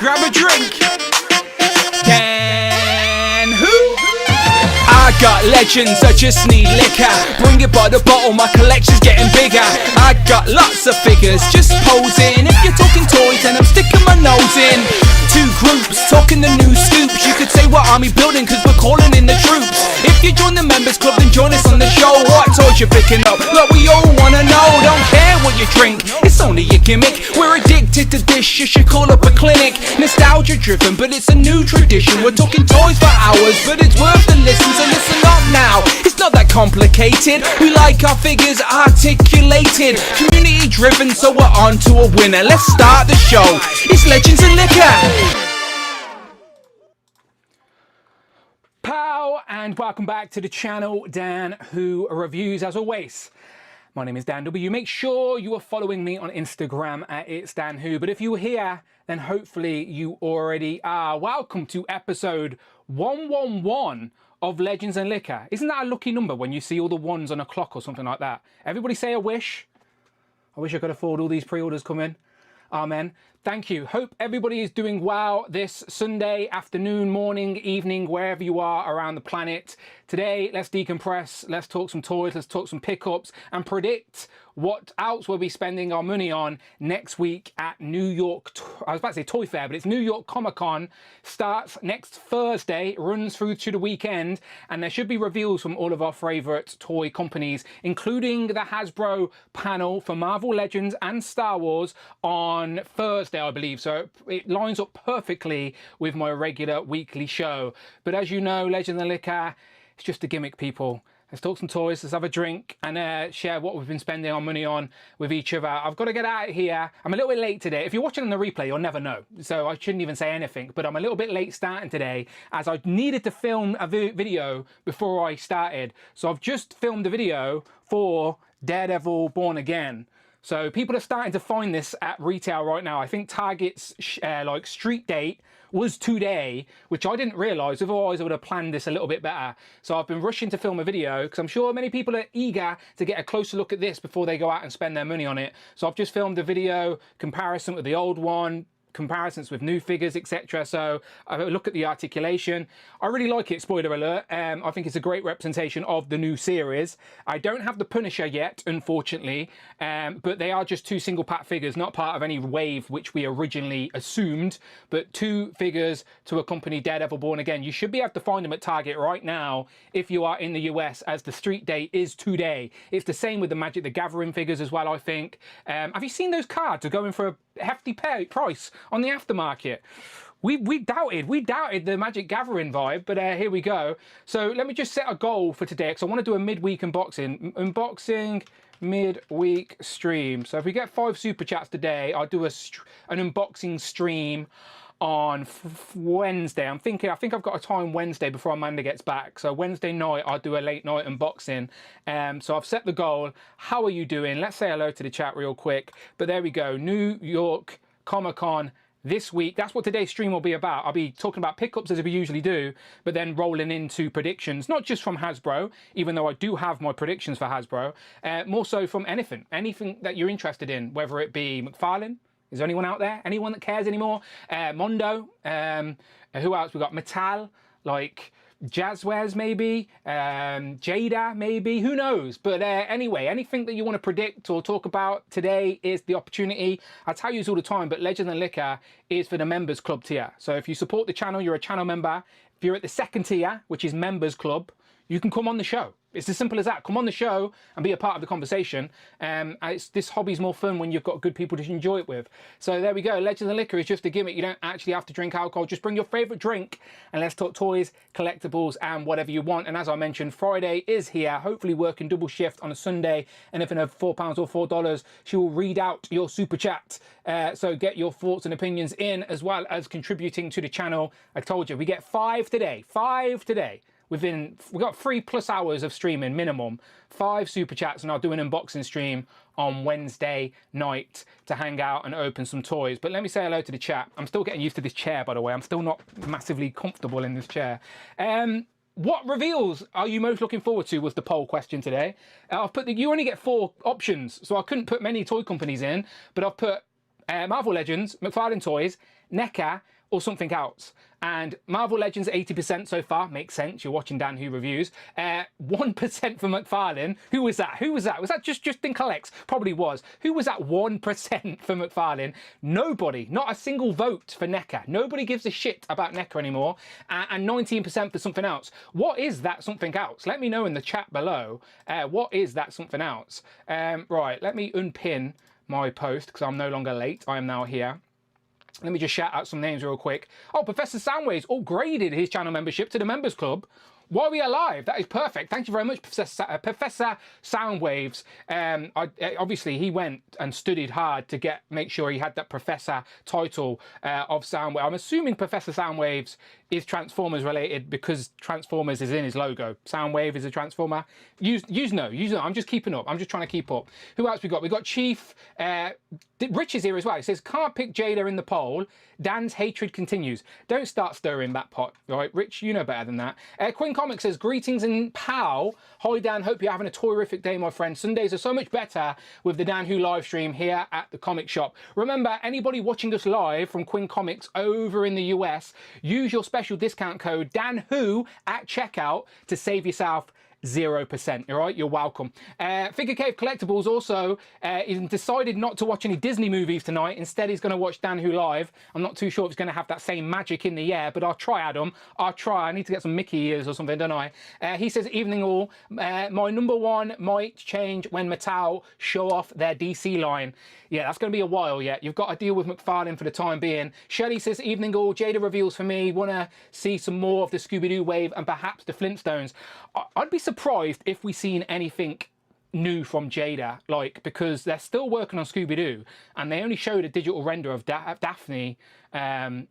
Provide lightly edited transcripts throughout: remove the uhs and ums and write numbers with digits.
grab a drink. Dan who? I got legends, I just need liquor. Bring it by the bottle, my collection's getting bigger. I got lots of figures, just posing. If you're talking toys, then I'm sticking my nose in. Two groups, talking the new scoops. You could say we're army building, cause we're calling in the troops. If you join the members club, then join us on the show. What toys you picking up? Look, we all wanna know. Don't care what you drink, it's only a gimmick. We're addicted to this, you should call up a clinic. Nostalgia driven, but it's a new tradition. We're talking toys for hours, but it's worth the listen. So listen up now, it's not that complicated. We like our figures articulated, community driven, so we're on to a winner. Let's start the show. It's Legends and Liquor. Pow, and welcome back to the channel, Dan Who Reviews. As always, my name is Dan W. Make sure you are following me on Instagram at It's Dan Who. But if you're here, then hopefully you already are. Welcome to episode 111 of Legends and Liquor. Isn't that a lucky number when you see all the ones on a clock or something like that? Everybody say a wish. I wish I could afford all these pre-orders coming. Amen. Thank you. Hope everybody is doing well this Sunday afternoon, morning, evening, wherever you are around the planet. Today, let's decompress, let's talk some toys, let's talk some pickups, and predict what else we'll be spending our money on next week at New York, I was about to say Toy Fair, but it's New York Comic Con. Starts next Thursday, runs through to the weekend, and there should be reveals from all of our favorite toy companies, including the Hasbro panel for Marvel Legends and Star Wars on Thursday, I believe. So it lines up perfectly with my regular weekly show. But as you know, Legends and Liquor, it's just a gimmick, people. Let's talk some toys, let's have a drink, and share what we've been spending our money on with each other. I've got to get out of here. I'm a little bit late today. If you're watching on the replay, you'll never know. So I shouldn't even say anything, but I'm a little bit late starting today as I needed to film a video before I started. So I've just filmed a video for Daredevil Born Again. So people are starting to find this at retail right now. I think Target's like street date was today, which I didn't realise, otherwise I would have planned this a little bit better. So I've been rushing to film a video because I'm sure many people are eager to get a closer look at this before they go out and spend their money on it. So I've just filmed a video comparison with the old one, comparisons with new figures, etc. So I look at the articulation. I really like it, spoiler alert. I think it's a great representation of the new series. I don't have the Punisher yet, unfortunately, but they are just two single pack figures, not part of any wave which we originally assumed, but two figures to accompany Daredevil Born Again. You should be able to find them at Target right now if you are in the US, as the street date is today. It's the same with the Magic the Gathering figures as well, I think. Have you seen those cards are going for a hefty price on the aftermarket? We doubted the Magic Gathering vibe, but here we go. So let me just set a goal for today, because I want to do a midweek unboxing midweek stream. So if we get 5 super chats today, I'll do an unboxing stream on Wednesday. I think I've got a time Wednesday before Amanda gets back. So Wednesday night I'll do a late night unboxing. So I've set the goal. How are you doing? Let's say hello to the chat real quick. But there we go. New York Comic Con this week. That's what today's stream will be about. I'll be talking about pickups as we usually do, but then rolling into predictions, not just from Hasbro, even though I do have my predictions for Hasbro, more so from anything that you're interested in, whether it be Mcfarlane. Is there anyone out there? Anyone that cares anymore? Mondo. Who else? We got Metal, like Jazzwares maybe, Jada maybe, who knows? But anyway, anything that you want to predict or talk about, today is the opportunity. I tell you this all the time, but Legends and Liquor is for the members club tier. So if you support the channel, you're a channel member. If you're at the second tier, which is members club, you can come on the show. It's as simple as that. Come on the show and be a part of the conversation. This hobby's more fun when you've got good people to enjoy it with. So there we go. Legends and Liquor is just a gimmick. You don't actually have to drink alcohol. Just bring your favourite drink and let's talk toys, collectibles, and whatever you want. And as I mentioned, Friday is here, hopefully working double shift on a Sunday. And if of £4 or $4, she will read out your super chat. So get your thoughts and opinions in, as well as contributing to the channel. I told you, we get 5 today. 5 today. We've got 3+ hours of streaming minimum, 5 super chats, and I'll do an unboxing stream on Wednesday night to hang out and open some toys. But let me say hello to the chat. I'm still getting used to this chair, by the way. I'm still not massively comfortable in this chair. What reveals are you most looking forward to was the poll question today. I've put you only get 4 options, so I couldn't put many toy companies in, but I've put Marvel Legends, Mcfarlane Toys, NECA, or something else. And Marvel Legends 80% so far, makes sense, you're watching Dan Who Reviews. 1% for Mcfarlane. Who was that? Who was that? Was that just Justin Collects? Probably was. Who was that 1% for Mcfarlane? Nobody, not a single vote for NECA. Nobody gives a shit about NECA anymore. And 19% for something else. What is that something else? Let me know in the chat below. What is that something else? Right, let me unpin my post because I'm no longer late. I am now here. Let me just shout out some names real quick. Oh, Professor Soundwaves upgraded his channel membership to the Members Club. While we are live, that is perfect. Thank you very much, Professor Soundwaves. Obviously, he went and studied hard to make sure he had that Professor title of Soundwave. I'm assuming Professor Soundwaves is Transformers related because Transformers is in his logo. Soundwave is a Transformer. You know. I'm just keeping up. I'm just trying to keep up. Who else we got? We got Chief. Rich is here as well. He says, can't pick Jada in the poll. Dan's hatred continues. Don't start stirring that pot. All right, Rich, you know better than that. Quinn Comics says, greetings and pow. Hi, Dan. Hope you're having a terrific day, my friend. Sundays are so much better with the Dan Who live stream here at the comic shop. Remember, anybody watching us live from Quinn Comics over in the US, use your special discount code Dan Who at checkout to save yourself 0%. All right, you're welcome. Figure Cave Collectables also he's decided not to watch any Disney movies tonight. Instead, he's going to watch Dan Who live. I'm not too sure if it's going to have that same magic in the air, but I'll try, Adam. I'll try. I need to get some Mickey ears or something, don't I? He says, evening all. My number one might change when Mattel show off their DC line. Yeah, that's going to be a while yet. You've got to deal with Mcfarlane for the time being. Shelley says, evening all. Jada reveals for me. Want to see some more of the Scooby-Doo wave and perhaps the Flintstones. I'd be surprised if we seen anything new from Jada, like, because they're still working on Scooby-Doo and they only showed a digital render of Daphne at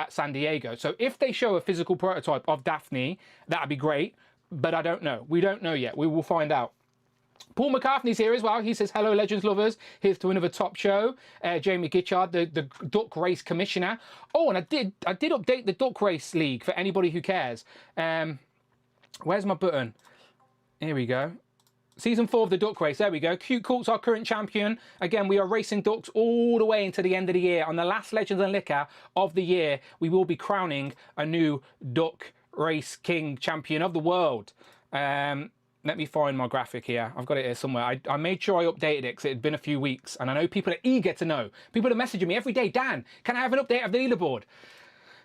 San Diego. So if they show a physical prototype of Daphne, that'd be great, but I don't know. We don't know yet. We will find out. Paul McCartney's here as well. He says, hello, Legends lovers. Here's to another top show. Jamie Gitchard, the Duck Race Commissioner. Oh, and I did update the Duck Race League for anybody who cares. Where's my button? Here we go. Season 4 of the Duck Race. There we go. Cute Colt's our current champion. Again, we are racing ducks all the way into the end of the year. On the last Legends and Liquor of the year, we will be crowning a new Duck Race King champion of the world. Let me find my graphic here. I've got it here somewhere. I made sure I updated it because it had been a few weeks. And I know people are eager to know. People are messaging me every day. Dan, can I have an update of the leaderboard?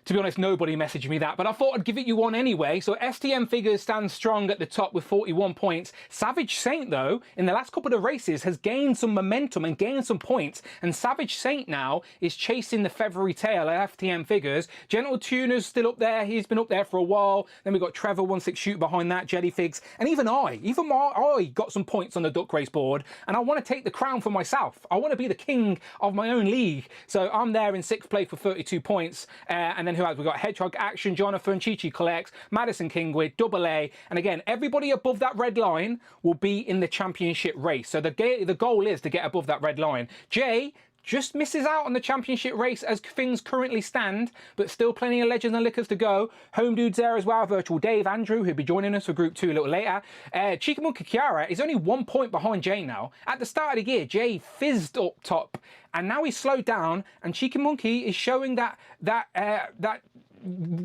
To be honest, nobody messaged me that, but I thought I'd give it you one anyway. So STM Figures stands strong at the top with 41 points. Savage Saint, though, in the last couple of races, has gained some momentum and gained some points. And Savage Saint now is chasing the feathery tail at FTM Figures. Gentle Tuner's still up there. He's been up there for a while. Then we've got Trevor 16 Shoot behind that, Jellyfigs. And even I got some points on the Duck Race board. And I want to take the crown for myself. I want to be the king of my own league. So I'm there in 6th place with 32 points. And then who else? We've got Hedgehog Action, Jonathan, Chi Collects, Madison Kingwood, Double A. And again, everybody above that red line will be in the championship race. So the goal is to get above that red line. Jay just misses out on the championship race as things currently stand, but still plenty of Legends and Liquors to go. Home Dude's there as well. Virtual Dave, Andrew, who'll be joining us for Group 2 a little later. Chikamunka Kiara is only 1 point behind Jay now. At the start of the year, Jay fizzed up top, and now he's slowed down, and Chikamunki is showing that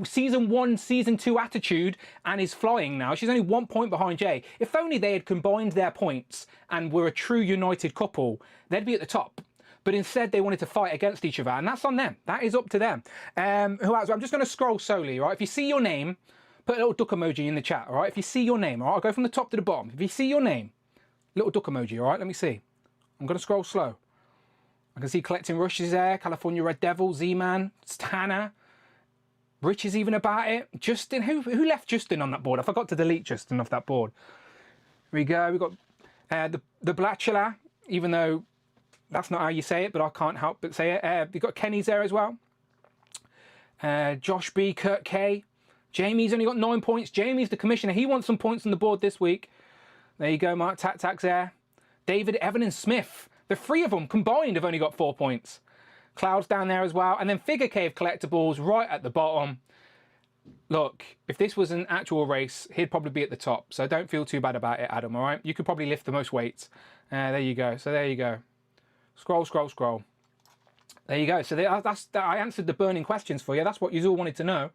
Season 1, Season 2 attitude and is flying now. She's only 1 point behind Jay. If only they had combined their points and were a true united couple, they'd be at the top. But instead, they wanted to fight against each other, and that's on them. That is up to them. Who else? I'm just going to scroll slowly, right? If you see your name, put a little duck emoji in the chat, all right? If you see your name, all right? I'll go from the top to the bottom. If you see your name, little duck emoji, all right? Let me see. I'm going to scroll slow. I can see Collecting Rush is there, California Red Devil, Z-Man, Tanner. Rich is even about it. Justin, who left Justin on that board? I forgot to delete Justin off that board. Here we go. We've got the Blatchula, even though that's not how you say it, but I can't help but say it. We've got Kenny's there as well. Josh B, Kurt K. Jamie's only got 9 points. Jamie's the commissioner. He wants some points on the board this week. There you go, Mark Tac-Tac's there. David, Evan and Smith. The three of them combined have only got 4 points. Cloud's down there as well. And then Figure Cave Collectables right at the bottom. Look, if this was an actual race, he'd probably be at the top. So don't feel too bad about it, Adam, all right? You could probably lift the most weights. There you go. So there you go. Scroll, scroll, scroll. There you go. So I answered the burning questions for you. That's what you all wanted to know.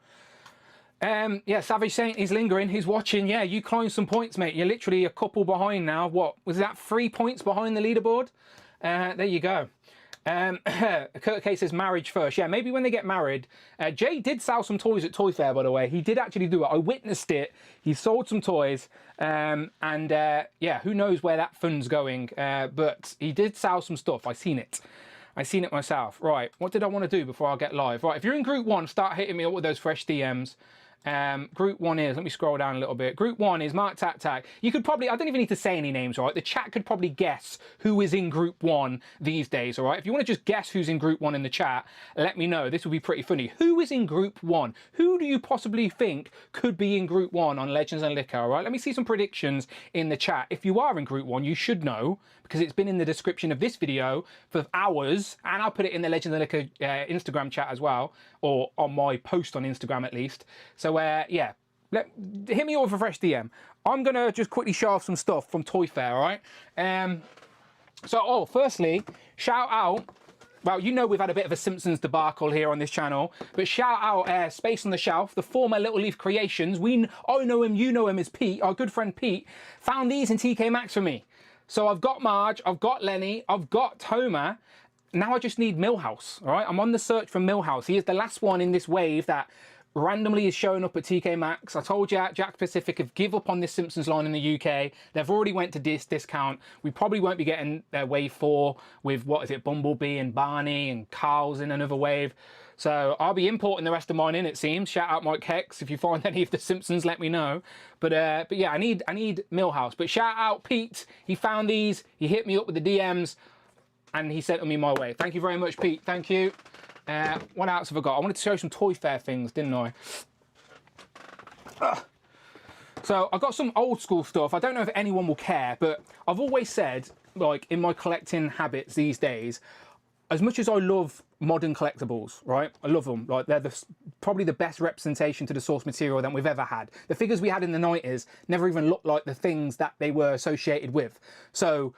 Yeah, Savage Saint is lingering. He's watching. Yeah, you climbed some points, mate. You're literally a couple behind now. What was that? 3 points behind the leaderboard. There you go. Kurt K says marriage first. Yeah, maybe when they get married. Jay did sell some toys at Toy Fair, by the way. He did actually do it. I witnessed it. He sold some toys. Yeah, who knows where that fund's going. But he did sell some stuff. I seen it. I seen it myself. Right, what did I want to do before I get live? Right, if you're in group 1, start hitting me up with those fresh DMs. Group 1 is, let me scroll down a little bit. Group 1 is Mark Tac Tac. You could probably, I don't even need to say any names, right? The chat could probably guess who is in group 1 these days, all right? If you want to just guess who's in group 1 in the chat, let me know. This would be pretty funny. Who is in group 1? Who do you possibly think could be in group 1 on Legends and Liquor, all right? Let me see some predictions in the chat. If you are in group 1, you should know, because it's been in the description of this video for hours, and I'll put it in the Legends and Liquor Instagram chat as well, or on my post on Instagram at least. So yeah, hit me up with a fresh DM. I'm gonna just quickly show off some stuff from Toy Fair, all right? Firstly, shout out. Well, you know we've had a bit of a Simpsons debacle here on this channel, but shout out Space on the Shelf, the former Little Leaf Creations. I know him, you know him as Pete, our good friend Pete, found these in TK Maxx for me. So I've got Marge, I've got Lenny, I've got Homer. Now I just need Milhouse, all right? I'm on the search for Milhouse. He is the last one in this wave that randomly is showing up at TK Maxx. I told you, Jack Pacific have give up on this Simpsons line in the UK. They've already went to this discount. We probably won't be getting wave 4 with, what is it, Bumblebee and Barney and Carl's in another wave. So I'll be importing the rest of mine in, it seems. Shout out Mike Hex. If you find any of the Simpsons, let me know. But yeah, I need Milhouse. But shout out Pete. He found these. He hit me up with the DMs and he sent them me my way. Thank you very much, Pete. Thank you. What else have I got? I wanted to show some Toy Fair things, didn't I? So I've got some old school stuff. I don't know if anyone will care, but I've always said, like, in my collecting habits these days, as much as I love modern collectibles, right? I love them. Like, they're probably the best representation to the source material that we've ever had. The figures we had in the 90s never even looked like the things that they were associated with. So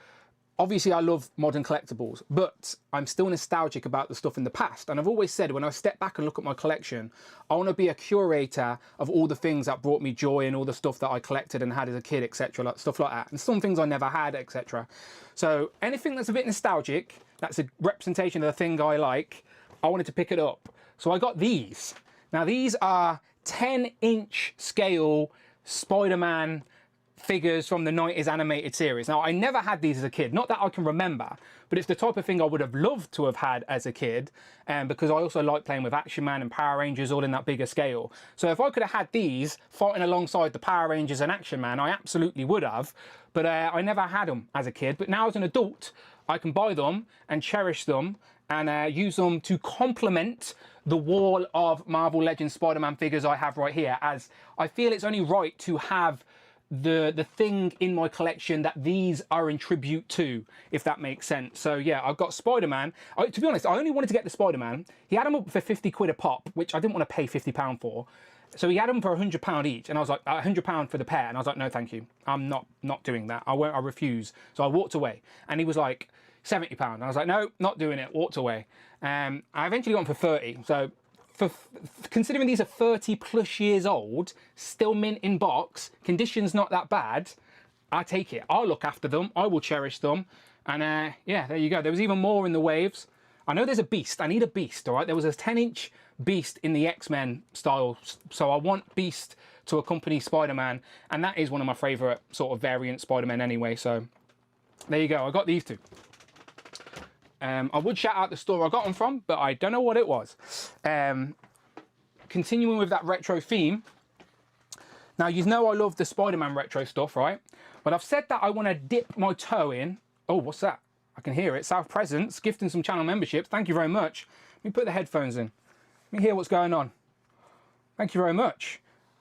obviously I love modern collectibles, but I'm still nostalgic about the stuff in the past. And I've always said, when I step back and look at my collection, I want to be a curator of all the things that brought me joy and all the stuff that I collected and had as a kid, etc. Like, stuff like that. And some things I never had, etc. So anything that's a bit nostalgic, that's a representation of the thing I like, I wanted to pick it up. So I got these. Now these are 10-inch scale Spider-Man figures from the 90s animated series. Now, I never had these as a kid, not that I can remember, but it's the type of thing I would have loved to have had as a kid, because I also like playing with Action Man and Power Rangers all in that bigger scale. So if I could have had these fighting alongside the Power Rangers and Action Man, I absolutely would have, but I never had them as a kid. But now as an adult, I can buy them and cherish them and use them to complement the wall of Marvel Legends Spider-Man figures I have right here, as I feel it's only right to have the thing in my collection that these are in tribute to, if that makes sense. So yeah, I've got Spider-Man. To be honest, I only wanted to get the Spider-Man. He had them up for 50 quid a pop, which I didn't want to pay £50 for. So he had them for £100 each, and I was like, £100 for the pair, and I was like, no, thank you. I'm not doing that. I won't. I refuse. So I walked away, and he was like £70. And I was like, no, not doing it. Walked away. I eventually got them for 30. So considering these are 30 plus years old, still mint in box, conditions not that bad, I take it. I'll look after them. I will cherish them. And yeah, there you go. There was even more in the waves. I know there's a Beast. I need a Beast, all right? There was a 10-inch Beast in the X-Men style, so I want Beast to accompany Spider-Man, and that is one of my favourite sort of variant Spider-Man anyway, so there you go. I got these two. I would shout out the store I got them from, but I don't know what it was. Continuing with that retro theme, now you know I love the Spider-Man retro stuff, right? But I've said that I want to dip my toe in. Oh, what's that? I can hear it. South Presence, gifting some channel memberships. Thank you very much. Let me put the headphones in. Let me hear what's going on. Thank you very much.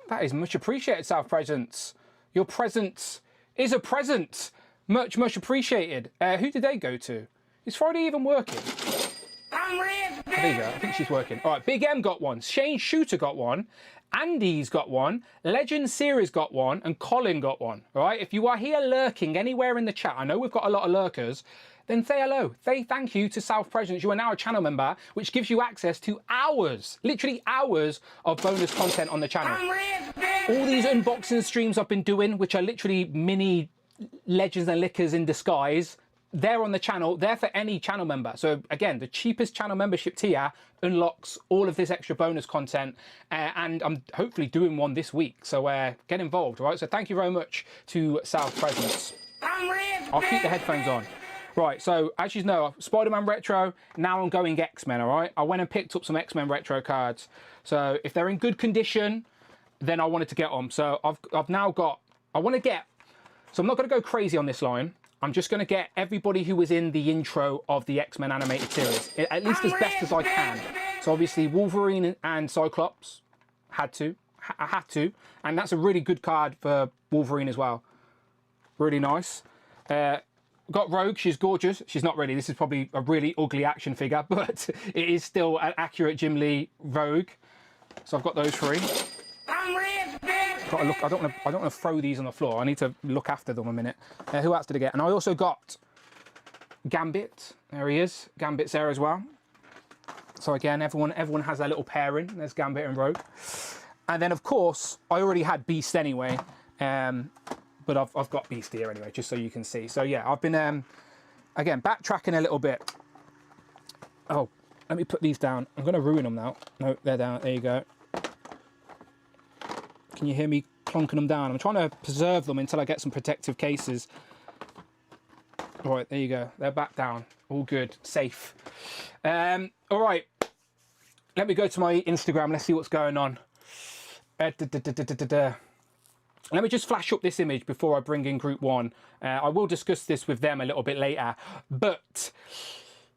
That is much appreciated, South Presence. Your presence is a present. Much, much appreciated. Who did they go to? Is Friday even working? There you go. I think she's working. All right, Big M got one. Shane Shooter got one. Andy's got one. Legend Series got one. And Colin got one. All right, if you are here lurking anywhere in the chat, I know we've got a lot of lurkers. then say hello. Say thank you to South Presence. You are now a channel member, which gives you access to hours, literally hours of bonus content on the channel. All these unboxing streams I've been doing, which are literally mini legends and liquors in disguise, they're on the channel. They're for any channel member. So again, the cheapest channel membership tier unlocks all of this extra bonus content, and I'm hopefully doing one this week. So get involved, right? So thank you very much to South Presence. I'll keep the headphones on. Right, so as you know, Spider-Man Retro, now I'm going X-Men, all right? I went and picked up some X-Men Retro cards. So if they're in good condition, then I wanted to get them. So I've now got, I want to get, so I'm not going to go crazy on this line. I'm just going to get everybody who was in the intro of the X-Men animated series, at least as best as I can. So obviously Wolverine and Cyclops, I had to, and that's a really good card for Wolverine as well. Really nice. Got Rogue, she's gorgeous. She's not really, this is probably a really ugly action figure, but it is still an accurate Jim Lee Rogue. So I've got those three. Got to look, I don't want to throw these on the floor. I need to look after them a minute. Who else did I get? And I also got Gambit. There he is. Gambit's there as well. So again, everyone has their little pairing. There's Gambit and Rogue. And then of course, I already had Beast anyway. But I've got Beast here anyway, just so you can see. So yeah, I've been, again, backtracking a little bit. Oh, let me put these down. I'm going to ruin them now. No, they're down. There you go. Can you hear me clonking them down? I'm trying to preserve them until I get some protective cases. All right, there you go. They're back down. All good. Safe. All right. Let me go to my Instagram. Let's see what's going on. Let me just flash up this image before I bring in group one. I will discuss this with them a little bit later, but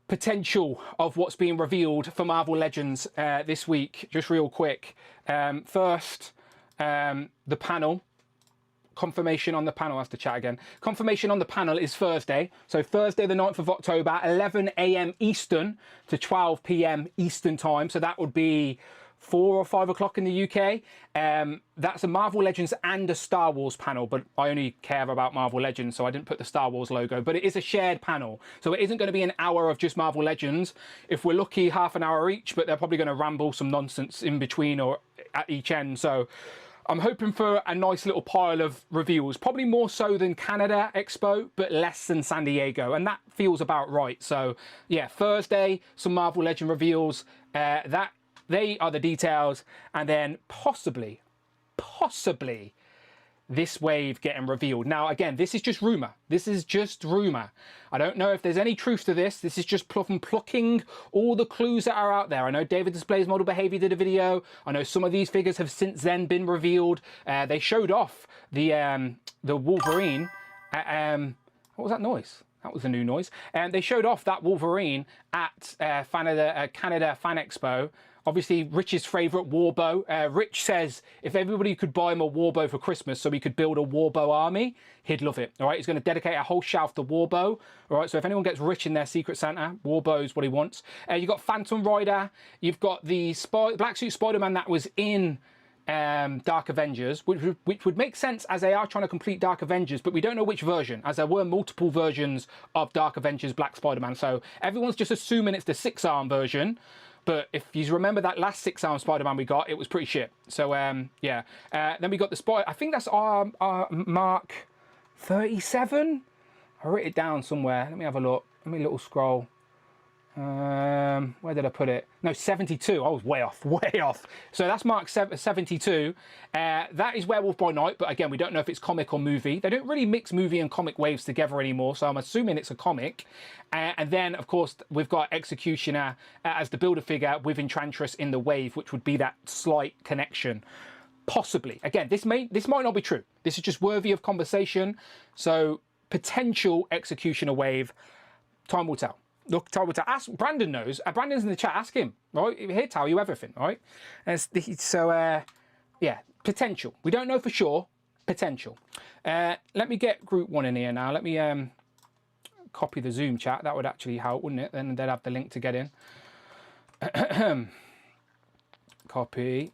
potential of what's being revealed for Marvel Legends this week, just real quick. First, the panel. Confirmation on the panel. I have to chat again. Confirmation on the panel is Thursday. So Thursday the 9th of October, 11 AM Eastern to 12 PM Eastern time. So that would be 4 or 5 o'clock in the UK. That's a Marvel Legends and a Star Wars panel, but I only care about Marvel Legends, so I didn't put the Star Wars logo, but it is a shared panel. So it isn't going to be an hour of just Marvel Legends. If we're lucky, half an hour each, but they're probably going to ramble some nonsense in between or at each end. So I'm hoping for a nice little pile of reveals, probably more so than Canada Expo, but less than San Diego, and that feels about right. So yeah, Thursday, some Marvel Legend reveals, they are the details, and then possibly this wave getting revealed. Now, again, this is just rumour. This is just rumour. I don't know if there's any truth to this. This is just plucking all the clues that are out there. I know David Displays Model Behaviour did a video. I know some of these figures have since then been revealed. They showed off the Wolverine. What was that noise? That was a new noise. And they showed off that Wolverine at Canada Fan Expo. Obviously, Rich's favourite Warbow. Rich says if everybody could buy him a Warbow for Christmas so he could build a Warbow army, he'd love it. All right, he's going to dedicate a whole shelf to Warbow. All right, so if anyone gets Rich in their Secret Santa, Warbow's what he wants. You've got Phantom Rider. You've got the Black Suit Spider-Man that was in Dark Avengers, which would make sense as they are trying to complete Dark Avengers, but we don't know which version, as there were multiple versions of Dark Avengers Black Spider-Man. So everyone's just assuming it's the 6-arm version. But if you remember that last 6-arm Spider-Man we got, it was pretty shit. So, yeah. Then we got the Spider... I think that's our Mark 37? I wrote it down somewhere. Let me have a look. Let me a little scroll. Where did I put it? No, 72. I was way off, way off. So that's Mark 72. That is Werewolf by Night, but again, we don't know if it's comic or movie. They don't really mix movie and comic waves together anymore, so I'm assuming it's a comic. And then, of course, we've got Executioner as the Build-A-Figure with Enchantress in the wave, which would be that slight connection. Possibly. Again, this might not be true. This is just worthy of conversation. So, potential Executioner wave. Time will tell. Look, time will tell. Ask Brandon knows. Brandon's in the chat. Ask him. Right, he'll tell you everything. Right. And so, yeah, potential. We don't know for sure. Potential. Let me get group one in here now. Let me copy the Zoom chat. That would actually help, wouldn't it? Then they'd have the link to get in. Copy.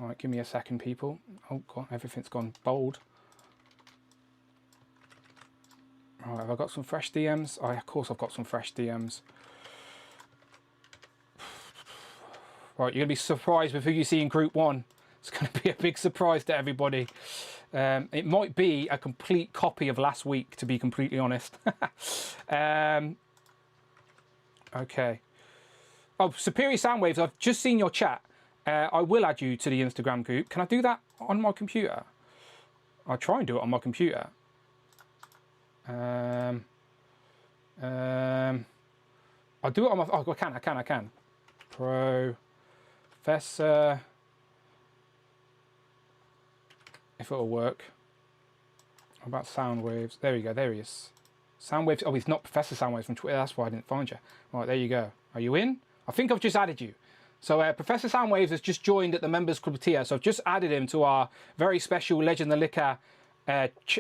All right, give me a second, people. Oh God, everything's gone bold. All right, have I got some fresh DMs? Oh, of course I've got some fresh DMs. Right, you're going to be surprised with who you see in Group 1. It's going to be a big surprise to everybody. It might be a complete copy of last week, to be completely honest. Okay. Oh, Superior Soundwaves, I've just seen your chat. I will add you to the Instagram group. Can I do that on my computer? I'll try and do it on my computer. I'll do it on my... Oh, I can. Professor... If it'll work. How about Soundwaves? There we go, there he is. Soundwaves, oh, he's not Professor Soundwaves from Twitter, that's why I didn't find you. Right, there you go. Are you in? I think I've just added you. So Professor Soundwaves has just joined at the Members Club tier, so I've just added him to our very special Legend the Liquor.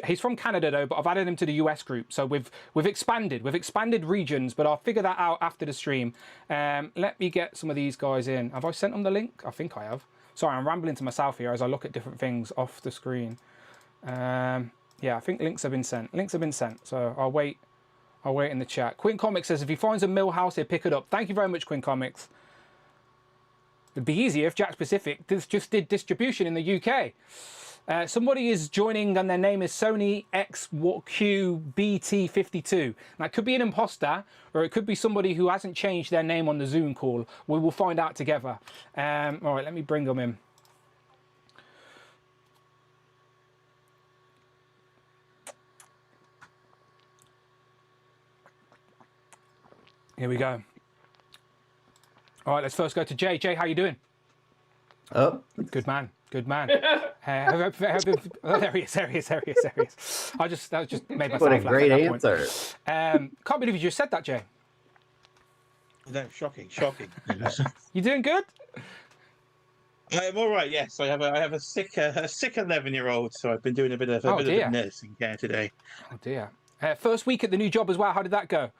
He's from Canada though, but I've added him to the US group. So we've expanded regions, but I'll figure that out after the stream. Let me get some of these guys in. Have I sent them the link? I think I have. Sorry, I'm rambling to myself here as I look at different things off the screen. Yeah, I think links have been sent. So I'll wait in the chat. Quinn Comics says if he finds a Millhouse, he'll pick it up. Thank you very much, Quinn Comics. It'd be easier if Jack Pacific just did distribution in the UK. Somebody is joining and their name is Sony XQBT52. Now, it could be an imposter or it could be somebody who hasn't changed their name on the Zoom call. We will find out together. All right, let me bring them in. Here we go. All right, let's first go to Jay. Jay, how you doing? Oh. Good man. Good man. Oh, there he is. That just made myself laugh. What a great answer. Can't believe you just said that, Jay. No, shocking. You doing good? I'm all right. Yes, I have a sick 11-year-old, so I've been doing a bit of nursing care today. Oh dear. First week at the new job as well. How did that go?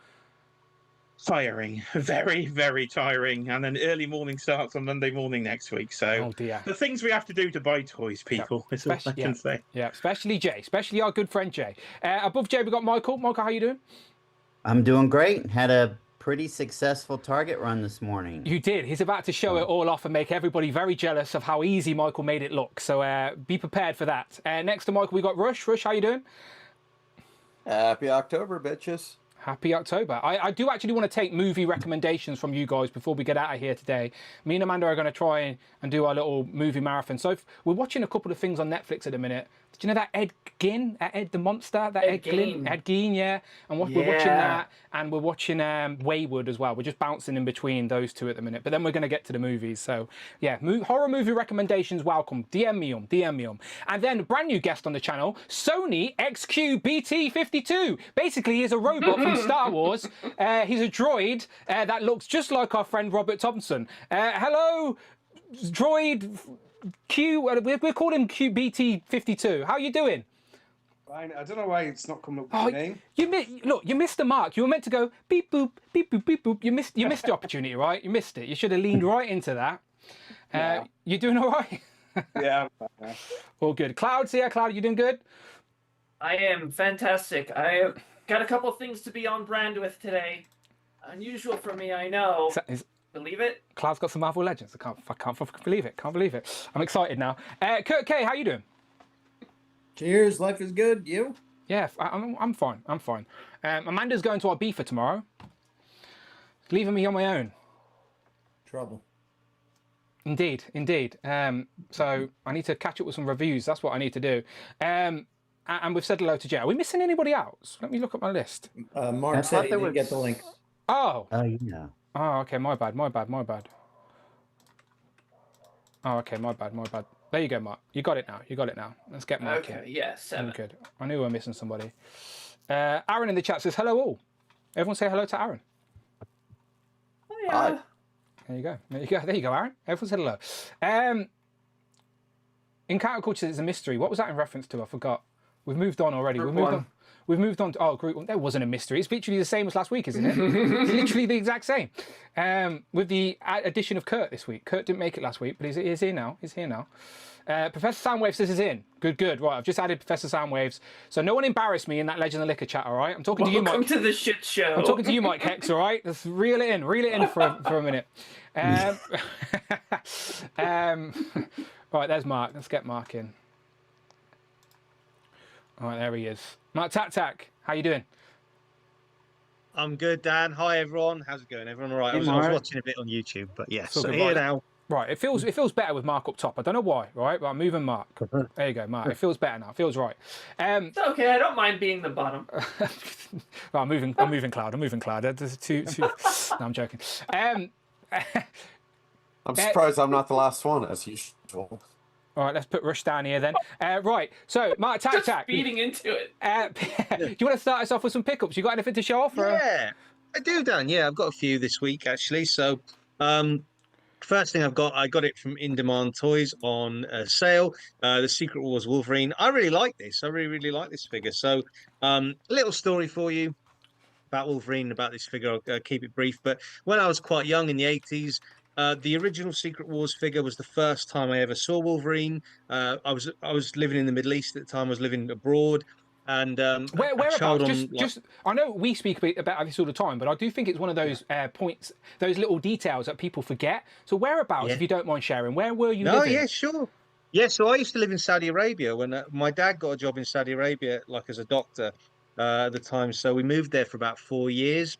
Tiring, very, very tiring, and an early morning starts on Monday morning next week. So, oh dear. The things we have to do to buy toys, people. That's all I can say. Yeah, especially Jay, especially our good friend Jay. Above Jay, we got Michael. Michael, how you doing? I'm doing great. Had a pretty successful target run this morning. You did. He's about to show it all off and make everybody very jealous of how easy Michael made it look. So be prepared for that. Next to Michael, we got Rush. Rush, how you doing? Happy October, bitches. Happy October. I do actually want to take movie recommendations from you guys before we get out of here today. Me and Amanda are going to try and do our little movie marathon. So we're watching a couple of things on Netflix at the minute. Did you know that Ed Gein, Ed the Monster? That Ed Gein, yeah. And we're watching that, and we're watching Wayward as well. We're just bouncing in between those two at the minute. But then we're going to get to the movies. So yeah, horror movie recommendations, welcome. DM me them. And then a brand new guest on the channel, Sony XQBT52. Basically, he's a robot from Star Wars. He's a droid that looks just like our friend Robert Thompson. Hello, droid. We're calling him QBT52. How you doing? Fine. I don't know why it's not coming up with your name. You missed the mark. You were meant to go beep boop, beep boop, beep boop. You missed the opportunity, right? You missed it. You should have leaned right into that. Yeah. You doing all right? Yeah. All good. Cloud's here. Cloud, you doing good? I am fantastic. I got a couple things to be on brand with today. Unusual for me, I know. Believe it? Cloud's got some Marvel Legends. I can't believe it. Can't believe it. I'm excited now. Kurt K, how you doing? Cheers. Life is good. You? Yeah, I'm fine. Amanda's going to Ibiza tomorrow. Leaving me on my own. Trouble. Indeed. So I need to catch up with some reviews. That's what I need to do. And we've said hello to Jay. Are we missing anybody else? Let me look at my list. Mark said he didn't get the link. Oh. Yeah. Oh, okay, my bad. Oh, okay, my bad. There you go, Mark. You got it now. Let's get Mark in. Okay, yeah, 7. Good. I knew we were missing somebody. Aaron in the chat says, hello all. Everyone say hello to Aaron. Oh, yeah. There you go, Aaron. Everyone said hello. In counterculture, it's a mystery. What was that in reference to? I forgot. We've moved on already. we've moved on to group. There wasn't a mystery. It's literally the same as last week, isn't it? It's literally the exact same. With the addition of Kurt this week. Kurt didn't make it last week, but he's here now. He's here now. Professor Soundwave says he's in. Good. Right, I've just added Professor Soundwaves. So no one embarrass me in that Legend of Liquor chat, all right? I'm talking to you, Mike. Welcome to the shit show. I'm talking to you, Mike Hex, all right? Let's reel it in for a minute. Right, there's Mark. Let's get Mark in. All right, there he is. Mark Tac, how you doing? I'm good, Dan. Hi, everyone. How's it going? Everyone all right? I was watching a bit on YouTube, but yes, so here now. Right, it feels better with Mark up top. I don't know why, right? But I'm moving Mark. There you go, Mark. It feels better now. It feels right. It's okay. I don't mind being the bottom. Well, I'm moving Cloud. That's too. No, I'm joking. I'm surprised I'm not the last one, as usual. All right, let's put Rush down here then. Right, so Mark Tac. Just feeding into it. Do you want to start us off with some pickups? You got anything to show off? Yeah, I do, Dan. Yeah, I've got a few this week actually. So, first thing I got it from In Demand Toys on sale. The Secret Wars Wolverine. I really like this. I really like this figure. So, a little story for you about Wolverine, about this figure. I'll keep it brief. But when I was quite young in the 80s, the original Secret Wars figure was the first time I ever saw Wolverine. I was living in the Middle East at the time. I was living abroad. And whereabouts? Just I know we speak about this all the time, but I do think it's one of those points, those little details that people forget. So whereabouts, if you don't mind sharing, where were you living? Yeah, sure. Yeah, so I used to live in Saudi Arabia when my dad got a job in Saudi Arabia, like as a doctor at the time. So we moved there for about 4 years.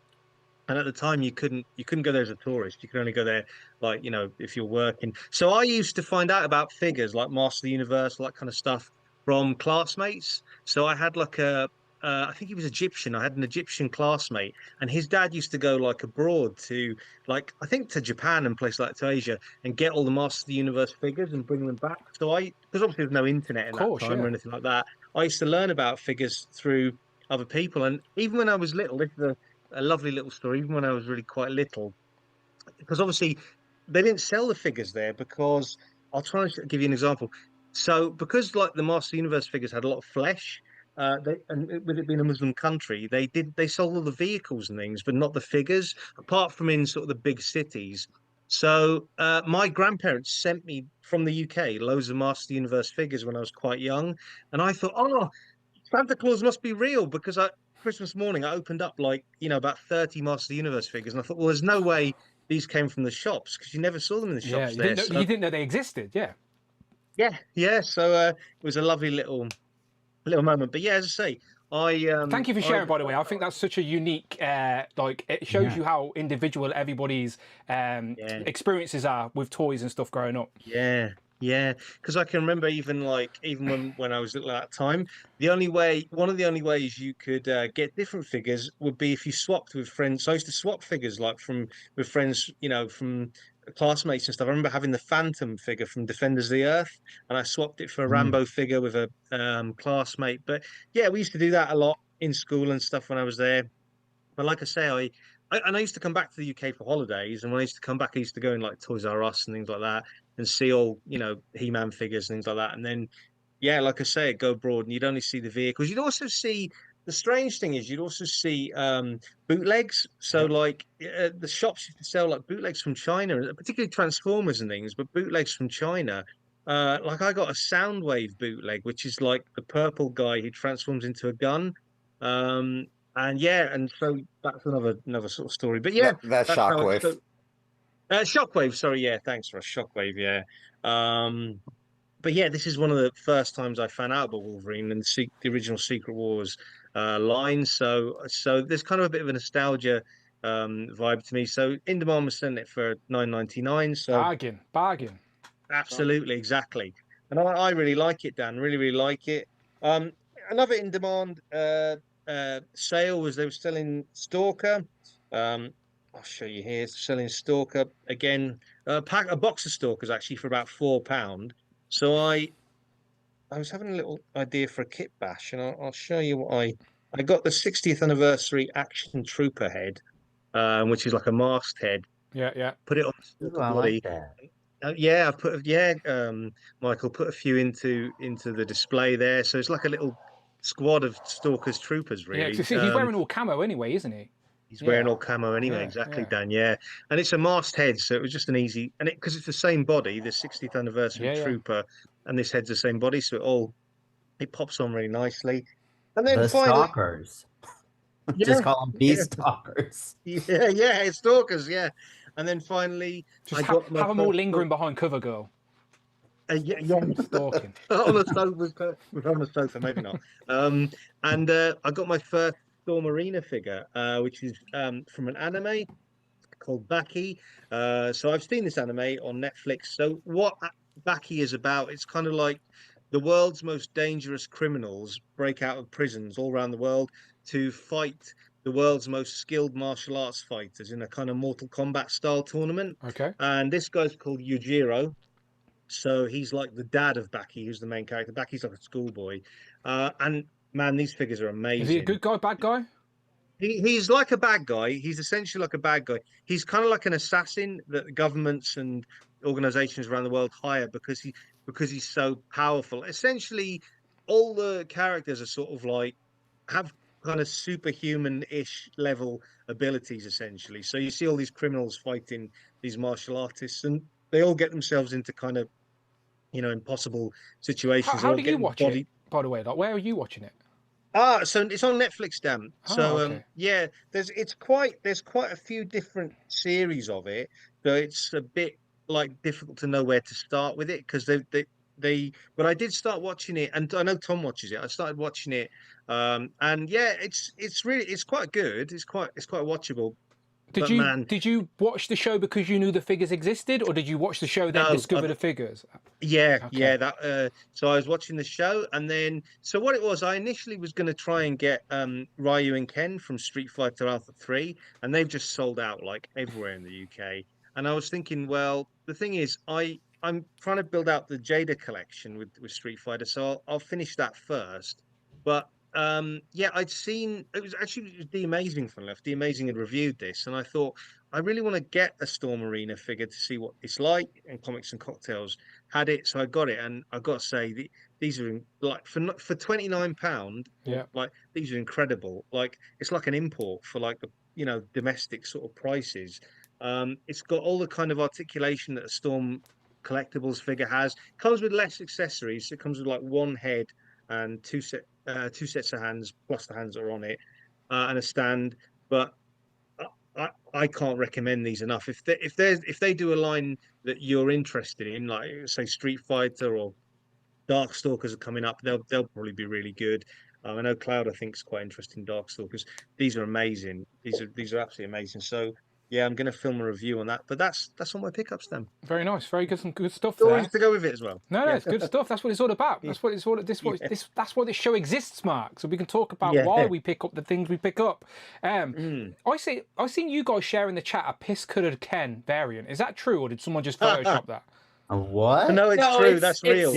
And at the time, you couldn't go there as a tourist. You could only go there, like, you know, if you're working. So I used to find out about figures like Master of the Universe, that kind of stuff, from classmates. So I had like I think he was Egyptian. I had an Egyptian classmate, and his dad used to go like abroad to, like, I think to Japan and places like to Asia, and get all the Master of the Universe figures and bring them back. So because obviously there's no internet in that time or anything like that, I used to learn about figures through other people. And even when I was little, this is a lovely little story. Even when I was really quite little, because obviously they didn't sell the figures there, because I'll try to give you an example. So because like the Master of the Universe figures had a lot of flesh, and with it being a Muslim country, they sold all the vehicles and things, but not the figures, apart from in sort of the big cities. So my grandparents sent me from the UK loads of Master of the Universe figures when I was quite young, and I thought, oh, Santa Claus must be real, because Christmas morning I opened up, like, you know, about 30 Master of the Universe figures, and I thought, well, there's no way these came from the shops, because you never saw them in the shops. You didn't know they existed. Yeah. So it was a lovely little moment. But yeah, as I say, thank you for sharing, by the way. I think that's such a unique, like, it shows you how individual everybody's experiences are with toys and stuff growing up. Yeah, because I can remember even when I was little at that time, one of the only ways you could get different figures would be if you swapped with friends. So I used to swap figures with friends, you know, from classmates and stuff. I remember having the Phantom figure from Defenders of the Earth, and I swapped it for a Rambo figure with a classmate. But yeah, we used to do that a lot in school and stuff when I was there. But like I say, I used to come back to the UK for holidays, and when I used to come back, I used to go in like Toys R Us and things like that, and see all, you know, He-Man figures and things like that. And then, yeah, like I say, I'd go abroad, and you'd only see the vehicles. You'd also see, the strange thing is, you'd also see bootlegs. So like the shops used to sell like bootlegs from China, particularly Transformers and things, but bootlegs from China. Like I got a Soundwave bootleg, which is like the purple guy who transforms into a gun. And yeah, and so that's another sort of story. But yeah, that's Shockwave. Shockwave, sorry, yeah, thanks for a Shockwave, yeah. But yeah, this is one of the first times I found out about Wolverine and the original Secret Wars line. So there's kind of a bit of a nostalgia vibe to me. So In Demand was selling it for $9.99. So bargain. Absolutely, exactly. And I really like it, Dan. Really like it. Another In Demand sale was they were selling Stalker. I'll show you here. Selling Stalker again. A box of Stalkers actually for about £4. So I was having a little idea for a kit bash, and I'll show you what I got. The 60th anniversary Action Trooper head, which is like a masked head. Yeah. Put it on the body. I like that. Yeah, Michael put a few into the display there. So it's like a little squad of stalkers troopers, Yeah, really. 'cause he's wearing all camo anyway, isn't he? He's wearing all camo anyway, Yeah, exactly, yeah. Dan. Yeah, and it's a masked head, so it was just an easy, and because it's the same body, the 60th anniversary trooper, and this head's the same body, so it pops on really nicely. And then The finally, stalkers. Just call them stalkers. Yeah, it's stalkers, yeah. And then finally, just have them all lingering behind cover girl. Yeah, stalking on the sofa, maybe not. And I got my first Storm Arena figure, which is from an anime called Baki. So I've seen this anime on Netflix. So what Baki is about, it's kind of like the world's most dangerous criminals break out of prisons all around the world to fight the world's most skilled martial arts fighters in a kind of Mortal Kombat style tournament. Okay. And this guy's called Yujiro. So he's like the dad of Baki, who's the main character. Baki's like a schoolboy. And man, these figures are amazing. Is he a good guy, bad guy? He's like a bad guy. He's essentially like a bad guy. He's kind of like an assassin that governments and organizations around the world hire because he's so powerful. Essentially, all the characters are sort of like have kind of superhuman-ish level abilities, essentially. So you see all these criminals fighting these martial artists, and they all get themselves into kind of, impossible situations. How do you watch it, by the way? Like, where are you watching it? So it's on Netflix, Dan. So okay. yeah, there's quite a few different series of it. So it's a bit like difficult to know where to start with it because but I did start watching it, and I know Tom watches it. I started watching it, and yeah, it's quite good. It's quite watchable. Did you watch the show because you knew the figures existed, or did you watch the show then discover the figures? Yeah, okay. yeah. So I was watching the show, and then what it was, I initially was going to try and get Ryu and Ken from Street Fighter Alpha 3, and they've just sold out like everywhere in the UK. And I was thinking, well, the thing is, I'm trying to build out the Jada collection with Street Fighter, so I'll finish that first. But yeah, I'd seen it was The Amazing, fun enough. The Amazing had reviewed this, and I thought I really want to get a Storm Arena figure to see what it's like. And Comics and Cocktails had it, so I got it, and I got to say these are like for £29. Yeah, like these are incredible. Like it's like an import for like the domestic sort of prices. It's got all the kind of articulation that a Storm collectibles figure has. Comes with less accessories. It comes with like one head and two sets of hands plus the hands that are on it, and a stand. But I can't recommend these enough. If they do a line that you're interested in, like say Street Fighter or Darkstalkers are coming up, they'll probably be really good. I know Cloud I think is quite interested in Darkstalkers. These are amazing. These are absolutely amazing. So yeah, I'm going to film a review on that. But that's all my pickups then. Very nice, very good, some good stuff Stories there. to go with it as well. No, it's good stuff. That's what it's all about. That's what it's all. That's why this show exists, Mark. So we can talk about why we pick up the things we pick up. I seen you guys share in the chat a piss-coloured Ken variant. Is that true, or did someone just Photoshop that? A what? No, it's true. That's real.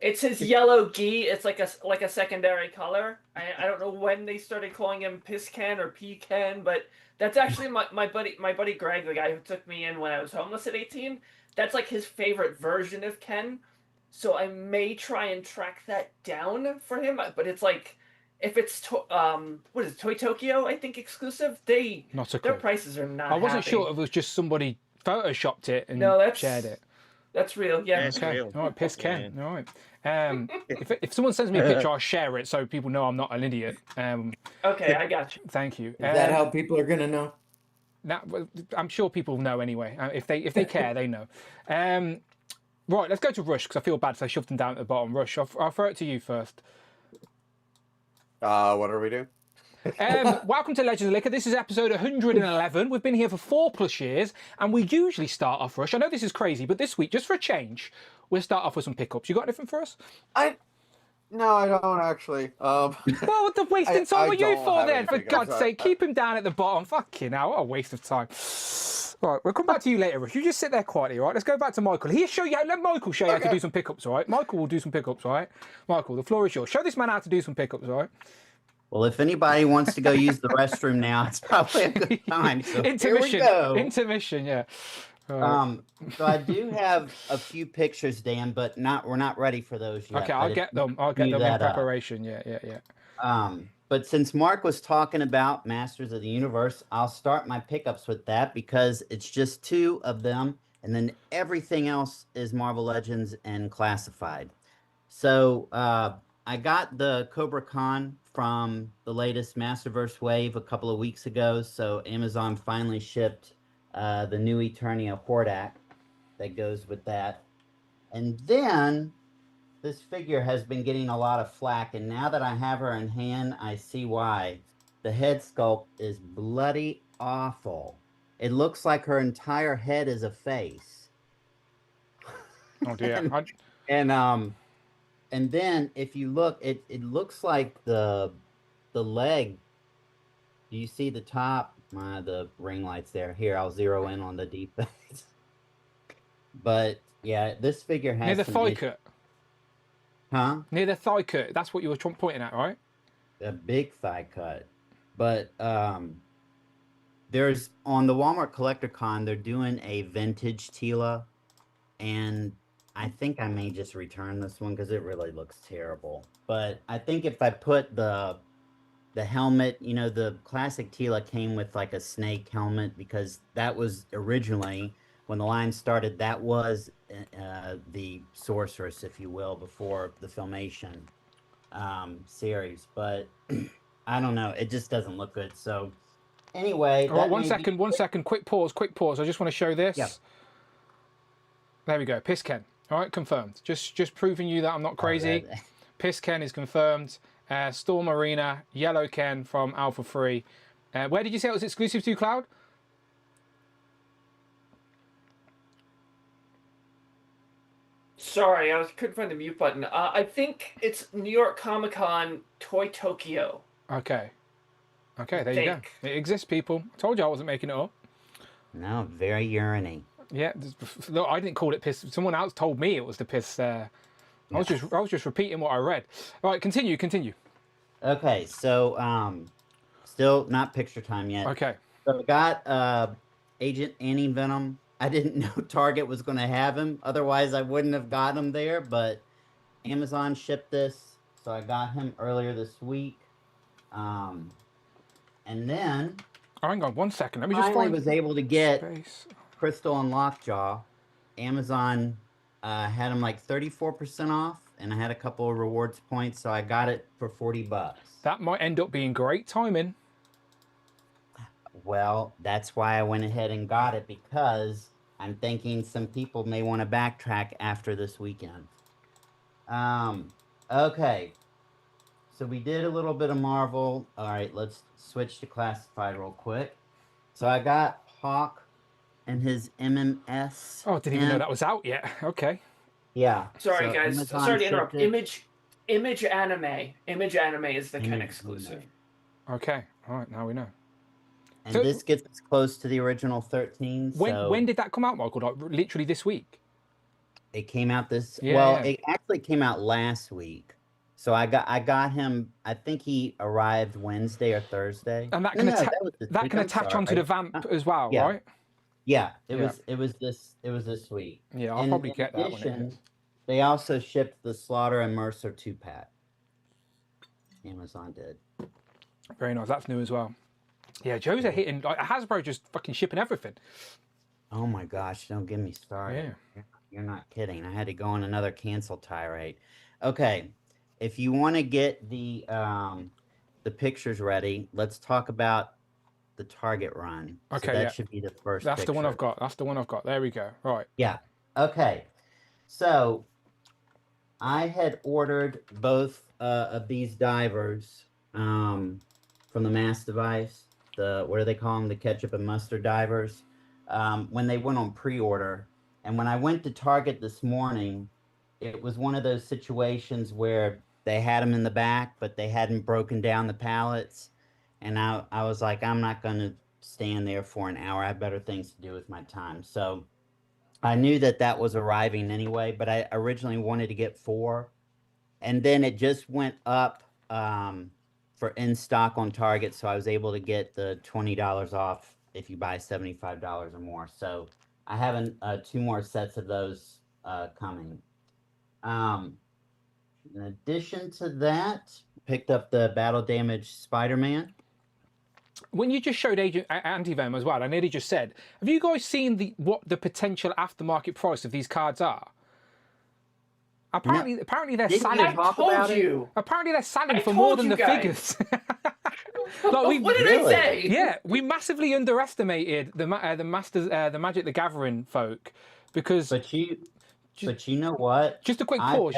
It's his yellow gi. It's like a secondary color. I don't know when they started calling him Piss Ken or P Ken, but that's actually my buddy Greg, the guy who took me in when I was homeless at 18. That's like his favorite version of Ken. So I may try and track that down for him. But it's like, if it's what is it, Toy Tokyo? I think exclusive. Their prices are not. I wasn't happy. sure if it was just somebody photoshopped it and shared it. That's real, yeah. It's real. All right, Piss Ken. All right. If someone sends me a picture, I'll share it so people know I'm not an idiot. Okay, I got you. Thank you. Is that how people are gonna know? I'm sure people know anyway. If they care, they know. Right, let's go to Rush because I feel bad because I shoved them down at the bottom. Rush, I'll throw it to you first. What are we doing? Welcome to Legends of Liquor. This is episode 111. We've been here for 4+ years, and we usually start off, Rush. I know this is crazy, but this week, just for a change, we'll start off with some pickups. You got anything for us? No, I don't actually. Well, what the wasting time were you for then? For anything. God's sake, keep him down at the bottom. Fucking hell, what a waste of time. Right, we'll come back to you later, Rush. You just sit there quietly, all right? Let's go back to Michael. Let Michael show you how to do some pickups, all right? Michael will do some pickups, all right? Michael, the floor is yours. Show this man how to do some pickups, all right? Well, if anybody wants to go use the restroom now, it's probably a good time. So Intermission. here we go. Intermission, yeah. So I do have a few pictures, Dan, but we're not ready for those yet. Okay, I'll get them. I'll get them in preparation. Yeah. But since Mark was talking about Masters of the Universe, I'll start my pickups with that because it's just 2 of them, and then everything else is Marvel Legends and Classified. So I got the Cobra Khan from the latest Masterverse wave a couple of weeks ago. So Amazon finally shipped the new Eternia Hordak that goes with that. And then this figure has been getting a lot of flack, and now that I have her in hand, I see why. The head sculpt is bloody awful. It looks like her entire head is a face. Oh dear. And then if you look, it looks like the leg. Do you see the top? The ring lights there. Here, I'll zero in on the defects. But yeah, this figure has near the thigh cut. Huh? Near the thigh cut. That's what you were pointing at, right? A big thigh cut. But there's on the Walmart Collector Con, they're doing a vintage Tila, and I think I may just return this one because it really looks terrible. But I think if I put the helmet, you know, the classic Tila came with like a snake helmet because that was originally, when the line started, that was the sorceress, if you will, before the Filmation series. But I don't know, it just doesn't look good. So anyway, all right, one second, quick pause. I just want to show this. Yeah. There we go, Pisken. All right, confirmed. Just proving you that I'm not crazy. Pisken is confirmed. Storm Arena, Yellow Ken from Alpha 3. Where did you say it was exclusive to, Cloud? Sorry, I couldn't find the mute button. I think it's New York Comic Con Toy Tokyo. Okay, there you go. It exists, people. I told you I wasn't making it up. No, very uriny. Yeah, look, I didn't call it piss. Someone else told me it was the piss. I was just repeating what I read. All right, continue. Okay, so still not picture time yet. Okay. So I got Agent Annie Venom. I didn't know Target was going to have him. Otherwise, I wouldn't have got him there. But Amazon shipped this, so I got him earlier this week. And then, hang on 1 second. Let me just finally was able to get space. Crystal and Lockjaw. Amazon had them like 34% off, and I had a couple of rewards points, so I got it for $40. That might end up being great timing. Well, that's why I went ahead and got it, because I'm thinking some people may want to backtrack after this weekend. Okay. So we did a little bit of Marvel. All right, let's switch to Classified real quick. So I got Hawk and his MMS. Oh, I didn't even know that was out yet. Okay. Yeah. Sorry, so guys. Amazon Sorry to interrupt. shipped it. Image Anime. Image Anime is the Ken exclusive. Okay. All right. Now we know. And So- this gets us close to the original 13. When did that come out, Michael? Like, literally this week. It came out this. Yeah, well, yeah. it actually came out last week. So I got him. I think he arrived Wednesday or Thursday. And that No, can no, attach. that was this That week. can I'm attach onto sorry. the vamp as well, yeah. right? Yeah, it Yeah. was this week. Yeah, I'll And probably in get that when it addition, is. they also shipped the Slaughter and Mercer 2-pack. Amazon did. Very nice. That's new as well. Yeah, Joe's are hitting. Like, Hasbro just fucking shipping everything. Oh my gosh, don't get me started. You're not kidding. I had to go on another cancel tirade. Okay, if you want to get the pictures ready, let's talk about the Target run. Okay, so that yeah. should be the first That's the one picture. I've got. There we go. Right. Yeah. Okay. So I had ordered both of these divers from the Mass Device. What do they call them? The ketchup and mustard divers. When they went on pre-order. And when I went to Target this morning, it was one of those situations where they had them in the back, but they hadn't broken down the pallets. And I was like, I'm not going to stand there for an hour. I have better things to do with my time. So I knew that was arriving anyway, but I originally wanted to get 4. And then it just went up for in stock on Target. So I was able to get the $20 off if you buy $75 or more. So I have 2 more sets of those coming. In addition to that, picked up the battle damage Spider-Man. When you just showed Agent Anti-Venom as well, I nearly just said, have you guys seen what the potential aftermarket price of these cards are? Apparently, apparently they're selling. I told you. Apparently they're selling for more than the figures. Like what did I say? Yeah, we massively underestimated the Magic the Gathering folk because. But you know what? Just a quick pause.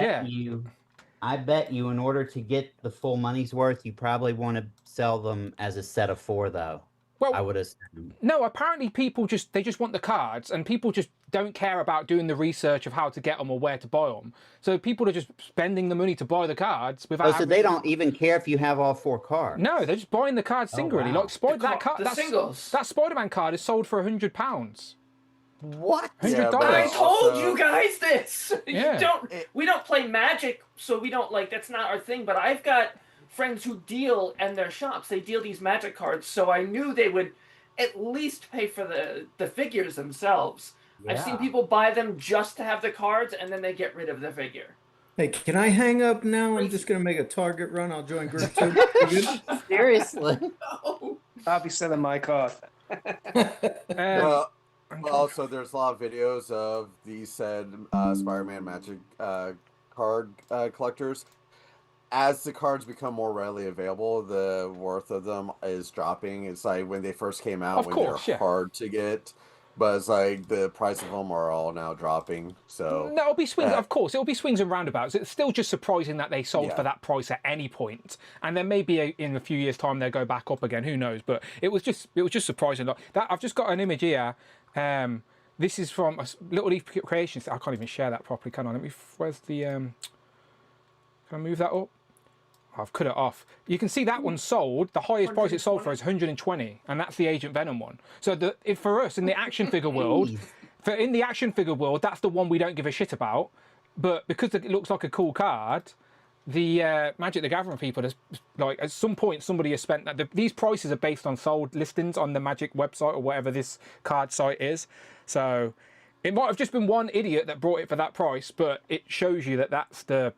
I bet you, in order to get the full money's worth, you probably want to sell them as a set of 4, though. Well, I would assume. No, apparently people just want the cards, and people just don't care about doing the research of how to get them or where to buy them. So people are just spending the money to buy the cards without. So they don't even care if you have all 4 cards. No, they're just buying the cards singularly. Wow. Like singles. That Spider-Man card is sold for £100. What? $100. I told you guys this. Yeah. We don't play Magic, so we don't that's not our thing. But I've got friends who deal in their shops. They deal these Magic cards, so I knew they would at least pay for the figures themselves. Yeah. I've seen people buy them just to have the cards, and then they get rid of the figure. Hey, can I hang up now? I'm just gonna make a Target run. I'll join group 2. Seriously? No. I'll be selling my card. Well, also, there's a lot of videos of these said Spider-Man Magic card collectors. As the cards become more readily available, the worth of them is dropping. It's like when they first came out, they're hard to get. But it's like the price of them are all now dropping. So no, it'll be swings. Of course, it'll be swings and roundabouts. It's still just surprising that they sold for that price at any point. And then maybe in a few years' time they'll go back up again. Who knows? But it was just surprising. That I've just got an image here. This is from Little Leaf Creations. I can't even share that properly, can I? Let me. Where's the? Can I move that up? I've cut it off. You can see that one sold. The highest price it sold for is 120, and that's the Agent Venom one. So for us in the action figure world, that's the one we don't give a shit about. But because it looks like a cool card, the Magic the Gathering people, at some point somebody has spent that. These prices are based on sold listings on the Magic website or whatever this card site is. So it might have just been one idiot that brought it for that price, but it shows you that that's the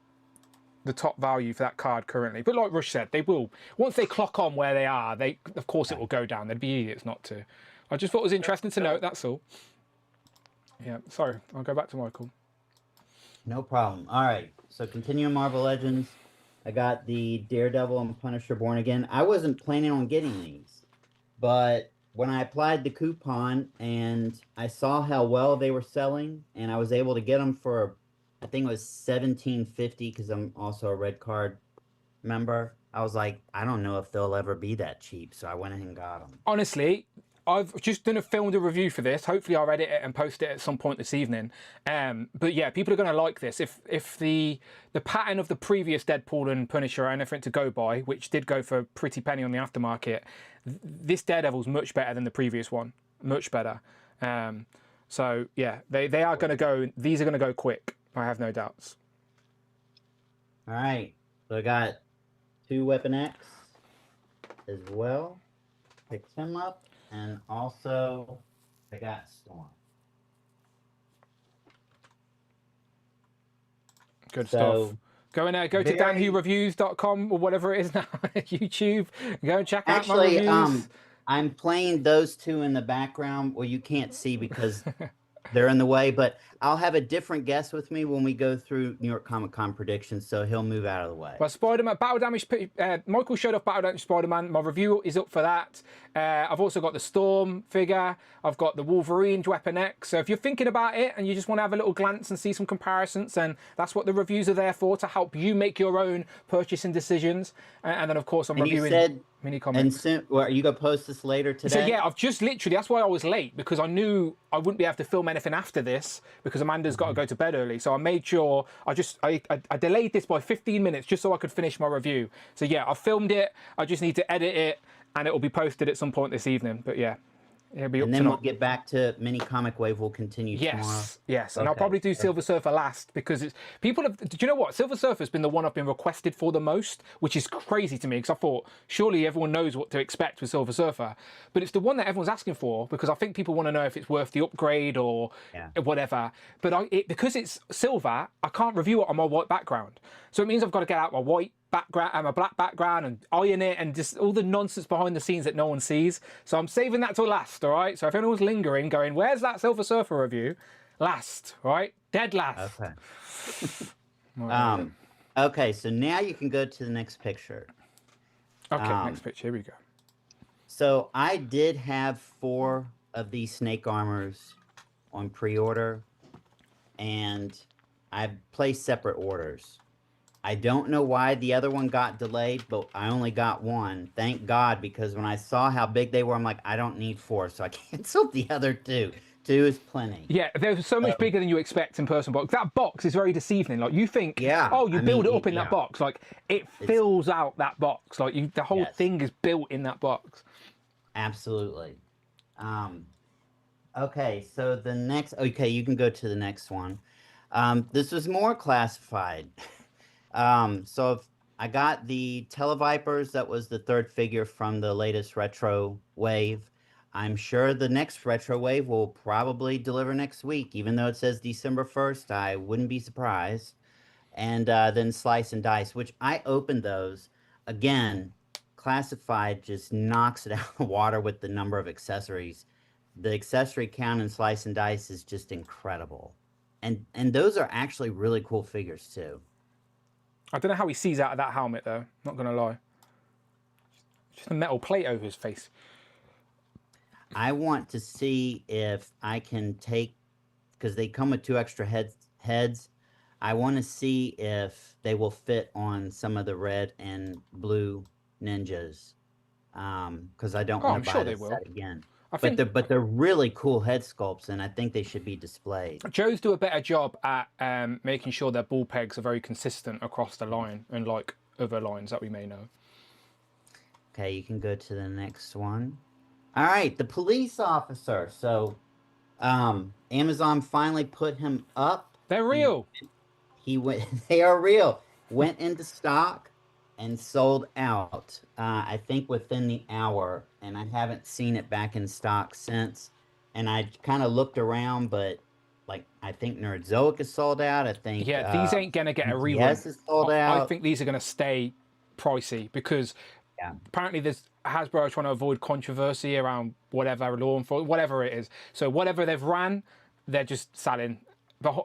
top value for that card currently. But like Rush said, they will, once they clock on where they are, of course it will go down. They'd be idiots not to. I just thought it was interesting to note, that's all. Yeah, sorry, I'll go back to Michael. No problem. All right, so continuing Marvel Legends, I got the Daredevil and Punisher Born Again. I wasn't planning on getting these, but when I applied the coupon and I saw how well they were selling, and I was able to get them for, I think it was $17.50 because I'm also a Red Card member. I was like, I don't know if they'll ever be that cheap, so I went ahead and got them. Honestly, I've just filmed a review for this. Hopefully I'll edit it and post it at some point this evening. But yeah, people are going to like this. If the pattern of the previous Deadpool and Punisher are anything to go by, which did go for a pretty penny on the aftermarket, this Daredevil's much better than the previous one. Much better. So yeah, they are going to go, these are going to go quick. I have no doubts. All right, so I got 2 Weapon X as well. Picked him up, and also I got Storm. Good stuff. Go in there, go to danwhoreviews.com or whatever it is now, YouTube. Go and check out my reviews. I'm playing those 2 in the background. Well, you can't see because they're in the way, but I'll have a different guest with me when we go through New York Comic Con predictions, so he'll move out of the way. Well, Spider-Man, Battle Damage, Michael showed off Battle Damage Spider-Man. My review is up for that. I've also got the Storm figure. I've got the Wolverine Weapon X. So if you're thinking about it and you just want to have a little glance and see some comparisons, then that's what the reviews are there for, to help you make your own purchasing decisions. And then, of course, I'm reviewing mini comics. And are you going to post this later today? So yeah, I've just literally, that's why I was late, because I knew I wouldn't be able to film anything after this because Amanda's got to go to bed early. So I made sure, I delayed this by 15 minutes just so I could finish my review. So yeah, I filmed it. I just need to edit it and it will be posted at some point this evening. But yeah, It'll be and up then we'll tonight. get back to Mini Comic Wave. We'll continue tomorrow. Yes, and I'll probably do Silver Surfer last because it's people have. Do you know what? Silver Surfer's been the one I've been requested for the most, which is crazy to me because I thought surely everyone knows what to expect with Silver Surfer, but it's the one that everyone's asking for because I think people want to know if it's worth the upgrade or whatever. But because it's silver, I can't review it on my white background, so it means I've got to get out my white background and my black background and iron it and just all the nonsense behind the scenes that no one sees. So I'm saving that till last, all right? So if anyone's lingering, going, where's that Silver Surfer review? Last, right? Dead last. Okay. Okay, so now you can go to the next picture. Okay, next picture. Here we go. So I did have 4 of these snake armors on pre-order, and I placed separate orders. I don't know why the other one got delayed, but I only got 1. Thank God, because when I saw how big they were, I'm like, I don't need 4, so I canceled the other 2. 2 is plenty. Yeah, they're so much bigger than you expect in person box. That box is very deceiving. Like you think, oh, you build it up in that box. Like it fills out that box. Like the whole thing is built in that box. Absolutely. Okay, so the next. Okay, you can go to the next one. This was more classified. So if I got the Televipers, that was the 3rd figure from the latest retro wave. I'm sure the next retro wave will probably deliver next week, even though it says December 1st. I wouldn't be surprised. And then Slice and Dice, which I opened those. Again, classified just knocks it out of the water with the number of accessories. The accessory count in Slice and Dice is just incredible. And those are actually really cool figures too. I don't know how he sees out of that helmet, though. Not going to lie. Just a metal plate over his face. I want to see if I can take, because they come with 2 extra heads. I want to see if they will fit on some of the red and blue ninjas. Because I don't want to buy this set again. But they're really cool head sculpts, and I think they should be displayed. Joe's do a better job at making sure their ball pegs are very consistent across the line, unlike other lines that we may know. Okay, you can go to the next one. All right, the police officer. So, Amazon finally put him up. They're real. He went. They are real. Went into stock and sold out. I think within the hour, and I haven't seen it back in stock since. And I kind of looked around, but like I think Nerdzoic is sold out. I think these ain't gonna get a rerun. Yes, is sold out. I think these are gonna stay pricey because apparently there's Hasbro trying to avoid controversy around whatever law enforcement, whatever it is. So whatever they've ran, they're just selling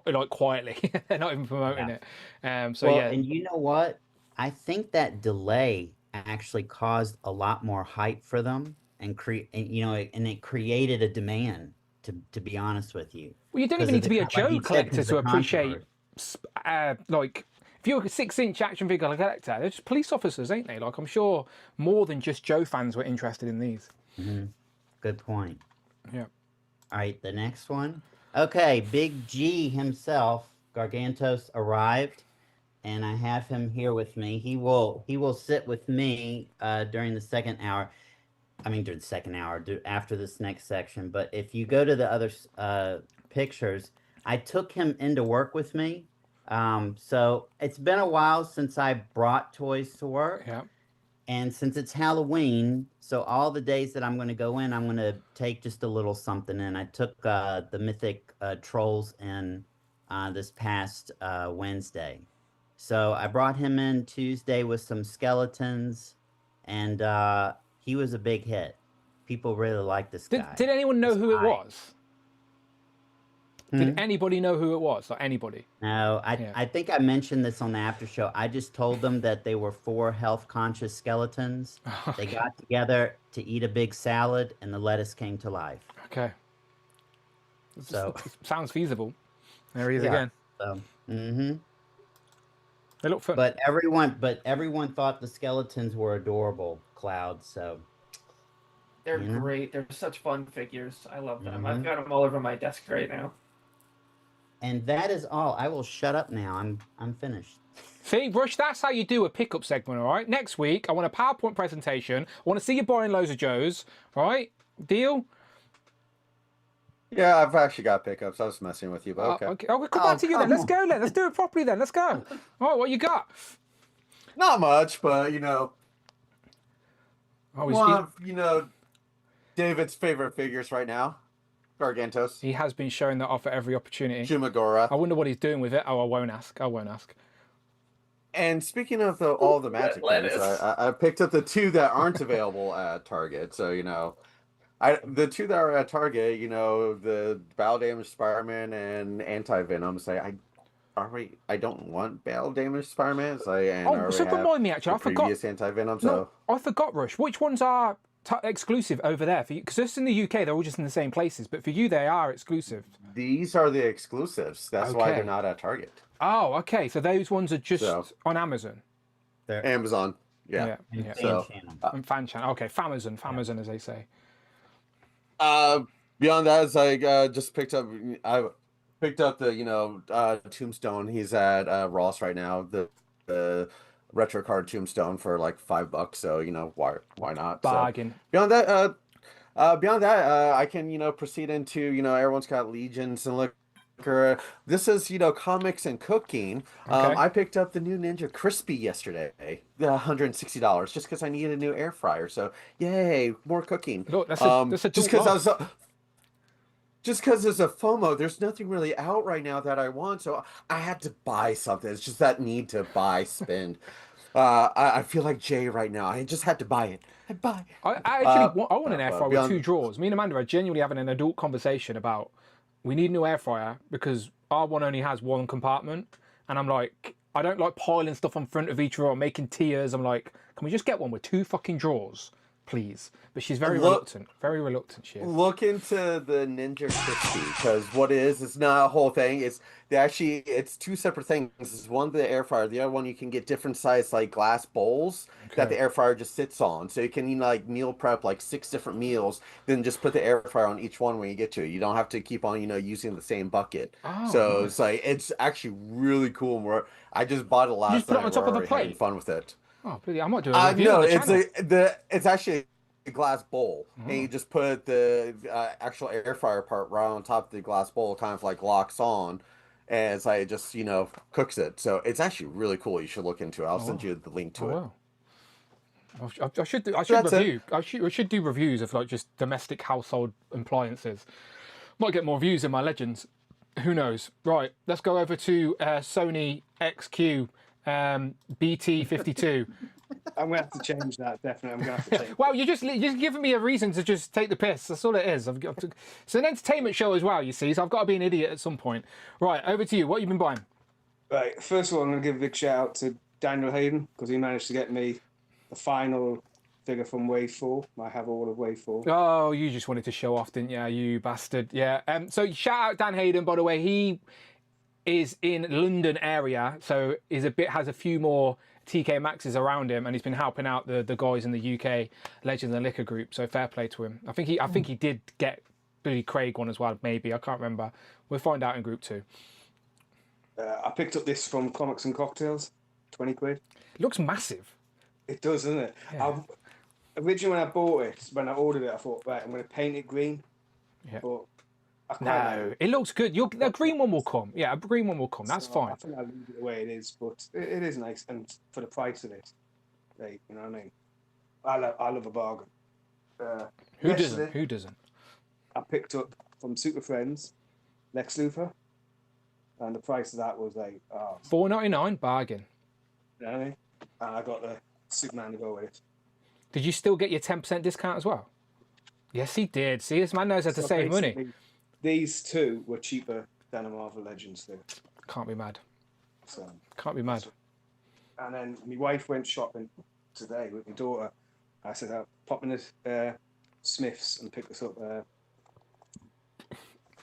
like quietly. They're not even promoting it. And you know what? I think that delay actually caused a lot more hype for them, and it created a demand. To be honest with you, well, you don't even need to be a Joe collector to appreciate. Like, if you're a 6-inch action figure collector, they're just police officers, ain't they? Like, I'm sure more than just Joe fans were interested in these. Mm-hmm. Good point. Yeah. All right, the next one. Okay, Big G himself, Gargantos, arrived. And I have him here with me. He will sit with me during the second hour. I mean, during the second hour, after this next section. But if you go to the other pictures, I took him into work with me. So it's been a while since I brought toys to work. Yeah. And since it's Halloween, so all the days that I'm going to go in, I'm going to take just a little something in. I took the Mythic Trolls in this past Wednesday. So I brought him in Tuesday with some skeletons, and he was a big hit. People really like this guy. Did anyone know who it was? Did anybody know who it was? Like anybody? No, I think I mentioned this on the after show. I just told them that they were 4 health-conscious skeletons. Okay. They got together to eat a big salad, and the lettuce came to life. Okay. So sounds feasible. There he is again. So, They look fun. But everyone thought the skeletons were adorable, Cloud. So they're great. They're such fun figures. I love them. I've got them all over my desk right now. And that is all. I will shut up now. I'm finished. See, Rush, that's how you do a pickup segment, all right? Next week, I want a PowerPoint presentation. I want to see you buying loads of Joes, all right? Deal? Yeah, I've actually got pickups. I was messing with you, but okay. Okay. Oh, we'll come back to you then. Let's go then. Let's do it properly then. Let's go. All right, what you got? Not much, but you know, one of David's favorite figures right now, Gargantos. He has been showing that off at every opportunity. Shumagora. I wonder what he's doing with it. Oh, I won't ask. I won't ask. And speaking of all the magic things, I picked up the 2 that aren't available at Target. So the 2 that are at Target, the Battle Damage Spider-Man and Anti-Venom. Say I don't want Battle Damage Spider-Man. So remind me actually. I forgot. Previous Anti-Venom. No, I forgot, Rush. Which ones are exclusive over there for you? Because just in the UK, they're all just in the same places. But for you, they are exclusive. These are the exclusives. That's why they're not at Target. Oh, okay. So those ones are just on Amazon. They're Amazon. Yeah. So, and fan channel. Okay, Famazon, as they say. Beyond that, is I just picked up. I picked up the Tombstone. He's at Ross right now. The retro card Tombstone for like $5. So why not? Bargain. So, beyond that, I can proceed into everyone's got Legions and liquor. This is comics and cooking. Okay. I picked up the new Ninja Crispy yesterday, the $160, just because I needed a new air fryer. So yay, more cooking. Look, that's a just because just because there's a FOMO, there's nothing really out right now that I want, so I had to buy something. It's just that need to spend. I feel like Jay right now. I just had to buy it. I want an air fryer with 2 drawers. Me and Amanda are genuinely having an adult conversation about we need a new air fryer because our one only has 1 compartment, and I'm like, I don't like piling stuff on front of each drawer, making tiers. I'm like, can we just get one with 2 fucking drawers, please? But she's very reluctant. Very reluctant, she is. Look into the Ninja Crispy, because what it is, it's not a whole thing. It's 2 separate things. It's one the air fryer, the other one you can get different size like glass bowls that the air fryer just sits on. So you can meal prep like 6 different meals, then just put the air fryer on each one when you get to it. You don't have to keep on using the same bucket. Oh, so nice. It's actually really cool. I just bought it last night. You just put it on top of the plate. Having fun with it. Oh, I might do a review on the channel. It's actually a glass bowl, and you just put the actual air fryer part right on top of the glass bowl, kind of like locks on, and it's like it just cooks it. So it's actually really cool. You should look into it. I'll send you the link to it. Wow. I should do reviews of like just domestic household appliances. Might get more views in my Legends. Who knows? Right, let's go over to Sony XQ BT52. I'm gonna have to change that. Definitely, I'm gonna have to change. Well, you're just giving me a reason to just take the piss. That's all it is. It's an entertainment show as well, you see. So I've got to be an idiot at some point. Right, over to you. What have you been buying? Right. First of all, I'm gonna give a big shout out to Daniel Hayden because he managed to get me the final figure from Wave 4. I have all of Wave 4. Oh, you just wanted to show off, didn't you? You bastard. Yeah. So shout out Dan Hayden, by the way. He is in London area, so has a few more TK Maxes around him, and he's been helping out the guys in the UK Legends and Liquor group. So fair play to him. I think he did get Billy Craig one as well. Maybe I can't remember. We'll find out in group 2. I picked up this from Comics and Cocktails, 20 quid. It looks massive. It does, doesn't it? Yeah. Originally, when I bought it, when I ordered it, I thought, right, I'm going to paint it green. Yeah. But no, it looks good. The green one will come. Yeah, a green one will come. That's fine. I think I'll leave it the way it is, but it is nice, and for the price of it, like, you know what I mean. I love a bargain. Who doesn't? Who doesn't? I picked up from Super Friends, Lex Luthor, and the price of that was like $4.99 bargain. You know what I mean? And I got the Superman to go with it. Did you still get your 10% discount as well? Yes, he did. See, this man knows how to save money. These 2 were cheaper than a Marvel Legends thing. Can't be mad. So, can't be mad. And then my wife went shopping today with my daughter. I said, I'll pop in the Smiths and pick this up.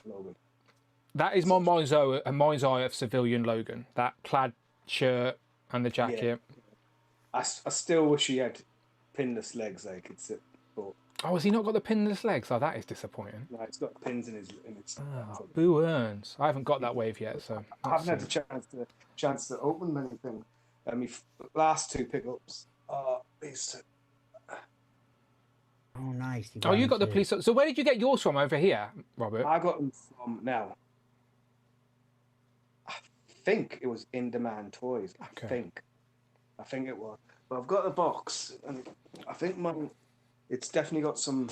Logan. That is my mind's eye of civilian Logan. That plaid shirt and the jacket. Yeah. I still wish he had pinless legs they could sit. But oh, has he not got the pinless legs? Oh, that is disappointing. no, he's got pins in his. Oh, boo earns. I haven't got that wave yet, so I haven't had the chance to open anything. My last 2 pickups are these 2. Oh, nice. Oh, you got the police. So where did you get yours from over here, Robert? I got them from now. I think it was In Demand Toys. I think it was. But I've got the box, and I think it's definitely got some.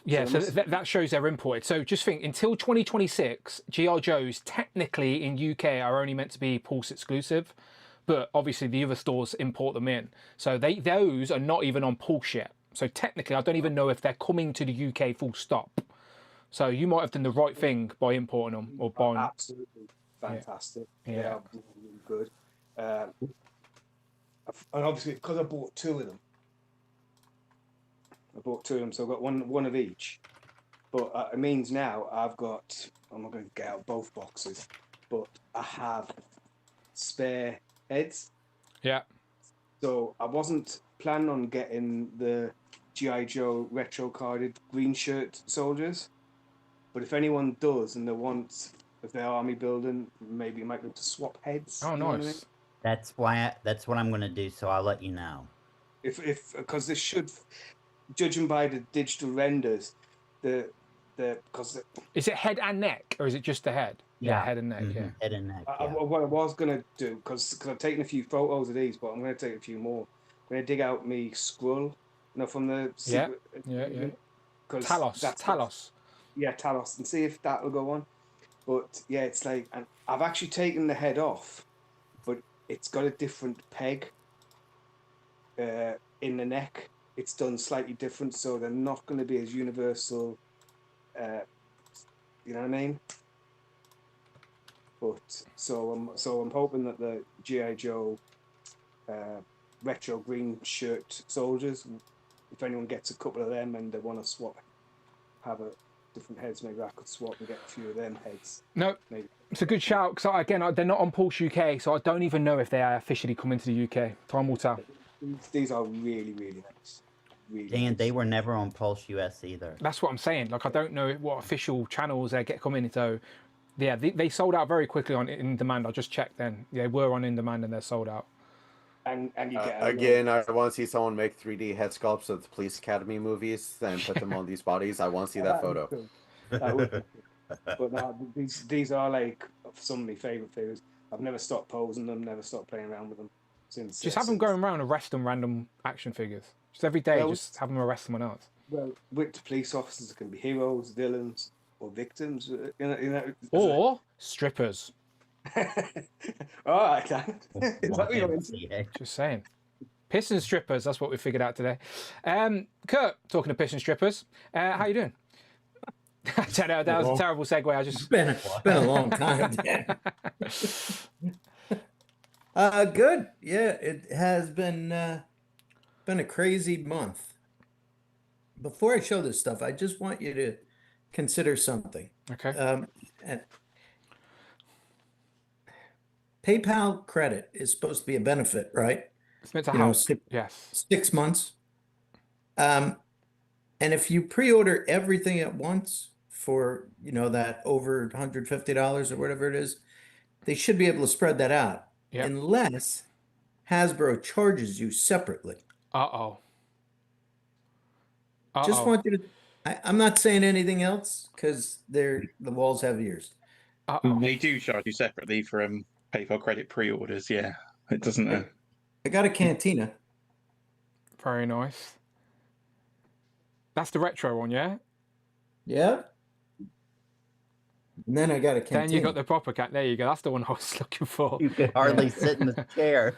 Yeah, so that shows they're imported. So just think, until 2026, GI Joes technically in UK are only meant to be Pulse exclusive, but obviously the other stores import them in. So those are not even on Pulse yet. So technically, I don't even know if they're coming to the UK full stop. So you might have done the right thing by importing them or buying them. Absolutely fantastic. Yeah. Really good. And obviously, because I bought two of them. So I've got one of each. But it means now I'm not going to get out both boxes, but I have spare heads. Yeah. So I wasn't planning on getting the G.I. Joe retro carded green shirt soldiers. But if anyone does and if they're army building, maybe you might be able to swap heads. Oh, you know nice. what I mean? That's what I'm going to do, so I'll let you know. Because this should, judging by the digital renders, because is it head and neck, or is it just the head? Yeah, head and neck. Yeah, head and neck. What I was gonna do, because I've taken a few photos of these, but I'm gonna take a few more. I'm gonna dig out me scroll, from the secret. Yeah. Talos. Yeah, Talos, and see if that will go on. But yeah, it's like, and I've actually taken the head off, but it's got a different peg in the neck. It's done slightly different, so they're not going to be as universal. You know what I mean? But so I'm hoping that the G.I. Joe retro green shirt soldiers, if anyone gets a couple of them and they want to swap, have different heads, maybe I could swap and get a few of them heads. No, maybe. It's a good shout, because again, they're not on Pulse UK, so I don't even know if they are officially coming to the UK. Time will tell. These are really, really nice. And they were never on Pulse US either. That's what I'm saying. Like, I don't know what official channels they get coming. So, yeah, they sold out very quickly on In Demand. I just checked then. They were on In Demand and they're sold out. And you get again, I want to see someone make 3D head sculpts of the Police Academy movies and put them on these bodies. I want to see that photo. But no, these are like some of my favorite figures. I've never stopped posing them, never stopped playing around with them since. Just have them going around arresting random action figures. Just every day, just have them arrest someone else. Well, with the police officers, it can be heroes, villains, or victims. Or strippers. All right, Dan. Is that what you're into? Just saying. Piss and strippers, that's what we figured out today. Kurt, talking to piss and strippers, how you doing? That was a terrible segue. It's been a long time. Good. Yeah, it has been a crazy month. Before I show this stuff, I just want you to consider something. Okay. PayPal credit is supposed to be a benefit, right? It's meant to help. Yes. 6 months. And if you pre-order everything at once for, that over $150 or whatever it is, they should be able to spread that out. Yep. Unless Hasbro charges you separately. Just want you to, I'm not saying anything else because the walls have ears. They do charge you separately for PayPal credit pre-orders. Yeah, it doesn't. I got a Cantina. Very nice. That's the retro one, yeah? Yeah. And then I got a Cantina. Then you got the proper cat. There you go. That's the one I was looking for. You could hardly sit in the chair.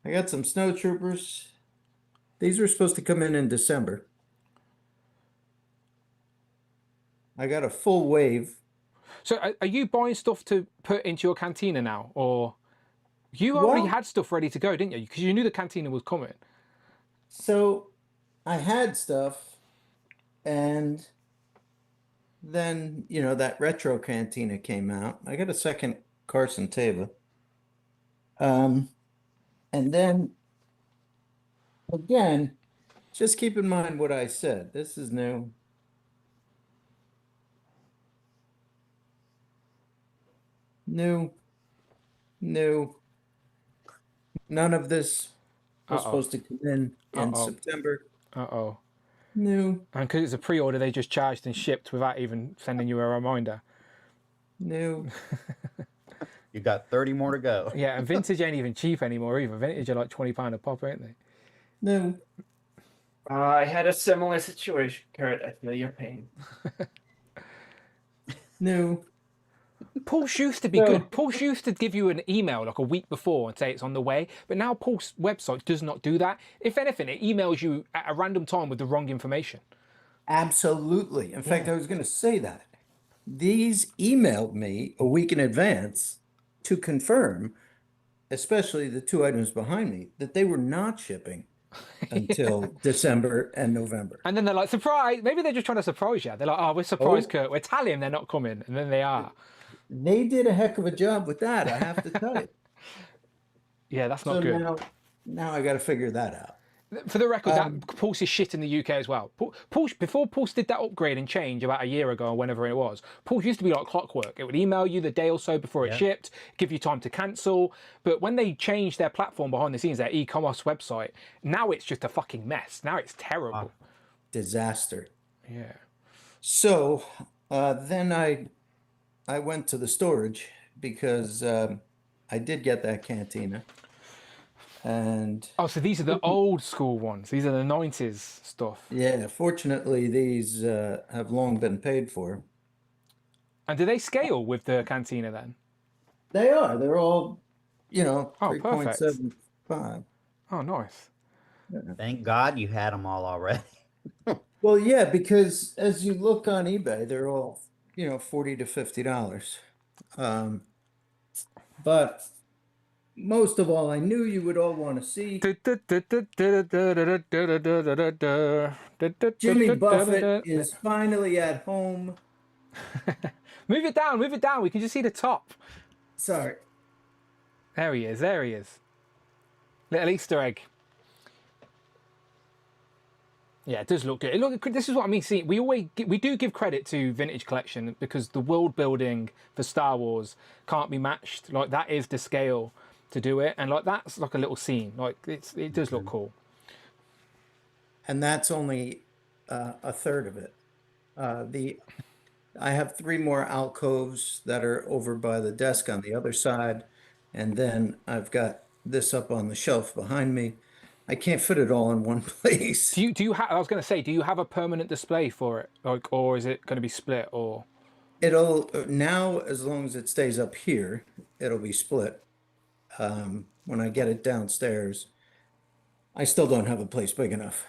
I got some Snow Troopers. These were supposed to come in December. I got a full wave. So are you buying stuff to put into your Cantina now? Or you already had stuff ready to go, didn't you? Because you knew the Cantina was coming. So I had stuff. And then, that retro Cantina came out. I got a second Carson Teva. And then, again, just keep in mind what I said. This is new. New. None of this was supposed to come in September. Uh-oh. No. And because it's a pre-order, they just charged and shipped without even sending you a reminder. No. You got 30 more to go. Yeah, and vintage ain't even cheap anymore either. Vintage are like £20 a pop, ain't they? No. I had a similar situation, Kurt. I feel your pain. No. Pulse used to be good. Pulse used to give you an email like a week before and say it's on the way, but now Pulse website does not do that. If anything, it emails you at a random time with the wrong information. Absolutely. In fact, I was going to say that. These emailed me a week in advance to confirm, especially the 2 items behind me, that they were not shipping until December and November. And then they're like, surprise! Maybe they're just trying to surprise you. They're like, oh, we're surprised, Kurt. We're telling them they're not coming. And then they are. They did a heck of a job with that, I have to tell you. Yeah, that's not good. Now I got to figure that out. For the record, that Pulse is shit in the UK as well. Pulse, before Pulse did that upgrade and change about a year ago or whenever it was, Pulse used to be like clockwork. It would email you the day or so before it shipped, give you time to cancel. But when they changed their platform behind the scenes, their e-commerce website, now it's just a fucking mess. Now it's terrible. Disaster. Yeah. So then I went to the storage because I did get that cantina. And so these are the old school ones. These are the 90s stuff. Yeah, fortunately, these have long been paid for. And do they scale with the cantina then? They are. They're all, 3.75. Oh, nice. Thank God you had them all already. Well, yeah, because as you look on eBay, they're all, $40 to $50. But most of all, I knew you would all want to see. Jimmy Buffett is finally at home. Move it down. We can just see the top. Sorry. There he is. Little Easter egg. Yeah, it does look good. Look, this is what I mean. See, we do give credit to Vintage Collection because the world building for Star Wars can't be matched. Like, that is the scale to do it, and like that's like a little scene. Like it does look cool. And that's only a third of it. I have 3 more alcoves that are over by the desk on the other side, and then I've got this up on the shelf behind me. I can't fit it all in one place. Do you have? I was going to say, do you have a permanent display for it, like, or is it going to be split? Or it'll now, as long as it stays up here, it'll be split. When I get it downstairs, I still don't have a place big enough.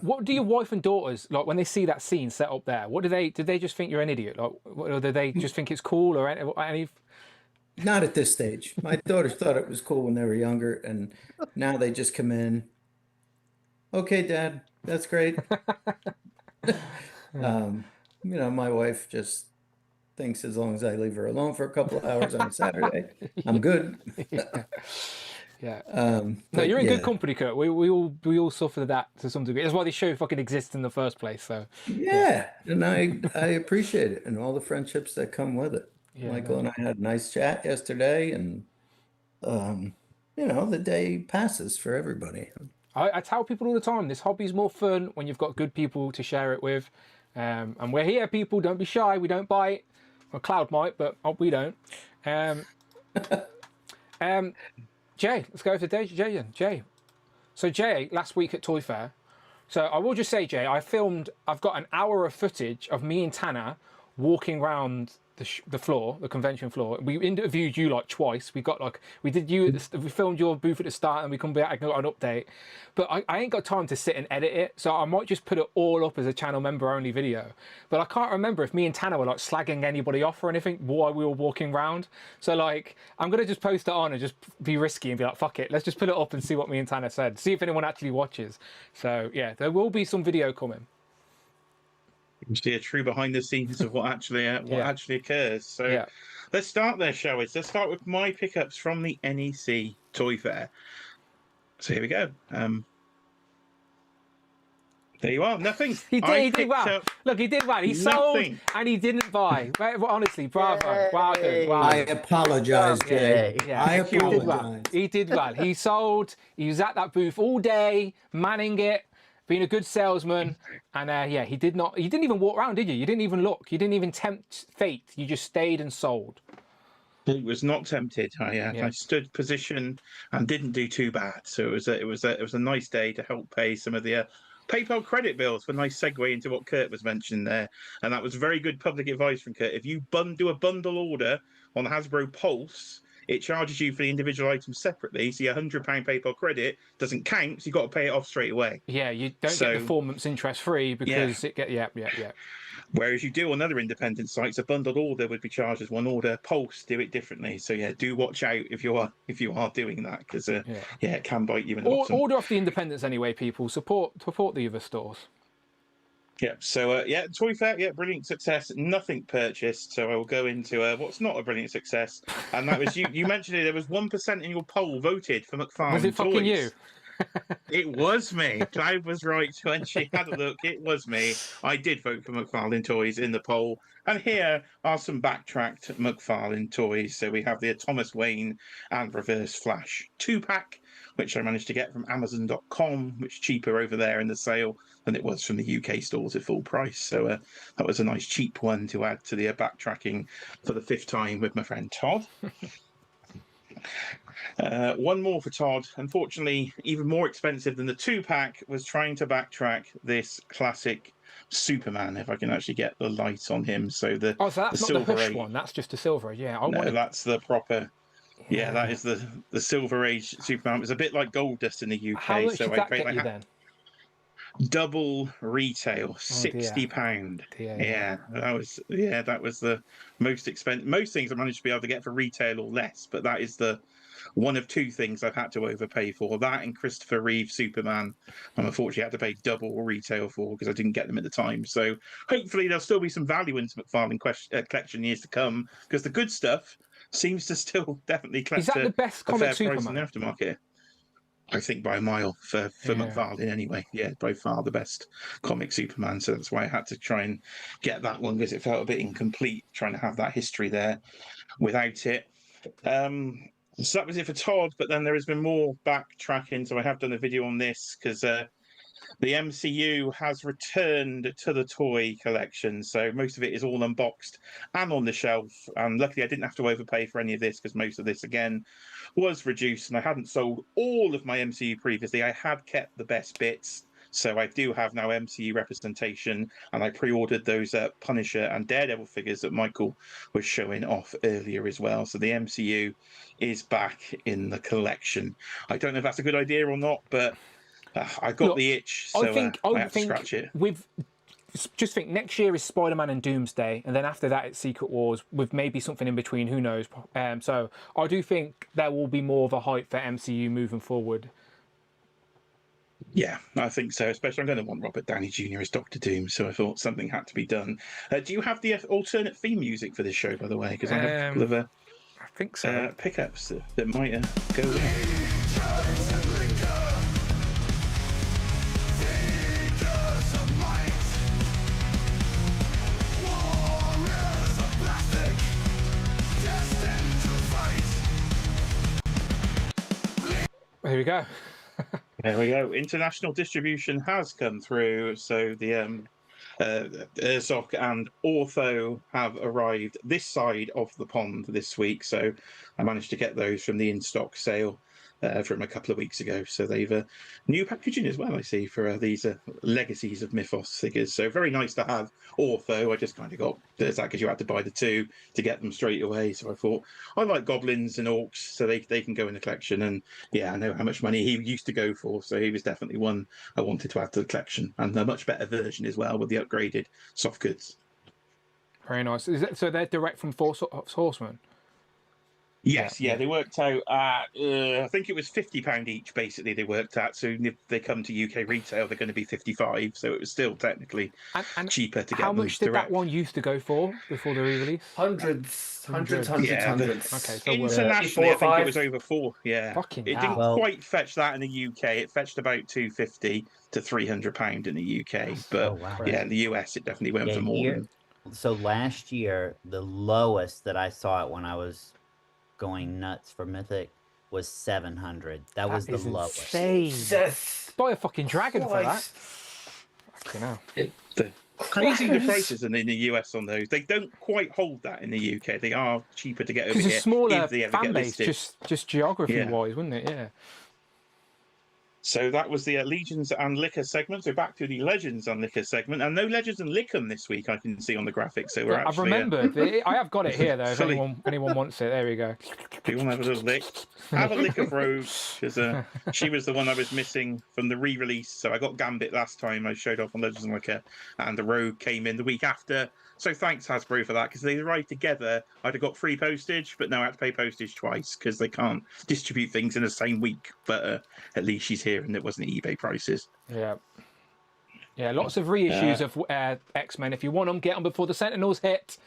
What do your wife and daughters like when they see that scene set up there? What do they just think you're an idiot? Like, or do they just think it's cool or any? Not at this stage. My daughters thought it was cool when they were younger, and now they just come in. Okay, Dad, that's great. My wife just thinks as long as I leave her alone for a couple of hours on a Saturday, I'm good. Yeah. No, you're in good company, Kurt. We all suffer that to some degree. That's why this show fucking exists in the first place. So yeah. And I appreciate it and all the friendships that come with it. Yeah, Michael and I had a nice chat yesterday, and the day passes for everybody. I tell people all the time, this hobby's more fun when you've got good people to share it with. And we're here, people. Don't be shy. We don't bite. Well, Cloud might, but we don't. Jay, let's go for Jay. So Jay, last week at Toy Fair. So I will just say, Jay, I've got an hour of footage of me and Tanner walking around the floor, the convention floor. We interviewed you like twice. We filmed your booth at the start, and we come back and got an update. But I ain't got time to sit and edit it, so I might just put it all up as a channel member only video. But I can't remember if me and Tanner were like slagging anybody off or anything while we were walking around. So like, I'm gonna just post it on and just be risky and be like, fuck it, let's just put it up and see what me and Tanner said. See if anyone actually watches. So yeah, there will be some video coming. You see a true behind the scenes of what actually occurs. So let's start there, shall we? Let's start with my pickups from the NEC Toy Fair. So here we go. There you are. Nothing. He did well. Up Look, he did well. He sold and he didn't buy. Honestly, bravo. Well done. I apologize, Jay. Yeah, I he did well. apologize. He did well. He sold. He was at that booth all day, manning it, being a good salesman. And yeah, he did not. You didn't even walk around, did you? You didn't even look. You didn't even tempt fate. You just stayed and sold. He was not tempted. I stood position and didn't do too bad. So it was a nice day to help pay some of the PayPal credit bills. For a nice segue into what Kurt was mentioning there, and that was very good public advice from Kurt. If you do a bundle order on Hasbro Pulse, it charges you for the individual items separately. So your £100 PayPal credit doesn't count. So you've got to pay it off straight away. Yeah, you don't get the 4 months interest free because it get yeah. Whereas you do on other independent sites, a bundled order would be charged as one order. Pulse do it differently. So yeah, do watch out if you are doing that, because it can bite you in the bottom. Order off the independents anyway, people. Support the other stores. Yeah. So Toy Fair, brilliant success. Nothing purchased. So I will go into what's not a brilliant success, and that was you mentioned it. There was 1% in your poll voted for Mcfarlane. Was it fucking toys. you? It was me. Clive was right when she had a look. It was me. I did vote for Mcfarlane toys in the poll. And here are some backtracked Mcfarlane toys. So we have the Thomas Wayne and Reverse Flash 2-pack, which I managed to get from Amazon.com, which is cheaper over there in the sale than it was from the UK stores at full price. So that was a nice cheap one to add to the backtracking for the 5th time with my friend Todd. One more for Todd. Unfortunately, even more expensive than the 2-pack was trying to backtrack this classic Superman, if I can actually get the light on him. So that's not the Hush Age one. That's just a Silver Age. Yeah, that's the proper. Yeah, that is the Silver Age Superman. It's a bit like Gold Dust in the UK. How much did that get you then? Double retail, £60. That was the most expensive. Most things I managed to be able to get for retail or less, but that is the one of 2 things I've had to overpay for. That and Christopher Reeve Superman, I'm unfortunately had to pay double retail for because I didn't get them at the time. So hopefully there'll still be some value into Mcfarlane collection years to come, because the good stuff seems to still definitely collect. Is that the best comic Superman in the aftermarket? I think by a mile for Mcfarlane anyway. Yeah, by far the best comic Superman. So that's why I had to try and get that one, because it felt a bit incomplete trying to have that history there without it. So that was it for Todd, but then there has been more backtracking. So I have done a video on this because the MCU has returned to the toy collection. So most of it is all unboxed and on the shelf. And luckily I didn't have to overpay for any of this, because most of this, again, was reduced. And I hadn't sold all of my MCU previously. I had kept the best bits. So I do have now MCU representation, and I pre-ordered those Punisher and Daredevil figures that Michael was showing off earlier as well. So the MCU is back in the collection. I don't know if that's a good idea or not, but I got the itch, so I have to scratch it. Just think, next year is Spider-Man and Doomsday, and then after that it's Secret Wars, with maybe something in between, who knows. So I do think there will be more of a hype for MCU moving forward. Yeah, I think so. Especially, I'm going to want Robert Downey Jr. as Doctor Doom, so I thought something had to be done. Do you have the alternate theme music for this show, by the way? Because I have a couple of I think so. Pickups that might go there. Here we go. There we go. International distribution has come through. So the Ursoc and Ortho have arrived this side of the pond this week. So I managed to get those from the in-stock sale from a couple of weeks ago. So they've new packaging as well, I see, for these legacies of Mythos figures. So very nice to have Ortho. I just kind of got that because you had to buy the 2 to get them straight away. So I thought, I like goblins and orcs, so they can go in the collection. And yeah, I know how much money he used to go for. So he was definitely one I wanted to add to the collection. And a much better version as well with the upgraded soft goods. Very nice. So they're direct from Force Horseman? Yes, yeah, they worked out at, I think it was £50 each, basically, they worked at. So if they come to UK retail, they're going to be 55. So it was still technically And cheaper to get how them much did direct. that one used to go for before the re-release? Hundreds. Yeah, Hundreds. Okay, so internationally, I 4 or think it 5. was over 4. Yeah, Fucking it hell. didn't Well- quite fetch that in the UK. It fetched about £250 to £300 in the UK, but Oh, wow. yeah, in the US, it definitely went Yeah, for more. here- Than, So last year, the lowest that I saw it when I was going nuts for Mythic was 700. That was the is lowest. insane. Jesus. Buy a fucking dragon for that. Christ. Fucking hell. crazy the prices in the US on those. They don't quite hold that in the UK. They are cheaper to get over Because here a smaller if they ever fan get base, listed. just geography-wise, wouldn't it? Yeah. So that was the Legions and Liquor segment. So back to the Legends and Liquor segment, and no Legends and Lickum this week. I can see on the graphic. So we're I've actually. remembered. I have got it here though. If Fully- anyone wants it, there we go. Do you want to have a little lick? Have a lick of Rogue, because she was the one I was missing from the re-release. So I got Gambit last time. I showed off on Legends and Liquor, and the Rogue came in the week after. So thanks Hasbro for that, because they arrived together. I'd have got free postage, but no, I had to pay postage twice because they can't distribute things in the same week. But at least she's here, and it wasn't eBay prices. Yeah. Yeah, lots of reissues of X-Men. If you want them, get them before the Sentinels hit.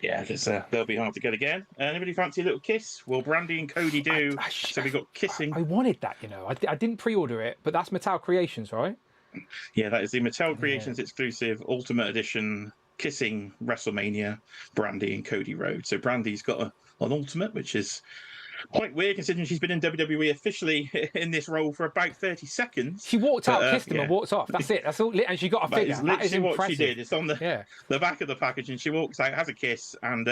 Yeah, they'll be hard to get again. Anybody fancy a little kiss? Well, Brandy and Cody do. So we got kissing. I wanted that, you know. I didn't pre-order it, but that's Metal Creations, right? Yeah, that is the Mattel Creations exclusive Ultimate Edition Kissing WrestleMania Brandy and Cody Rhodes. So Brandy's got an Ultimate, which is quite weird considering she's been in WWE officially in this role for about 30 seconds. She walked out, kissed him, and walked off. That's it. That's all. And she got a figure. That That is is literally impressive. what she did. It's on the back of the package, and she walks out, has a kiss, and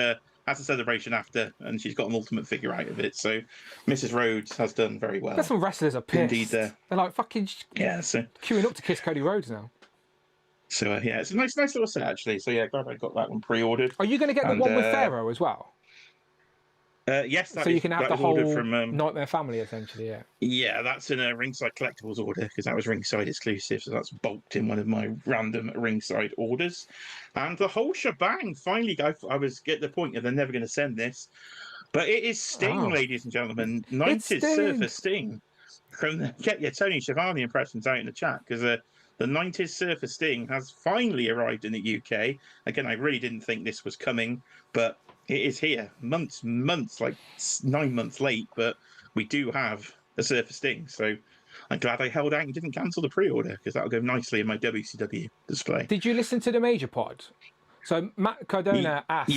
has a celebration after, and she's got an Ultimate figure out of it. So Mrs. Rhodes has done very well. There's some wrestlers are pissed. Indeed, They're like fucking so queuing up to kiss Cody Rhodes now. So yeah, it's a nice little set actually. So yeah, glad I got that one pre-ordered. Are you going to get the one with Pharaoh as well? Yes, that So you is- can have that the is ordered whole from. Nightmare Family essentially, yeah. Yeah, that's in a Ringside Collectibles order because that was Ringside exclusive, so that's bulked in one of my random Ringside orders. And the whole shebang, finally, I was getting the point of they're never going to send this, but it is Sting, ladies and gentlemen. 90s Surfer Sting. Get your Tony Schiavone impressions out in the chat because the 90s Surfer Sting has finally arrived in the UK. Again, I really didn't think this was coming, but it is here. Months, like 9 months late, but we do have a Surfer Sting. So I'm glad I held out and didn't cancel the pre-order because that'll go nicely in my WCW display. Did you listen to the Major Pod? So Matt Cardona asked,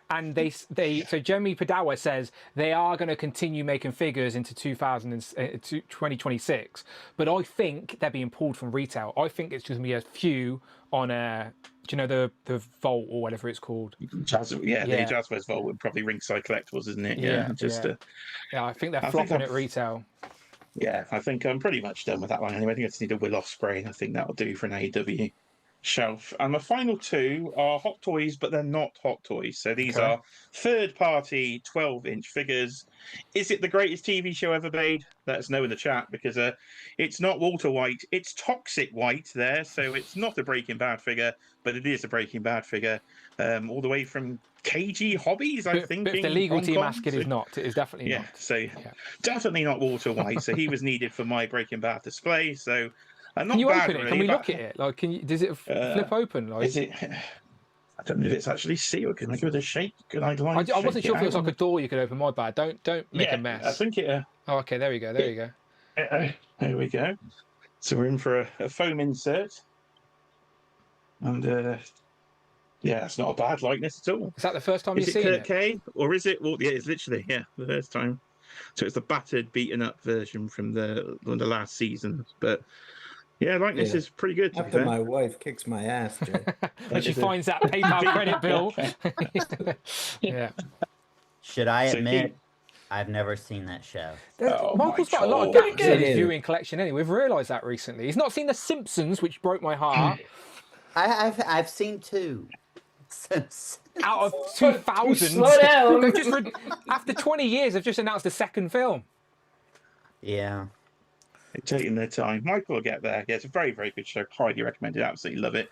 and so Jeremy Padawa says they are going to continue making figures into 2026, but I think they're being pulled from retail. I think it's just going to be a few on do you know the Vault or whatever it's called? The Jazzwares Vault would probably Ringside Collectibles, isn't it? Yeah, I think they're flopping at retail. Yeah, I think I'm pretty much done with that one anyway. I think I just need a Will-Off spray. I think that'll do for an AEW shelf. And my final two are Hot Toys, but they're not Hot Toys. So these are third-party 12-inch figures. Is it the greatest TV show ever made? Let us know in the chat, because it's not Walter White. It's Toxic White there, so it's not a Breaking Bad figure, but it is a Breaking Bad figure. All the way from KG Hobbies, I think. But if the legal team ask it is not. It is definitely not. So definitely not Walter White. So he was needed for my Breaking Bad display. So can you open it? Can we look at it? Like, does it flip open? Like, is it? I don't know if it's actually sealed. Can I give it a shake? Can I? I wasn't sure if it was like a door you could open. My bad. Don't make a mess. I think it. Oh, okay. There we go. There you go. There we go. So we're in for a foam insert, and it's not a bad likeness at all. Is that the first time you've Is seen it it? Kurt K, or is it? Well, yeah, it's literally the first time. So it's the battered, beaten up version from the last season, but. Yeah, likeness is pretty good. After my wife kicks my ass, Jay. When she finds that PayPal credit bill. Yeah. Should I admit, I've never seen that show. Michael's got a lot of gaps in his viewing collection anyway. We've realised that recently. He's not seen The Simpsons, which broke my heart. I've seen 2. Out of 2,000. Slow down. After 20 years, they've just announced a second film. Yeah. They're taking their time. Michael will get there. Yeah, it's a very, very good show. Highly recommended. Absolutely love it.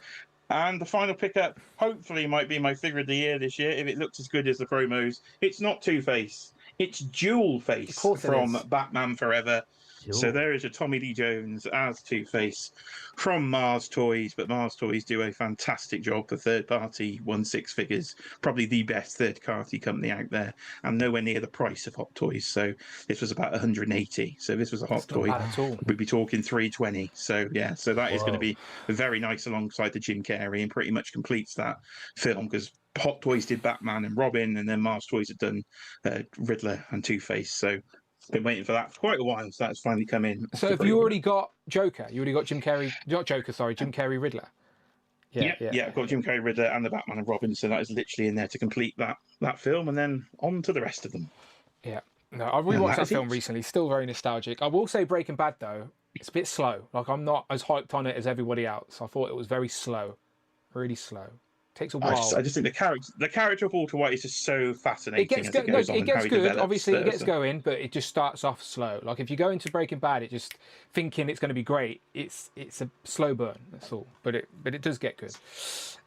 And the final pickup, hopefully, might be my figure of the year this year if it looks as good as the promos. It's not Two-Face, it's Dual Face Of course it from is. Batman Forever. So there is a Tommy Lee Jones as Two-Face from Mars Toys, but Mars Toys do a fantastic job for third-party 1/6 figures, probably the best third-party company out there, and nowhere near the price of Hot Toys. So this was about 180. So this was a Hot That's not Toy. bad at all. We'd be talking 320. So yeah, so that is going to Whoa. be very nice alongside the Jim Carrey, and pretty much completes that film because Hot Toys did Batman and Robin, and then Mars Toys had done Riddler and Two-Face. So been waiting for that for quite a while, so that's finally come in. So have you already got Joker? You already got Jim Carrey, not Joker, sorry, Jim Carrey Riddler. Yeah, I've got Jim Carrey Riddler and the Batman and Robin, so that is literally in there to complete that film, and then on to the rest of them. Yeah. No, I rewatched that film recently. Still very nostalgic. I will say Breaking Bad though, it's a bit slow. Like I'm not as hyped on it as everybody else. I thought it was very slow, really slow. Takes a while. I just think the character of Walter White is just so fascinating. It gets, as it goes on it and gets how he good. develops Obviously, it gets the- going, but it just starts off slow. Like if you go into Breaking Bad, it just thinking it's going to be great. It's a slow burn. That's all. But it does get good.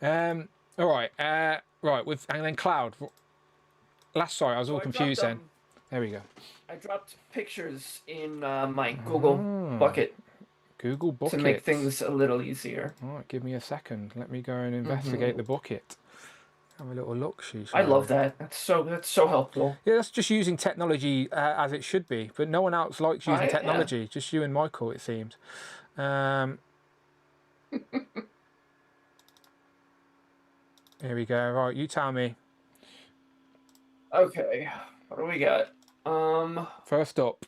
All right. Right. And then Cloud. Sorry, I was all confused then. There we go. I dropped pictures in my Google bucket Google bucket. to make things a little easier. All right, give me a second. Let me go and investigate the bucket. Have a little look. I love that. That's so helpful. Yeah, that's just using technology as it should be. But no one else likes using technology. Yeah. Just you and Michael, it seems. Here we go. Right, you tell me. Okay, what do we got? First up.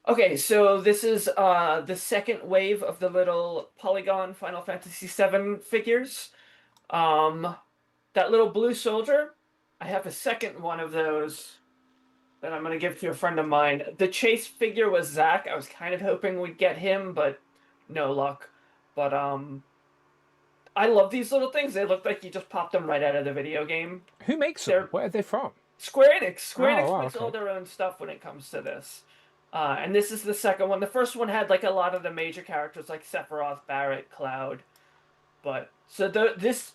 Okay, so this is the second wave of the little Polygon Final Fantasy VII figures. That little blue soldier, I have a second one of those that I'm going to give to a friend of mine. The chase figure was Zach. I was kind of hoping we'd get him, but no luck. But I love these little things. They look like you just popped them right out of the video game. Who makes them? Where are they from? Square Enix. Square Enix makes all their own stuff when it comes to this. And this is the second one. The first one had like a lot of the major characters like Sephiroth, Barret, Cloud. But so this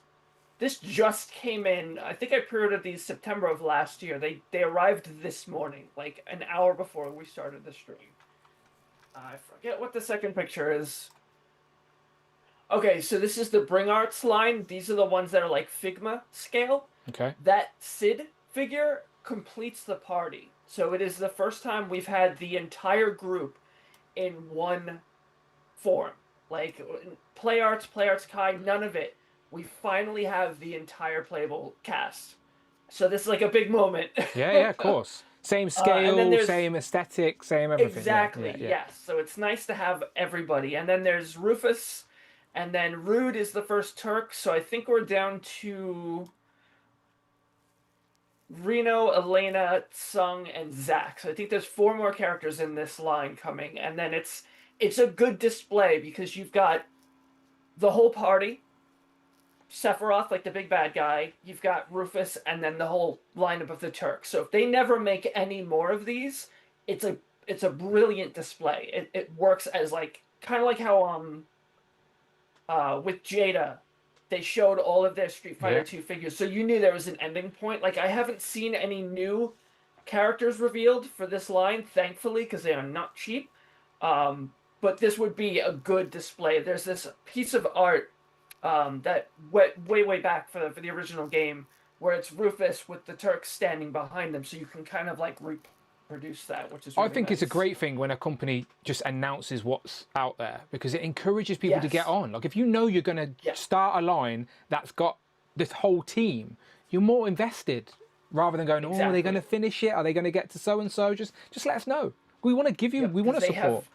just came in. I think I pre-ordered these September of last year. They arrived this morning, like an hour before we started the stream. I forget what the second picture is. Okay, so this is the Bring Arts line. These are the ones that are like Figma scale. Okay. That Sid figure completes the party. So it is the first time we've had the entire group in one form. Like Play Arts Kai, none of it. We finally have the entire playable cast. So this is like a big moment. Yeah, of course. Same scale, same aesthetic, same everything. Exactly, yes. So it's nice to have everybody. And then there's Rufus, and then Rude is the first Turk. So I think we're down to Reno, Elena, Tsung, and Zach. So I think there's 4 more characters in this line coming. And then it's a good display because you've got the whole party. Sephiroth, like the big bad guy. You've got Rufus, and then the whole lineup of the Turks. So if they never make any more of these, it's a brilliant display. It works as like kind of like how with Jada, they showed all of their Street Fighter 2 figures, so you knew there was an ending point. Like I haven't seen any new characters revealed for this line, thankfully, because they are not cheap. But this would be a good display. There's this piece of art that went way back for the original game, where it's Rufus with the Turks standing behind them, so you can kind of like reproduce that, which is really I think nice. it's a great thing when a company just announces what's out there, because it encourages people to get on. Like if you know you're going to start a line that's got this whole team, you're more invested rather than going, oh, are they going to finish it? Are they going to get to so-and-so? Just let us know. We want to give you, we want to support.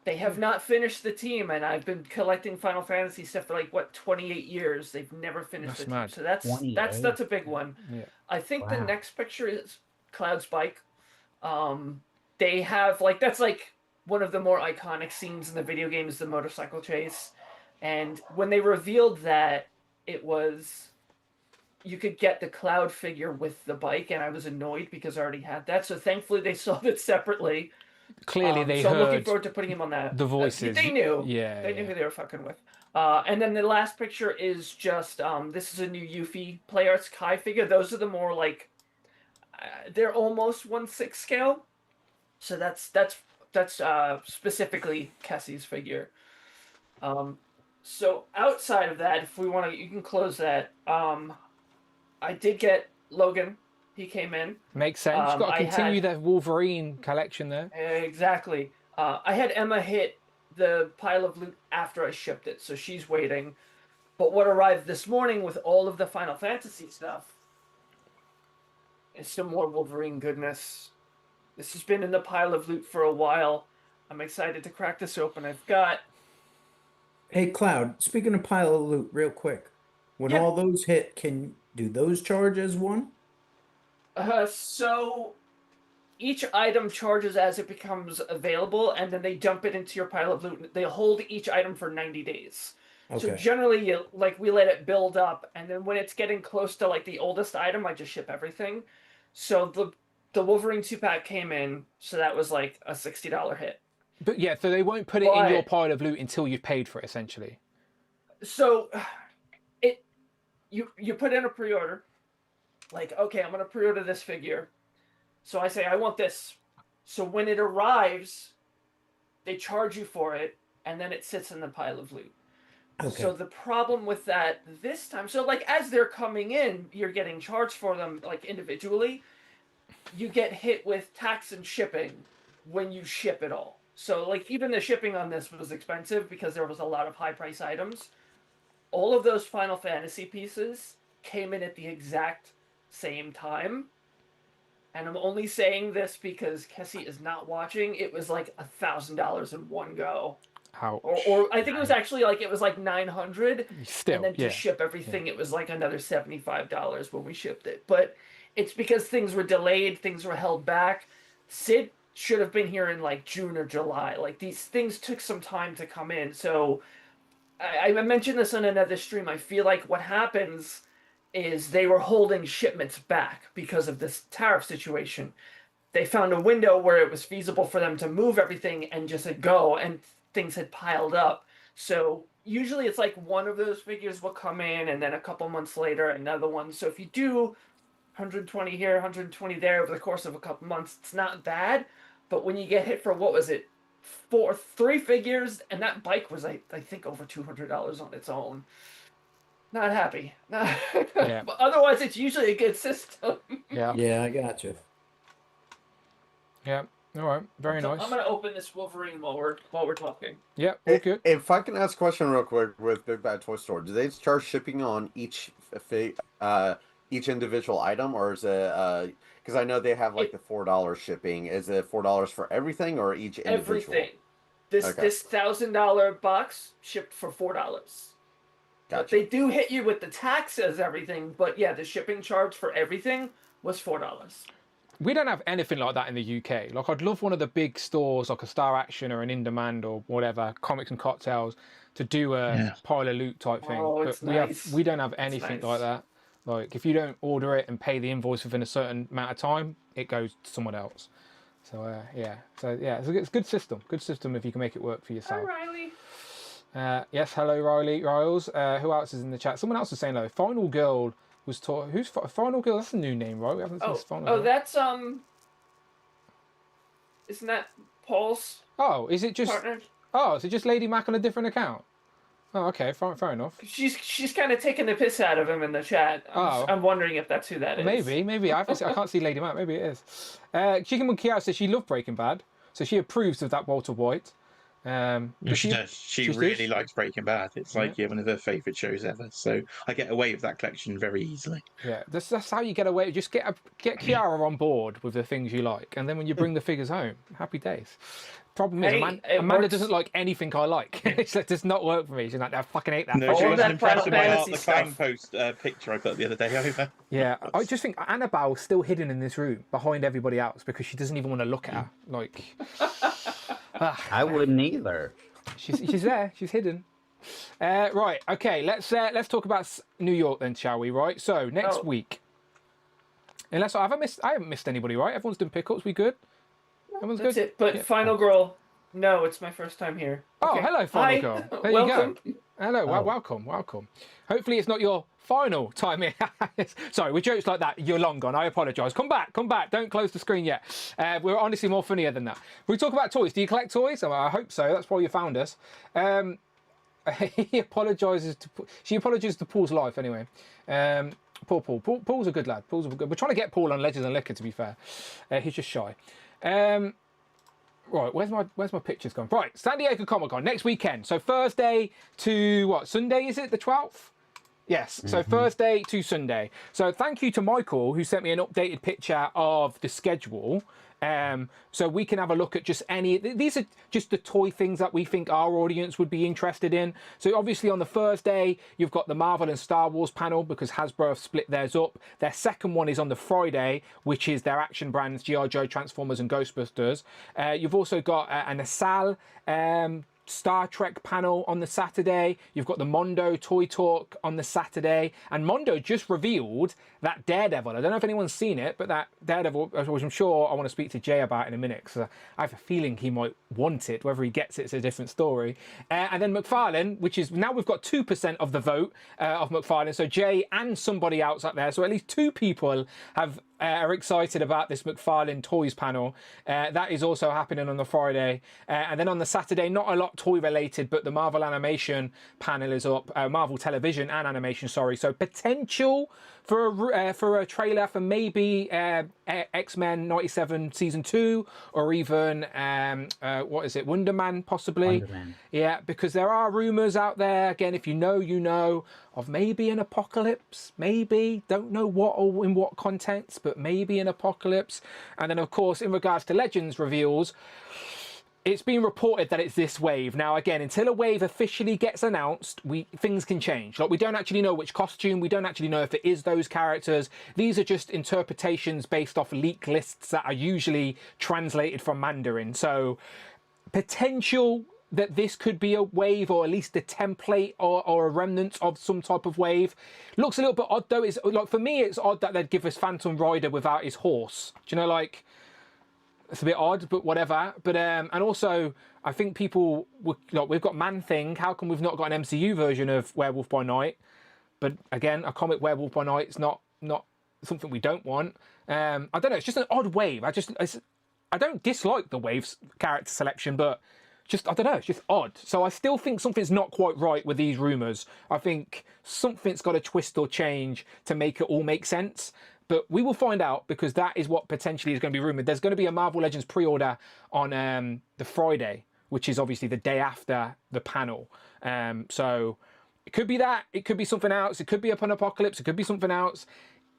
They have not finished the team, and I've been collecting Final Fantasy stuff for like 28 years. They've never finished the team, so that's a big one. Yeah. I think the next picture is Cloud's bike. They have that's like one of the more iconic scenes in the video game is the motorcycle chase, and when they revealed that it was you could get the Cloud figure with the bike, and I was annoyed because I already had that. So thankfully they sold it separately. Clearly they so heard I'm looking forward to putting him on that. the voices. They knew. Yeah. They knew who they were fucking with. And then the last picture is just this is a new Yuffie Play Arts Kai figure. Those are the more like they're almost 1/6 scale. So that's specifically Kessie's figure. So outside of that, if we want to, you can close that. I did get Logan. He came in. Makes sense. You've got to continue the Wolverine collection there. Exactly. I had Emma hit the pile of loot after I shipped it, so she's waiting. But what arrived this morning with all of the Final Fantasy stuff is some more Wolverine goodness. This has been in the pile of loot for a while. I'm excited to crack this open. I've got... Hey, Cloud, speaking of pile of loot, real quick. When all those hit, do those charge as one? So each item charges as it becomes available, and then they dump it into your pile of loot. They hold each item for 90 days. Okay. So generally, we let it build up, and then when it's getting close to the oldest item, I just ship everything. So the Wolverine 2-pack came in, so that was a $60 hit. But yeah, so they won't put it in your pile of loot until you've paid for it, essentially. So you put in a pre-order. Okay, I'm going to pre-order this figure. So I say, I want this. So when it arrives, they charge you for it, and then it sits in the pile of loot. Okay. So the problem with that this time, so as they're coming in, you're getting charged for them individually. You get hit with tax and shipping when you ship it all. So even the shipping on this was expensive because there was a lot of high price items. All of those Final Fantasy pieces came in at the exact same time. And I'm only saying this because Kessie is not watching. It was $1,000 in one go. Ouch. Or I think it was actually it was $900. Still, and then to ship everything, it was another $75 when we shipped it. But it's because things were delayed, things were held back. Sid should have been here in June or July. These things took some time to come in. So I mentioned this on another stream. I feel what happens is they were holding shipments back because of this tariff situation. They found a window where it was feasible for them to move everything and just go, and things had piled up. So usually it's one of those figures will come in, and then a couple months later another one. So if you do 120 here, 120 there over the course of a couple months, it's not bad. But when you get hit for, what was it, 3 figures, and that bike was I think over $200 on its own. Not happy. Yeah. But otherwise, it's usually a good system. Yeah, I got you. Yeah. All right. Very nice. I'm gonna open this Wolverine while we're talking. Yeah. All good. If I can ask a question real quick with Big Bad Toy Store, do they charge shipping on each individual item, or is it because I know they have the $4 shipping? Is it $4 for everything or each individual? Everything. This $1,000 box shipped for $4. Gotcha. But they do hit you with the taxes, everything. But yeah, the shipping charge for everything was $4. We don't have anything like that in the UK. I'd love one of the big stores, like a Star Action or an In Demand or whatever, Comics and Cocktails, to do a pile of loot type thing. Oh, but it's nice. We don't have anything like that. If you don't order it and pay the invoice within a certain amount of time, it goes to someone else. So it's a good system. Good system if you can make it work for yourself. Hi, Riley. Yes, hello, Riley Riles. Who else is in the chat? Someone else is saying hello. Final Girl was taught. Who's Final Girl? That's a new name, right? We haven't seen Final Girl. That's isn't that Paul's? Oh, is it just partner? Oh, is it just Lady Mac on a different account? Oh, okay, fair enough. She's kind of taking the piss out of him in the chat. I'm wondering if that's who that is. Maybe. I can't see Lady Mac. Maybe it is. Chicken Monkey Out says she loved Breaking Bad, so she approves of that Walter White. She does. She really likes Breaking Bad. It's one of her favourite shows ever. So I get away with that collection very easily. Yeah, that's how you get away. Just get Kiara on board with the things you like, and then when you bring the figures home, happy days. Problem is, Amanda doesn't like anything I like. It does not work for me. She's like, I fucking hate that. No, she wasn't impressed by the Clown Post picture I put the other day over. Yeah, I just think Annabelle's still hidden in this room behind everybody else because she doesn't even want to look at her. I wouldn't either. She's there. She's hidden. Right. Okay. Let's talk about New York then, shall we? Right. So next week. Unless I haven't missed anybody, right? Everyone's done pickups. We good? Everyone's That's good. It. But Final Girl, no, it's my first time here. Okay. Oh, hello, Final Girl. There Welcome. you go. Hello, Oh. welcome. Hopefully it's not your final time here. Sorry, with jokes like that, you're long gone. I apologise. Come back. Don't close the screen yet. We're honestly more funnier than that. We talk about toys. Do you collect toys? Oh, I hope so. That's why you found us. She apologises to Paul's life anyway. Paul. Paul's a good lad. Paul's a good. We're trying to get Paul on Legends and Liquor, to be fair. He's just shy. Right, where's my pictures gone? Right, San Diego Comic-Con next weekend. So Thursday to what? Sunday, is it the 12th? Yes, so Thursday to Sunday. So thank you to Michael, who sent me an updated picture of the schedule. So we can have a look at just these are just the toy things that we think our audience would be interested in. So obviously on the Thursday, you've got the Marvel and Star Wars panel because Hasbro have split theirs up. Their second one is on the Friday, which is their action brands, G.I. Joe, Transformers and Ghostbusters. You've also got an Asal Star Trek panel on the Saturday. You've got the Mondo Toy Talk on the Saturday. And Mondo just revealed that Daredevil. I don't know if anyone's seen it, but that Daredevil, which I'm sure I want to speak to Jay about in a minute, because I have a feeling he might want it. Whether he gets it's a different story. And then Mcfarlane, which is, now we've got 2% of the vote of Mcfarlane. So Jay and somebody else out there. So at least 2 people are excited about this Mcfarlane Toys panel. That is also happening on the Friday. And then on the Saturday, not a lot toy related, but the Marvel Animation panel is up. Marvel Television and Animation, sorry. So potential for a trailer for maybe X-Men 97 Season 2, or even, what is it, Wonder Man, possibly. Wonder Man. Yeah, because there are rumours out there, again, if you know, you know, of maybe an apocalypse, maybe, don't know what or in what context, but maybe an apocalypse. And then, of course, in regards to Legends reveals, it's been reported that it's this wave. Now, again, until a wave officially gets announced, things can change. Like, we don't actually know which costume. We don't actually know if it is those characters. These are just interpretations based off leak lists that are usually translated from Mandarin. So, potential that this could be a wave, or at least a template or a remnant of some type of wave. Looks a little bit odd, though. It's like, for me, it's odd that they'd give us Phantom Rider without his horse. Do you know, like, it's a bit odd, but whatever. But and also, I think people like, we've got Man Thing. How come we've not got an MCU version of Werewolf by Night? But again, a comic Werewolf by Night is not something we don't want. I don't know. It's just an odd wave. I don't dislike the wave's character selection, but I don't know. It's just odd. So I still think something's not quite right with these rumours. I think something's got to twist or change to make it all make sense. But we will find out, because that is what potentially is going to be rumoured. There's going to be a Marvel Legends pre-order on the Friday, which is obviously the day after the panel. So it could be that. It could be something else. It could be an apocalypse. It could be something else.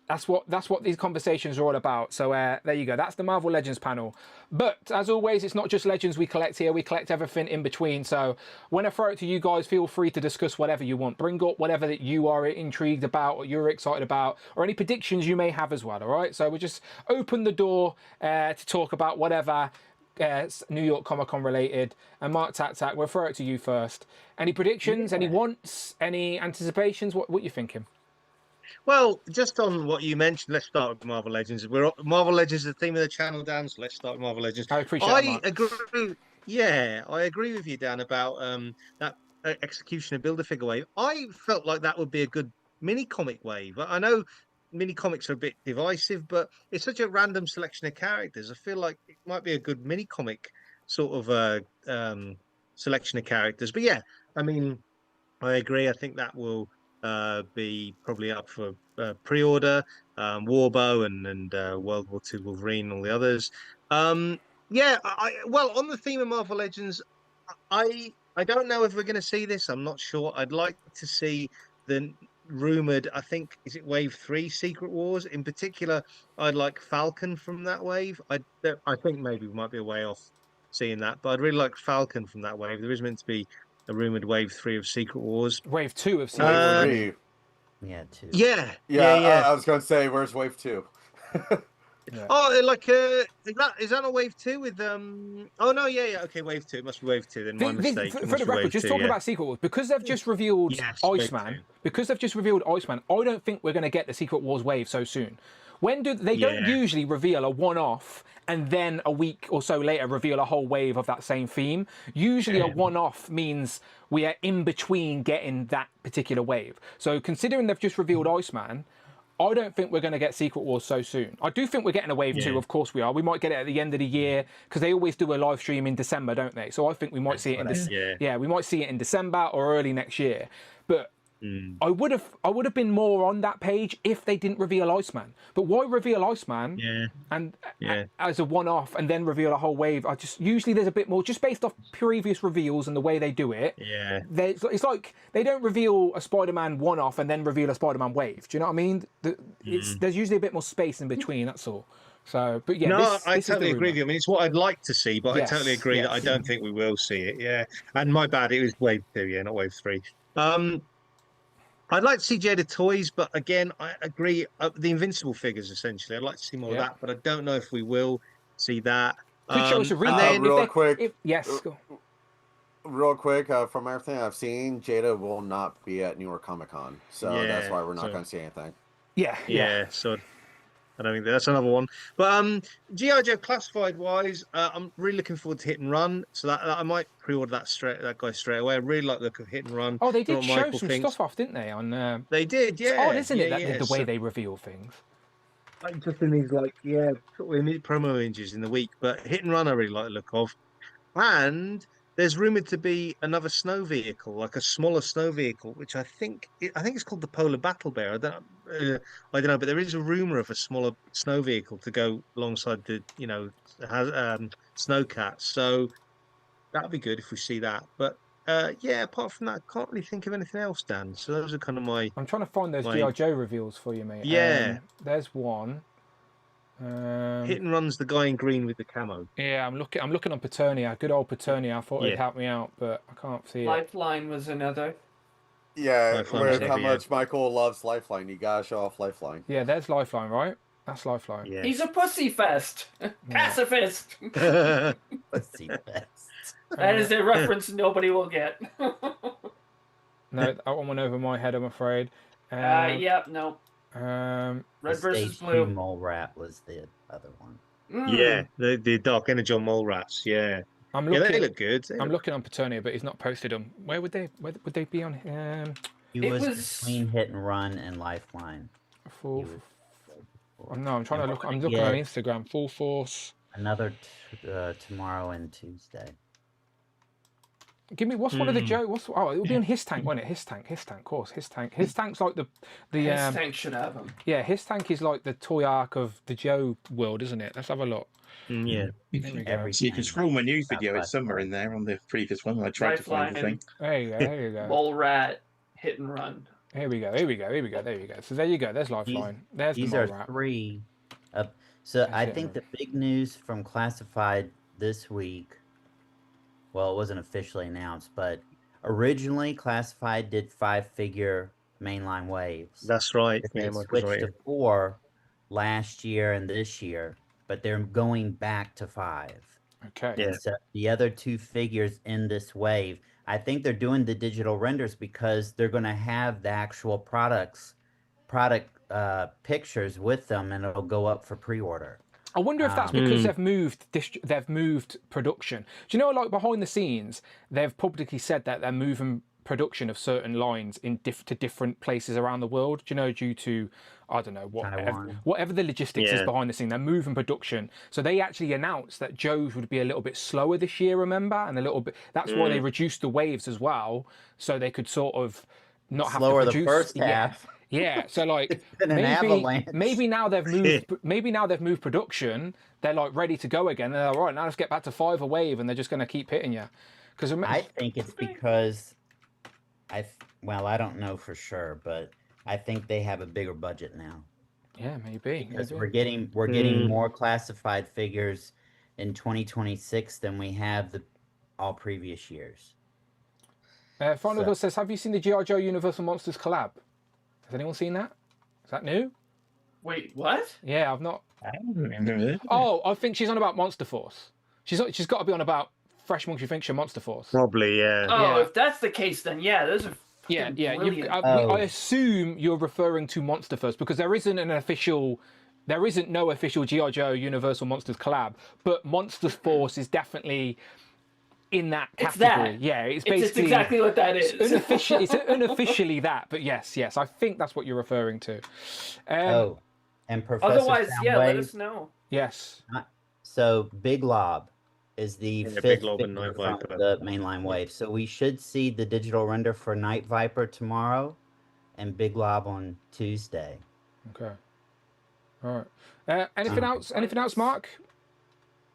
That's what these conversations are all about. So there you go. That's the Marvel Legends panel. But as always, it's not just Legends we collect here. We collect everything in between. So when I throw it to you guys, feel free to discuss whatever you want. Bring up whatever that you are intrigued about, or you're excited about, or any predictions you may have as well. All right. So we just open the door to talk about whatever New York Comic Con related. And Mark Tac, we'll throw it to you first. Any predictions? Any wants? Any anticipations? What you thinking? Well, just on what you mentioned, let's start with Marvel Legends. Marvel Legends is the theme of the channel, Dan, so let's start with Marvel Legends. I appreciate that, Mark. Agree. Yeah, I agree with you, Dan, about that execution of Build-A-Figure wave. I felt like that would be a good mini-comic wave. I know mini-comics are a bit divisive, but it's such a random selection of characters. I feel like it might be a good mini-comic sort of selection of characters. But yeah, I mean, I agree. I think that will be probably up for pre-order. Warbow and World War II Wolverine and all the others. Yeah, well, on the theme of Marvel Legends, I don't know if we're going to see this. I'm not sure. I'd like to see the rumored, I think, is it Wave 3 Secret Wars? In particular, I'd like Falcon from that wave. I think maybe we might be a way off seeing that, but I'd really like Falcon from that wave. There is meant to be a rumored Wave 3 of Secret Wars. Wave 2 of Secret Wars. 3. Yeah, 2. Yeah. I was going to say, where's Wave 2? Yeah. Oh, like is that a Wave 2 with Oh no, yeah. Okay, Wave 2. It must be Wave 2. Then my mistake. For the record, just talking about Secret Wars, because they've just revealed Iceman. Because they've just revealed Iceman, I don't think we're going to get the Secret Wars wave so soon. When do they don't usually reveal a one-off and then a week or so later reveal a whole wave of that same theme. Usually a one-off means we are in between getting that particular wave. So considering they've just revealed Iceman, I don't think we're going to get Secret Wars so soon. I do think we're getting a wave 2, of course we are. We might get it at the end of the year because they always do a live stream in December, don't they? So I think we might see it in we might see it in December or early next year. But I would have been more on that page if they didn't reveal Iceman. But why reveal Iceman as a one-off and then reveal a whole wave? Usually there's a bit more just based off previous reveals and the way they do it. Yeah, it's like they don't reveal a Spider-Man one-off and then reveal a Spider-Man wave. Do you know what I mean? There's usually a bit more space in between. That's all. So, but yeah, no, I totally agree with you. I mean, it's what I'd like to see, but I totally agree that I don't think we will see it. Yeah, and my bad, it was wave 2, not wave 3. I'd like to see Jada toys, but again, I agree. The Invincible figures, essentially, I'd like to see more of that, but I don't know if we will see that. Could show us a real quick. Yes. Real quick, from everything I've seen, Jada will not be at New York Comic Con, so that's why we're not going to see anything. Yeah. So I don't think that's another one. But G.I. Joe classified wise, I'm really looking forward to Hit and Run. So that I might pre-order that guy straight away. I really like the look of Hit and Run. Oh, they did show some stuff off, didn't they? On they did, yeah. It's odd, isn't it? The way they reveal things. Like just in these sort of promo images in the week. But Hit and Run, I really like the look of. And there's rumored to be another snow vehicle, like a smaller snow vehicle, which I think it's called the Polar Battle Bear. I don't know, but there is a rumor of a smaller snow vehicle to go alongside the Snowcat. So that'd be good if we see that. But apart from that, I can't really think of anything else, Dan. So those are kind of my. I'm trying to find those G.I. Joe reveals for you, mate. Yeah, there's one. Hit and Run's the guy in green with the camo. Yeah, I'm looking on Paternia. Good old Paternia. I thought it'd help me out, but I can't see it. Lifeline was another. Yeah, with how much Michael loves Lifeline, you gotta show off Lifeline. Yeah, there's Lifeline, right? That's Lifeline. Yeah. He's a pussy fest. Pacifist. Pussy fest. That is a reference nobody will get. No, that one went over my head, I'm afraid. No. Red versus Blue. Mole Rat was the other one. Yeah, the Dark Energon Mole Rats. Yeah, they look good. I'm looking on Paternia, but he's not posted them. Where would they be on? He was between Hit and Run and Lifeline. No, I'm trying to look. I'm looking on Instagram. Full Force. Another tomorrow and Tuesday. Give me what's one of the Joe? It would be on His Tank, wouldn't it? His Tank, of course. His Tank. His Tank's like the His Tank should have him. Yeah, His Tank is like the toy arc of the Joe world, isn't it? Let's have a look. Yeah. So you can scroll my news video. It's somewhere in there on the previous one. I tried to find the thing. There you go. Mole Rat, Hit and Run. Here we go. There you go. So there you go. There's Lifeline. These are 3. So I think the big news from Classified this week. Well, it wasn't officially announced, but originally Classified did 5-figure mainline waves. That's right. They switched to 4 last year and this year, but they're going back to 5. Okay. And so the other 2 figures in this wave, I think they're doing the digital renders because they're going to have the actual product pictures with them, and it'll go up for pre-order. I wonder if that's because they've moved production. Do you know, like behind the scenes, they've publicly said that they're moving production of certain lines to different places around the world. Do you know, due to whatever the logistics is behind the scene, they're moving production. So they actually announced that Joe's would be a little bit slower this year. Remember, and a little bit. That's why they reduced the waves as well, so they could sort of not have to produce the first half. Yeah, so like maybe now they've moved production. They're like ready to go again. They're all right. Now let's get back to 5 a wave, and they're just going to keep hitting you. Because I think it's because I don't know for sure, but I think they have a bigger budget now. Yeah, maybe. Because we're getting more Classified figures in 2026 than we have all previous years. Final Girl says, have you seen the G.I. Joe Universal Monsters collab? Has anyone seen that? Is that new? Wait, what? Yeah, I've not. I don't remember. Oh, I think she's on about Monster Force. She's got to be on about Fresh Monkey Fiction Monster Force. Probably, yeah. Oh, if that's the case, then those are. I assume you're referring to Monster Force because there isn't an official there isn't no official G.I. Joe Universal Monsters collab, but Monsters Force is definitely in that category. That. Yeah, it's basically It's exactly what that is. It's unofficially that, but yes, I think that's what you're referring to. Oh, and Professor Otherwise, yeah, let Soundwave. us know. Yes. So Big Lob is the Big fifth Lob and figure Night from Viper. the mainline wave. So we should see the digital render for Night Viper tomorrow, and Big Lob on Tuesday. Okay. All right. Anything else? Anything else, Mark?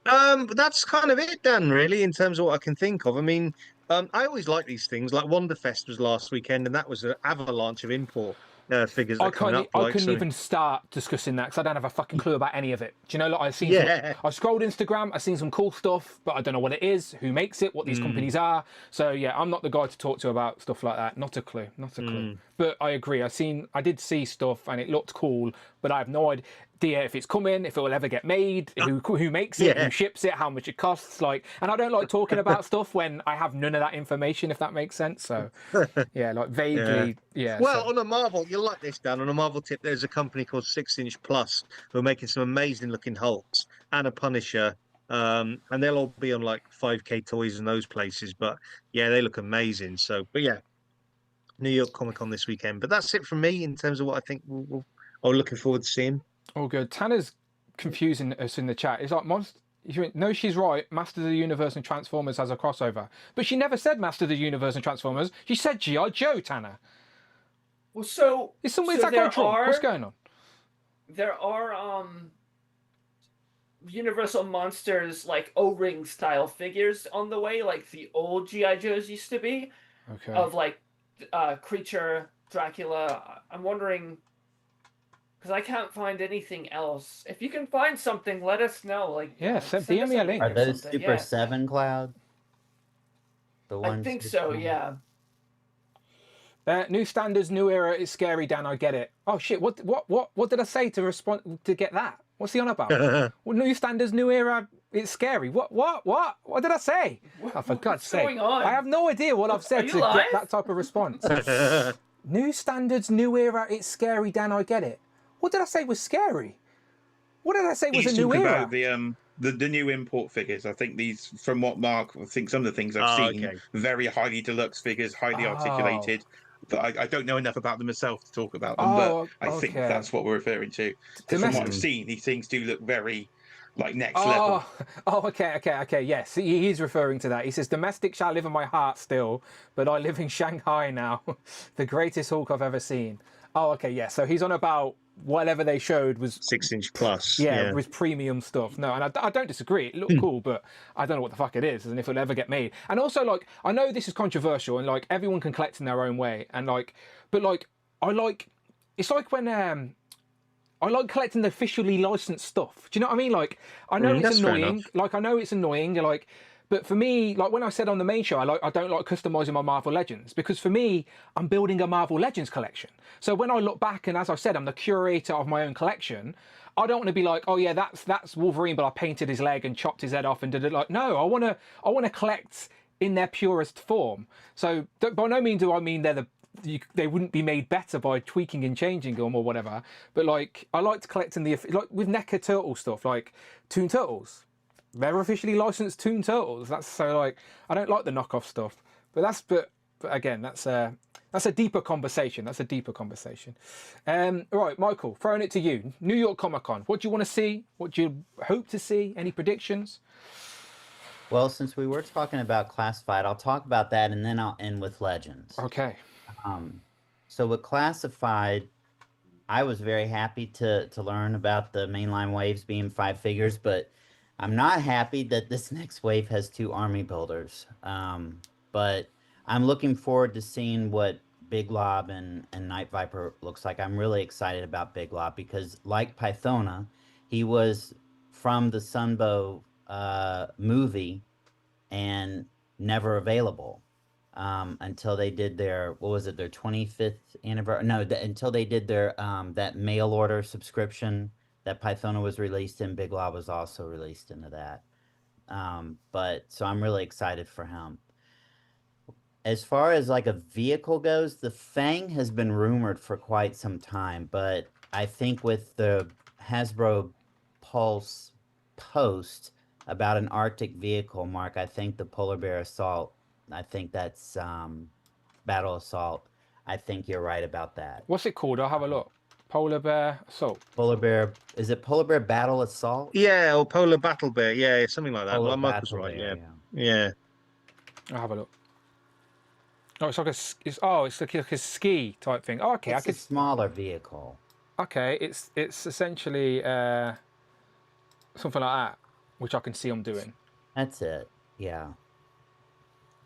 But that's kind of it, Dan, really, in terms of what I can think of. I mean, I always like these things. Like Wonderfest was last weekend, and that was an avalanche of import figures that are coming up. I couldn't even start discussing that because I don't have a fucking clue about any of it. Do you know? Like I've seen, I scrolled Instagram, I've seen some cool stuff, but I don't know what it is, who makes it, what these companies are. So yeah, I'm not the guy to talk to about stuff like that. Not a clue. Not a clue. But I agree. I did see stuff and it looked cool, but I have no idea if it's coming, if it will ever get made, who makes it, who ships it, how much it costs. Like, and I don't like talking about stuff when I have none of that information, if that makes sense. So yeah, like vaguely, Well, so. on a Marvel, you'll like this, Dan. On a Marvel tip, there's a company called 6" Plus who are making some amazing looking Hulks and a Punisher. And they'll all be on like 5K Toys and those places. But yeah, they look amazing. So, but yeah, New York Comic Con this weekend. But that's it from me in terms of what I think I'm looking forward to seeing. All good. Tanner's confusing us in the chat. It's like no, she's right. Masters of the Universe and Transformers has a crossover, but she never said Masters of the Universe and Transformers. She said G.I. Joe, Tanner. Well, so is that going wrong? What's going on? There are Universal Monsters like O-ring style figures on the way, like the old G.I. Joes used to be. Okay. Of like Creature, Dracula. I'm wondering, because I can't find anything else. If you can find something, let us know. Like, DM me a link. Are those Super 7 Cloud? The ones I think so. Yeah. New standards, new era. It's scary, Dan. I get it. Oh shit! What did I say to respond to get that? What's he on about? Well, new standards, new era. It's scary. What did I say? Oh, for God's sake! Going on? I have no idea what I've said to get that type of response. New standards, new era. It's scary, Dan. I get it. What did I say was scary? What did I say was a new era? About the new import figures. I think these, from what Mark, I think some of the things I've seen, very highly deluxe figures, highly articulated. But I don't know enough about them myself to talk about them. But I think that's what we're referring to. From what I've seen, these things do look very like next level. Okay. Yes, he's referring to that. He says, "Domestic shall live in my heart still, but I live in Shanghai now." The greatest Hulk I've ever seen. Oh, okay, yeah. So he's on about whatever they showed was 6" Plus. Yeah, was premium stuff. No, and I don't disagree. It looked cool, but I don't know what the fuck it is, and if it'll ever get made. And also, like, I know this is controversial, and like everyone can collect in their own way, and like, but like, it's like when I like collecting the officially licensed stuff. Do you know what I mean? Like, I know it's annoying. Like, I know it's annoying. Like, but for me, like when I said on the main show, I don't like customizing my Marvel Legends, because for me, I'm building a Marvel Legends collection. So when I look back, and as I said, I'm the curator of my own collection. I don't want to be like, oh yeah, that's Wolverine, but I painted his leg and chopped his head off and did it. Like, no, I want to collect in their purest form. So by no means do I mean they wouldn't be made better by tweaking and changing them or whatever. But like, I like to collect in like with NECA Turtle stuff, like Toon Turtles. They're officially licensed Toon Turtles. That's so like, I don't like the knockoff stuff. But again, that's a deeper conversation. That's a deeper conversation. Right, Michael, throwing it to you. New York Comic Con. What do you want to see? What do you hope to see? Any predictions? Well, since we were talking about Classified, I'll talk about that, and then I'll end with Legends. Okay. So with Classified, I was very happy to learn about the mainline waves being 5 figures, but I'm not happy that this next wave has 2 army builders. But I'm looking forward to seeing what Big Lob and Night Viper looks like. I'm really excited about Big Lob because, like Pythona, he was from the Sunbow movie and never available until they did their, what was it, their 25th anniversary? No, until they did their that mail order subscription that Pythona was released in. Big Lob was also released into that. But so I'm really excited for him. As far as like a vehicle goes, the Fang has been rumored for quite some time, but I think with the Hasbro Pulse post about an Arctic vehicle, Mark. I think the Polar Bear Assault. I think that's Battle Assault. I think you're right about that. What's it called? I'll have a look. Polar Bear Assault. Polar Bear. Is it Polar Bear Battle Assault? Yeah, or Polar Battle Bear. Yeah, something like that. Polar Michael's Battle right. Bear, Yeah. I'll have a look. Oh, it's like it's like a ski type thing. Oh, okay, It's a smaller vehicle. Okay, it's essentially something like that, which I can see I'm doing. That's it. Yeah.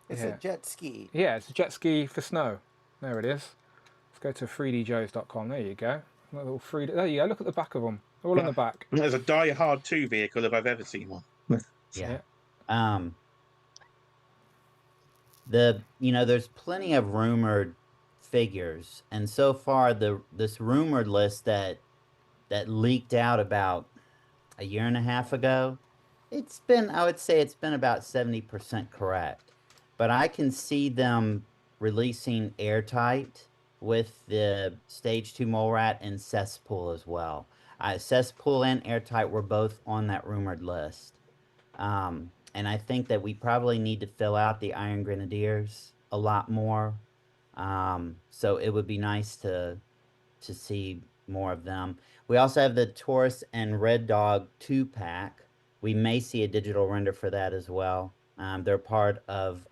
It's a jet ski. Yeah, it's a jet ski for snow. There it is. Let's go to 3djoes.com. There you go. A little 3D. There you go. Look at the back of them. They're all on the back. There's a Die Hard 2 vehicle if I've ever seen one. Yeah. There's plenty of rumored figures, and so far this rumored list that leaked out about a year and a half ago, I would say it's been about 70% correct. But I can see them releasing Airtight with the Stage 2 Mole Rat and Cesspool as well. Cesspool and Airtight were both on that rumored list. And I think that we probably need to fill out the Iron Grenadiers a lot more. So it would be nice to see more of them. We also have the Taurus and Red Dog 2-pack. We may see a digital render for that as well. They're part of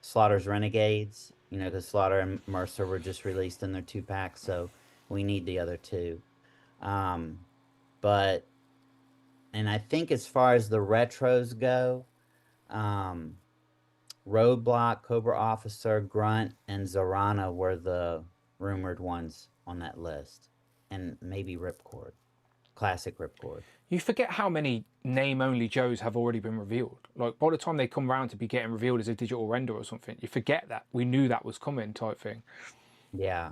Slaughter's Renegades, because Slaughter and Mercer were just released in their 2-pack, so we need the other two. And I think as far as the retros go, Roadblock, Cobra Officer, Grunt, and Zorana were the rumored ones on that list. And maybe Ripcord. Classic Ripcord. You forget how many name-only Joes have already been revealed. Like, by the time they come around to be getting revealed as a digital render or something, you forget that. We knew that was coming type thing. Yeah.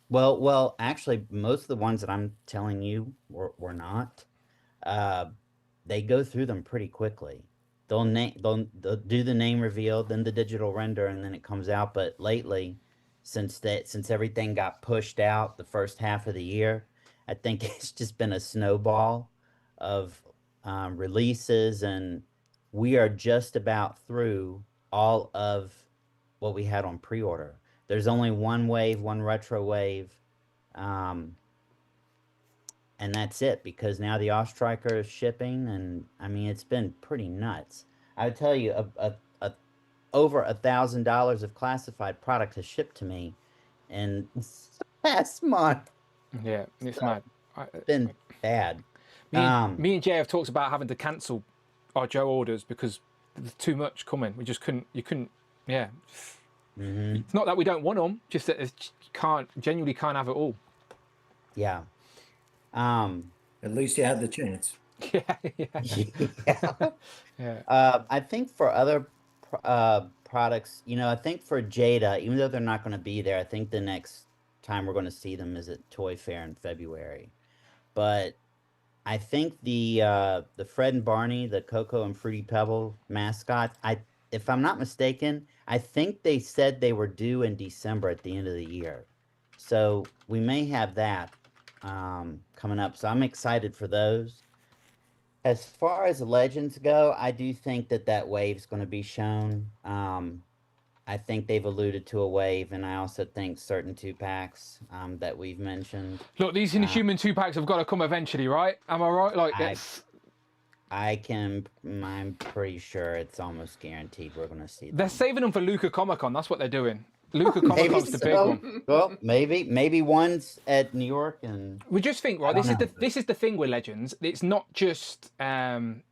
Well, actually, most of the ones that I'm telling you were not. They go through them pretty quickly. They'll do the name reveal, then the digital render, and then it comes out. But lately, since everything got pushed out the first half of the year, I think it's just been a snowball of releases, and we are just about through all of what we had on pre-order. There's only one retro wave, and that's it, because now the Ostriker is shipping, and I mean, it's been pretty nuts. I would tell you, over $1,000 of classified product has shipped to me in last month. Yeah, it's mad. It's been bad. Me and Jay have talked about having to cancel our Joe orders because there's too much coming. We just couldn't. Yeah. Mm-hmm. It's not that we don't want them, just that you genuinely can't have it all. Yeah. At least you had the chance. Yeah. I think for other products, I think for Jada, even though they're not going to be there, I think the next time we're going to see them is at Toy Fair in February. But I think the Fred and Barney, the Cocoa and Fruity Pebble mascots, if I'm not mistaken, I think they said they were due in December at the end of the year. So we may have that coming up. So I'm excited for those. As far as Legends go, I do think that wave's going to be shown. I think they've alluded to a wave, and I also think certain 2-packs that we've mentioned. Look, these Inhuman 2-packs have got to come eventually, right? Am I right? Like, I'm pretty sure it's almost guaranteed we're going to see them. They're saving them for Luca Comic Con. That's what they're doing. Luca Comic Con's the big one. Well, maybe one's at New York, and we just think, right? This is the thing with Legends. It's not just New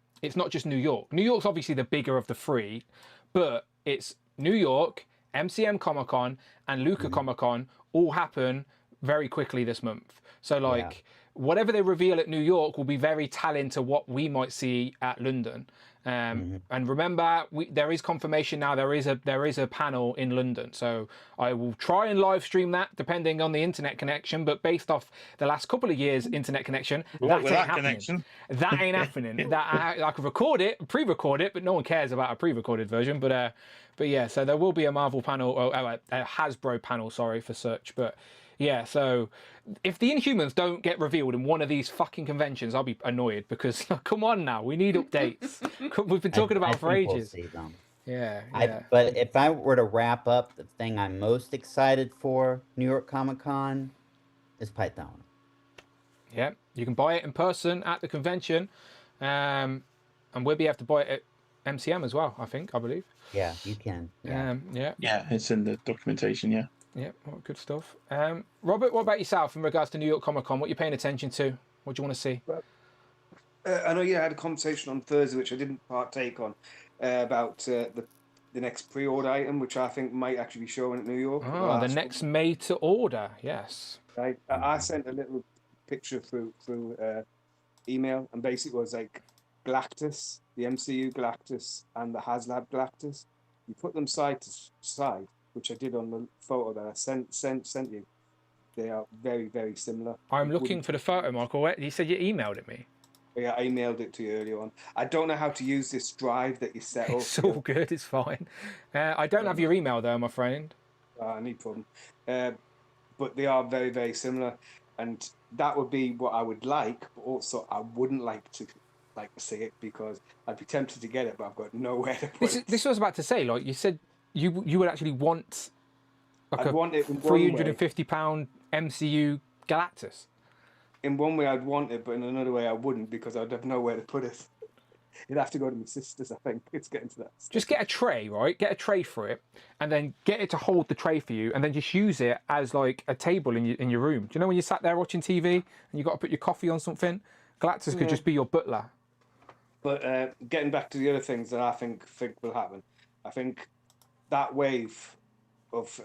York. New York's obviously the bigger of the three, but it's New York, MCM Comic Con, and Luca Comic Con all happen very quickly this month. So whatever they reveal at New York will be very telling to what we might see at London. And remember, there is confirmation now. There is a panel in London, so I will try and live stream that depending on the internet connection. But based off the last couple of years' internet connection, that ain't happening. That ain't happening. That I could pre-record it, but no one cares about a pre-recorded version. But yeah, so there will be a Marvel panel, or a Hasbro panel, sorry for search. But Yeah, so if the Inhumans don't get revealed in one of these fucking conventions, I'll be annoyed because come on now, we need updates. We've been talking about it for think we'll ages. see them. Yeah, But if I were to wrap up, the thing I'm most excited for New York Comic Con is Python. Yeah, you can buy it in person at the convention, and we'll be able to buy it at MCM as well. I believe. Yeah, you can. Yeah. Yeah, it's in the documentation. Yeah. Yeah, well, good stuff. Robert, what about yourself in regards to New York Comic Con? What are you paying attention to? What do you want to see? I know you had a conversation on Thursday, which I didn't partake on, about the next pre-order item, which I think might actually be showing at New York. Oh, the next made to order. Yes. I sent a little picture through email, and basically it was like Galactus, the MCU Galactus, and the HasLab Galactus. You put them side to side, which I did on the photo that I sent you. They are very, very similar. I'm looking for the photo, Michael. You said you emailed it me. Yeah, I emailed it to you earlier on. I don't know how to use this drive that you set up. It's all good. It's fine. I don't have your email though, my friend. No problem. But they are very, very similar, and that would be what I would like. But also, I wouldn't like to see it because I'd be tempted to get it, but I've got nowhere to put it. This was about to say, like you said, you would actually want like I'd want it in £350 MCU Galactus. In one way, I'd want it, but in another way, I wouldn't because I'd have nowhere to put it. You'd have to go to my sister's, I think. It's getting to that stage. Just get a tray, right? Get a tray for it, and then get it to hold the tray for you, and then just use it as like a table in your room. Do you know when you sat there watching TV and you got to put your coffee on something? Galactus could just be your butler. But getting back to the other things that I think will happen, I think that wave of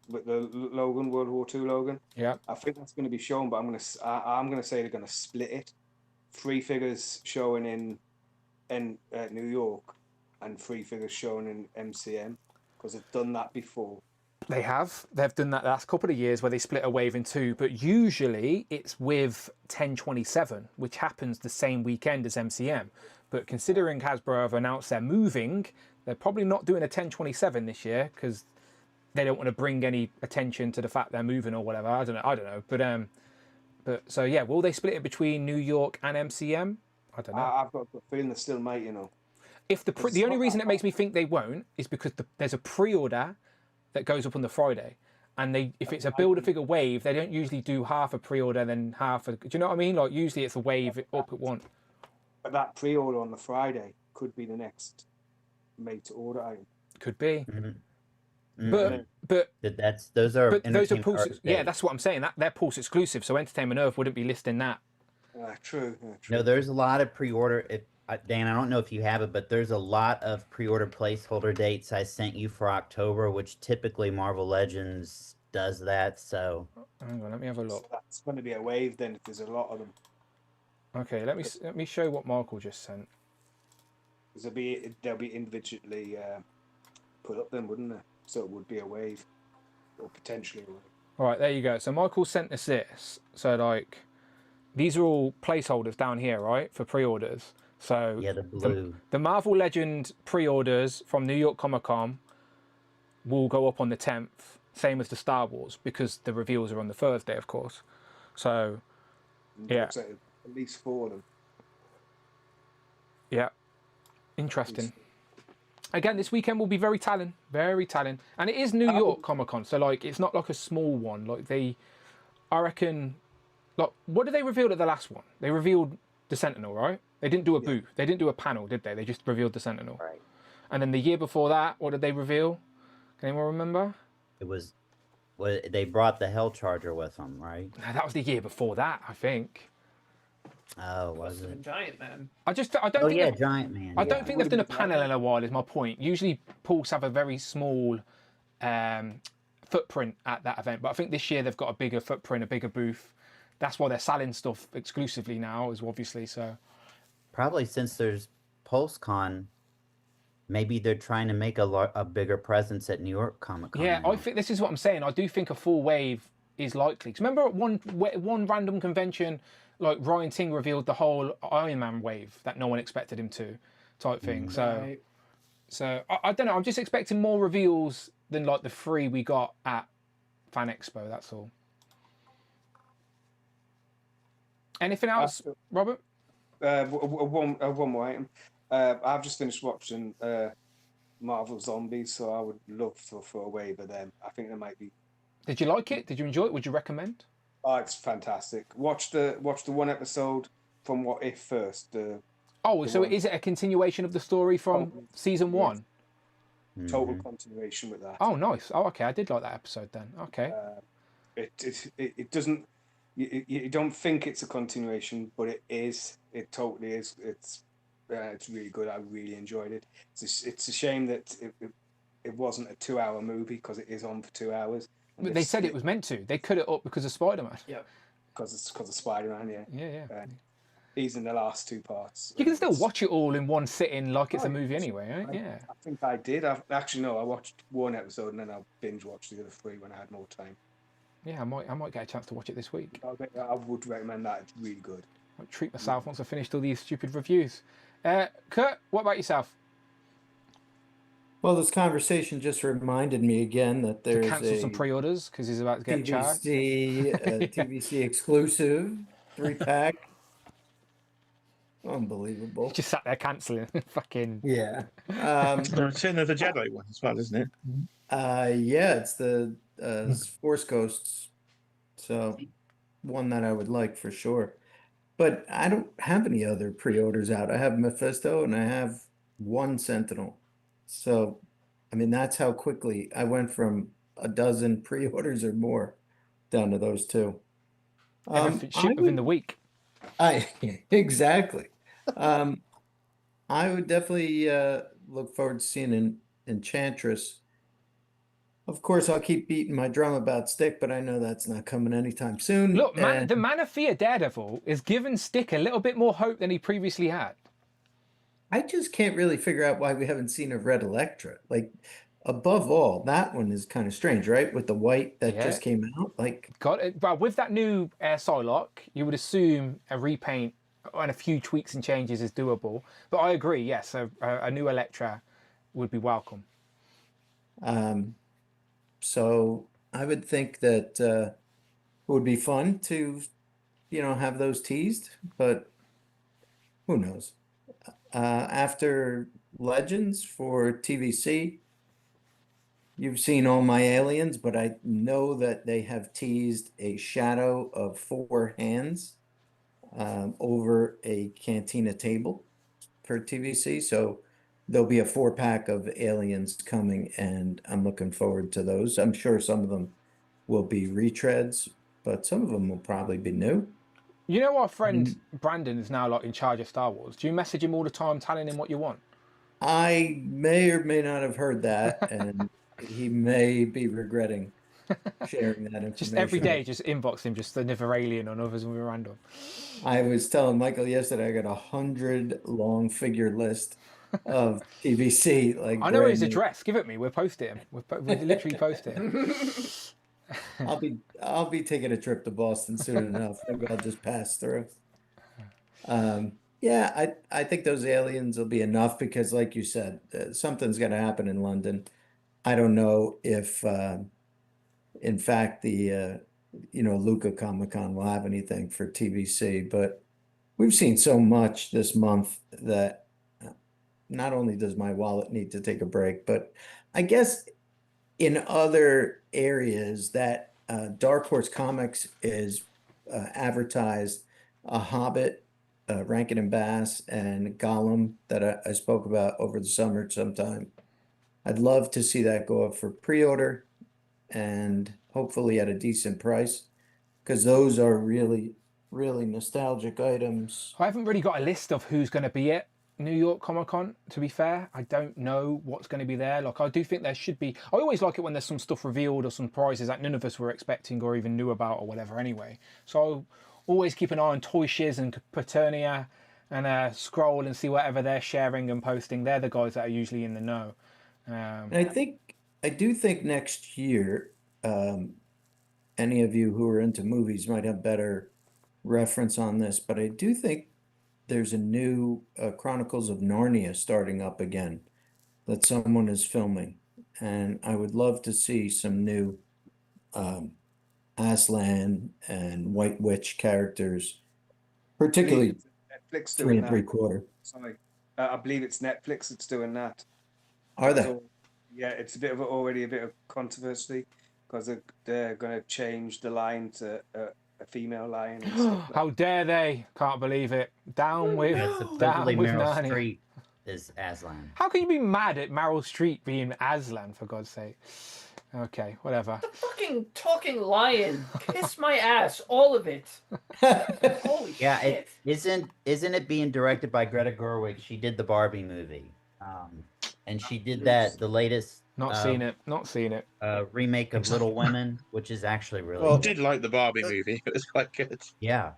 with the Logan, World War II Logan, yeah, I think that's going to be shown. But I'm going to say they're going to split it. 3 figures showing in New York, and 3 figures shown in MCM, because they've done that before. They have. They've done that the last couple of years where they split a wave in 2, but usually it's with 1027, which happens the same weekend as MCM. But considering Hasbro have announced they're moving, they're probably not doing a 1027 this year because they don't want to bring any attention to the fact they're moving or whatever. I don't know. But so yeah, will they split it between New York and MCM? I don't know. I've got the feeling they still might, If the only reason it makes me think they won't is because there's a pre-order that goes up on the Friday, and if it's a Build-A-Figure wave, they don't usually do half a pre-order then half a. Do you know what I mean? Like usually it's a wave up at once. But that pre-order on the Friday could be the next made-to-order item. Could be. Mm-hmm. But those are Pulse. Yeah, that's what I'm saying. They're Pulse exclusive, so Entertainment Earth wouldn't be listing that. True. No, there's a lot of pre-order. Dan, I don't know if you have it, but there's a lot of pre-order placeholder dates I sent you for October, which typically Marvel Legends does that. So hang on, let me have a look. So that's going to be a wave then if there's a lot of them. Okay, let me show what Michael just sent. They'll be individually put up then, wouldn't they? So it would be a wave, or potentially a wave. All right, there you go. So Michael sent us this. So like, these are all placeholders down here, right, for pre-orders. So yeah, the blue. The Marvel Legend pre-orders from New York Comic Con will go up on the 10th, same as the Star Wars, because the reveals are on the Thursday, of course. So yeah, at least 4 of them. Yeah, interesting. Again, this weekend will be very telling, and it is New York Comic Con, so like it's not like a small one. Like I reckon, like what did they reveal at the last one? They revealed the Sentinel, right? They didn't do a booth. They didn't do a panel, did they? They just revealed the Sentinel. Right. And then the year before that, what did they reveal? Can anyone remember? It was, they brought the Hell Charger with them, right? No, that was the year before that, I think. Oh, was it? Giant Man. I don't think. Giant Man. I don't think they've done a panel in a while. Is my point. Usually, Pulse have a very small footprint at that event, but I think this year they've got a bigger footprint, a bigger booth. That's why they're selling stuff exclusively now, is obviously so. Probably since there's PulseCon, maybe they're trying to make a bigger presence at New York Comic Con. Yeah, now. I think this is what I'm saying. I do think a full wave is likely. 'Cause remember at one random convention, like Ryan Ting revealed the whole Iron Man wave that no one expected him to, type thing. So I don't know. I'm just expecting more reveals than like the 3 we got at Fan Expo. That's all. Anything else, Robert? One more item. I've just finished watching Marvel Zombies, so I would love for a wave of them. I think there might be. Did you like it? Did you enjoy it? Would you recommend? Oh, it's fantastic. Watch the one episode from What If first. So is it a continuation of the story from season 1? Total continuation with that. Oh, nice. Oh, okay. I did like that episode then. Okay. It doesn't. You don't think it's a continuation, but it is. It totally is. It's really good. I really enjoyed it. It's a shame that it wasn't a 2-hour movie because it is on for 2 hours. But they said it was meant to. They cut it up because of Spider-Man. Yeah. Because of Spider-Man. Yeah. Yeah. He's in the last 2 parts. You can still watch it all in one sitting like it's a movie anyway, right? Yeah. I think I did. Actually, no, I watched 1 episode and then I binge watched the other 3 when I had more time. Yeah, I might get a chance to watch it this week. I would recommend that. It's really good. I'll treat myself once I've finished all these stupid reviews. Kurt, what about yourself? Well, this conversation just reminded me again that there's Cancel some pre-orders because he's about to get charged. TVC exclusive 3-pack. Unbelievable. Just sat there cancelling. Fucking. Yeah. The Return of the Jedi one as well, isn't it? Yeah, it's the Force Ghosts. So one that I would like for sure. But I don't have any other pre-orders out. I have Mephisto and I have 1 Sentinel. So, I mean, that's how quickly I went from a dozen pre-orders or more down to those 2. Everything shipped within the week. Exactly. I would definitely look forward to seeing Enchantress. Of course, I'll keep beating my drum about Stick, but I know that's not coming anytime soon. Look, the Man of Fear Daredevil is giving Stick a little bit more hope than he previously had. I just can't really figure out why we haven't seen a Red Electra. Like, above all, that one is kind of strange, right? With the white that just came out. Well, with that new Psylocke, you would assume a repaint and a few tweaks and changes is doable. But I agree, yes, a new Electra would be welcome. So I would think that it would be fun to, have those teased, but who knows? After Legends for TVC, you've seen all my aliens, but I know that they have teased a shadow of 4 hands over a cantina table for TVC. So there'll be a 4-pack of aliens coming, and I'm looking forward to those. I'm sure some of them will be retreads, but some of them will probably be new. You know, our friend Brandon is now in charge of Star Wars. Do you message him all the time telling him what you want? I may or may not have heard that, and he may be regretting sharing that information. Just every day, just inbox him, just another alien on others and we're random. I was telling Michael yesterday, I got 100 long figure list of TVC. I know his address. Give it me. We'll post it. We'll literally post it. I'll be taking a trip to Boston soon enough. Maybe I'll just pass through. Yeah, I think those aliens will be enough because, like you said, something's going to happen in London. I don't know if, in fact, the Luca Comic-Con will have anything for TVC, but we've seen so much this month that not only does my wallet need to take a break, but I guess in other areas that Dark Horse Comics is advertised a Hobbit, Rankin and Bass, and Gollum that I spoke about over the summer sometime. I'd love to see that go up for pre-order and hopefully at a decent price because those are really, really nostalgic items. I haven't really got a list of who's going to be at New York Comic Con, to be fair. I don't know what's going to be there. I do think there should be. I always like it when there's some stuff revealed or some prizes that none of us were expecting or even knew about or whatever anyway. So I'll always keep an eye on Toy Shiz and Paternia and scroll and see whatever they're sharing and posting. They're the guys that are usually in the know. And I do think next year, any of you who are into movies might have better reference on this, but I do think there's a new Chronicles of Narnia starting up again that someone is filming. And I would love to see some new Aslan and White Witch characters particularly Netflix 3 doing that. 3/4. Sorry, I believe it's Netflix that's doing that. Are That's they? all- yeah, it's already a bit of controversy because they're going to change the lion to a female lion and stuff. Like How dare they? Can't believe it. Down with, Yeah, supposedly down with Meryl Narnia. Streep is Aslan. How can you be mad at Meryl Streep being Aslan, for God's sake? Okay, whatever. The fucking talking lion. Kiss my ass, all of it. Holy Yeah, shit. isn't it being directed by Greta Gerwig? She did the Barbie movie, and she did the latest Not seen it. Not seen it. remake of Little Women, which is actually really Well, I good. did like the Barbie movie. It was quite good. Yeah,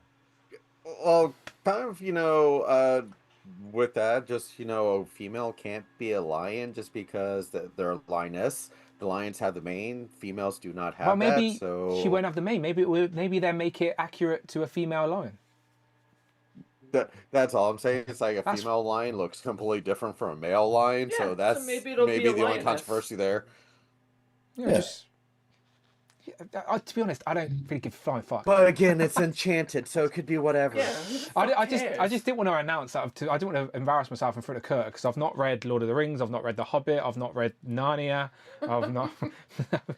Well, kind of, with that, just, a female can't be a lion just because they're a lioness. The lions have the mane. Females do not have Well, maybe that, so... she won't have the mane. Maybe they make it accurate to a female lion. That's all I'm saying. It's like a That's- female lion looks completely different from a male lion, Yeah, so so that's maybe it'll be a the only lioness. controversy there. Yeah. Just. To be honest, I don't really give a flying fuck. But again, it's enchanted, so it could be whatever. Yeah, who the fuck I cares? just didn't want to announce that. I didn't want to embarrass myself in front of Kurt because I've not read Lord of the Rings, I've not read The Hobbit, I've not read Narnia, I've not.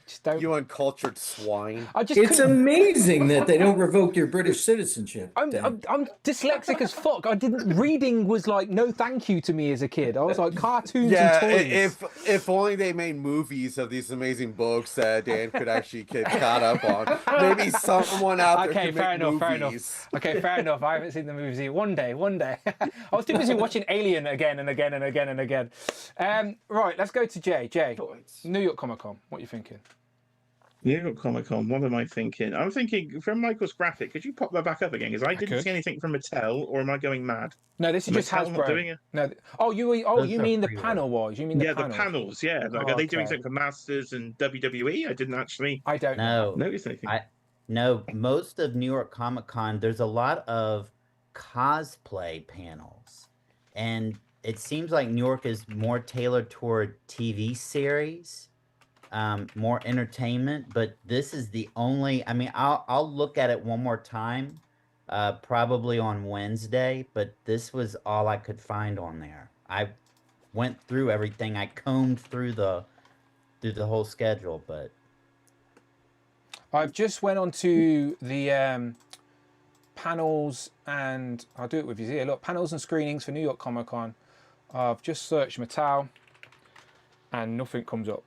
Just don't. You uncultured swine. I just. It's couldn't- amazing that they don't revoke your British citizenship. Dan. I'm dyslexic as fuck. Reading was like no thank you to me as a kid. I was like cartoons Yeah, and toys. if only they made movies of these amazing books that Dan could actually get caught up on. Maybe someone out there Okay, could fair make enough, fair movies. enough. Okay, fair enough. I haven't seen the movies yet. One day. I was too busy watching Alien again and again and again and again. Right, let's go to Jay. Jay, New York Comic Con. What are you thinking? New York Comic Con. What am I thinking? I'm thinking from Michael's graphic. Could you pop that back up again? Because I didn't could. see anything from Mattel, or am I going mad? No, this is just Mattel not Hasbro. doing it? No. Those you are mean the pre-order. panel wise? You mean the Yeah, panel? the panels. Yeah, like, are they doing something for Masters and WWE? I didn't actually I don't know. no, notice anything. no. Most of New York Comic Con, there's a lot of cosplay panels, and it seems like New York is more tailored toward TV series, more entertainment. But this is the only. I mean, I'll look at it one more time, probably on Wednesday. But this was all I could find on there. I went through everything. I combed through the whole schedule, but I've just went on to the panels, and I'll do it with you here. Look, panels and screenings for New York Comic Con. I've just searched Mattel, and nothing comes up.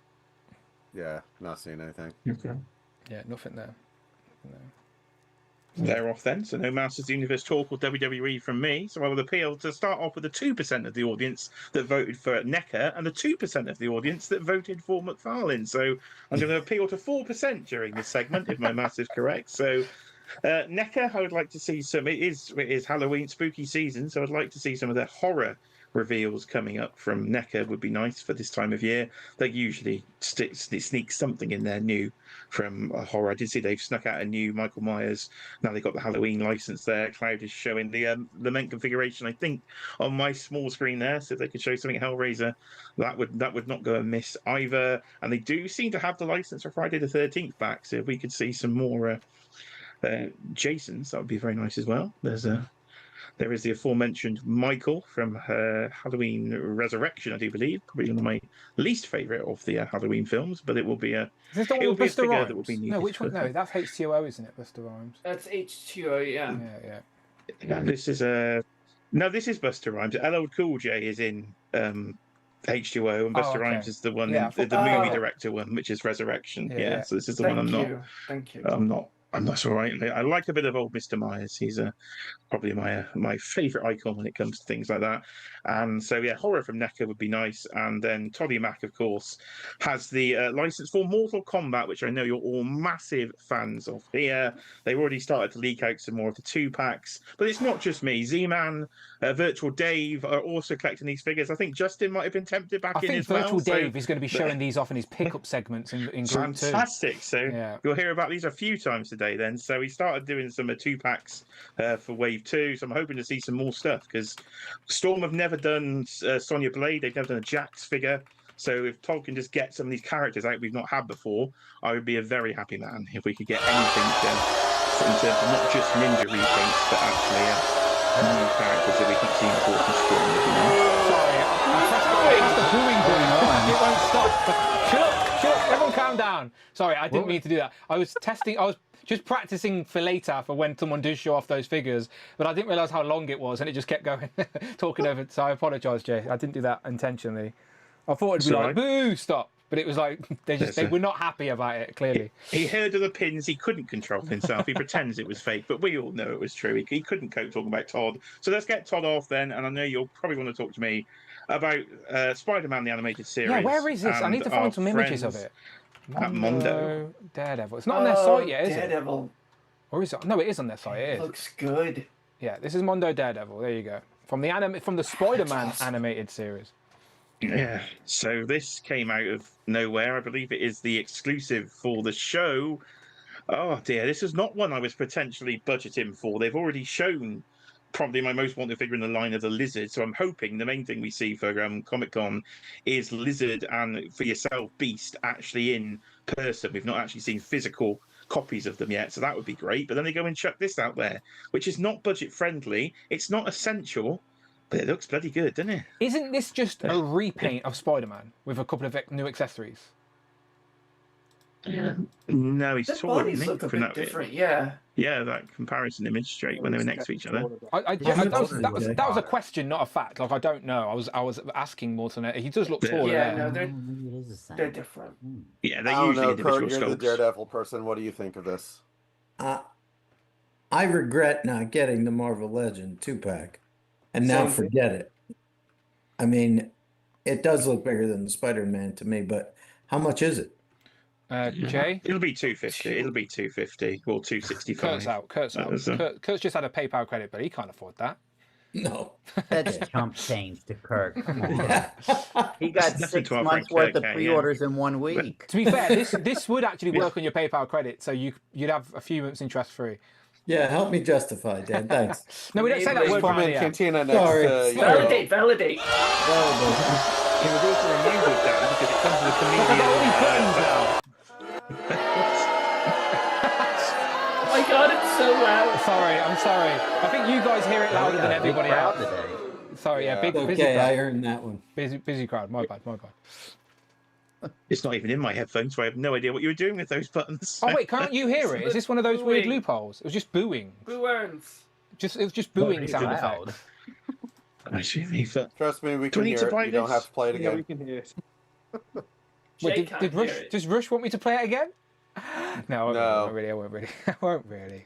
Yeah, not seeing anything. Okay. Yeah, nothing there. No. They're off then. So no Masters Universe talk or WWE from me. So I will appeal to start off with the 2% of the audience that voted for NECA and the 2% of the audience that voted for Mcfarlane. So I'm going to appeal to 4% during this segment, if my math is correct. So NECA, I would like to see some. It is Halloween spooky season, so I'd like to see some of the horror reveals coming up from NECA. Would be nice for this time of year. They usually sneak something in there new from a horror. I did see they've snuck out a new Michael Myers. Now they've got the Halloween license there. Cloud is showing the Lament configuration, I think, on my small screen there. So if they could show something Hellraiser, that would not go amiss either. And they do seem to have the license for Friday the 13th back. So if we could see some more Jasons, that would be very nice as well. There is the aforementioned Michael from Halloween Resurrection, I do believe, probably one of my least favourite of the Halloween films, but it will be a. Is this the one It'll with be a Buster figure Rhymes? that will be No, needed which one? for- No, that's H2O, isn't it? Buster Rhymes. That's H2O, yeah. Yeah. Yeah, this is this is Buster Rhymes. LL Cool J is in H2O, and Buster okay. Rhymes is the one, Yeah, I the thought- movie Oh. director one, which is Resurrection. Yeah, Yeah, yeah. so this is the one Thank you. I'm not sure. I like a bit of old Mr. Myers. He's probably my favourite icon when it comes to things like that. And so, yeah, horror from NECA would be nice. And then Toddy Mac, of course, has the license for Mortal Kombat, which I know you're all massive fans of here. They've already started to leak out some more of the 2-packs. But it's not just me. Z-Man, Virtual Dave are also collecting these figures. I think Justin might have been tempted back I in think as Virtual well. so- Dave is going to be showing these off in his pickup segments in Group 2. Fantastic. So Yeah. you'll hear about these a few times today then. So we started doing some 2-packs for Wave 2. So I'm hoping to see some more stuff because Storm have never done Sonya Blade. They've never done a Jax figure. So if Todd can just get some of these characters out we've not had before, I would be a very happy man if we could get anything in terms of not just ninja repaints, but actually new characters that we can see important strong. Sorry, that's the booing button. It won't stop. Shut up, everyone calm down. Sorry, I didn't mean to do that. I was just practicing for later for when someone does show off those figures, but I didn't realise how long it was and it just kept going, talking over. So I apologise, Jay. I didn't do that intentionally. I thought it'd be like, boo, stop. But it was like, they were not happy about it, clearly. He heard of the pins, he couldn't control himself. He pretends it was fake, but we all know it was true. He couldn't cope talking about Todd. So let's get Todd off then, and I know you'll probably want to talk to me about Spider-Man, the animated series. Yeah, where is this? I need to find some images of it. At Mondo. Daredevil. It's not on their site yet, is Daredevil. it? Or is it? No, it is on their site. It is. Looks good. Yeah, this is Mondo Daredevil. There you go. From the Spider-Man animated series. Yeah, so this came out of nowhere. I believe it is the exclusive for the show. Oh dear, this is not one I was potentially budgeting for. They've already shown probably my most wanted figure in the line of the Lizard, so I'm hoping the main thing we see for Comic-Con is Lizard and, for yourself, Beast actually in person. We've not actually seen physical copies of them yet, so that would be great. But then they go and chuck this out there, which is not budget friendly. It's not essential. But it looks bloody good, doesn't it? Isn't this just a repaint of Spider-Man with a couple of new accessories? Yeah. No, he's The taller than bodies Nick look a from bit that. different, yeah. Yeah, that comparison image straight when they were next to each other. That was a question, not a fact. Like, I don't know. I was asking more than he does look taller. Yeah, there. no, they're different. Yeah, they're I don't usually know, individual Kurt, you're the sculpts. Daredevil person. What do you think of this? I regret not getting the Marvel Legend 2-pack, and now Same. forget it. I mean, it does look bigger than the Spider-Man to me, but how much is it? Jay? It'll be 250. It'll be 250 or 265. Kurt's out. Kurt's just had a PayPal credit, but he can't afford that. No. That's chump change to Kirk. Come on. Yeah. He got Nothing 6 to our months friend worth of Kirk, yeah. pre-orders in 1 week. To be fair, this would actually work on your PayPal credit, so you'd have a few months interest free. Yeah, help me justify, Dan. Thanks. No, we don't say that word From around in here. Cantina next Sorry. Validate. It was also a music down because it comes with a Look, I got all these buttons comedian. now. Oh my god, it's so loud. Sorry, I'm sorry. I think you guys hear it louder than everybody Big crowd else. today. Sorry, yeah, busy Okay, I crowd. earned that one. Busy crowd. My bad. It's not even in my headphones, so I have no idea what you were doing with those buttons. Oh wait, can't you hear it? Is this one of those weird Booing. loopholes? It was just booing. Boo earns. It was just booing It's sound loud. effects. Actually, but Trust me, we Do can we need hear to it. buy You don't this? have to play it Yeah, we again. can hear it. Jay Wait, can't did hear Rush? it. Does Rush want me to play it again? No, No. I won't really. I won't really.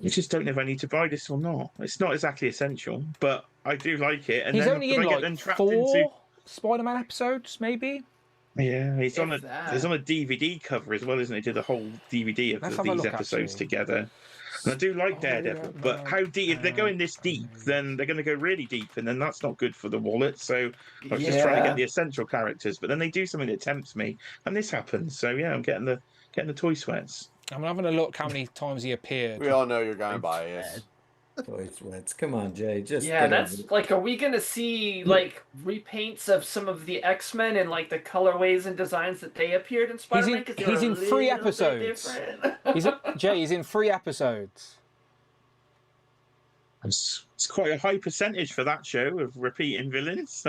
you just don't know if I need to buy this or not. It's not exactly essential, but I do like it. And He's then only but in I get like then trapped 4 into. Spider-Man episodes, maybe. Yeah, he's on If a that. he's on a DVD cover as well, isn't he? Did a whole DVD of Let's have a these look, episodes actually. together. And I do like Daredevil, but how deep? If they're going this deep, then they're going to go really deep, and then that's not good for the wallet. So I was just trying to Yeah. get the essential characters, but then they do something that tempts me, and this happens. So yeah, I'm getting the toy sweats. I'm having a look how many times he appeared. We all know you're going biased. Toy sweats. Come on, Jay. Just Yeah, get over that's it. like, are we gonna see like repaints of some of the X-Men and like the colorways and designs that they appeared in Spider-Man? 'Cause they're he's a in 3 little bit episodes. different. Jay, he's in 3 episodes. It's quite a high percentage for that show of repeating villains.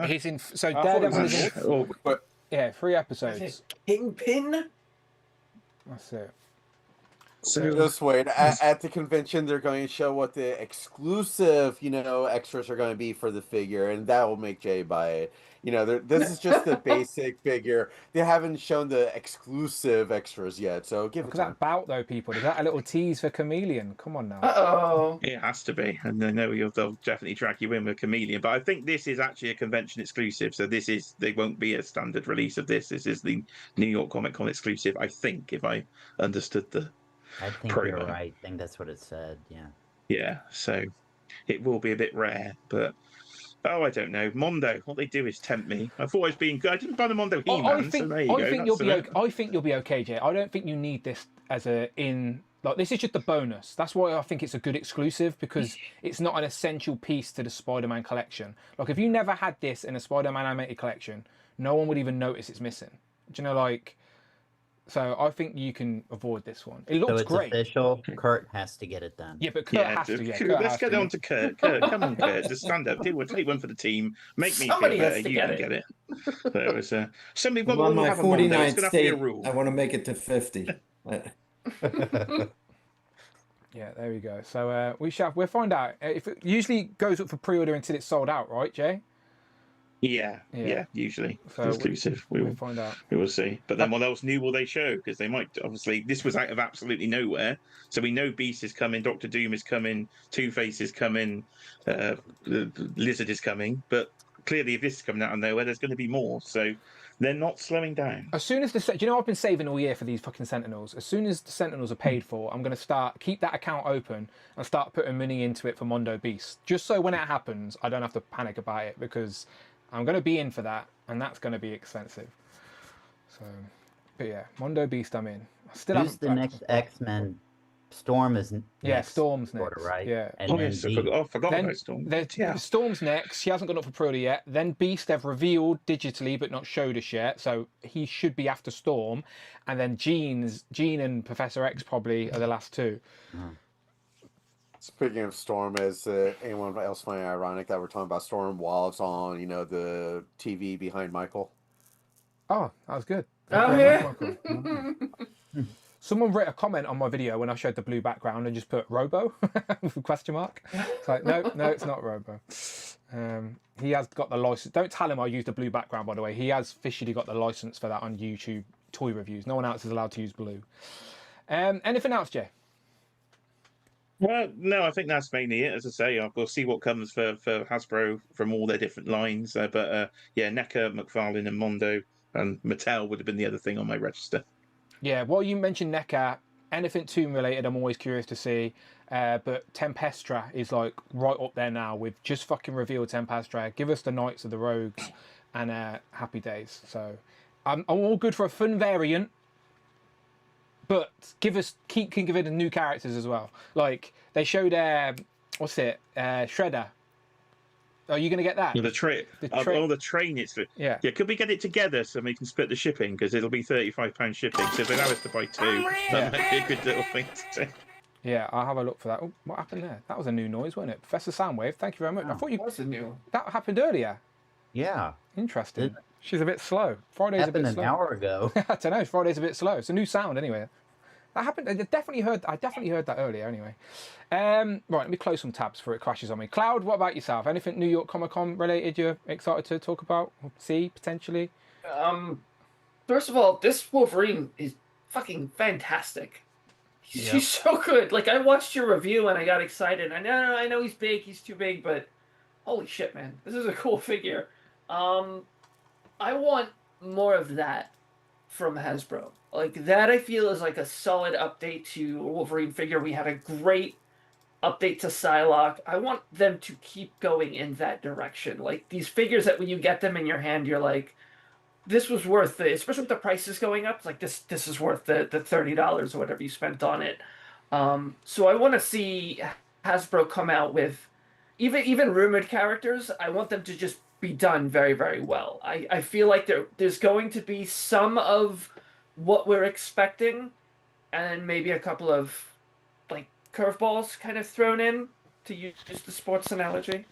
He's in. So I thought it Daredevil was is in. Oh, But 3 episodes. Kingpin. That's it. so just wait. At the convention, they're going to show what the exclusive, extras are going to be for the figure, and that will make Jay buy it. This is just the basic figure. They haven't shown the exclusive extras yet, so give it Look at time. that bout, though, people. Is that a little tease for Chameleon? Come on now. Uh-oh. it has to be, and I know they'll definitely drag you in with Chameleon. But I think this is actually a convention exclusive, so they won't be a standard release of this. This is the New York Comic Con exclusive. I think, if I understood the. I think Pretty you're well. right. I think that's what it said. Yeah. Yeah, so it will be a bit rare, but I don't know. Mondo, what they do is tempt me. I thought I was being good. I didn't buy the Mondo I He-Man, so think, there you I go. think you'll That's be. it. I think you'll be okay, Jay. I don't think you need this as this is just a bonus. That's why I think it's a good exclusive, because it's not an essential piece to the Spider-Man collection. Like, if you never had this in a Spider-Man animated collection, no one would even notice it's missing. Do you know, like, So I think you can avoid this one. It looks So it's great. official. Kurt has to get it done. Yeah, but Kurt has to. Yeah, Kurt let's has get to. on to Kurt. Kurt, come on, Kurt, just stand up. We'll take one for the team. Make me Somebody feel has better. to You get can it. get it. So it was somebody. I'm We'll on my have a Mondo. It's 49th going to have to be a state. rule. I want to make it to 50. Yeah, there we go. So we'll find out. If it usually goes up for pre-order until it's sold out, right, Jay? Yeah, usually So exclusive. We'll find out. We will see. But then what else new will they show? Because they might, obviously, this was out of absolutely nowhere. So we know Beast is coming, Doctor Doom is coming, Two-Face is coming, the Lizard is coming. But clearly, if this is coming out of nowhere, there's going to be more. So they're not slowing down. As soon as do you know I've been saving all year for these fucking Sentinels. As soon as the Sentinels are paid for, I'm going to keep that account open and start putting money into it for Mondo Beast. Just so when it happens, I don't have to panic about it, because I'm going to be in for that, and that's going to be expensive. So, but yeah, Mondo Beast, I'm in. Who's the next X-Men? Storm is next. Storm's quarter, next, right? yeah. And Oh, then yes, I Beast. forgot about Storm. Storm's next. She hasn't gone up for pre-order yet. Then Beast, they've revealed digitally but not showed us yet, so he should be after Storm. And then Jean and Professor X probably are the last two. Speaking of Storm, is anyone else find it ironic that we're talking about Storm while it's on, the TV behind Michael? Oh, that was good. Oh, Very yeah. nice, Michael. Someone wrote a comment on my video when I showed the blue background and just put Robo with a question mark. It's like, no, it's not Robo. He has got the license. Don't tell him I used a blue background, by the way. He has officially got the license for that on YouTube toy reviews. No one else is allowed to use blue. Anything else, Jay? Well, no, I think that's mainly it. As I say, we'll see what comes for Hasbro from all their different lines. But NECA, Mcfarlane, and Mondo, and Mattel would have been the other thing on my register. Yeah, well, you mentioned NECA. Anything Tomb related, I'm always curious to see. But Tempestra is like right up there now with just fucking reveal Tempestra. Give us the Knights of the Rogues and Happy Days. So I'm all good for a fun variant. But keep giving the new characters as well. Like they showed, Shredder. Are you going to get that? The train. It's yeah. Could we get it together so we can split the shipping, because it'll be £35 shipping. So if they allow us to buy two, that might be a good little thing to do. Yeah, I'll have a look for that. Oh, what happened there? That was a new noise, wasn't it? Professor Soundwave, thank you very much. I thought you was a new. That happened earlier. Yeah. Interesting. She's a bit slow. Friday's happened a bit slow. an hour ago. I don't know. Friday's a bit slow. It's a new sound anyway. That happened. I definitely heard that earlier. Anyway, right. Let me close some tabs before it crashes on me. Cloud, what about yourself? Anything New York Comic Con related you're excited to talk about? Or see potentially? First of all, this Wolverine is fucking fantastic. He's so good. Like I watched your review and I got excited. I know he's big. He's too big, but holy shit, man, this is a cool figure. I want more of that from Hasbro. Like that, I feel is like a solid update to a Wolverine figure. We had a great update to Psylocke. I want them to keep going in that direction. Like these figures that when you get them in your hand, you're like, this was worth it. Especially with the prices going up, like this is worth the $30 or whatever you spent on it. So I want to see Hasbro come out with even rumored characters. I want them to just be done very, very well. I feel like there's going to be some of what we're expecting, and maybe a couple of like curveballs kind of thrown in, to use the sports analogy.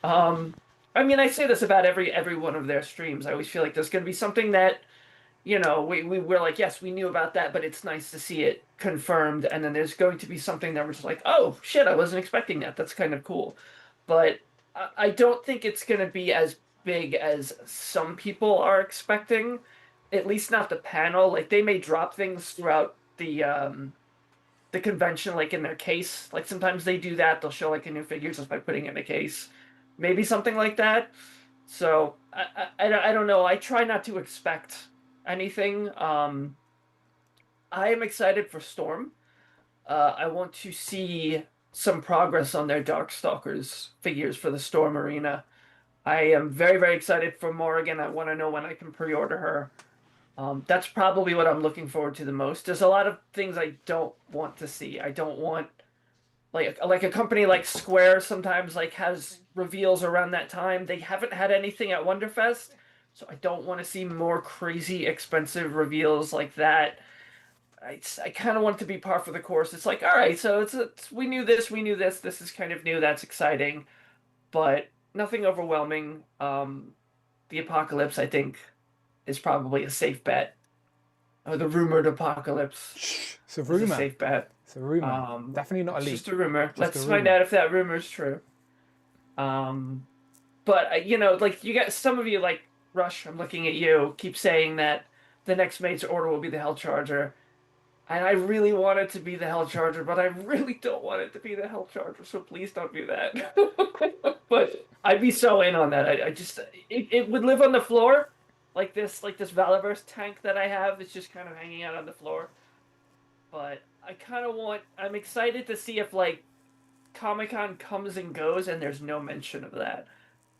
I mean, I say this about every one of their streams. I always feel like there's going to be something that, we're like, yes, we knew about that, but it's nice to see it confirmed. And then there's going to be something that we're just like, oh shit, I wasn't expecting that. That's kind of cool. But I don't think it's going to be as big as some people are expecting. At least not the panel. Like they may drop things throughout the convention, like in their case. Like sometimes they do that. They'll show like a new figure just by putting it in a case. Maybe something like that. So I don't know. I try not to expect anything. I am excited for Storm. I want to see some progress on their Darkstalkers figures for the Storm Arena. I am very, very excited for Morrigan. I want to know when I can pre-order her. That's probably what I'm looking forward to the most. There's a lot of things I don't want to see. I don't want like a company like Square sometimes like has reveals around that time. They haven't had anything at Wonderfest, So I don't want to see more crazy expensive reveals like that. I kind of want it to be par for the course. It's like, all right, so it's we knew this. This is kind of new. That's exciting, but nothing overwhelming. The apocalypse, I think, is probably a safe bet. Or the rumored apocalypse. It's a is rumor. a safe bet. It's a rumor. Definitely not a It's leak. just a rumor. Just Let's a find rumor. out if that rumor is true. But you know, like you got some of you, like Rush. I'm looking at you. Keep saying that the next mate's order will be the Hell Charger, and I really want it to be the Hell Charger, but I really don't want it to be the Hell Charger. So please don't do that. But I'd be so in on that. I just it would live on the floor, like this Valaverse tank that I have. It's just kind of hanging out on the floor. But I kind of want. I'm excited to see if like Comic-Con comes and goes, and there's no mention of that.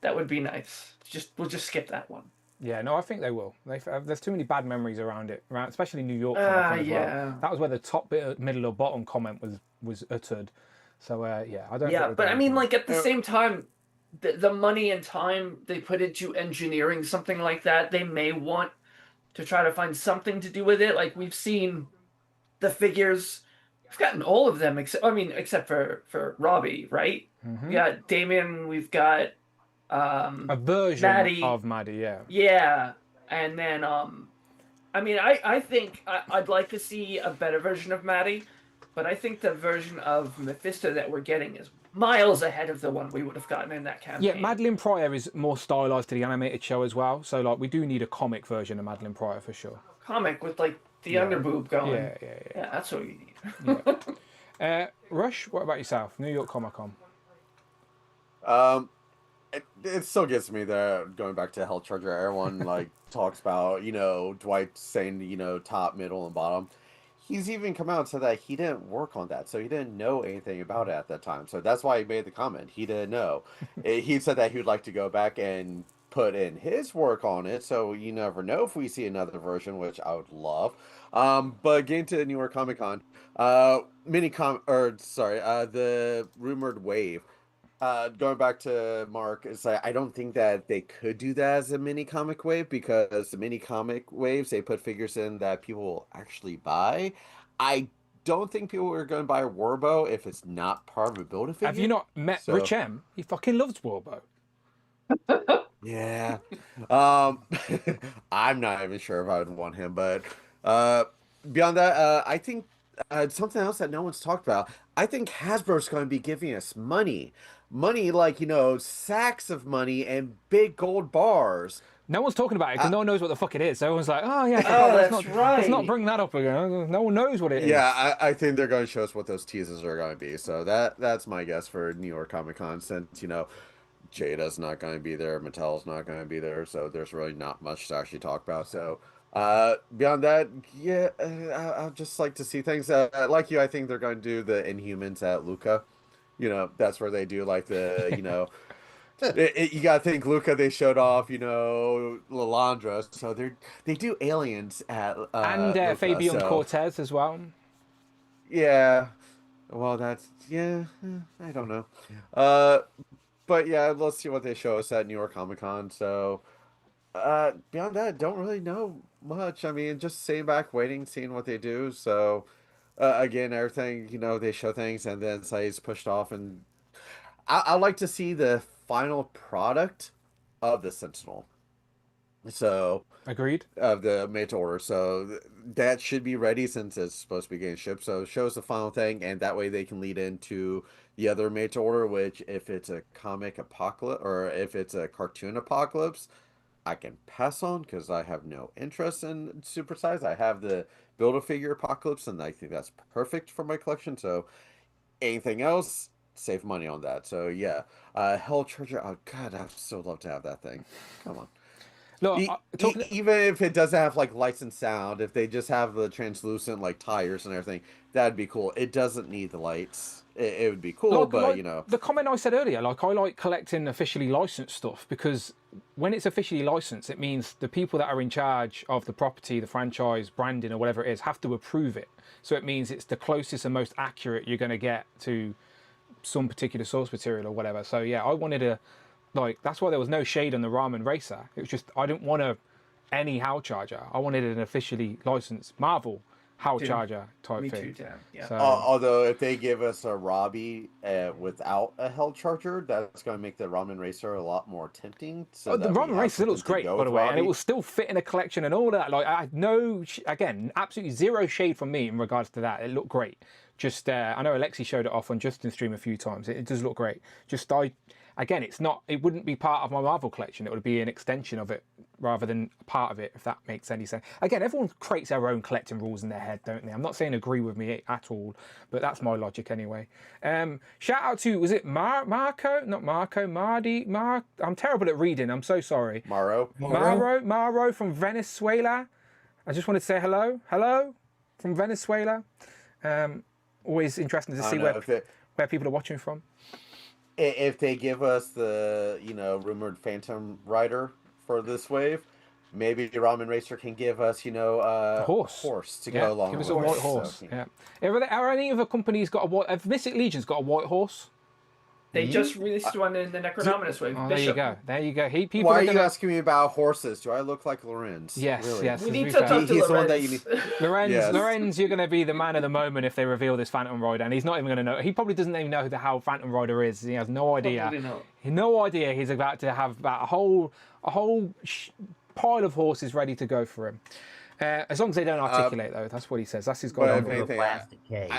That would be nice. We'll just skip that one. Yeah, no, I think they will. There's too many bad memories around it, especially New York Comic-Con as yeah. well. That was where the top bit, middle, or bottom comment was uttered. So yeah, I don't. Yeah, think but I mean, like at the Yeah. same time, the money and time they put into engineering something like that, they may want to try to find something to do with it. Like we've seen the figures. We've gotten all of them except for Robbie, right? Mhm. We got Damien. We've got a version Maddie. of Maddie, yeah. Yeah, and then I mean, I think I'd like to see a better version of Maddie, but I think the version of Mephisto that we're getting is miles ahead of the one we would have gotten in that campaign. Yeah, Madeline Pryor is more stylized to the animated show as well. So like, we do need a comic version of Madeline Pryor for sure. Comic with like the underboob going. Yeah. That's what we need. Rush, what about yourself? New York Comic Con. It still gets me there. Going back to Hell Charger, everyone like talks about Dwight saying top, middle, and bottom. He's even come out and said that he didn't work on that, so he didn't know anything about it at that time. So that's why he made the comment. He didn't know. He said that he would like to go back and put in his work on it. So you never know if we see another version, which I would love. But getting to New York Comic Con, the rumored wave. Going back to Mark, it's like I don't think that they could do that as a mini comic wave because the mini comic waves they put figures in that people will actually buy. I don't think people are going to buy Warbow if it's not part of a build a figure. Have you not met Rich M? He fucking loves Warbow. Yeah. I'm not even sure if I would want him, but beyond that, I think something else that no one's talked about. I think Hasbro's going to be giving us money. Money like, sacks of money and big gold bars. No one's talking about it because no one knows what the fuck it is. So everyone's like, oh yeah, let's not bring that up again. No one knows what it is. Yeah, I think they're going to show us what those teasers are going to be. So that's my guess for New York Comic Con since, Jada's not going to be there, Mattel's not going to be there, so there's really not much to actually talk about. So beyond that, yeah, I'd just like to see things. Like you, I think they're going to do the Inhumans at Luca. That's where they do like the, you gotta think Luca. They showed off, Lalandra, so they do aliens at and Luca, Fabian Cortez as well. Yeah, well, I don't know. But yeah, let's see what they show us at New York Comic Con. So beyond that, don't really know much. I mean, just sitting back, waiting, seeing what they do. So. Again, everything, they show things and then say it's pushed off. And I like to see the final product of the Sentinel. So. Agreed. Of the made to order. So that should be ready since it's supposed to be getting shipped. So it shows the final thing. And that way they can lead into the other made to order, which if it's a comic apocalypse or if it's a cartoon apocalypse, I can pass on because I have no interest in supersize. I have the Build-A-Figure Apocalypse, and I think that's perfect for my collection. So anything else, save money on that. So yeah, Hell Charger. Oh God, I'd so love to have that thing. Come on. Look, even if it doesn't have like lights and sound, if they just have the translucent like tires and everything, that'd be cool. It doesn't need the lights. It would be cool, but the comment I said earlier, like I like collecting officially licensed stuff because when it's officially licensed, it means the people that are in charge of the property, the franchise, branding, or whatever it is, have to approve it. So it means it's the closest and most accurate you're going to get to some particular source material or whatever. So yeah, I wanted a Like, that's why there was no shade on the Ramen Racer. It was just, I didn't want any HAL charger. I wanted an officially licensed Marvel HAL charger type Me thing. too, Dan. Yeah. So, Although if they give us a Robbie without a HAL charger, that's going to make the Ramen Racer a lot more tempting. So the that we Ramen have Racer still looks something to great, go by the with way, and it Robbie. will still fit in a collection and all that. Like, I had no, again, absolutely zero shade from me in regards to that. It looked great. Just, I know Alexi showed it off on Justin's stream a few times. It does look great. Just, again, it wouldn't be part of my Marvel collection. It would be an extension of it rather than a part of it, if that makes any sense. Again, everyone creates their own collecting rules in their head, don't they? I'm not saying agree with me at all, but that's my logic anyway. Shout out to, was it Marco? Not Marco, Mardi? I'm terrible at reading. I'm so sorry. Maro from Venezuela. I just wanted to say hello. Hello from Venezuela. Always interesting to see where people are watching from. If they give us the, rumored Phantom Rider for this wave, maybe Ramen Racer can give us, a horse to go along give with us a white horse. So, Yeah. Are any of the companies got a white? Have Mystic Legion's got a white horse? They just released one in the Necronominus wave. Oh, there you go. There you go. Why are you asking me about horses? Do I look like Lorenz? Yes, really? yes. We need to talk to He's the one that Lorenz. you need. Lorenz, Yes. Lorenz, you're going to be the man of the moment if they reveal this Phantom Rider, and he's not even going to know. He probably doesn't even know how Phantom Rider is. He has no idea. Probably not. No idea. He's about to have about a whole pile of horses ready to go for him. As long as they don't articulate, though, that's what he says. That's his But goal. if anything, Plastic cake.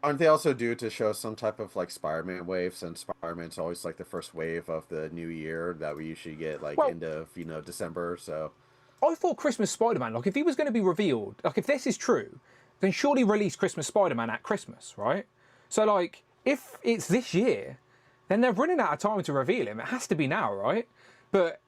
aren't they also due to show some type of like Spider-Man wave? Since Spider-Man's always like the first wave of the new year that we usually get end of December. So I thought Christmas Spider-Man, like if he was going to be revealed, like if this is true, then surely release Christmas Spider-Man at Christmas, right? So like if it's this year, then they're running out of time to reveal him. It has to be now, right? But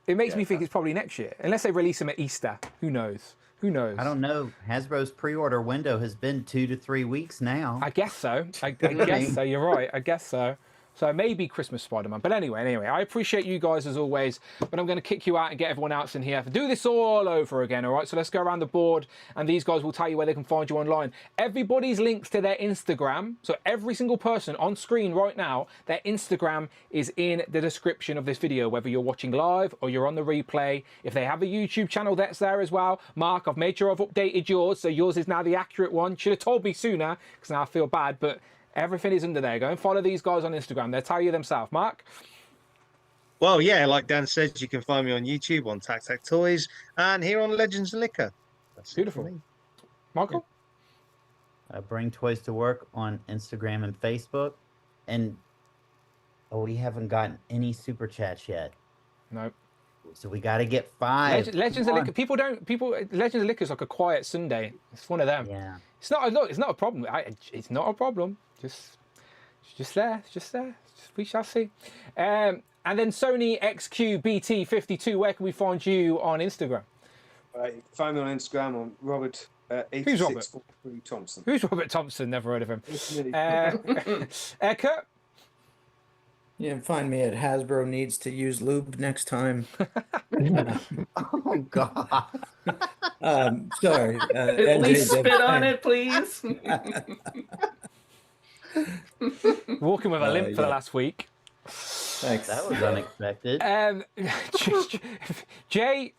it makes me think it's probably next year, unless they release him at Easter. Who knows? Who knows? I don't know. Hasbro's pre-order window has been 2 to 3 weeks now. I guess so. I guess so. You're right. I guess so. So maybe Christmas Spider-Man. But anyway, I appreciate you guys as always, but I'm going to kick you out and get everyone else in here to do this all over again, all right? So let's go around the board, and these guys will tell you where they can find you online. Everybody's links to their Instagram, so every single person on screen right now, their Instagram is in the description of this video, whether you're watching live or you're on the replay. If they have a YouTube channel, that's there as well. Mark, I've made sure I've updated yours, so yours is now the accurate one. Should have told me sooner, because now I feel bad, but everything is under there. Go and follow these guys on Instagram. They'll tell you themselves. Mark? Well, yeah, like Dan said, you can find me on YouTube, on Tac Tac Toys, and here on Legends and Liquor. That's beautiful. Michael? I bring toys to work on Instagram and Facebook. And we haven't gotten any super chats yet. Nope. So we got to get 5. Legends of Liquor. Legends of Liquor is like a quiet Sunday. It's one of them. Yeah. It's not a problem. It's not a problem. It's just there. We shall see. And then Sony XQBT52. Where can we find you on Instagram? Find me on Instagram on Robert. Who's Robert? Thompson. Who's Robert Thompson? Never heard of him. It's me. Kurt? You can find me at Hasbro Needs to Use Lube next time. Oh, God. Sorry. At least spit on it, please. Walking with a limp for the last week. Thanks. That was unexpected. Jay,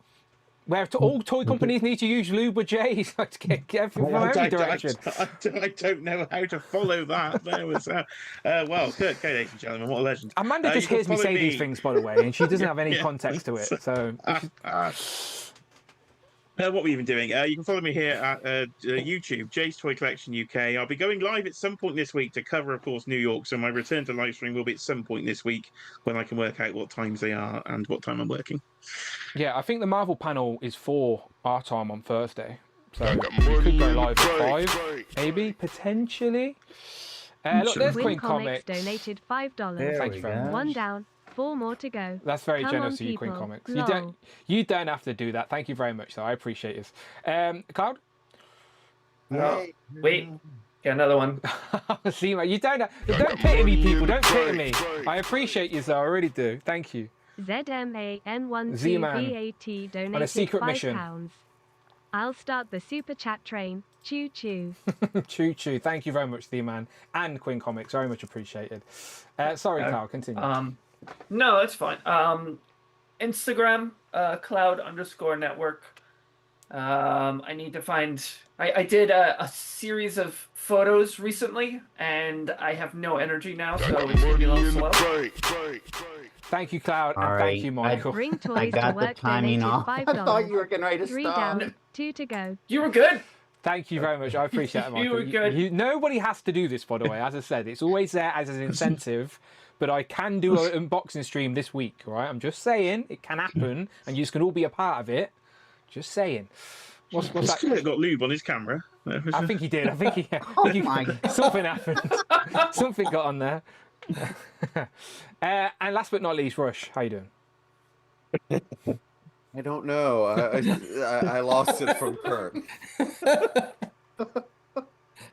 where all toy companies need to use lube with Jay, he's like to get everything from every direction. I don't know how to follow that. There was well, Kurt, ladies and gentlemen, what a legend. Amanda just hears me say these things, by the way, and she doesn't have any context to it. So what are we even doing? You can follow me here at YouTube, Jay's Toy Collection UK. I'll be going live at some point this week to cover, of course, New York. So my return to live stream will be at some point this week when I can work out what times they are and what time I'm working. Yeah, I think the Marvel panel is 4 our time on Thursday. So we could go live at 5, maybe, potentially. Look, there's Queen Comics. Donated $5. Thank you very much. 1 down. 4 more to go. That's very Come generous on, of you, Queen people. Comics. Lol. You don't have to do that. Thank you very much, though. I appreciate it. Cloud? No. Wait. Get another one. See, mate, don't pity me, people. Don't pity me. I appreciate you, though. I really do. Thank you. ZMAN12BAT donated On a secret £5. mission. I'll start the super chat train. Choo choo. Choo choo. Thank you very much, Z-Man and Queen Comics. Very much appreciated. Sorry, Carl. Continue. No, that's fine. Instagram, cloud_network. I need to find. I did a series of photos recently, and I have no energy now, so it's gonna be a little slow. Thank you, Cloud, and thank you, Michael. Bring I toys to got the work. timing Donated off. I thought $5. you were getting ready to 3 stop. down, 2 to go. You were good. Thank you very much. I appreciate it, Michael. You were good. Nobody has to do this, by the way. As I said, it's always there as an incentive. But I can do an unboxing stream this week, right? I'm just saying it can happen, and you can all be a part of it. Just saying. What's that? Got lube on his camera. I think he did. I think something happened. Something got on there. And last but not least, Rush, how you doing? I don't know. I lost it from Kurt.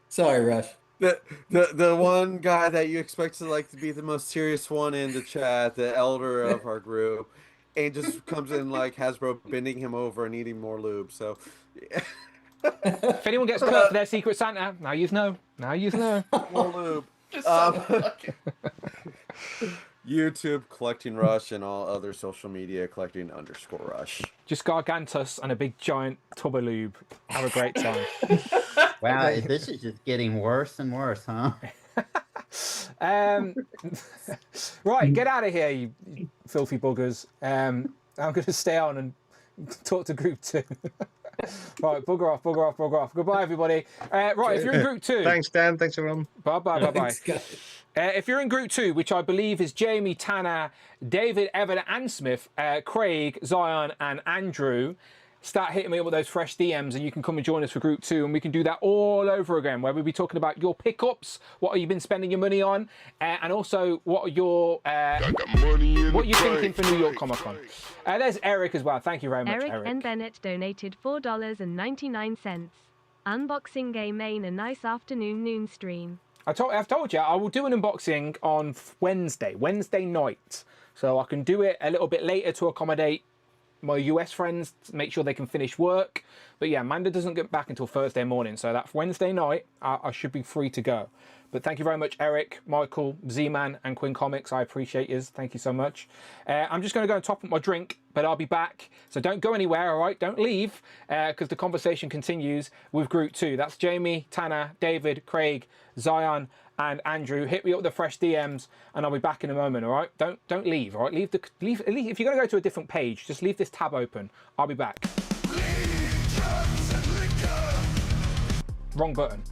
Sorry, Rush. The one guy that you expect to be the most serious one in the chat, the elder of our group, and just comes in like Hasbro bending him over and eating more lube. So, If anyone gets cut for their Secret Santa, now you know. Now you know. more lube. YouTube collecting Rush and all other social media collecting _Rush. Just Gargantus and a big giant tub of lube. Have a great time. Wow, this is just getting worse and worse, huh? Right, get out of here, you filthy buggers. I'm going to stay on and talk to Group 2. Right, bugger off, bugger off, bugger off. Goodbye, everybody. Right, if you're in Group 2... Thanks, Dan. Thanks, everyone. Bye-bye, bye-bye. If you're in Group 2, which I believe is Jamie, Tanner, David, Evan, and Smith, Craig, Zion, and Andrew, start hitting me up with those fresh DMs, and you can come and join us for Group 2, and we can do that all over again, where we'll be talking about your pickups, what have you been spending your money on, and also what are your what you're thinking for New York Comic Con. There's Eric as well. Thank you very much, Eric. Eric N. Bennett donated $4.99. Unboxing Game Main a nice afternoon noon stream. I've told you, I will do an unboxing on Wednesday night. So I can do it a little bit later to accommodate my US friends, to make sure they can finish work. But yeah, Amanda doesn't get back until Thursday morning. So that Wednesday night, I should be free to go. But thank you very much, Eric, Michael, Z-Man, and Quinn Comics. I appreciate you. Thank you so much. I'm just going to go and top up my drink, but I'll be back. So don't go anywhere, all right? Don't leave, because the conversation continues with Group 2. That's Jamie, Tanner, David, Craig, Zion, and Andrew. Hit me up with the fresh DMs, and I'll be back in a moment, all right? Don't leave, all right? Leave. If you're going to go to a different page, just leave this tab open. I'll be back. Wrong button.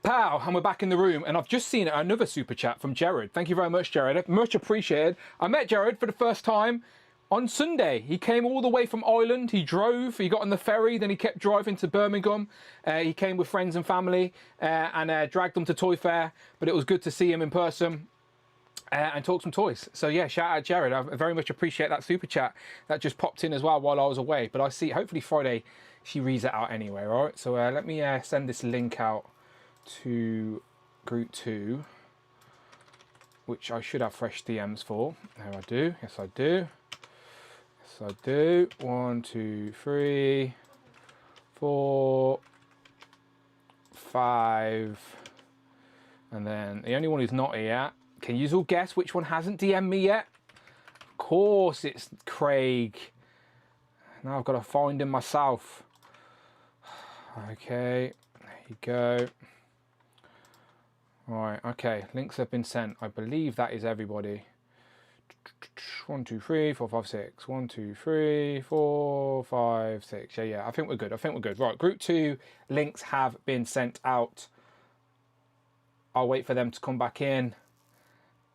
Pow, and we're back in the room, and I've just seen another super chat from Jared. Thank you very much, Jared. Much appreciated. I met Jared for the first time on Sunday. He came all the way from Ireland. He drove, he got on the ferry, then he kept driving to Birmingham. He came with friends and family and dragged them to Toy Fair, but it was good to see him in person. And talk some toys. So yeah, shout out Jared. I very much appreciate that super chat that just popped in as well while I was away. But I see, hopefully Friday she reads it out anyway, all right? So let me send this link out to Group 2, which I should have fresh DMs for. There I do. Yes, I do. So do 1, 2, 3, 4, 5, and then the only one who's not here. Can you all guess which one hasn't DM'd me yet? Of course, it's Craig. Now I've got to find him myself. Okay, there you go. Right, okay, links have been sent. I believe that is everybody. 1, 2, 3, 4, 5, 6. 1, 2, 3, 4, 5, 6. Yeah, I think we're good. I think we're good. Right, group 2 links have been sent out. I'll wait for them to come back in.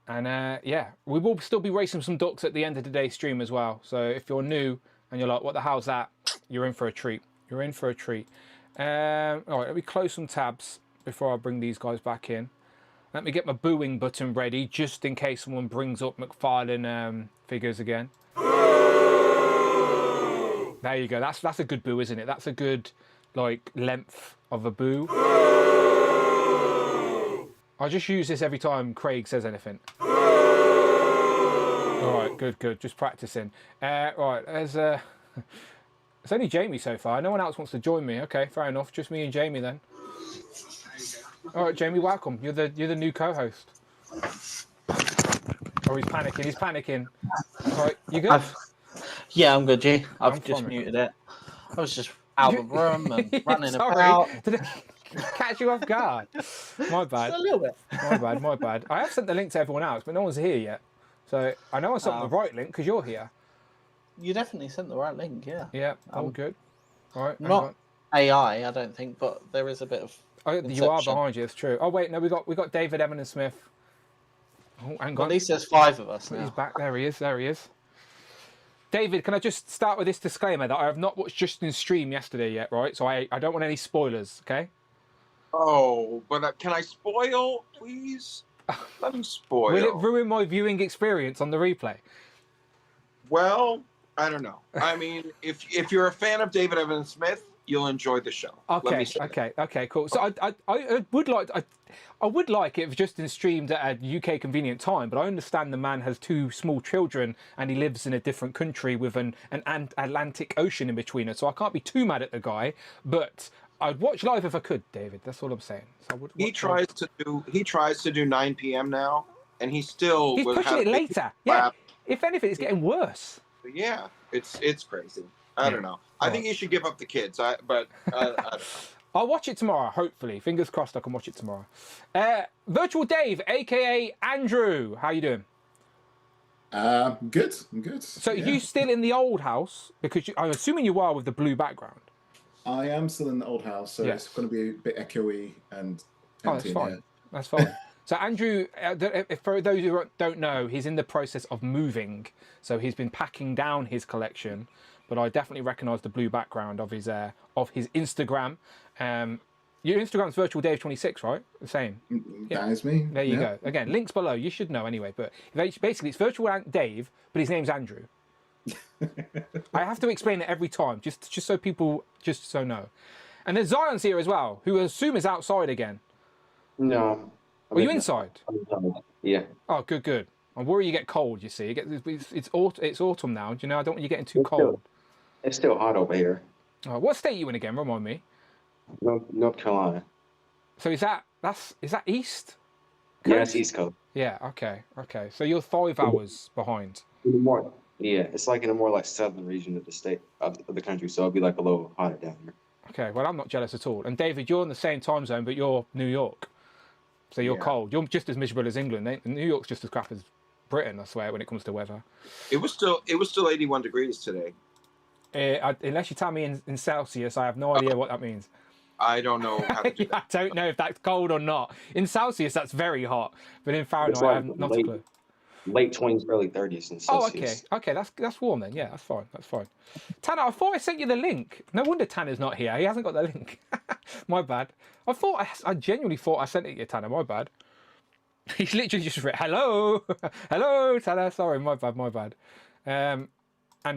And yeah, we will still be racing some ducks at the end of today's stream as well. So if you're new and you're like, what the hell's that? You're in for a treat. You're in for a treat. All right, let me close some tabs before I bring these guys back in. Let me get my booing button ready, just in case someone brings up Mcfarlane figures again. There you go. That's a good boo, isn't it? That's a good, like, length of a boo. I'll just use this every time Craig says anything. All right, good. Just practicing. Right, there's it's only Jamie so far. No one else wants to join me. Okay, fair enough. Just me and Jamie then. All right, Jamie, welcome. You're the new co-host. Oh, he's panicking. He's panicking. All right, you good? Yeah, I'm good, G. I've just muted it. I was just out of the room and running about. Did it catch you off guard? My bad. Just a little bit. My bad. I have sent the link to everyone else, but no one's here yet. So I know I sent the right link because you're here. You definitely sent the right link, yeah. Yeah, all good. All right. Not AI, I don't think, but there is a bit of. Oh, you are behind you. It's true. Oh wait, no, we got David, Evan, and Smith. Oh, hang on. Well, at least there's 5 of us now. He's back. There he is. There he is. David, can I just start with this disclaimer that I have not watched Justin's stream yesterday yet, right? So I don't want any spoilers, okay? Oh, but can I spoil, please? Let me spoil. Will it ruin my viewing experience on the replay? Well, I don't know. I mean, if you're a fan of David Evan Smith, you'll enjoy the show. Okay, okay, cool. So I would like it if Justin streamed at a UK convenient time, but I understand the man has 2 small children and he lives in a different country with an Atlantic Ocean in between us, so I can't be too mad at the guy. But I'd watch live if I could, David. That's all I'm saying. So he tries to do 9 p.m. now, and he's pushing it later. Yeah. If anything, it's getting worse. Yeah, it's crazy. I don't know. I think you should give up the kids. I don't know. I'll watch it tomorrow, hopefully. Fingers crossed I can watch it tomorrow. Virtual Dave, a.k.a. Andrew. How you doing? I'm good. So are you still in the old house? Because I'm assuming you are with the blue background. I am still in the old house, so it's going to be a bit echoey and empty. That's fine. That's fine. So Andrew, for those who don't know, he's in the process of moving. So he's been packing down his collection, but I definitely recognise the blue background of his Instagram. Your Instagram's Virtual Dave 26, right? The same. That is me. There you go. Again, links below. You should know anyway. But basically, it's Virtual Dave, but his name's Andrew. I have to explain it every time, just so people know. And then Zion's here as well, who I assume is outside again. No. Are you inside? Yeah. Oh, good. I worry you get cold. You see, it's autumn now. Do you know? I don't want you getting too cold. It's still hot over here. Oh, what state are you in again? Remind me. North Carolina. So is that east? Yeah, it's East Coast. Yeah. Okay. So you're 5 hours behind. Yeah, it's like in a more like southern region of the state of the country, so it'll be like a little hotter down here. Okay. Well, I'm not jealous at all. And David, you're in the same time zone, but you're New York, so you're cold. You're just as miserable as England. New York's just as crap as Britain, I swear, when it comes to weather. It was still 81 degrees today. Unless you tell me in Celsius, I have no idea what that means. I don't know how to do that. I don't know if that's cold or not. In Celsius, that's very hot, but in Fahrenheit, I have not a clue. Late 20s, early 30s in Celsius. Oh, okay. That's warm then. Yeah, that's fine. Tanner, I thought I sent you the link. No wonder Tanner's not here. He hasn't got the link. My bad. I genuinely thought I sent it to you, Tanner. My bad. He's literally just written, hello, Tanner. Sorry, my bad. And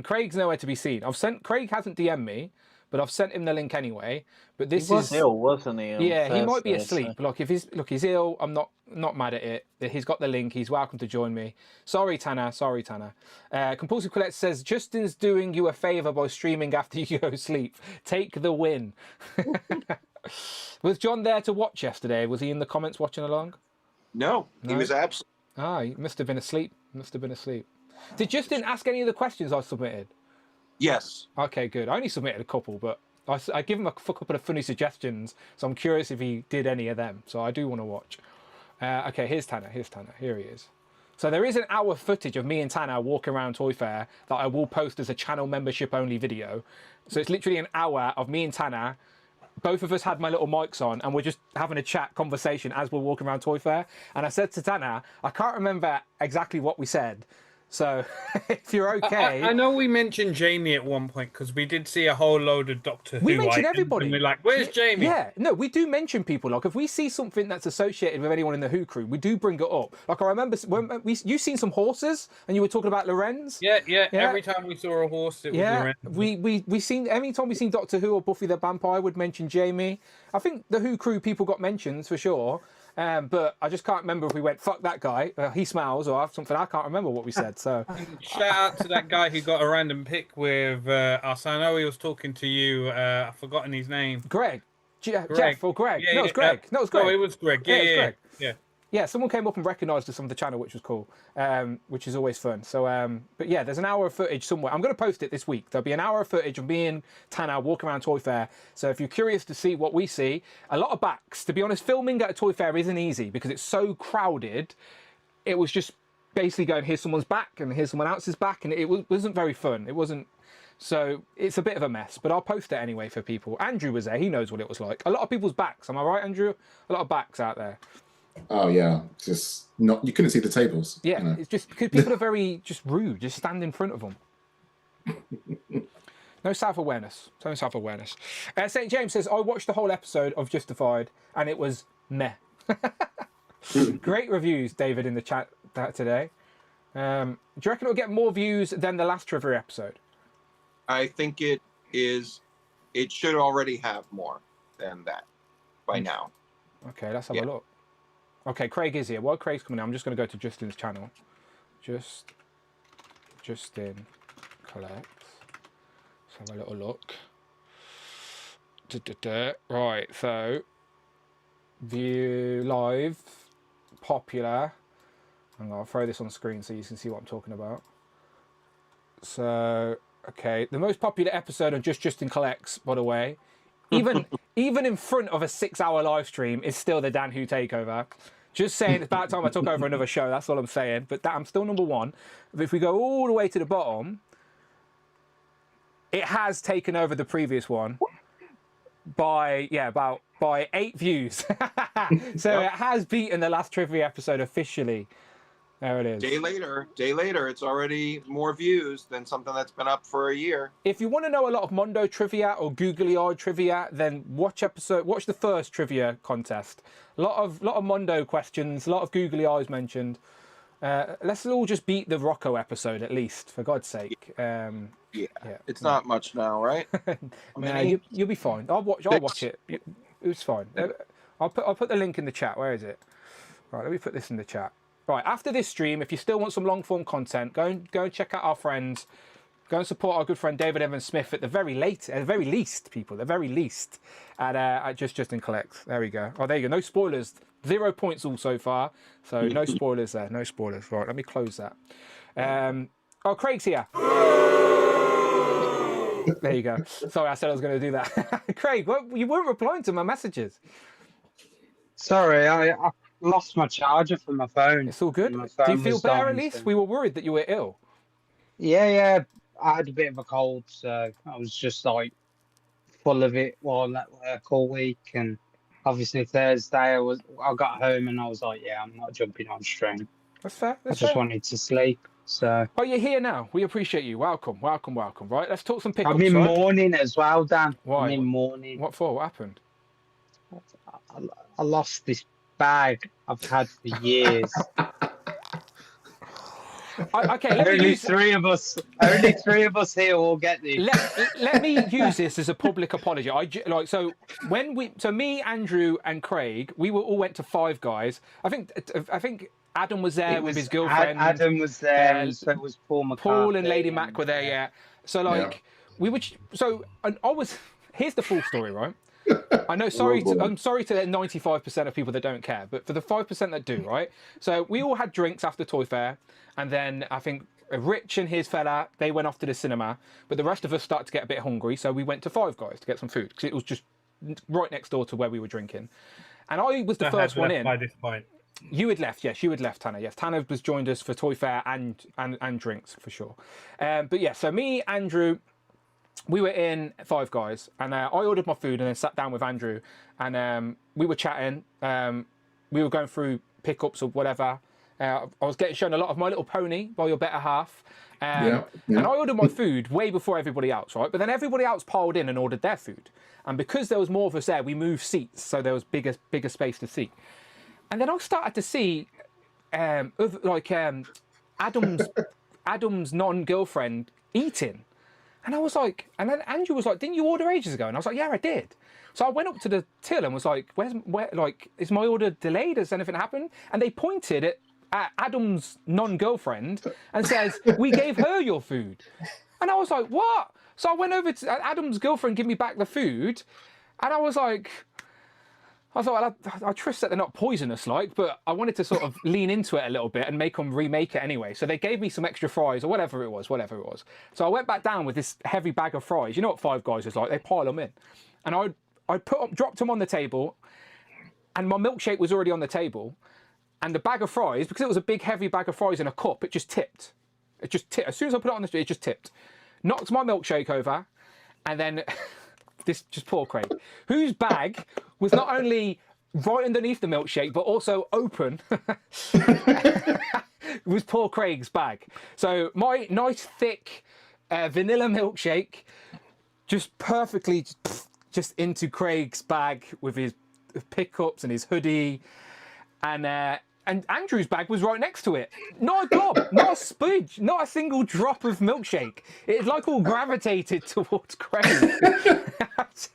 Craig's nowhere to be seen. Craig hasn't DM'd me, but I've sent him the link anyway. But this he was is ill, wasn't he? On yeah, he might be Thursday, asleep. so- Look, if he's ill, I'm not mad at it. He's got the link. He's welcome to join me. Sorry, Tanner. Compulsive Collect says Justin's doing you a favour by streaming after you go to sleep. Take the win. Was John there to watch yesterday? Was he in the comments watching along? No, he was absent. Ah, he must have been asleep. Did Justin ask any of the questions I submitted? Yes. Okay, good. I only submitted a couple, but I give him a couple of funny suggestions, so I'm curious if he did any of them. So I do want to watch. Okay, here's Tanner. Here he is. So there is an hour footage of me and Tanner walking around Toy Fair that I will post as a channel membership only video. So it's literally an hour of me and Tanner. Both of us had my little mics on and we're just having a chat conversation as we're walking around Toy Fair. And I said to Tanner, I can't remember exactly what we said. So if you're okay. I know we mentioned Jamie at one point because we did see a whole load of Doctor Who. We mentioned items, everybody. And we're like, where's Jamie? Yeah, no, we do mention people. Like if we see something that's associated with anyone in the Who crew, we do bring it up. Like I remember when you seen some horses and you were talking about Lorenz. Yeah. Every time we saw a horse, it was Lorenz. We seen anytime we seen Doctor Who or Buffy the Vampire would mention Jamie. I think the Who crew people got mentions for sure. But I just can't remember if we went, fuck that guy, he smells, or something. I can't remember what we said. So shout out to that guy who got a random pick with us. I know he was talking to you. I've forgotten his name. Greg. Jeff or Greg. Yeah, no, it was Greg. No, it was Greg. Yeah, someone came up and recognised us on the channel, which was cool, which is always fun. So, but yeah, there's an hour of footage somewhere. I'm going to post it this week. There'll be an hour of footage of me and Tanner walking around Toy Fair. So if you're curious to see what we see, a lot of backs. To be honest, filming at a Toy Fair isn't easy because it's so crowded. It was just basically going, here's someone's back and here's someone else's back, and it wasn't very fun. It wasn't. So it's a bit of a mess, but I'll post it anyway for people. Andrew was there. He knows what it was like. A lot of people's backs. Am I right, Andrew? A lot of backs out there. Oh yeah, just not. You couldn't see the tables. Yeah, you know? it's just because people are very just rude. Just stand in front of them. No self-awareness. No self-awareness. St. James says, I watched the whole episode of Justified and it was meh. Great reviews, David, in the chat today. Do you reckon it'll get more views than the last trivia episode? I think it is. It should already have more than that by now. Okay, let's have a look. Okay, Craig is here. While Craig's coming in, I'm just going to go to Justin's channel. Justin Collects. Let's have a little look. Right, so view live, popular. I'll throw this on screen so you can see what I'm talking about. So, okay, the most popular episode of Justin Collects, by the way, even in front of a 6-hour live stream, is still the Dan Who Takeover. Just saying, it's about time I took over another show. That's all I'm saying. But I'm still number one. But if we go all the way to the bottom, it has taken over the previous one by 8 views. So it has beaten the last trivia episode officially. There it is. Day later, it's already more views than something that's been up for a year. If you want to know a lot of Mondo trivia or googly eyed trivia, then watch the first trivia contest. A lot of Mondo questions, a lot of googly eyes mentioned. Let's all just beat the Rocco episode at least, for God's sake. It's not much now, right? You'll be fine. I'll watch it. It's fine. I'll put the link in the chat. Where is it? Right, let me put this in the chat. Right, after this stream, if you still want some long-form content, go and check out our friends. Go and support our good friend David Evan Smith at the very least, at Justin Collects. There we go. Oh, there you go. No spoilers. 0 points all so far. So no spoilers there. No spoilers. Right, let me close that. Oh, Craig's here. There you go. Sorry, I said I was going to do that. Craig, you weren't replying to my messages. Sorry, I lost my charger for my phone. It's all good. Do you feel better at least? We were worried that you were ill. Yeah. I had a bit of a cold, so I was just like full of it while at work all week. And obviously Thursday, I got home and I was like, yeah, I'm not jumping on stream. That's fair. I just wanted to sleep. So. Oh, you're here now. We appreciate you. Welcome. Right, let's talk some pickups. I'm in mourning as well, Dan. Why? I'm in mourning. What for? What happened? I lost this bag I've had for years. Okay, let me only use... three of us. Only three of us here will get this. Let me use this as a public apology. Me, Andrew, and Craig, we all went to Five Guys. I think Adam was there with his girlfriend. Adam was there, and so was Paul McCarthy. Paul and Lady Mac were there. Yeah. So we were. So and I was. Here's the full story, right? I know. I'm sorry to the 95% of people that don't care, but for the 5% that do, right? So we all had drinks after Toy Fair, and then I think Rich and his fella, they went off to the cinema, but the rest of us started to get a bit hungry, so we went to Five Guys to get some food because it was just right next door to where we were drinking. And I was the first one in. By this point. You had left, yes. You had left, Tanner. Yes, Tanner was joined us for Toy Fair and drinks for sure. But yeah, so me, Andrew, we were in Five Guys, and I ordered my food and then sat down with Andrew, and we were chatting. We were going through pickups or whatever. I was getting shown a lot of My Little Pony by your better half. And I ordered my food way before everybody else, right? But then everybody else piled in and ordered their food. And because there was more of us there, we moved seats, so there was bigger space to seat. And then I started to see Adam's non-girlfriend eating. And I was like, and then Andrew was like, didn't you order ages ago? And I was like, yeah, I did. So I went up to the till and was like, is my order delayed? Has anything happened? And they pointed at Adam's non-girlfriend and says, we gave her your food. And I was like, what? So I went over to Adam's girlfriend, give me back the food. And I was like, well, I trust that they're not poisonous, but I wanted to sort of lean into it a little bit and make them remake it anyway. So they gave me some extra fries or whatever it was. So I went back down with this heavy bag of fries. You know what Five Guys is like? They pile them in. And I dropped them on the table, and my milkshake was already on the table. And the bag of fries, because it was a big, heavy bag of fries in a cup, it just tipped. As soon as I put it on the street, it just tipped. Knocked my milkshake over, and then... This just poor Craig, whose bag was not only right underneath the milkshake but also open. It was poor Craig's bag. So my nice thick vanilla milkshake just perfectly just into Craig's bag with his pickups and his hoodie, and Andrew's bag was right next to it. Not a drop, not a spudge, not a single drop of milkshake. It like all gravitated towards Craig.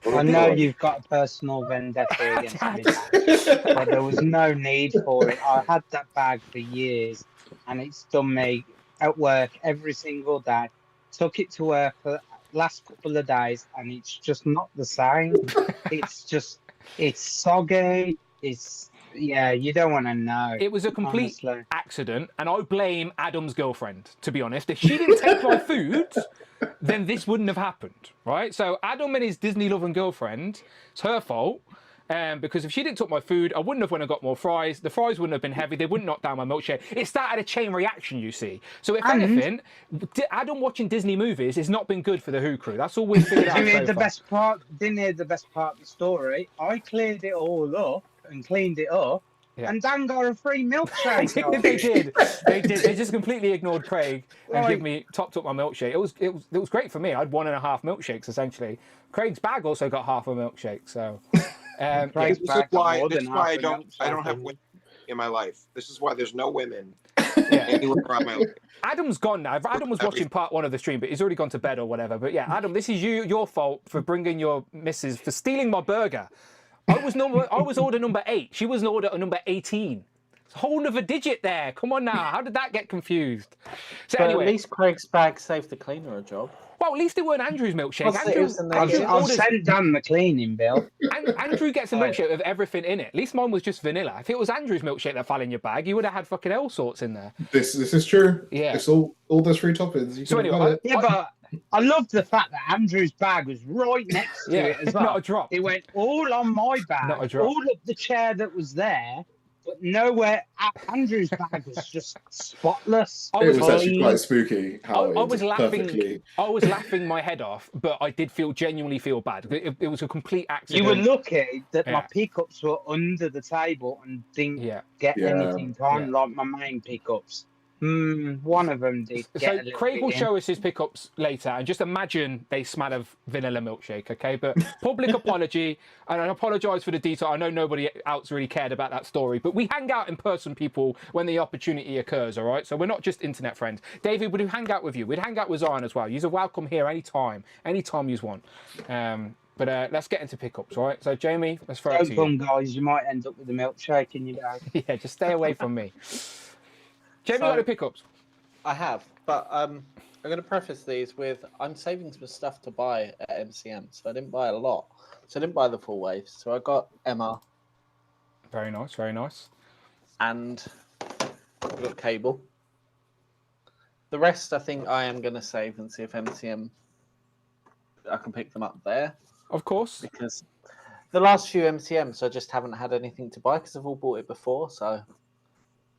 I know you've got a personal vendetta against me, but there was no need for it. I had that bag for years, and it's done me at work every single day. Took it to work for the last couple of days, and it's just not the same. It's soggy. Yeah, you don't want to know. It was a complete accident, and I blame Adam's girlfriend, to be honest. If she didn't take my food, then this wouldn't have happened, right? So Adam and his Disney-loving girlfriend, it's her fault, because if she didn't take my food, I wouldn't have went and got more fries. The fries wouldn't have been heavy. They wouldn't knock down my milkshake. It started a chain reaction, you see. So if anything, Adam watching Disney movies has not been good for the Who crew. That's all we've figured out so far. Didn't hear the best part of the story. I cleared it all up and cleaned it up, and Dan got a free milkshake. They did. They just completely ignored Craig and topped up my milkshake. It was great for me. I had 1.5 milkshakes essentially. Craig's bag also got half a milkshake. So this is why I don't have women in my life. This is why there's no women anywhere around my life. Adam's gone now. Adam was watching part 1 of the stream, but he's already gone to bed or whatever. But yeah, Adam, this is your fault for bringing your missus for stealing my burger. I was order number 8. She was order number 18. It's a whole other digit there. Come on now. How did that get confused? So but anyway, at least Craig's bag saved the cleaner a job. Well, at least it weren't Andrew's milkshake. I'll send down the cleaning bill. Andrew gets a milkshake with everything in it. At least mine was just vanilla. If it was Andrew's milkshake that fell in your bag, you would have had fucking all sorts in there. This is true. Yeah. It's all those free toppings. So anyway, but I love the fact that Andrew's bag was right next to it as well. Not a drop. It went all on my bag, not a drop. all up the chair that was there, but nowhere. Andrew's bag was just spotless. It was actually quite spooky. I was laughing. I was laughing my head off, but I did genuinely feel bad. It was a complete accident. You were lucky that my pickups were under the table and didn't get anything on like my main pickups. One of them did So get a little Craig will bit in. show us his pickups later, and just imagine they smell of vanilla milkshake, okay? But public apology, and I apologise for the detail. I know nobody else really cared about that story, but we hang out in person, people, when the opportunity occurs, all right? So we're not just internet friends. David, would we hang out with you? We'd hang out with Zion as well. You're welcome here anytime you want. But let's get into pickups, all right? So Jamie, let's throw it Don't to come, you. guys. You might end up with a milkshake in your day. Yeah, just stay away from me. Jamie, So- got the pickups? I have, but I'm going to preface these with I'm saving some stuff to buy at MCM, so I didn't buy a lot. So I didn't buy the full waves. So I got Emma. Very nice, very nice. And I've got Cable. The rest, I think I am going to save and see if MCM, I can pick them up there. Of course. Because the last few MCMs, I just haven't had anything to buy because I've all bought it before, so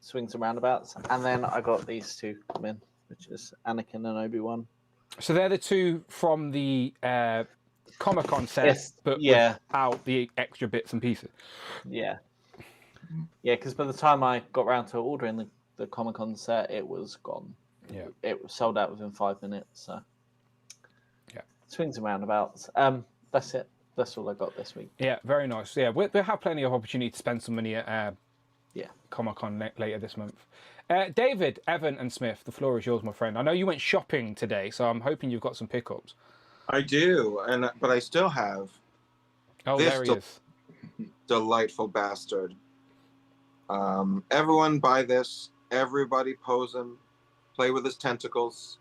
swings and roundabouts. And then I got these two come in, which is Anakin and Obi-Wan. So they're the two from the Comic-Con set, Yes, but yeah. without the extra bits and pieces. Yeah. Yeah, because by the time I got round to ordering the Comic-Con set, it was gone. Yeah. It was sold out within 5 minutes, so. Yeah. Swings and roundabouts. That's it. That's all I got this week. Yeah, very nice. Yeah, we'll have plenty of opportunity to spend some money at yeah. Comic-Con later this month. David, Evan and Smith, the floor is yours, my friend. I know you went shopping today, so I'm hoping you've got some pickups. I do, but I still have. Oh, this there he is. Delightful bastard. Everyone buy this. Everybody pose him. Play with his tentacles.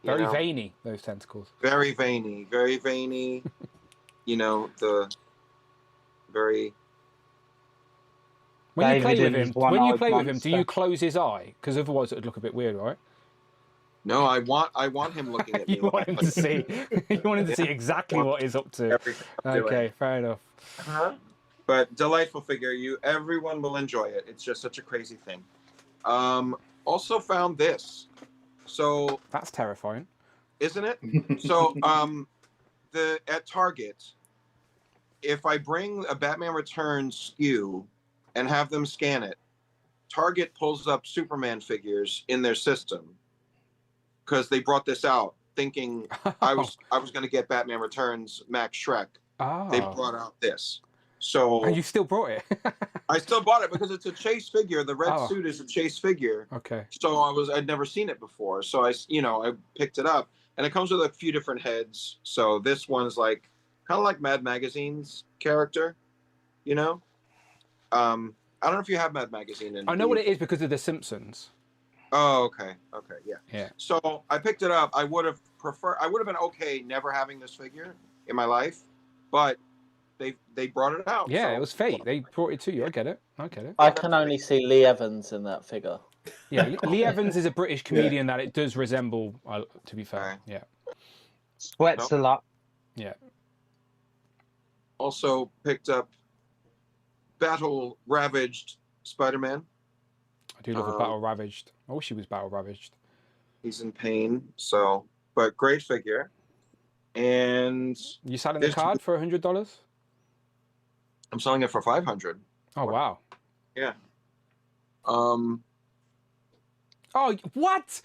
Very veiny, those tentacles. Very veiny. Very veiny. The very... When you play with him, monster. do you close his eye? Because otherwise it would look a bit weird, right? No, I want him looking at me. You want him to see. You want him to see exactly what he's up to. Okay, fair enough. But delightful figure. Everyone will enjoy it. It's just such a crazy thing. Also found this. So that's terrifying, isn't it? So at Target, if I bring a Batman Returns SKU and have them scan it, Target pulls up Superman figures in their system because they brought this out thinking I was going to get Batman Returns Max Shrek. Oh. They brought out this. So and you still brought it? I still bought it because it's a Chase figure. The red suit is a Chase figure. Okay. So I'd never seen it before. So I picked it up, and it comes with a few different heads. So this one's like kind of like Mad Magazine's character, I don't know if you have Mad Magazine. I know what it is because of The Simpsons. Oh, okay, yeah. Yeah. So I picked it up. I would have been okay never having this figure in my life, but they brought it out. Yeah, so. it was fate. They brought it to you. I get it. I can only see Lee Evans in that figure. Yeah, Lee Evans is a British comedian that it does resemble, to be fair. Yeah. Sweats a lot. Yeah. Also picked up Battle Ravaged Spider-Man. I do love a Battle Ravaged. I wish he was Battle Ravaged. He's in pain, but great figure. And you selling the card for $100? I'm selling it for $500. Oh wow! Yeah. Oh, what?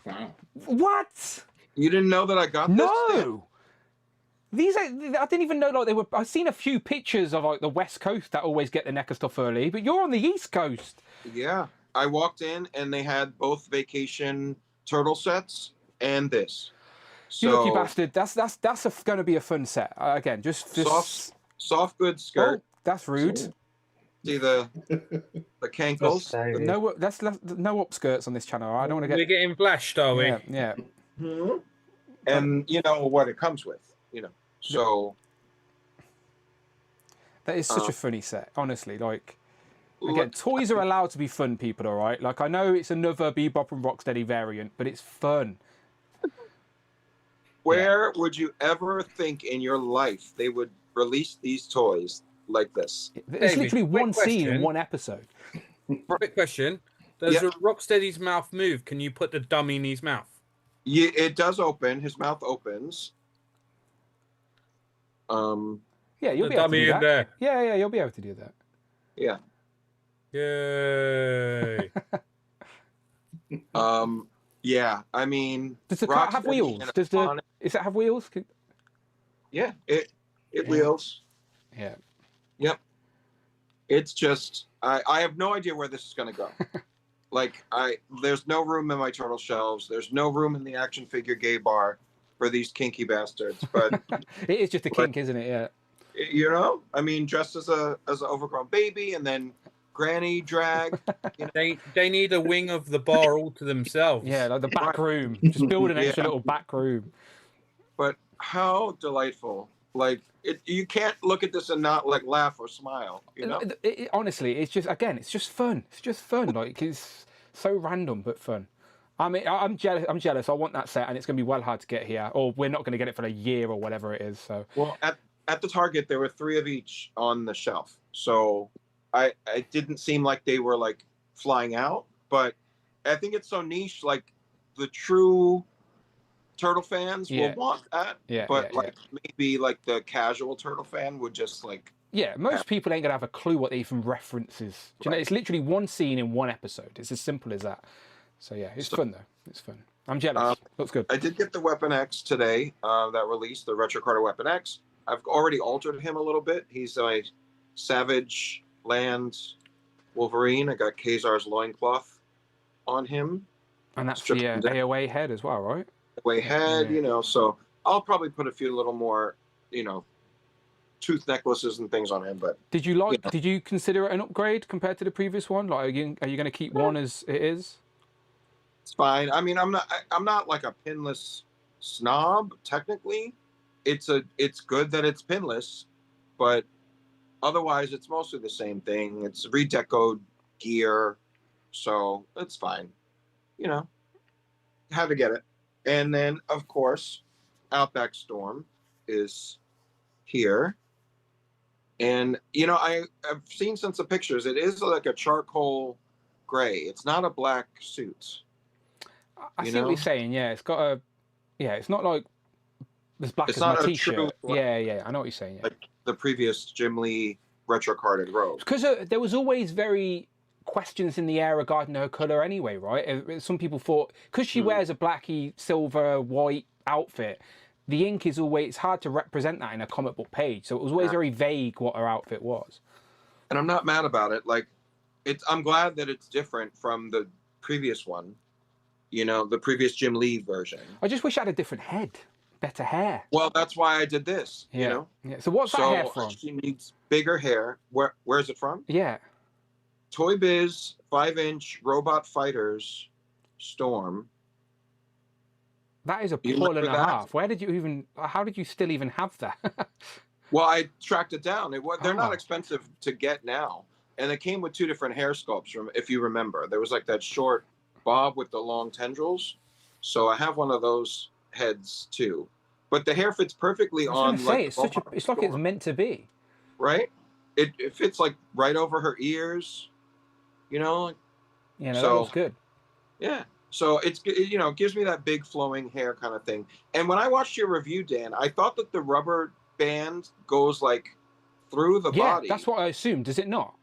Wow. What? You didn't know that I got this? No. These I didn't even know they were. I've seen a few pictures of the West Coast that always get the NECA stuff early, but you're on the East Coast. Yeah, I walked in and they had both Vacation Turtle sets and this. You lucky bastard. That's going to be a fun set. Again, just soft goods skirt. Oh, that's rude. See the cankles. No, that's no upskirts on this channel. I don't want to get. We're getting flashed, are we? Yeah. Mm-hmm. And you know what it comes with. So that is such a funny set. Honestly, again, toys are allowed to be fun, people. All right. I know it's another Bebop and Rocksteady variant, but it's fun. Where would you ever think in your life they would release these toys like this? It's literally one scene in one episode. Quick question. Does the Rocksteady's mouth move? Can you put the dummy in his mouth? Yeah, it does open. His mouth opens. Yeah, you'll be able to do that. Yeah, you'll be able to do that. Yeah. Yay. Yeah, I mean, Does the car have Rocksteady wheels? and Does the Iconic- does it have wheels? Yeah, it wheels. Yeah. Yep. It's just I have no idea where this is going to go. Like there's no room in my turtle shelves. There's no room in the action figure gay bar for these kinky bastards. But it is just a kink, isn't it? Yeah. You know, I mean, dressed as an overgrown baby, and then granny drag. You know? They need a wing of the bar all to themselves. Yeah, like the back room. Just build an extra little back room. But how delightful! Like you can't look at this and not like laugh or smile. You know, honestly, it's just it's just fun. It's just fun. Like it's so random but fun. I mean, I'm jealous. I'm jealous. I want that set, and it's going to be well hard to get here, or we're not going to get it for a year or whatever it is. So well, at the Target, there were 3 of each on the shelf. So I didn't seem like they were like flying out, but I think it's so niche. Like the true turtle fans will want that. But maybe like the casual turtle fan would just like. Yeah, most people ain't gonna have a clue what even references. Do you know? It's literally one scene in one episode. It's as simple as that. So yeah, it's fun though. It's fun. I'm jealous. Looks good. I did get the Weapon X today. That released the Retro Carter Weapon X. I've already altered him a little bit. He's a Savage Land Wolverine. I got Kazar's loincloth on him. And that's the AOA head as well, right? AOA head, you know, so I'll probably put a few little more, you know, tooth necklaces and things on him. But did you consider it an upgrade compared to the previous one? Like, are you going to keep one as it is? It's fine. I mean, I'm not like a pinless snob technically. It's good that it's pinless, but otherwise it's mostly the same thing. It's redecoed gear, so it's fine. You know, had to get it. And then of course, Outback Storm is here. And you know, I've seen since the pictures, it is like a charcoal gray. It's not a black suit. I see what you're saying. Yeah, it's got a. Yeah, it's not like as black as my T-shirt. Yeah, I know what you're saying. Yeah. Like the previous Jim Lee retro carded robe. Because there was always very questions in the air regarding her color anyway, right? Some people thought because she wears a blacky, silver, white outfit, the ink is always, it's hard to represent that in a comic book page. So it was always very vague what her outfit was. And I'm not mad about it. Like, I'm glad that it's different from the previous one. You know, the previous Jim Lee version. I just wish I had a different head, better hair. Well, that's why I did this. Yeah. You know. Yeah. So what's that hair from? She needs bigger hair. Where's it from? Yeah. Toy Biz 5-inch Robot Fighters Storm. That is a pull and a half. Where did you even? How did you still even have that? Well, I tracked it down. They're not expensive to get now, and it came with 2 different hair sculpts. If you remember, there was like that short bob with the long tendrils. So I have one of those heads too. But the hair fits perfectly on. Like, it's like it's meant to be. Right. It fits like right over her ears. You know. Yeah, no, that looks good. Yeah. So it gives me that big flowing hair kind of thing. And when I watched your review, Dan, I thought that the rubber band goes like through the body. Yeah, that's what I assumed. Does it not?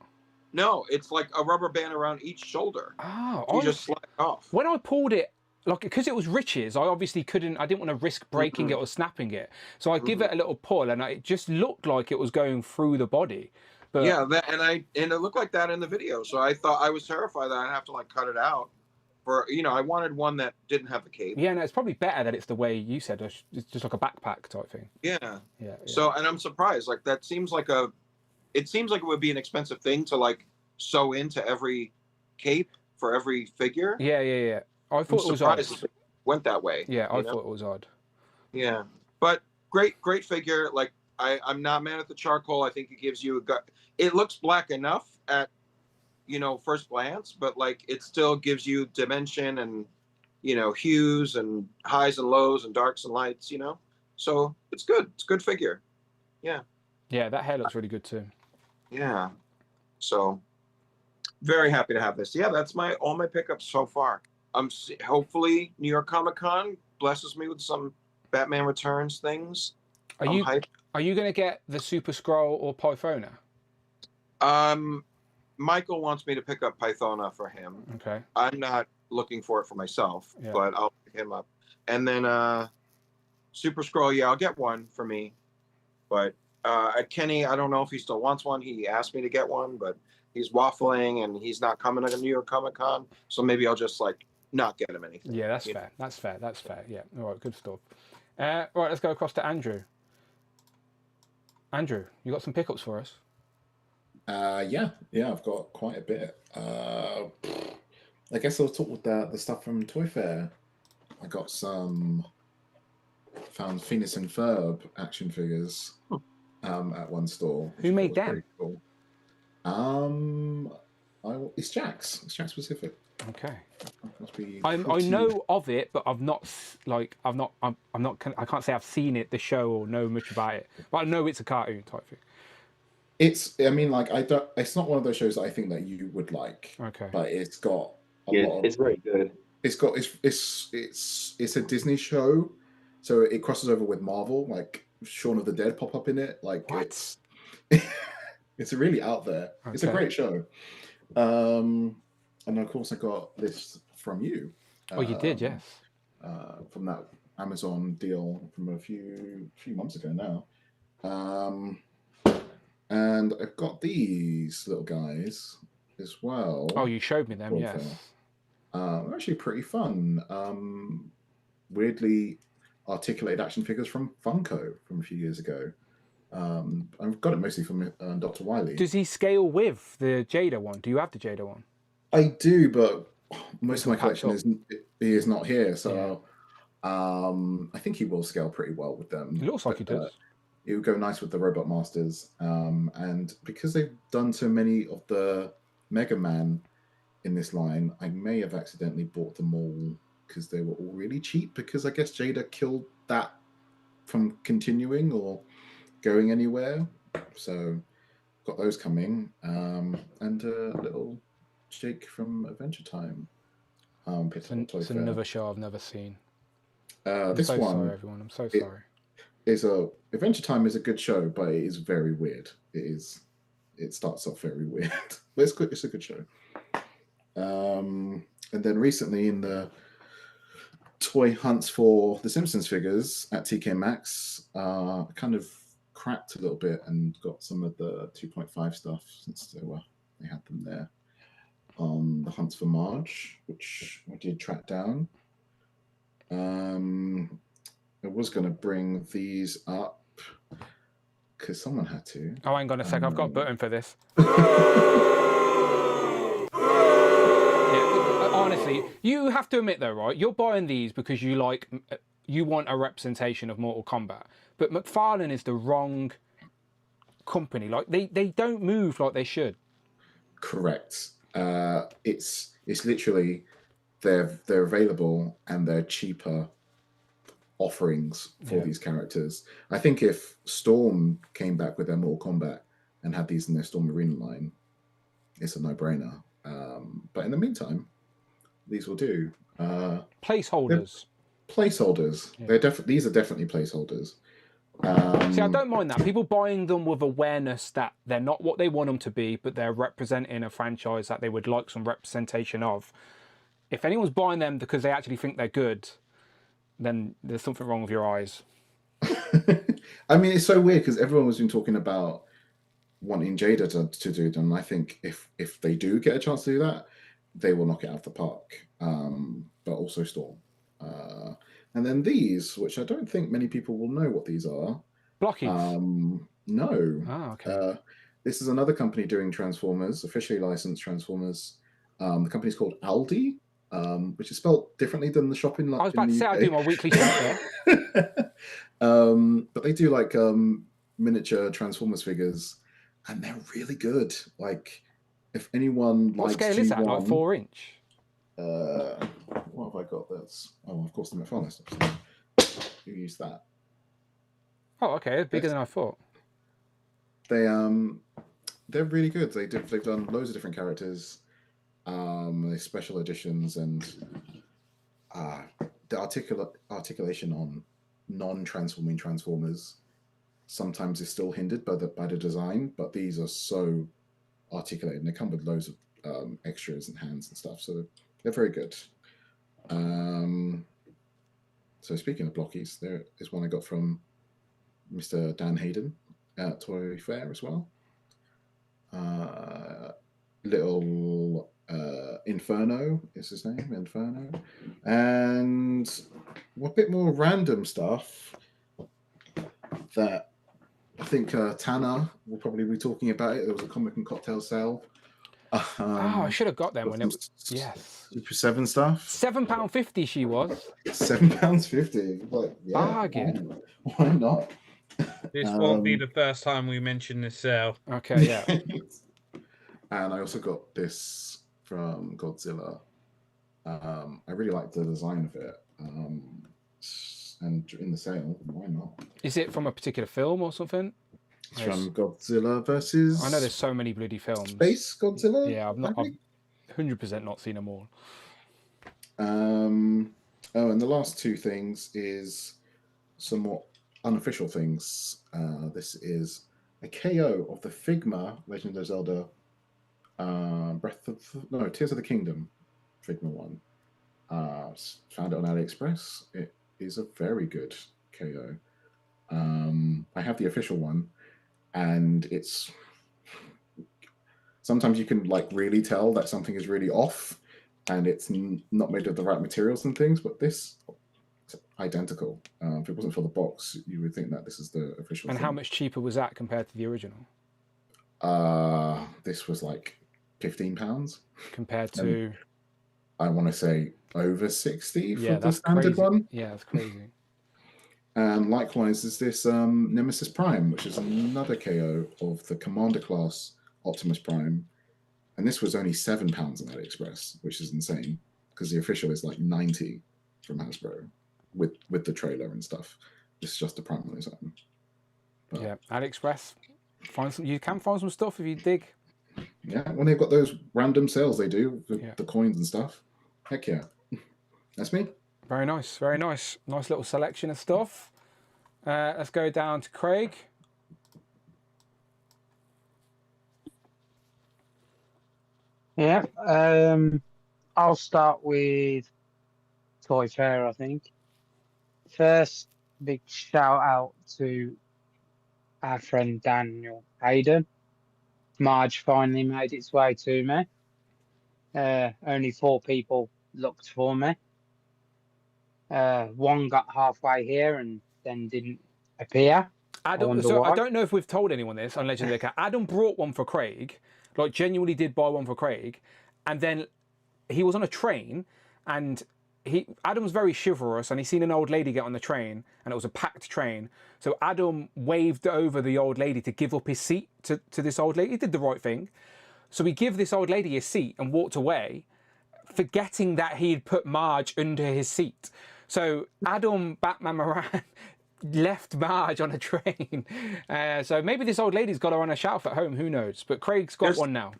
No, it's like a rubber band around each shoulder. Oh, you just slide off. When I pulled it, like because it was Rich's, I obviously couldn't. I didn't want to risk breaking it or snapping it, so I give it a little pull, and it just looked like it was going through the body. But yeah, and it looked like that in the video. So I thought I was terrified that I'd have to like cut it out. For I wanted one that didn't have the cape. Yeah, no, it's probably better that it's the way you said. It's just like a backpack type thing. Yeah. Yeah. So, and I'm surprised. Like that seems like it would be an expensive thing to like sew into every cape for every figure. Yeah. I thought it was odd. It went that way. Yeah, I thought it was odd. Yeah, but great figure. Like I'm not mad at the charcoal. I think it gives you it looks black enough at first glance, but like it still gives you dimension and hues and highs and lows and darks and lights. So it's good. It's a good figure. Yeah. Yeah, that hair looks really good too. Yeah. So very happy to have this. Yeah, that's all my pickups so far. Hopefully New York Comic Con blesses me with some Batman Returns things. Are you going to get the Super Scroll or Pythona? Michael wants me to pick up Pythona for him. Okay. I'm not looking for it for myself, Yeah. but I'll pick him up. And then Super Scroll, yeah, I'll get one for me. But Kenny, I don't know if he still wants one. He asked me to get one, but he's waffling and he's not coming to New York Comic Con. So maybe I'll just like not get him anything. Yeah, that's fair. That's fair. That's fair. Yeah. All right, good stuff. Right, let's go across to Andrew. Andrew, you got some pickups for us? Yeah, I've got quite a bit. I guess I'll talk with the stuff from Toy Fair. I got found Phineas and Ferb action figures at one store. Who made them? Cool. It's Jack's. It's Jack's Pacific. Okay. I I know of it, but I've not like I can't say I've seen it, the show, or know much about it. But I know it's a cartoon type thing. It's it's not one of those shows that I think that you would like. Okay. But it's got a lot of, it's very good. It's a Disney show, so it crosses over with Marvel. Like Shaun of the Dead pop up in it. Like it's really out there. Okay. It's a great show. And of course I got this from you. Oh, you did, yes. From that Amazon deal from a few months ago now. And I've got these little guys as well. Oh, you showed me them, yes. They're actually pretty fun. Weirdly articulated action figures from Funko from a few years ago. I've got it mostly from Dr. Wily. Does he scale with the Jada one? Do you have the Jada one? I do, but most of my collection is not here. So I think he will scale pretty well with them. It looks like he does. It would go nice with the Robot Masters. And because they've done so many of the Mega Man in this line, I may have accidentally bought them all because they were all really cheap, because I guess Jada killed that from continuing or going anywhere. So got those coming. And a little Jake from Adventure Time. It's another show I've never seen. This I'm so one, sorry, everyone. I'm so sorry. Adventure Time is a good show, but it is very weird. It starts off very weird, but it's good. It's a good show. And then recently in the toy hunts for the Simpsons figures at TK Maxx, I kind of cracked a little bit and got some of the 2.5 stuff since they had them there on the hunts for Marge, which I did track down. I was going to bring these up because someone had to. Oh, hang on a sec. I've got a button for this. Honestly, you have to admit though, right? You're buying these because you want a representation of Mortal Kombat. But Mcfarlane is the wrong company. Like they don't move like they should. Correct. It's literally they're available and they're cheaper offerings for these characters. I think if Storm came back with their Mortal Kombat and had these in their Storm Arena line, it's a no-brainer. But in the meantime, these will do. Placeholders. Placeholders. Yeah. These are definitely placeholders. See, I don't mind that. People buying them with awareness that they're not what they want them to be, but they're representing a franchise that they would like some representation of. If anyone's buying them because they actually think they're good, then there's something wrong with your eyes. I mean, it's so weird because everyone has been talking about wanting Jada to do them. I think if they do get a chance to do that, they will knock it out of the park. But also Storm. And then these, which I don't think many people will know what these are. Blockies? No. Ah, okay. This is another company doing Transformers, officially licensed Transformers. The company's called Aldi, which is spelled differently than the shopping. I was about to say, I do my weekly shop there. But they do like miniature Transformers figures, and they're really good. Like, if anyone what likes scale G1, is that? Like 4-inch? What have I got? That's of course the Mcfarlane stuff. You use that. Oh, okay, bigger than I thought. They're really good. They've done loads of different characters, special editions, and the articulation on non-transforming Transformers sometimes is still hindered by the design, but these are so articulated and they come with loads of extras and hands and stuff, so they're very good. So speaking of blockies, there is one I got from Mr. Dan Hayden at Toy Fair as well. Little Inferno is his name, Inferno. And a bit more random stuff that I think Tanner will probably be talking about it. There was a comic and cocktail sale. I should have got them when it was. Yes. Super 7 stuff. £7.50 she was. £7.50. Like, yeah, bargain. Why not? This won't be the first time we mention this sale. Okay, yeah. And I also got this from Godzilla. I really like the design of it. And in the sale, why not? Is it from a particular film or something? It's from Godzilla versus. I know there's so many bloody films. Space Godzilla. Yeah, I've 100% not seen them all. Oh, and the last two things is somewhat unofficial things. This is a KO of the Figma Legend of Zelda Tears of the Kingdom Figma one. Found it on AliExpress. It is a very good KO. I have the official one, and it's sometimes you can like really tell that something is really off, and it's not made of the right materials and things. But this is identical. If it wasn't for the box, you would think that this is the official. And how much cheaper was that compared to the original? This was like £15 compared to. I want to say over 60 for that's the standard crazy. one. Yeah, that's crazy. And likewise is this Nemesis Prime, which is another KO of the Commander class Optimus Prime. And this was only £7 on AliExpress, which is insane because the official is like 90 from Hasbro with the trailer and stuff. This is just the Prime on its own. But, yeah, AliExpress. You can find some stuff if you dig. Yeah, when they've got those random sales they do, the coins and stuff. Heck yeah. That's me. Very nice, very nice. Nice little selection of stuff. Let's go down to Craig. Yeah, I'll start with Toy Fair, I think. First, big shout out to our friend Daniel Hayden. Marge finally made its way to me. Only 4 people looked for me. One got halfway here and then didn't appear. Adam, so I don't know if we've told anyone this on Legend of the Cat. Adam brought one for Craig, like genuinely did buy one for Craig, and then he was on a train, and Adam was very chivalrous, and he seen an old lady get on the train, and it was a packed train. So Adam waved over the old lady to give up his seat to this old lady. He did the right thing. So he gave this old lady his seat and walked away, forgetting that he had put Marge under his seat. So Adam Batman Moran left Marge on a train. So maybe this old lady's got her on a shelf at home, who knows? But Craig's got one now.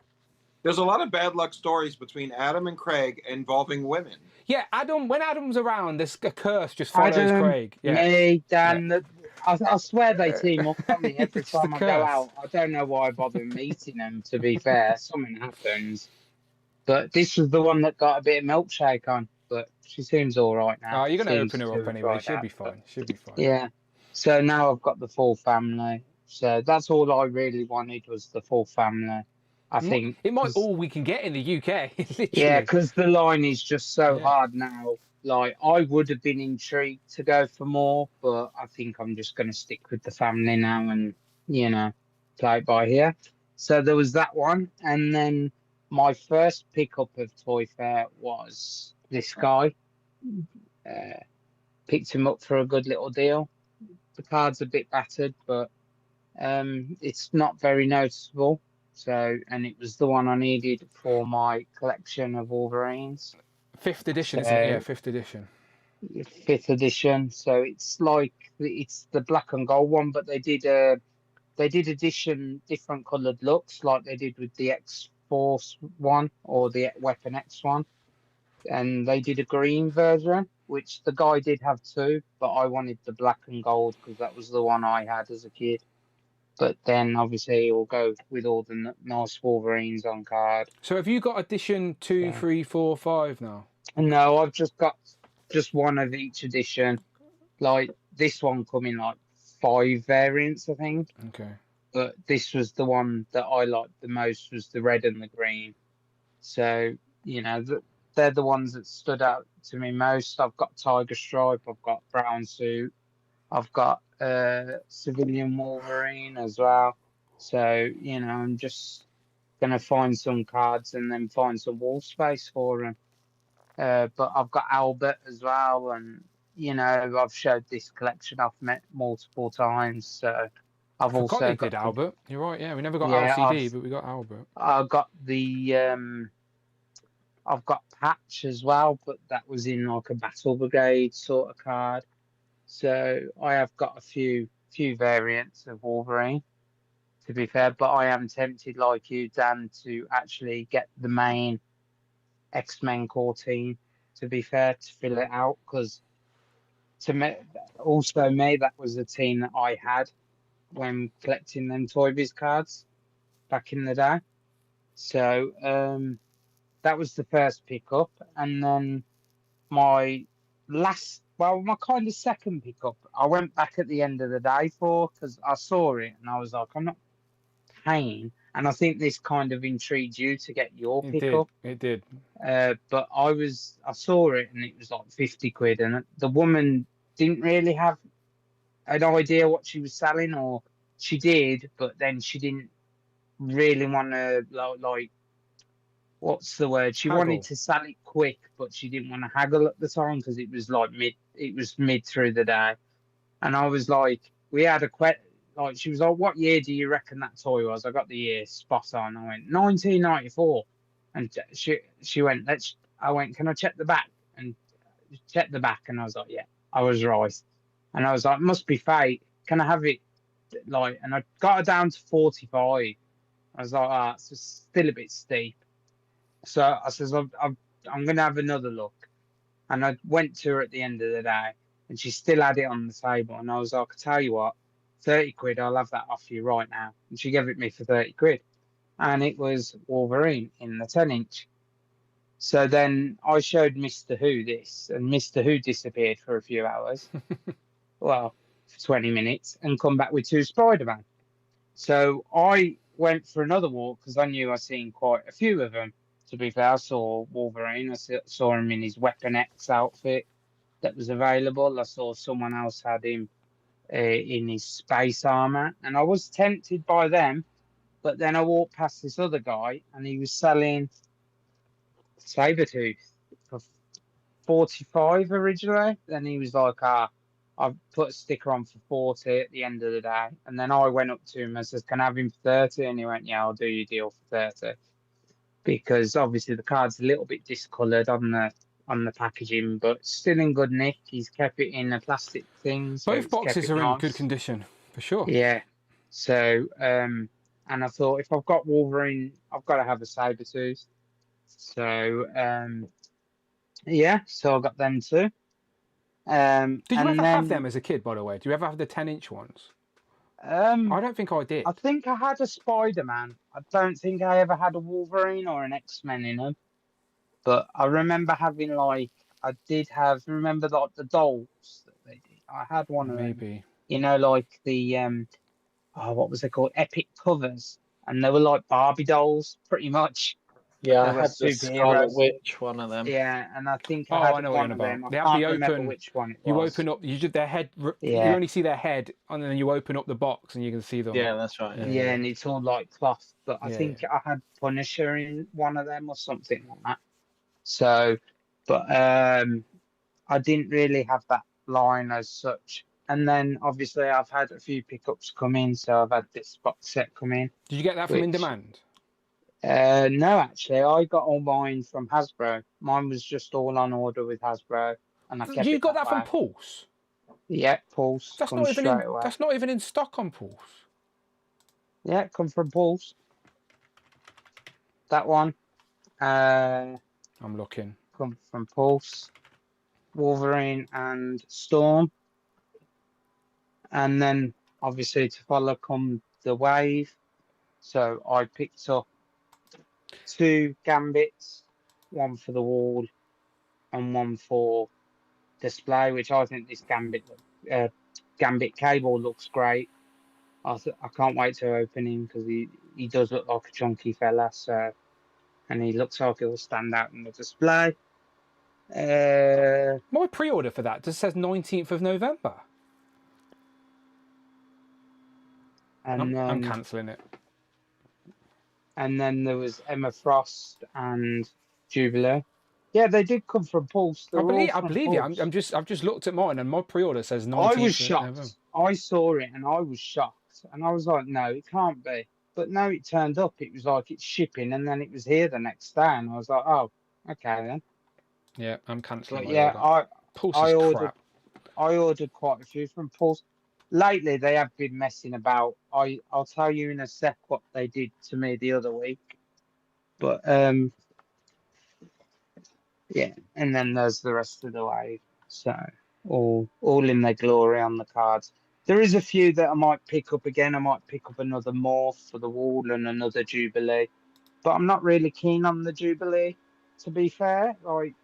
There's a lot of bad luck stories between Adam and Craig involving women. Yeah, when Adam's around, this a curse just follows Craig. Yeah. Me, Dan, I swear they team up on me every time I go out. I don't know why I bother meeting them, to be fair. Something happens. But this was the one that got a bit of milkshake on. But she seems all right now. Oh, you're going to open her up anyway. She'll be fine. She'll be fine. Yeah. So now I've got the full family. So that's all I really wanted was the full family. I think it might all we can get in the UK. Yeah, because the line is just so hard now. Like, I would have been intrigued to go for more, but I think I'm just going to stick with the family now and, play it by here. So there was that one. And then my first pickup of Toy Fair was this guy. Picked him up for a good little deal. The card's a bit battered, but it's not very noticeable. So, and it was the one I needed for my collection of Wolverines. 5th edition, isn't it? Yeah, 5th edition. 5th edition. So it's like it's the black and gold one, but they did edition different coloured looks, like they did with the X-Force one or the Weapon X one, and they did a green version, which the guy did have too, but I wanted the black and gold because that was the one I had as a kid. But then obviously we'll go with all the nice Wolverines on card. So have you got edition 2, 3, 4, 5 now? No, I've just got just one of each edition. Like this one come in like 5 variants, I think. Okay. But this was the one that I liked the most, was the red and the green. So, you know, they're the ones that stood out to me most. I've got Tiger Stripe, I've got Brown Suit, I've got Civilian Wolverine as well. So, you know, I'm just going to find some cards and then find some wall space for them. But I've got Albert as well. And, you know, I've showed this collection off multiple times. So I I've forgot also they got did Albert. You're right. Yeah, we never got yeah, LCD, but we got Albert. I've got the I've got Patch as well, but that was in like a Battle Brigade sort of card. So I have got a few variants of Wolverine, to be fair, but I am tempted, like you, Dan, to actually get the main X-Men core team, to be fair, to fill it out, because to me, also me, that was the team that I had when collecting them Toy Biz cards back in the day. So that was the first pickup, and then my my kind of second pickup, I went back at the end of the day for, because I saw it and I was like, I'm not paying, and I think this kind of intrigued you to get your pickup. It did. But I saw it and it was like 50 quid, and the woman didn't really have an idea what she was selling, or she did, but then she didn't really want to like what's the word? She wanted Haggle. to sell it quick, but she didn't want to haggle at the time because it was like mid through the day. And I was like, we had like, she was like, what year do you reckon that toy was? I got the year spot on. I went, 1994. And she went, I went, can I check the back? And check the back. And I was like, yeah, I was right. And I was like, must be fate. Can I have it? Like, and I got her down to 45. I was like, ah, it's still a bit steep. So I says, I'm going to have another look. And I went to her at the end of the day, and she still had it on the table. And I was like, I tell you what, 30 quid, I'll have that off you right now. And she gave it me for 30 quid. And it was Wolverine in the 10-inch. So then I showed Mr. Who this, and Mr. Who disappeared for a few hours. Well, for 20 minutes, and come back with 2 Spider-Man. So I went for another walk because I knew I'd seen quite a few of them. To be fair, I saw Wolverine. I saw him in his Weapon X outfit that was available. I saw someone else had him in his space armor, and I was tempted by them. But then I walked past this other guy, and he was selling Sabretooth for 45 originally. Then he was like, I put a sticker on for 40 at the end of the day. And then I went up to him and says, can I have him for 30? And he went, yeah, I'll do your deal for 30. Because obviously the card's a little bit discoloured on the packaging, but still in good nick. He's kept it in a plastic thing. So Both boxes are in good condition, for sure. Yeah. So, and I thought, if I've got Wolverine, I've got to have a Sabretooth. So, yeah, so I got them too. Did you ever have them as a kid, by the way? Do you ever have the 10-inch ones? I don't think I did. I think I had a Spider-Man. I don't think I ever had a Wolverine or an X-Men in them. But I remember having remember like the dolls that they did. I had one of them. Maybe. You know, like the what was it called? Epic covers. And they were like Barbie dolls, pretty much. Yeah, They I were had the Scarlet superheroes. Witch, one of them. Yeah, and I think Oh, I had I know what one you're of on them. about. I They have can't the remember open. which one it You was. open up. Their head. Yeah. You only see their head, and then you open up the box, and you can see them. Yeah, that's right. Yeah, and it's all like cloth. But I Yeah, think I had Punisher in one of them or something like that. So, but I didn't really have that line as such. And then obviously I've had a few pickups come in, so I've had this box set come in. Did you get that from In Demand? No, actually, I got all mine from Hasbro. Mine was just all on order with Hasbro, and I kept You it got that way. from Pulse? Yeah, Pulse. That's comes not even straight away. That's not even in stock on Pulse. Yeah, it come from Pulse. That one. I'm looking. Come from Pulse, Wolverine and Storm. And then obviously to follow come the Wave. So I picked up 2 Gambits, one for the wall and one for display, which I think this Gambit cable looks great. I can't wait to open him because he does look like a chunky fella. So, and he looks like he'll stand out in the display. My pre-order for that just says 19th of November. And I'm then cancelling it. And then there was Emma Frost and Jubilee. Yeah, they did come from Pulse. I believe you. I've just looked at mine, and my pre-order says 19th. I was of November. shocked. I saw it and I was shocked, and I was like, "No, it can't be." But no, it turned up. It was like it's shipping, and then it was here the next day, and I was like, "Oh, okay then." Yeah, I'm cancelling But my yeah, order. Pulse I is ordered. crap. I ordered quite a few from Pulse. Lately, they have been messing about. I'll tell you in a sec what they did to me the other week. But yeah, and then there's the rest of the wave. So all in their glory on the cards. There is a few that I might pick up again. I might pick up another Morph for the wall and another Jubilee. But I'm not really keen on the Jubilee, to be fair. Like,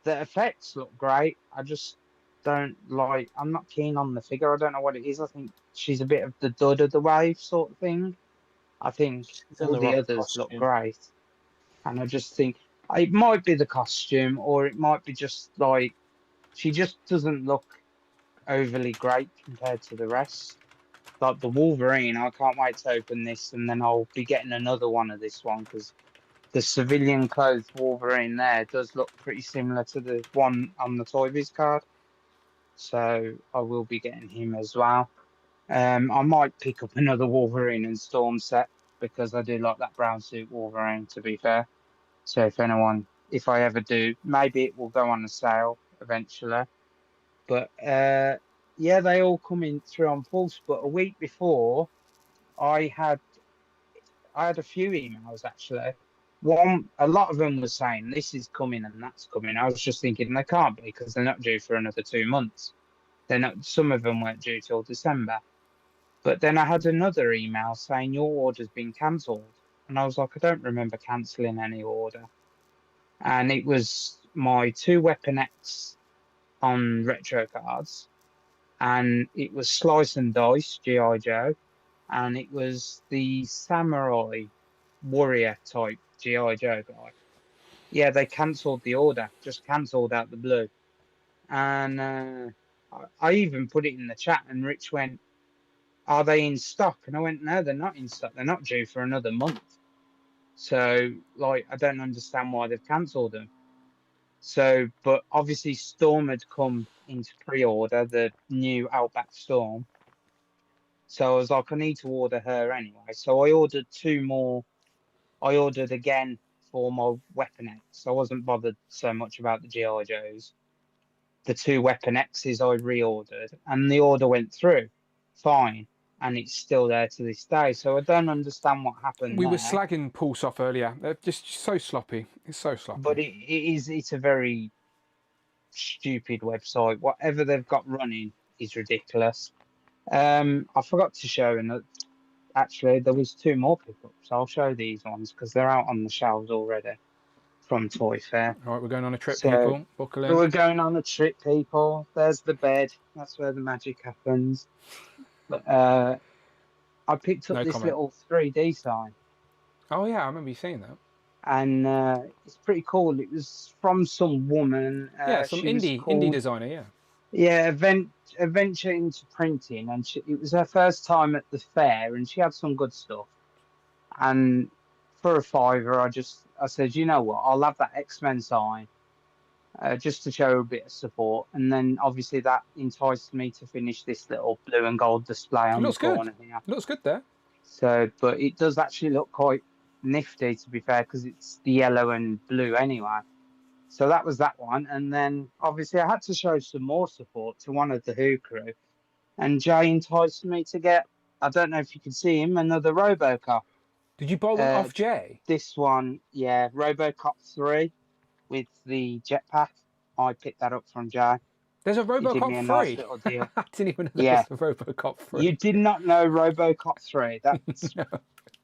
the effects look great. I just don't like, I'm not keen on the figure. I don't know what it is. I think she's a bit of the dud of the wave sort of thing. I think in all the the wrong others look costume. great. And I just think it might be the costume, or it might be just like she just doesn't look overly great compared to the rest. Like the Wolverine, I can't wait to open this, and then I'll be getting another one of this one because the civilian clothes Wolverine there does look pretty similar to the one on the Toy Biz card. So I will be getting him as well. I might pick up another Wolverine and Storm set because I do like that brown suit Wolverine, to be fair. So if I ever do, maybe it will go on a sale eventually. But yeah, they all come in through on Pulse. But a week before, I had a few emails actually. A lot of them were saying this is coming and that's coming. I was just thinking they can't be because they're not due for another 2 months. They're not. Some of them weren't due till December. But then I had another email saying your order's been cancelled, and I was like, I don't remember cancelling any order. And it was my 2 Weapon X on retro cards, and it was Slice and Dice G.I. Joe, and it was the Samurai Warrior type G.I. Joe guy. Yeah, they cancelled the order, just cancelled out the blue. And I even put it in the chat, and Rich went, "Are they in stock?" And I went, "No, they're not in stock. They're not due for another month." So, like, I don't understand why they've cancelled them. So, but obviously Storm had come into pre-order, the new Outback Storm. So I was like, I need to order her anyway. So I ordered 2 more. I ordered again for my Weapon X. I wasn't bothered so much about the G.I. Joes. The 2 Weapon X's I reordered, and the order went through fine, and it's still there to this day. So I don't understand what happened. We were there. slagging Pulse off earlier. They're just so sloppy. It's so sloppy. But it's a very stupid website. Whatever they've got running is ridiculous. I forgot to show, and actually there was 2 more pickups. I'll show these ones because they're out on the shelves already from Toy Fair. All right, we're going on a trip, So, people. Buckle in. We're going on a trip, people. There's the bed. That's where the magic happens. But I picked up No this comment. little 3D sign. Oh yeah, I remember you saying that. And it's pretty cool. It was from some woman. Yeah, some she was indie called- designer. Yeah. Yeah, adventure into printing, and it was her first time at the fair, and she had some good stuff. And for a £5, I said, you know what, I'll have that X-Men sign, just to show a bit of support. And then obviously that enticed me to finish this little blue and gold display on the Looks good. corner here. Looks good there. So, but it does actually look quite nifty, to be fair, because it's the yellow and blue anyway. So that was that one. And then obviously I had to show some more support to one of the Who crew. And Jay enticed me to get, I don't know if you can see him, another Robocop. Did you buy one off Jay? This one, yeah, Robocop 3 with the jetpack. I picked that up from Jay. There's a He did me Robocop 3. a nice little deal. I didn't even know Yeah. there's a Robocop 3. You did not know Robocop 3. That's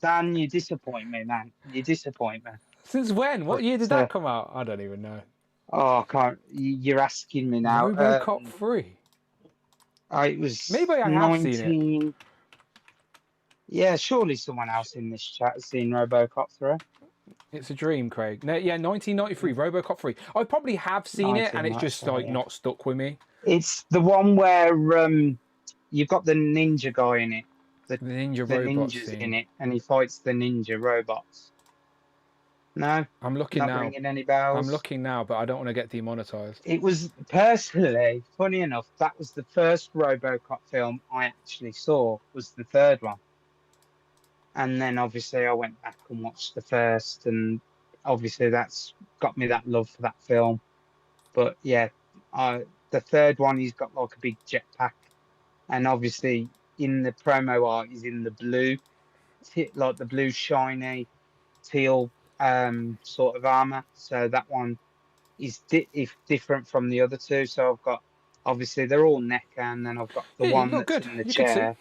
Dan, you disappoint me, man. You disappoint me. Since when? What year did that come out? I don't even know. Oh, I can't. You're asking me now. RoboCop 3. It was Maybe I have seen it. 19. Yeah, surely someone else in this chat has seen RoboCop 3. It's a dream, Craig. No, yeah, 1993, RoboCop 3. I probably have seen it, and it's just 1993, like yeah. not stuck with me. It's the one where you've got the ninja guy in it. The ninja the robots ninjas thing. in it, and he fights the ninja robots. No, I'm looking not now. ringing any bells. I'm looking now, but I don't want to get demonetized. It was personally, funny enough, that was the first RoboCop film I actually saw. Was the third one, and then obviously I went back and watched the first, and obviously that's got me that love for that film. But yeah, the third one, he's got like a big jetpack, and obviously in the promo art, he's in the blue, like the blue shiny teal sort of armor. So that one is different from the other two. So I've got, obviously they're all NECA, and then I've got the Yeah, you one look that's good. in the You can see. chair,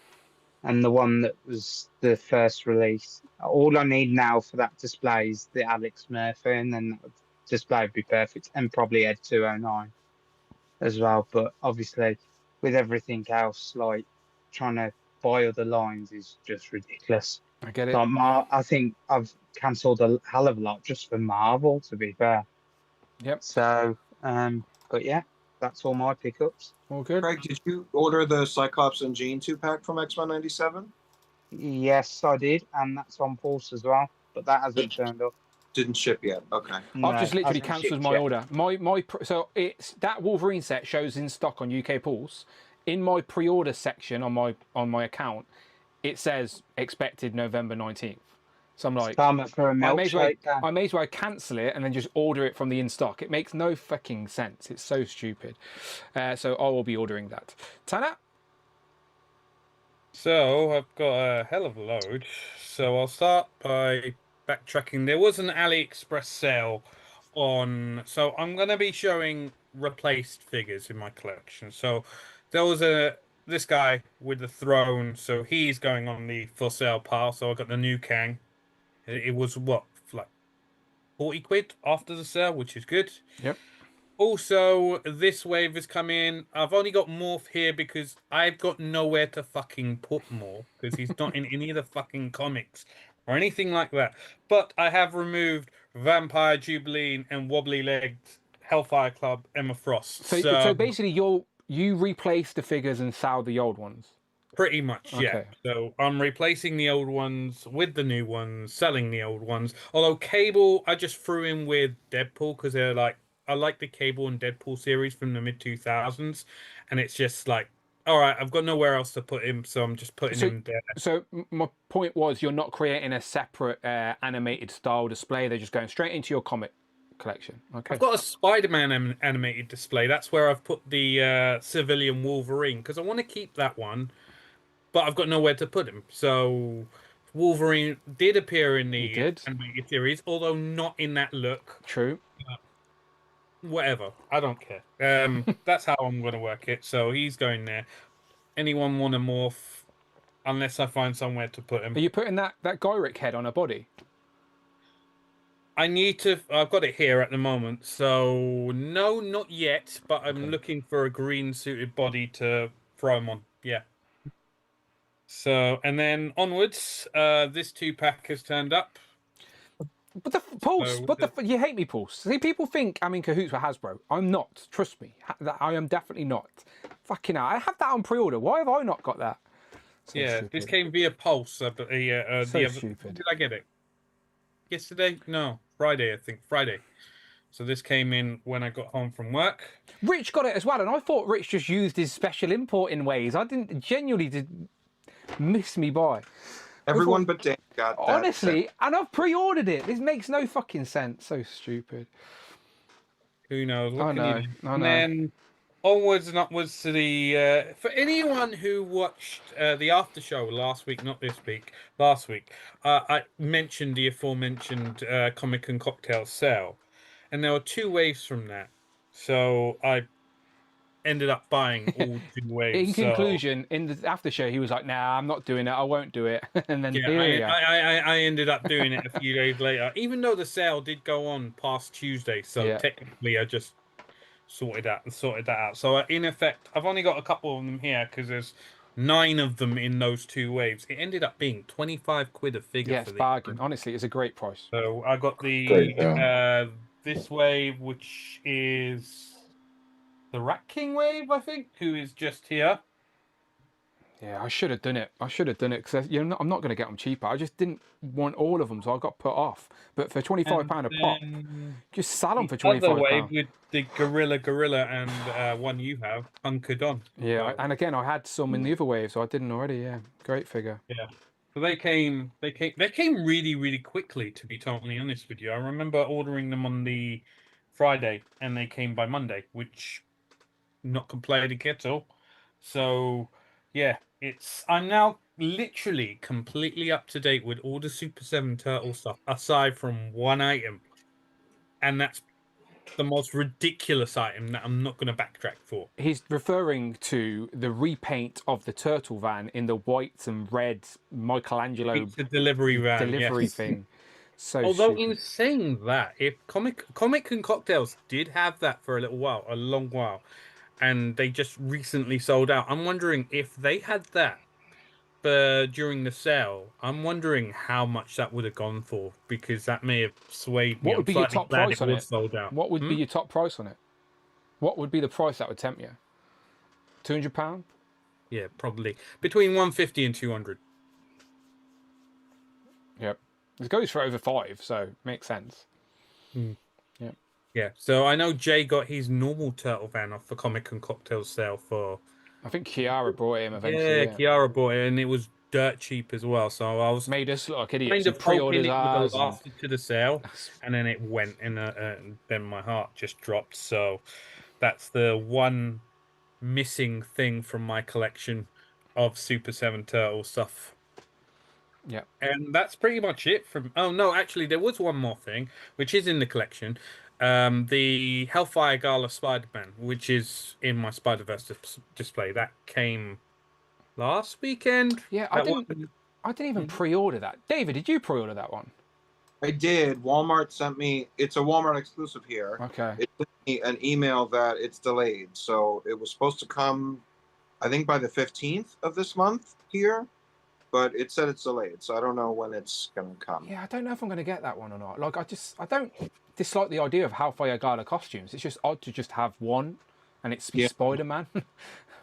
and the one that was the first release. All I need now for that display is the Alex Murphy, and then that display would be perfect, and probably Ed 209 as well. But obviously, with everything else, like trying to buy other lines is just ridiculous. I get it. Like I think I've cancelled a hell of a lot just for Marvel, to be fair. Yep. So, but yeah, that's all my pickups. All good. Craig, did you order the Cyclops and Jean 2-pack from X-Men 97? Yes, I did, and that's on pulse as well, but that hasn't turned up. Didn't ship yet. Okay. I've just literally hasn't cancelled shipped my yet. order. So it's that Wolverine set shows in stock on UK Pulse. In my pre-order section on my account, it says expected November 19th. So I'm like, Time for a I may as well cancel it and then just order it from the in stock. It makes no fucking sense. It's so stupid. So I will be ordering that. Tanner? So I've got a hell of a load. So I'll start by backtracking. There was an AliExpress sale on. So I'm going to be showing replaced figures in my collection. So there was this guy with the throne. So he's going on the for sale pile. So I got the new Kang. It was what, like 40 quid after the sale, which is good. Yep. Also, this wave has come in. I've only got Morph here because I've got nowhere to fucking put Morph because he's not in any of the fucking comics or anything like that. But I have removed Vampire Jubilee and Wobbly Legged Hellfire Club Emma Frost. So basically, you replace the figures and sell the old ones. Pretty much, yeah. Okay. So I'm replacing the old ones with the new ones, selling the old ones. Although Cable, I just threw in with Deadpool because they're like, I like the Cable and Deadpool series from the mid-2000s, and it's just like, all right, I've got nowhere else to put him, so I'm just putting him there. So my point was, you're not creating a separate animated style display. They're just going straight into your comic collection. Okay. I've got a Spider-Man animated display. That's where I've put the civilian Wolverine because I want to keep that one. But I've got nowhere to put him. So Wolverine did appear in the animated series, although not in that look. True. Whatever. I don't care. That's how I'm going to work it. So he's going there. Anyone want to morph? Unless I find somewhere to put him. Are you putting that Gyrick head on a body? I need to. I've got it here at the moment. So no, not yet. But I'm looking for a green suited body to throw him on. Yeah. So, and then onwards, this 2-pack has turned up. But the Pulse, you hate me, Pulse. See, people think I'm in cahoots with Hasbro. I'm not. Trust me. I am definitely not. Fucking hell. I have that on pre-order. Why have I not got that? So yeah, stupid. this came via Pulse. So stupid. Did I get it? Yesterday? No, Friday, I think. Friday. So this came in when I got home from work. Rich got it as well, and I thought Rich just used his special import in ways. I genuinely miss me by. Everyone but Dan got that. Honestly, and I've pre-ordered it. This makes no fucking sense. So stupid. Who knows? I know. And then onwards and upwards to the... for anyone who watched the after show last week, not this week, last week, I mentioned the aforementioned Comic and Cocktail sale. And there were 2 waves from that. So I ended up buying all 2 waves. In conclusion, in the after show, he was like, "Nah, I'm not doing it. I won't do it." And then I ended up doing it a few days later, even though the sale did go on past Tuesday. So technically, I just sorted that out. So in effect, I've only got a couple of them here because there's 9 of them in those 2 waves. It ended up being 25 quid a figure. Yeah, it's bargain. Honestly, it's a great price. So I got Great, this wave, which is the Rat King wave, I think, who is just here. Yeah, I should have done it. I should have done it because I'm not going to get them cheaper. I just didn't want all of them, so I got put off. But for £25 a pop, just sell them for £25. Other wave with the Gorilla and one you have hunkered on. Yeah, So, and again, I had some in the other wave, so I didn't already. Yeah, great figure. yeah. So they came really, really quickly, to be totally honest with you. I remember ordering them on the Friday, and they came by Monday, which not complaining at all. So yeah, I'm now literally completely up to date with all the Super 7 Turtle stuff, aside from one item, and that's the most ridiculous item that I'm not going to backtrack for. He's referring to the repaint of the turtle van in the white and red Michelangelo It's a delivery van, yes. thing. So although stupid. in saying that, if Comic and Cocktails did have that for a little while, a long while, and they just recently sold out, I'm wondering if they had that during the sale. I'm wondering how much that would have gone for, because that may have swayed me. What would be your top price on it? Sold out. What would be your top price on it? What would be the price that would tempt you? £200? Yeah, probably between 150 and 200. Yep, it goes for over 5, so makes sense. Yep. Yeah, so I know Jay got his normal turtle van off the Comic and Cocktails sale for. I think Kiara brought him eventually. Yeah, Kiara brought it, and it was dirt cheap as well. So I was made us look like idiots. Kind of Pre-ordered hoping it would have lasted to the sale, That's... and then it went, and then my heart just dropped. So that's the one missing thing from my collection of Super 7 Turtle stuff. Yeah, and that's pretty much it. From oh no, actually there was one more thing which is in the collection. The Hellfire Gala Spider-Man, which is in my Spider-Verse display, that came last weekend. Yeah, I didn't even pre-order that. David, did you pre-order that one? I did. Walmart sent me. It's a Walmart exclusive here. Okay. It sent me an email that it's delayed, so it was supposed to come, I think, by the 15th of this month here, but it said it's delayed, so I don't know when it's gonna come. Yeah, I don't know if I'm gonna get that one or not. Like, I don't dislike the idea of Hellfire Gala costumes. It's just odd to just have one, and it's Spider-Man.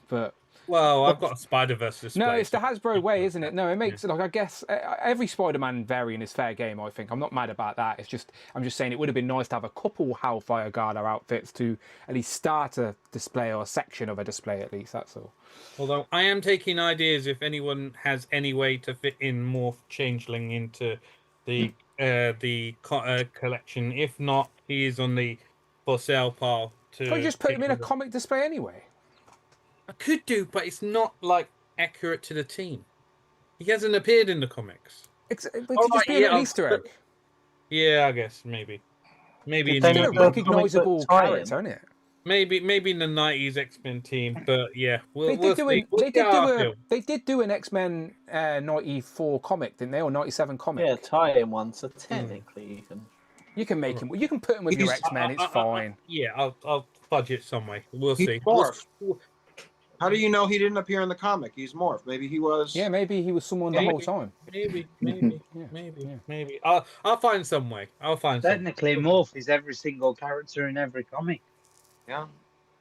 But well, I've got a Spider-Verse display. no, it's the Hasbro way, isn't it? No, it makes it like, I guess every Spider-Man variant is fair game. I think I'm not mad about that. It's just I'm just saying it would have been nice to have a couple Hellfire Gala outfits to at least start a display or a section of a display at least. That's all. Although I am taking ideas if anyone has any way to fit in more Changeling into the collection. If not, he is on the for sale pile. Can't you just put him in a comic display anyway? I could do, but it's not like accurate to the team. He hasn't appeared in the comics. It could just be an Easter egg. Yeah, I guess maybe it's still a recognisable character, isn't it? Maybe in the 90s X-Men team, but yeah, they did do an X-Men 94 comic, didn't they, or 97 comic? Yeah, tie-in one. So technically, you can make him. You can put him with your X-Men. It's fine. Yeah, I'll fudge it some way. We'll see. Morph. How do you know he didn't appear in the comic? He's morphed. Maybe he was. Yeah, maybe he was someone the whole time. Maybe. I'll find some way. Technically, Morph is every single character in every comic. Yeah.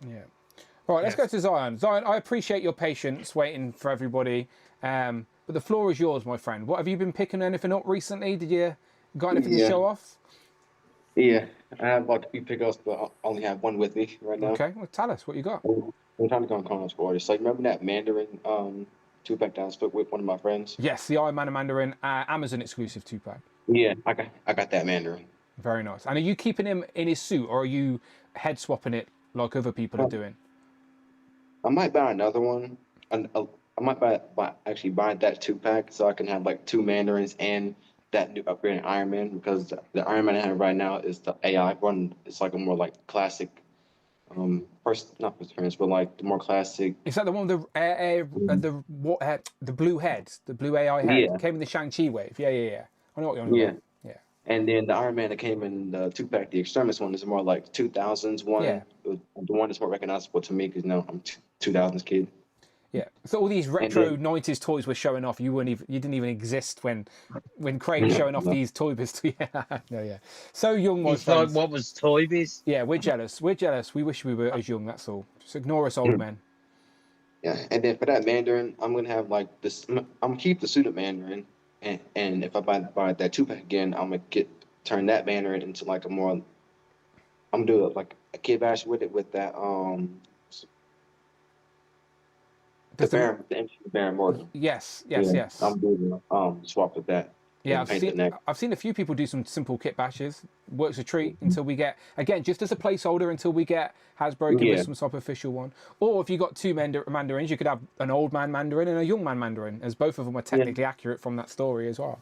Yeah. Right, let's go to Zion. Zion, I appreciate your patience waiting for everybody. But the floor is yours, my friend. What have you been picking anything up recently? Did you got anything to show off? Yeah, I have like a few pickups, but I only have one with me right now. Okay, well tell us what you got. I'm trying to go on Chronos for it. It's like, remember that Mandarin 2-pack that I split with one of my friends? Yes, the Iron Man and Mandarin Amazon exclusive 2-pack. Yeah, I got that Mandarin. Very nice. And are you keeping him in his suit, or are you head swapping it like other people are doing? I might buy another one. I might buy that 2-pack so I can have like 2 Mandarins and that new upgraded Iron Man, because the Iron Man I have right now is the AI one. It's like a more like classic, not first appearance, but like the more classic. Is that the one with the blue head, the blue AI head? Yeah. Came in the Shang-Chi wave. Yeah. I know what you're on about. Yeah. And then the Iron Man that came in the 2-pack, the Extremis one, is more like 2000s one. Yeah. The one that's more recognizable to me because I'm 2000s kid. Yeah. So all these And retro then 90s toys were showing off. You didn't even exist when Craig's showing off no. these Toy Biz. Yeah. No, yeah. So young was It's like, friends. what was Toy Biz? Yeah, we're jealous. We're jealous. We wish we were as young. That's all. Just ignore us old men. Yeah, and then for that Mandarin, I'm gonna have like this. I'm gonna keep the suited Mandarin, and if I buy that 2-pack again, I'm gonna turn that Mandarin into like a more. I'm gonna do like a kid bash with it with that the Baron Morgan. Yes. I'm doing swap with that. Yeah, and paint the neck. I've seen a few people do some simple kit bashes. Works a treat until we get, again, just as a placeholder until we get Hasbro give us some sort of official one. Or if you got two Mandarins, you could have an old man Mandarin and a young man Mandarin, as both of them are technically accurate from that story as well.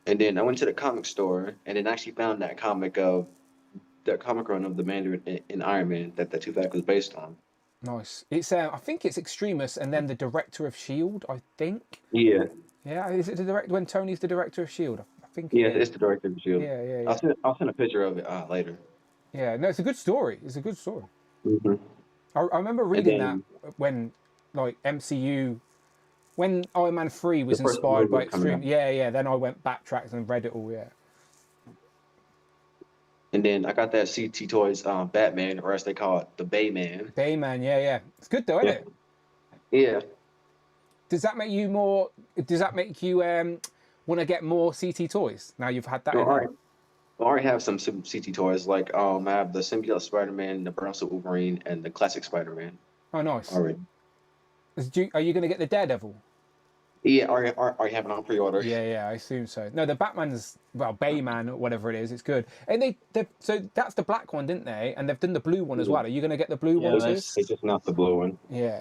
And then I went to the comic store and then actually found that comic run of the Mandarin in Iron Man that the 2-pack was based on. Nice. It's I think it's Extremis and then the director of S.H.I.E.L.D., I think. Yeah. Yeah, is it the director when Tony's the director of S.H.I.E.L.D.? I think. Yeah, it's the director of S.H.I.E.L.D. Yeah. I'll send a picture of it later. Yeah, no, it's a good story. It's a good story. Mm-hmm. I remember reading that when, like, MCU, when Iron Man 3 was inspired by Extreme. Yeah. Then I went backtracked and read it all. Yeah. And then I got that CT Toys Batman, or as they call it, the Bayman. Bayman, yeah. It's good though, isn't it? Yeah. Does that make you want to get more CT Toys now you've had that? I already have some CT Toys. Like I have the Symbiote Spider-Man, the Brown Suit Wolverine, and the Classic Spider-Man. Oh, nice. Already. Are you going to get the Daredevil? Yeah, I already have it on pre-order. Yeah, I assume so. No, the Batman's, well, Bayman or whatever it is, it's good. And so that's the black one, didn't they? And they've done the blue one as well. Are you going to get the blue one too? It's just not the blue one. Yeah.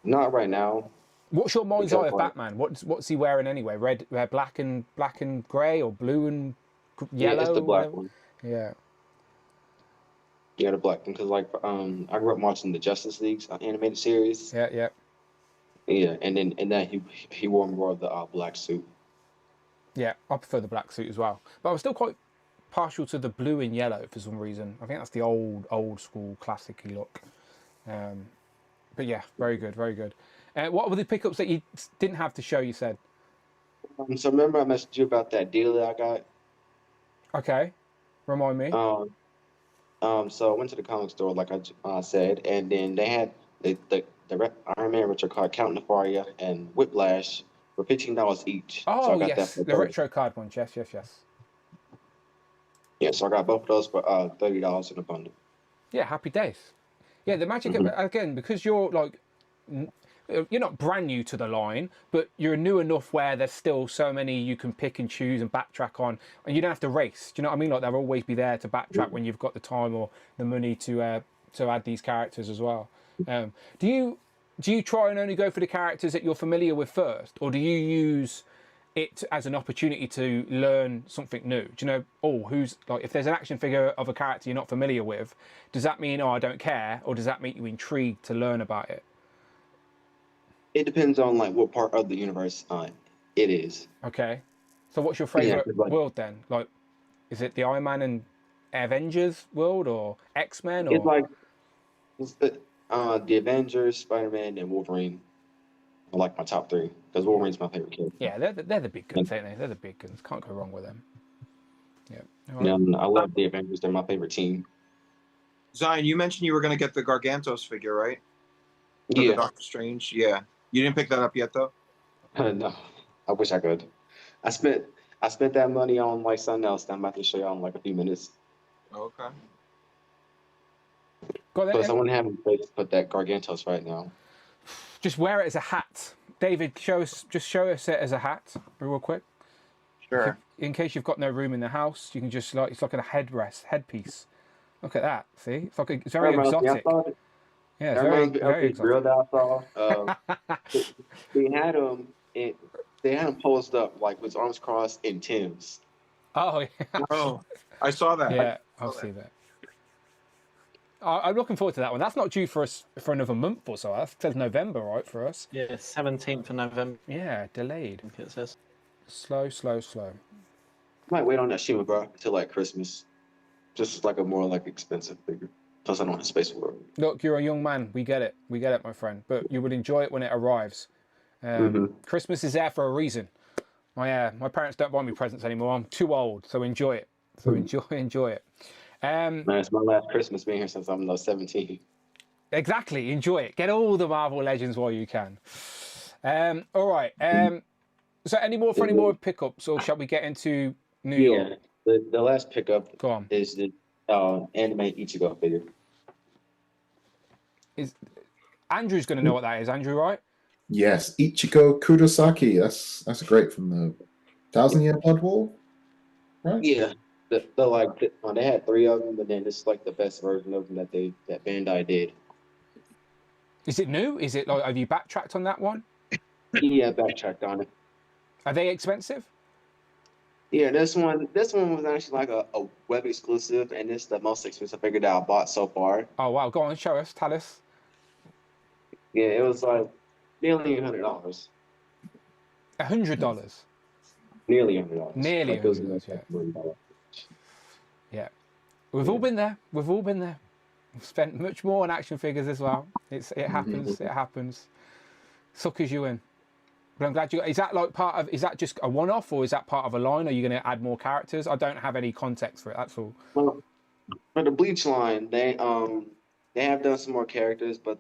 Not right now. What's your mind's eye of Batman? What's he wearing anyway? Red, black and grey, or blue and yellow? Yeah, it's the black one. Yeah. Yeah, the black one, because like I grew up watching the Justice League's animated series. Yeah. Yeah, and then he wore more of the black suit. Yeah, I prefer the black suit as well, but I was still quite partial to the blue and yellow for some reason. I think that's the old school classic-y look. But yeah, very good. What were the pickups that you didn't have to show? You said. So remember I messaged you about that deal that I got. Okay, remind me. So I went to the comic store like I said, and then they had the Iron Man retro card, Count Nefaria, and Whiplash for $15 each. Oh, so I got yes, that the retro card ones. Yes. Yeah, so I got both of those for $30 in a bundle. Yeah, happy days. Yeah, the magic again, because you're like, you're not brand new to the line, but you're new enough where there's still so many you can pick and choose and backtrack on, and you don't have to race. Do you know what I mean? Like they'll always be there to backtrack when you've got the time or the money to add these characters as well. Do you try and only go for the characters that you're familiar with first, or do you use it as an opportunity to learn something new? Do you know, who's like, if there's an action figure of a character you're not familiar with, does that mean, I don't care, or does that make you intrigued to learn about it? It depends on like what part of the universe it is. Okay, so what's your favorite world then? Like, is it the Iron Man and Avengers world, or X-Men, or? It's the Avengers, Spider-Man, and Wolverine are like my top three, because Wolverine's my favorite character. Yeah, they're the big guns, ain't they? They're the big guns. Can't go wrong with them. Yeah. I love the Avengers. They're my favorite team. Zion, you mentioned you were going to get the Gargantos figure, right? Yeah. The Doctor Strange. Yeah. You didn't pick that up yet, though? No. I wish I could. I spent that money on like something else that I'm about to show y'all in like a few minutes. Okay. Plus, I wouldn't have any place to put that Gargantos right now. Just wear it as a hat. David, show us it as a hat, real quick. Sure. In case you've got no room in the house, you can just it's like a headpiece. Look at that. See, it's very exotic. Yeah, it's very exotic. Real that I saw. They had him posed up like with his arms crossed in Tim's. Oh yeah. Oh, I saw that. Yeah, I'll see that. I'm looking forward to that one. That's not due for us for another month or so. That says November, right, for us? Yeah, 17th of November. Yeah, delayed. I think it says. Slow, slow, slow. Might wait on that Shima, bro, until like Christmas. Just like a more like expensive figure. Plus, I don't have space for it. Look, you're a young man. We get it. We get it, my friend. But you will enjoy it when it arrives. Christmas is there for a reason. My parents don't buy me presents anymore. I'm too old, so enjoy it. So enjoy it. Man, it's my last Christmas being here since I'm 17. Exactly. Enjoy it. Get all the Marvel Legends while you can. All right. So any more pickups, or shall we get into New York? The last pickup Go on. is the anime Ichigo figure. Is Andrew's going to know what that is? Andrew, right? Yes, Ichigo Kurosaki. That's great from the 1,000-Year Blood War, right? Yeah, they had 3 of them, but then this is like the best version of them that Bandai did. Is it new? Is it like, have you backtracked on that one? Yeah, backtracked on it. Are they expensive? Yeah, this one was actually like a web exclusive, and it's the most expensive figure that I bought so far. Oh wow, go on, show us, tell us. Yeah, it was like nearly $100. $100? Nearly $100. Nearly like, $100, yeah. Yeah. We've all been there. We've all been there. We've spent much more on action figures as well. It happens. It happens. Suckers you in. But I'm glad you. Is that like part of? Is that just a one-off, or is that part of a line? Are you going to add more characters? I don't have any context for it. That's all. Well, for the Bleach line, they have done some more characters, but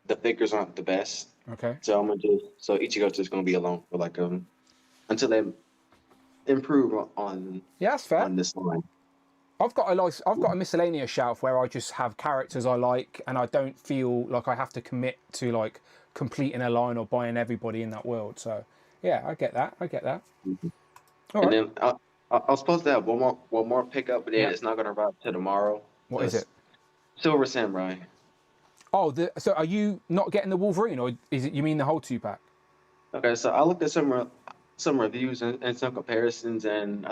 the figures aren't the best. Okay. So Ichigo's just gonna be alone for like until they improve on that's fair. on this line. I've got a miscellaneous shelf where I just have characters I like, and I don't feel like I have to commit to like completing a line or buying everybody in that world. So yeah, I get that. All right. Then I was supposed to have one more pickup, but it's not gonna arrive till tomorrow. What is it? Silver Samurai. Oh, so are you not getting the Wolverine, or is it? You mean the whole 2-pack? Okay, so I looked at some reviews and some comparisons, and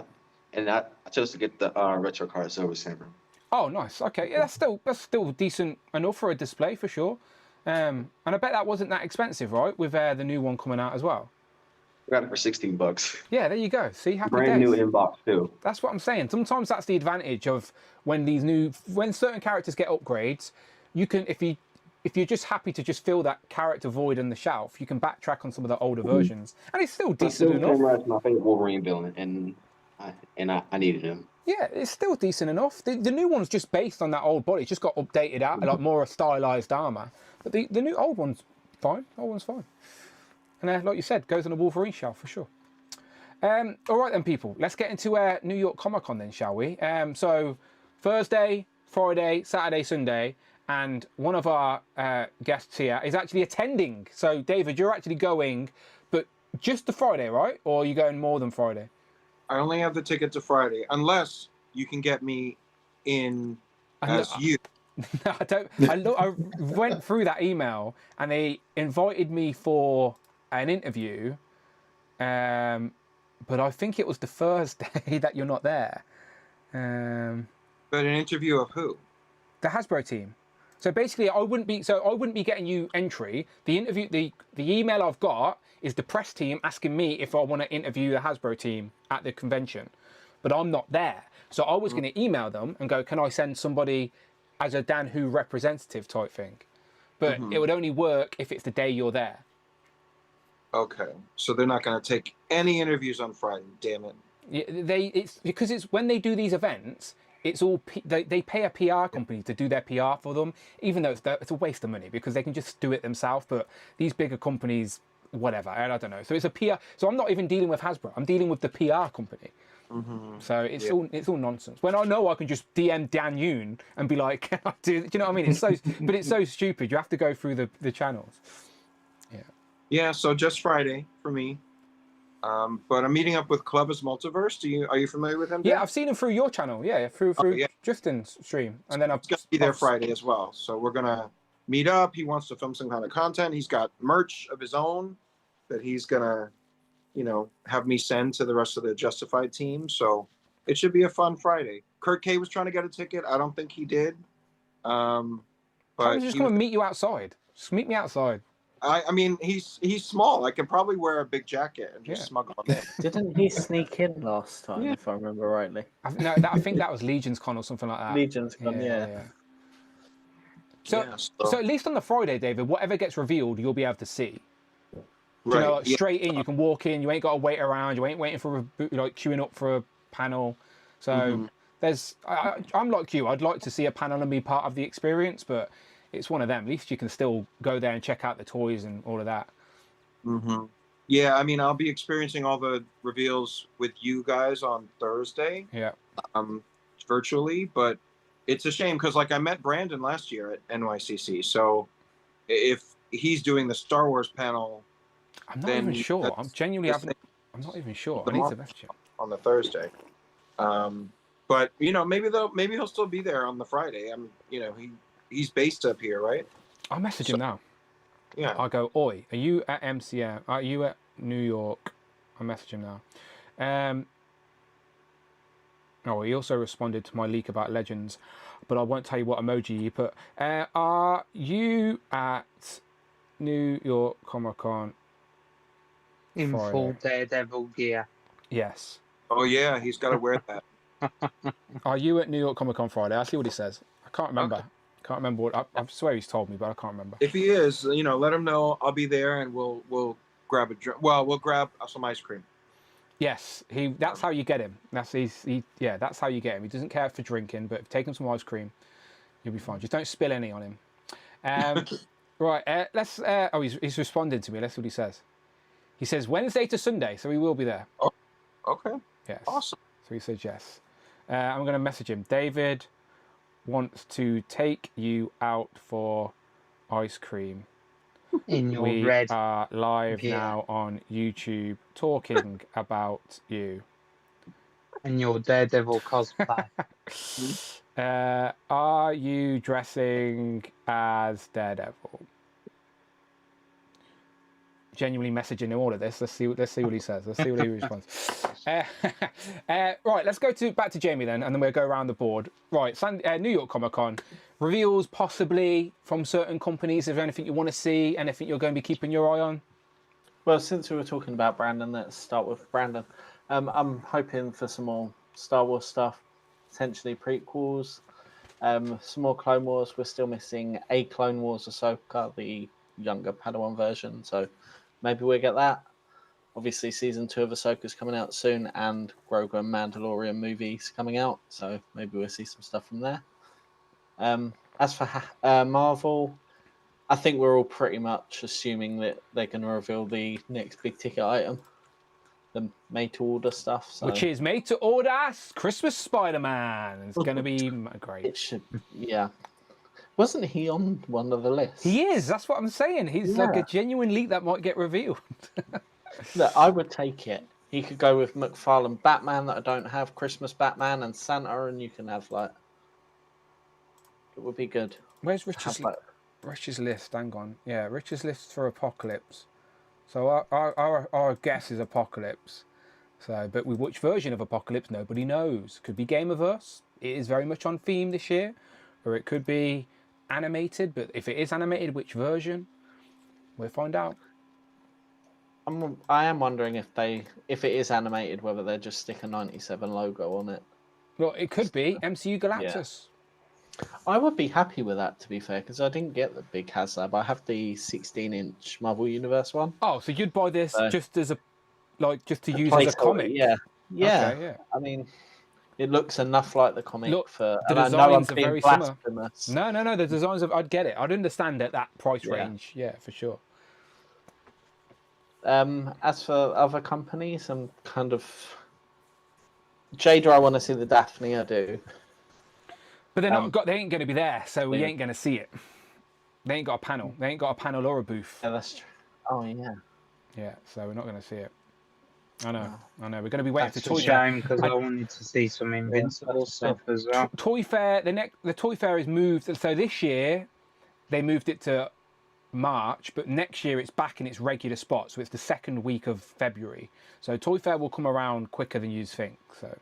I chose to get the retro card Silver Samurai. Oh, nice. Okay, yeah, that's still decent enough for a display for sure. And I bet that wasn't that expensive, right? With the new one coming out as well. I got it for $16. Yeah, there you go. See, happy Brand days. new inbox too. That's what I'm saying. Sometimes that's the advantage of when certain characters get upgrades. You can, if you're just happy to just fill that character void in the shelf, you can backtrack on some of the older versions, and it's still decent enough. Samurai is my favorite Wolverine villain, and I needed him. Yeah, it's still decent enough. The new one's just based on that old body. It's just got updated out, like more stylized armor. But the old one's fine. Old one's fine. And like you said, goes on a Wolverine shelf for sure. All right then, people. Let's get into New York Comic Con then, shall we? So Thursday, Friday, Saturday, Sunday, and one of our guests here is actually attending. So David, you're actually going, but just the Friday, right? Or are you going more than Friday? I only have the ticket to Friday, unless you can get me in as you. No, I don't. I went through that email, and they invited me for an interview, but I think it was the Thursday that you're not there. But an interview of who? The Hasbro team. So basically, I wouldn't be getting you entry. The interview, the email I've got is the press team asking me if I want to interview the Hasbro team at the convention, but I'm not there. So I was going to email them and go, can I send somebody as a Dan Who representative type thing? But it would only work if it's the day you're there. Okay, so they're not going to take any interviews on Friday. Damn it! Yeah, it's because it's when they do these events. It's all they pay a PR company to do their PR for them, even though it's a waste of money because they can just do it themselves. But these bigger companies, whatever, I don't know. So it's a PR. So I'm not even dealing with Hasbro. I'm dealing with the PR company. So it's all nonsense. When I know I can just DM Dan Yoon and be like, can I do you know what I mean? It's so, but it's so stupid. You have to go through the channels. Yeah. Yeah. So just Friday for me. But I'm meeting up with Clever's Multiverse. Are you familiar with him? Dan? Yeah, I've seen him through your channel. Yeah, through Justin's stream, and then I've going to be there Friday as well. So we're gonna meet up. He wants to film some kind of content. He's got merch of his own that he's gonna, have me send to the rest of the Justified team. So it should be a fun Friday. Kurt K was trying to get a ticket. I don't think he did. But I'm just going to meet you outside. Just meet me outside. I mean, he's small. I can probably wear a big jacket and just smuggle him in. Didn't he sneak in last time, Yeah. if I remember rightly? I think that was Legion's Con or something like that. Legion's Con, yeah. So, Yeah, so at least on the Friday, David, whatever gets revealed, you'll be able to see. Do you Right, know, like yeah. straight in, you can walk in. You ain't got to wait around. You ain't waiting for like queuing up for a panel. So Mhm. there's, I'm like you. I'd like to see a panel and be part of the experience, but it's one of them. At least you can still go there and check out the toys and all of that. Mm-hmm. Yeah, I mean, I'll be experiencing all the reveals with you guys on Thursday. Yeah. Virtually, but it's a shame because, like, I met Brandon last year at NYCC. So if he's doing the Star Wars panel, I'm not then even sure. I'm genuinely this haven't. I'm not even sure. I the need month to message him. on the Thursday. But you know, maybe he'll still be there on the Friday. You know, he's based up here, right? I'll message him now. Yeah. I'll go, oi, are you at MCM? Are you at New York? I'll message him now. Oh, he also responded to my leak about Legends, but I won't tell you what emoji he put. Are you at New York Comic Con? In Friday? full Daredevil gear. Yes. Oh yeah, he's got to wear that. Are you at New York Comic Con Friday? I'll see what he says. I can't remember. Okay. Can't remember what. I swear he's told me, but I can't remember. If he is, you know, let him know. I'll be there, and we'll grab a drink. Well, we'll grab some ice cream. Yes, that's how you get him. That's how you get him. He doesn't care for drinking, but if you take him some ice cream, you'll be fine. Just don't spill any on him. Right, let's. Oh, he's responding to me. Let's see what he says. He says Wednesday to Sunday, so he will be there. Oh, okay. Yes. Awesome. So he says yes. I'm going to message him. David wants to take you out for ice cream. In your We red are live gear. now on YouTube talking about you. And your Daredevil cosplay. Are you dressing as Daredevil? Genuinely messaging him all of this. Let's see what he says. Let's see what he responds. Right, let's go back to Jamie then, and then we'll go around the board. Right, New York Comic Con reveals possibly from certain companies. Is there anything you want to see? Anything you're going to be keeping your eye on? Well, since we were talking about Brandon, let's start with Brandon. I'm hoping for some more Star Wars stuff, potentially prequels, some more Clone Wars. We're still missing a Clone Wars Ahsoka, the younger Padawan version, so maybe we'll get that. Obviously, season 2 of Ahsoka's coming out soon, and Grogu and Mandalorian movies coming out, so maybe we'll see some stuff from there. As for Marvel, I think we're all pretty much assuming that they're going to reveal the next big ticket item, the made-to-order stuff. So. Which is made to order Christmas Spider-Man. It's going to be great. It should, yeah. Wasn't he on one of the lists? He is. That's what I'm saying. He's like a genuine leak that might get revealed. Look, I would take it. He could go with Mcfarlane Batman that I don't have, Christmas Batman and Santa, and you can have like. It would be good. Where's Rich's list? Hang on. Yeah, Rich's list for Apocalypse. So our guess is Apocalypse. So, but with which version of Apocalypse, nobody knows. Could be Gameverse. It is very much on theme this year, or it could be animated. But if it is animated, which version? We'll find out. I am wondering if it is animated, whether they just stick a 97 logo on it. Well, it could be MCU Galactus. Yeah. I would be happy with that, to be fair, because I didn't get the big HasLab. I have the 16-inch Marvel Universe one. Oh, so you'd buy this just as just to use placeholder, as a comic? Yeah. Okay, yeah. I mean, it looks enough like the comic for. The designs are very similar. No. The designs I'd get it. I'd understand it that price range. Yeah, for sure. As for other companies, I'm kind of Jada. I want to see the Daphne. I do, but they're not. They ain't going to be there, so we ain't going to see it. They ain't got a panel. They ain't got a panel or a booth. Yeah, that's true. Oh yeah. Yeah, so we're not going to see it. I know. We're going to be waiting for Toy Fair. Shame because I wanted to see some Invincible stuff as well. Toy Fair. The Toy Fair is moved. So this year, they moved it to March, but next year it's back in its regular spot, so it's the second week of February. So Toy Fair will come around quicker than you think. So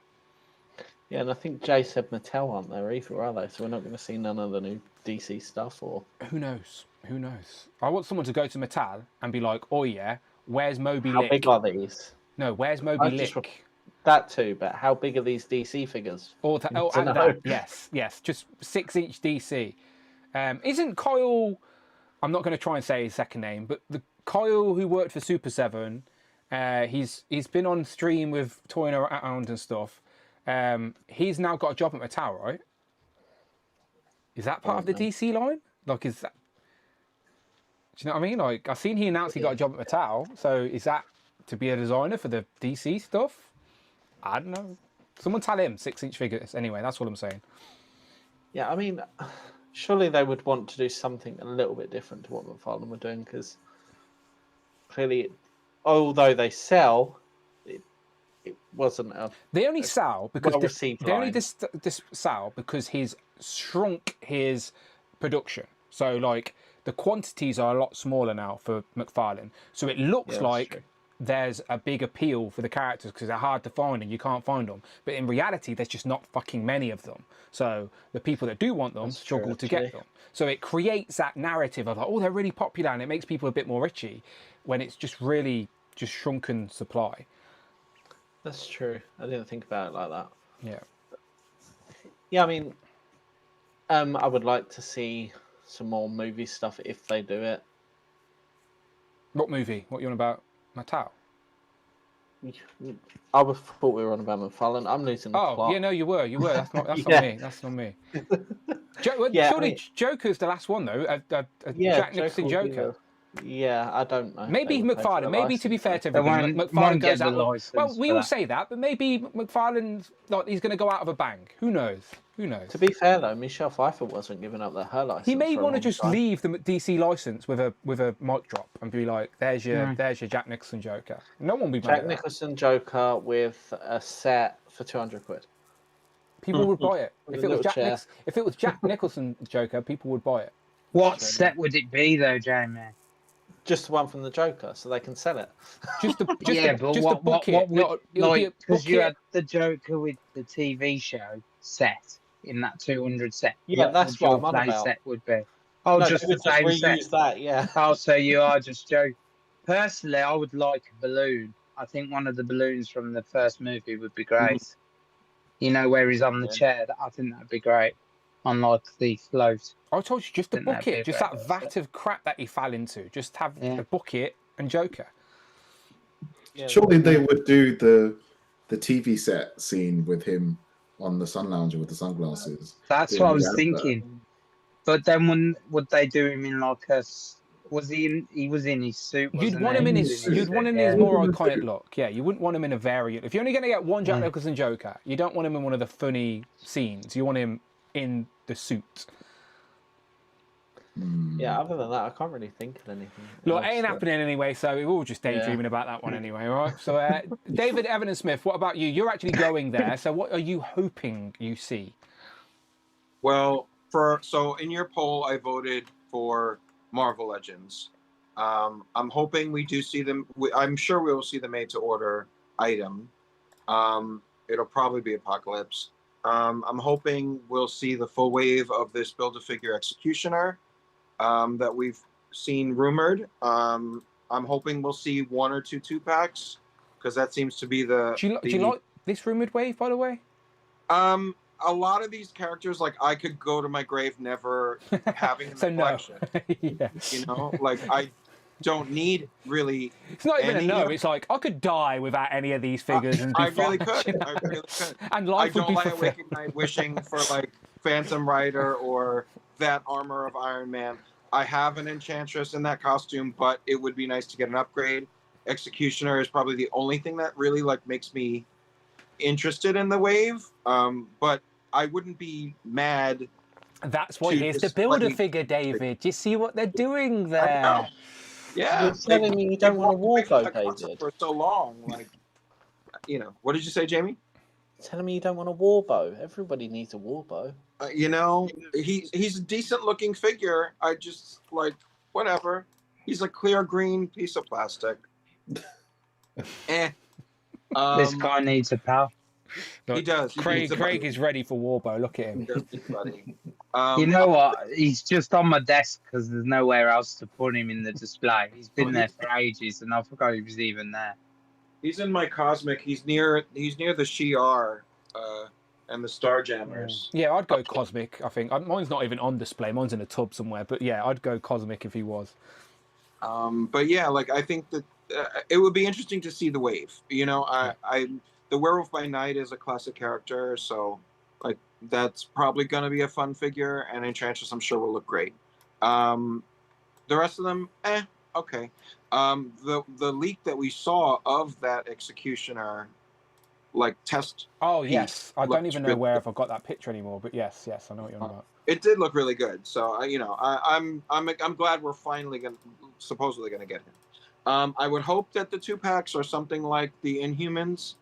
yeah, and I think Jay said Mattel aren't there either, are they? So we're not going to see none of the new DC stuff, or who knows? Who knows? I want someone to go to Mattel and be like, "Oh yeah, where's Moby How Lick? big are these? No, where's Moby I just Lick?" that too, but how big are these DC figures? Or To know. that, yes, just 6-inch DC. Isn't Kyle? I'm not going to try and say his second name, but the Kyle who worked for Super 7, he's been on stream with toying around and stuff. He's now got a job at Mattel, right? Is that part of the DC line? Like, is that? Do you know what I mean? Like, I've seen he announced he got a job at Mattel. So is that to be a designer for the DC stuff? I don't know. Someone tell him 6-inch figures. Anyway, that's what I'm saying. Yeah, I mean, surely they would want to do something a little bit different to what Mcfarlane were doing, because clearly, although they sell, it wasn't a. They only sell because well-received they only line. sell because he's shrunk his production. So like the quantities are a lot smaller now for Mcfarlane. So it looks like there's a big appeal for the characters because they're hard to find and you can't find them. But in reality, there's just not fucking many of them. So the people that do want them struggle to get them. So it creates that narrative of like, oh, they're really popular, and it makes people a bit more itchy when it's just really just shrunken supply. That's true. I didn't think about it like that. Yeah. Yeah, I mean, I would like to see some more movie stuff if they do it. What movie? What you on about? Mattel? I thought we were on about Mcfarlane. I'm losing the plot. Yeah, no, you were. That's not Yeah. on me. That's on me. Surely Joker's the last one though. Jack Nicholson Joker. Yeah, I don't know. Maybe Mcfarlane. Maybe to be fair to everyone, Mcfarlane goes out. Well, we all say that, but maybe Mcfarlane's like he's going to go out of a bang. Who knows? Who knows? To be fair though, Michelle Pfeiffer wasn't giving up her license. He may for a want to long just time. leave the DC license with a mic drop and be like, "There's your Jack Nicholson Joker." No one will be mad Jack at that. Nicholson Joker with a set for £200. People would buy it With if a it was little chair. if it was Jack Nicholson Joker. People would buy it. What set would it be though, Jamie? Just the one from the Joker, so they can sell it. Just the what it. would, like, because you bucket. had the Joker with the TV show set in that 200 set. Yeah, that's what I'm on play about. set would be. Oh, No, just they the would same just set. reuse that, yeah. Oh, so you are just joking. Personally, I would like a balloon. I think one of the balloons from the first movie would be great. You know, where he's on the chair. I think that'd be great. On like the float. I told you, just the Think that'd be a bucket, just great that vat of crap that he fell into. Just have a bucket and Joker. Surely they would do the TV set scene with him on the sun lounger with the sunglasses. That's what I was thinking. But then would they do him in like a? Was he in? He was in his suit. You'd want him in his. You'd want him in his more iconic look. Yeah, you wouldn't want him in a variant. If you're only going to get one Jack Nicholson Joker, you don't want him in one of the funny scenes. You want him in the suit. Yeah, other than that, I can't really think of anything. Look, else it ain't that- happening anyway, so we're all just daydreaming about that one anyway, all right? So, David Evan and Smith, what about you? You're actually going there, so what are you hoping you see? Well, so in your poll, I voted for Marvel Legends. I'm hoping we do see them. I'm sure we will see the made-to-order item. It'll probably be Apocalypse. I'm hoping we'll see the full wave of this Build-A-Figure Executioner that we've seen rumored. I'm hoping we'll see 1 or 2 2-packs because that seems to be the. Do you like this rumored wave, by the way? A lot of these characters, like I could go to my grave never having them in the collection. Yeah. You know, like I don't need really. It's not even any, a no. you know, It's like I could die without any of these figures and be I really fine, could. you know? I really could. And I life would don't be lie fulfilled. awake at night wishing for like Phantom Rider or that armor of Iron Man. I have an Enchantress in that costume, but it would be nice to get an upgrade. Executioner is probably the only thing that really like makes me interested in the wave. But I wouldn't be mad. That's why to here's the just Build-A-Figure, David. Do you see what they're doing there? Yeah, You're telling me you don't want a Warbow, David? For so long, like, you know, what did you say, Jamie? Telling me you don't want a Warbow? Everybody needs a Warbow. You know, he's a decent looking figure. I just like whatever. He's a clear green piece of plastic. This guy needs a pal. Look, He does. Craig is ready for Warbow. Look at him. He does, buddy. You know what? He's just on my desk because there's nowhere else to put him in the display. He's been there for ages, and I forgot he was even there. He's in my cosmic. He's near the Shi'ar and the Starjammers. Yeah, I'd go Cosmic, I think. Mine's not even on display. Mine's in a tub somewhere. But yeah, I'd go Cosmic if he was. But yeah, like I think that it would be interesting to see the wave. You know, the Werewolf by Night is a classic character, so like that's probably going to be a fun figure, and Enchantress I'm sure will look great. The rest of them, okay. The leak that we saw of that Executioner, like test. Oh yes, I don't even know really where good. I've got that picture anymore. But yes, I know what you're on about. It did look really good, so I'm glad we're finally supposedly gonna get him. I would hope that the 2-packs are something like the Inhumans.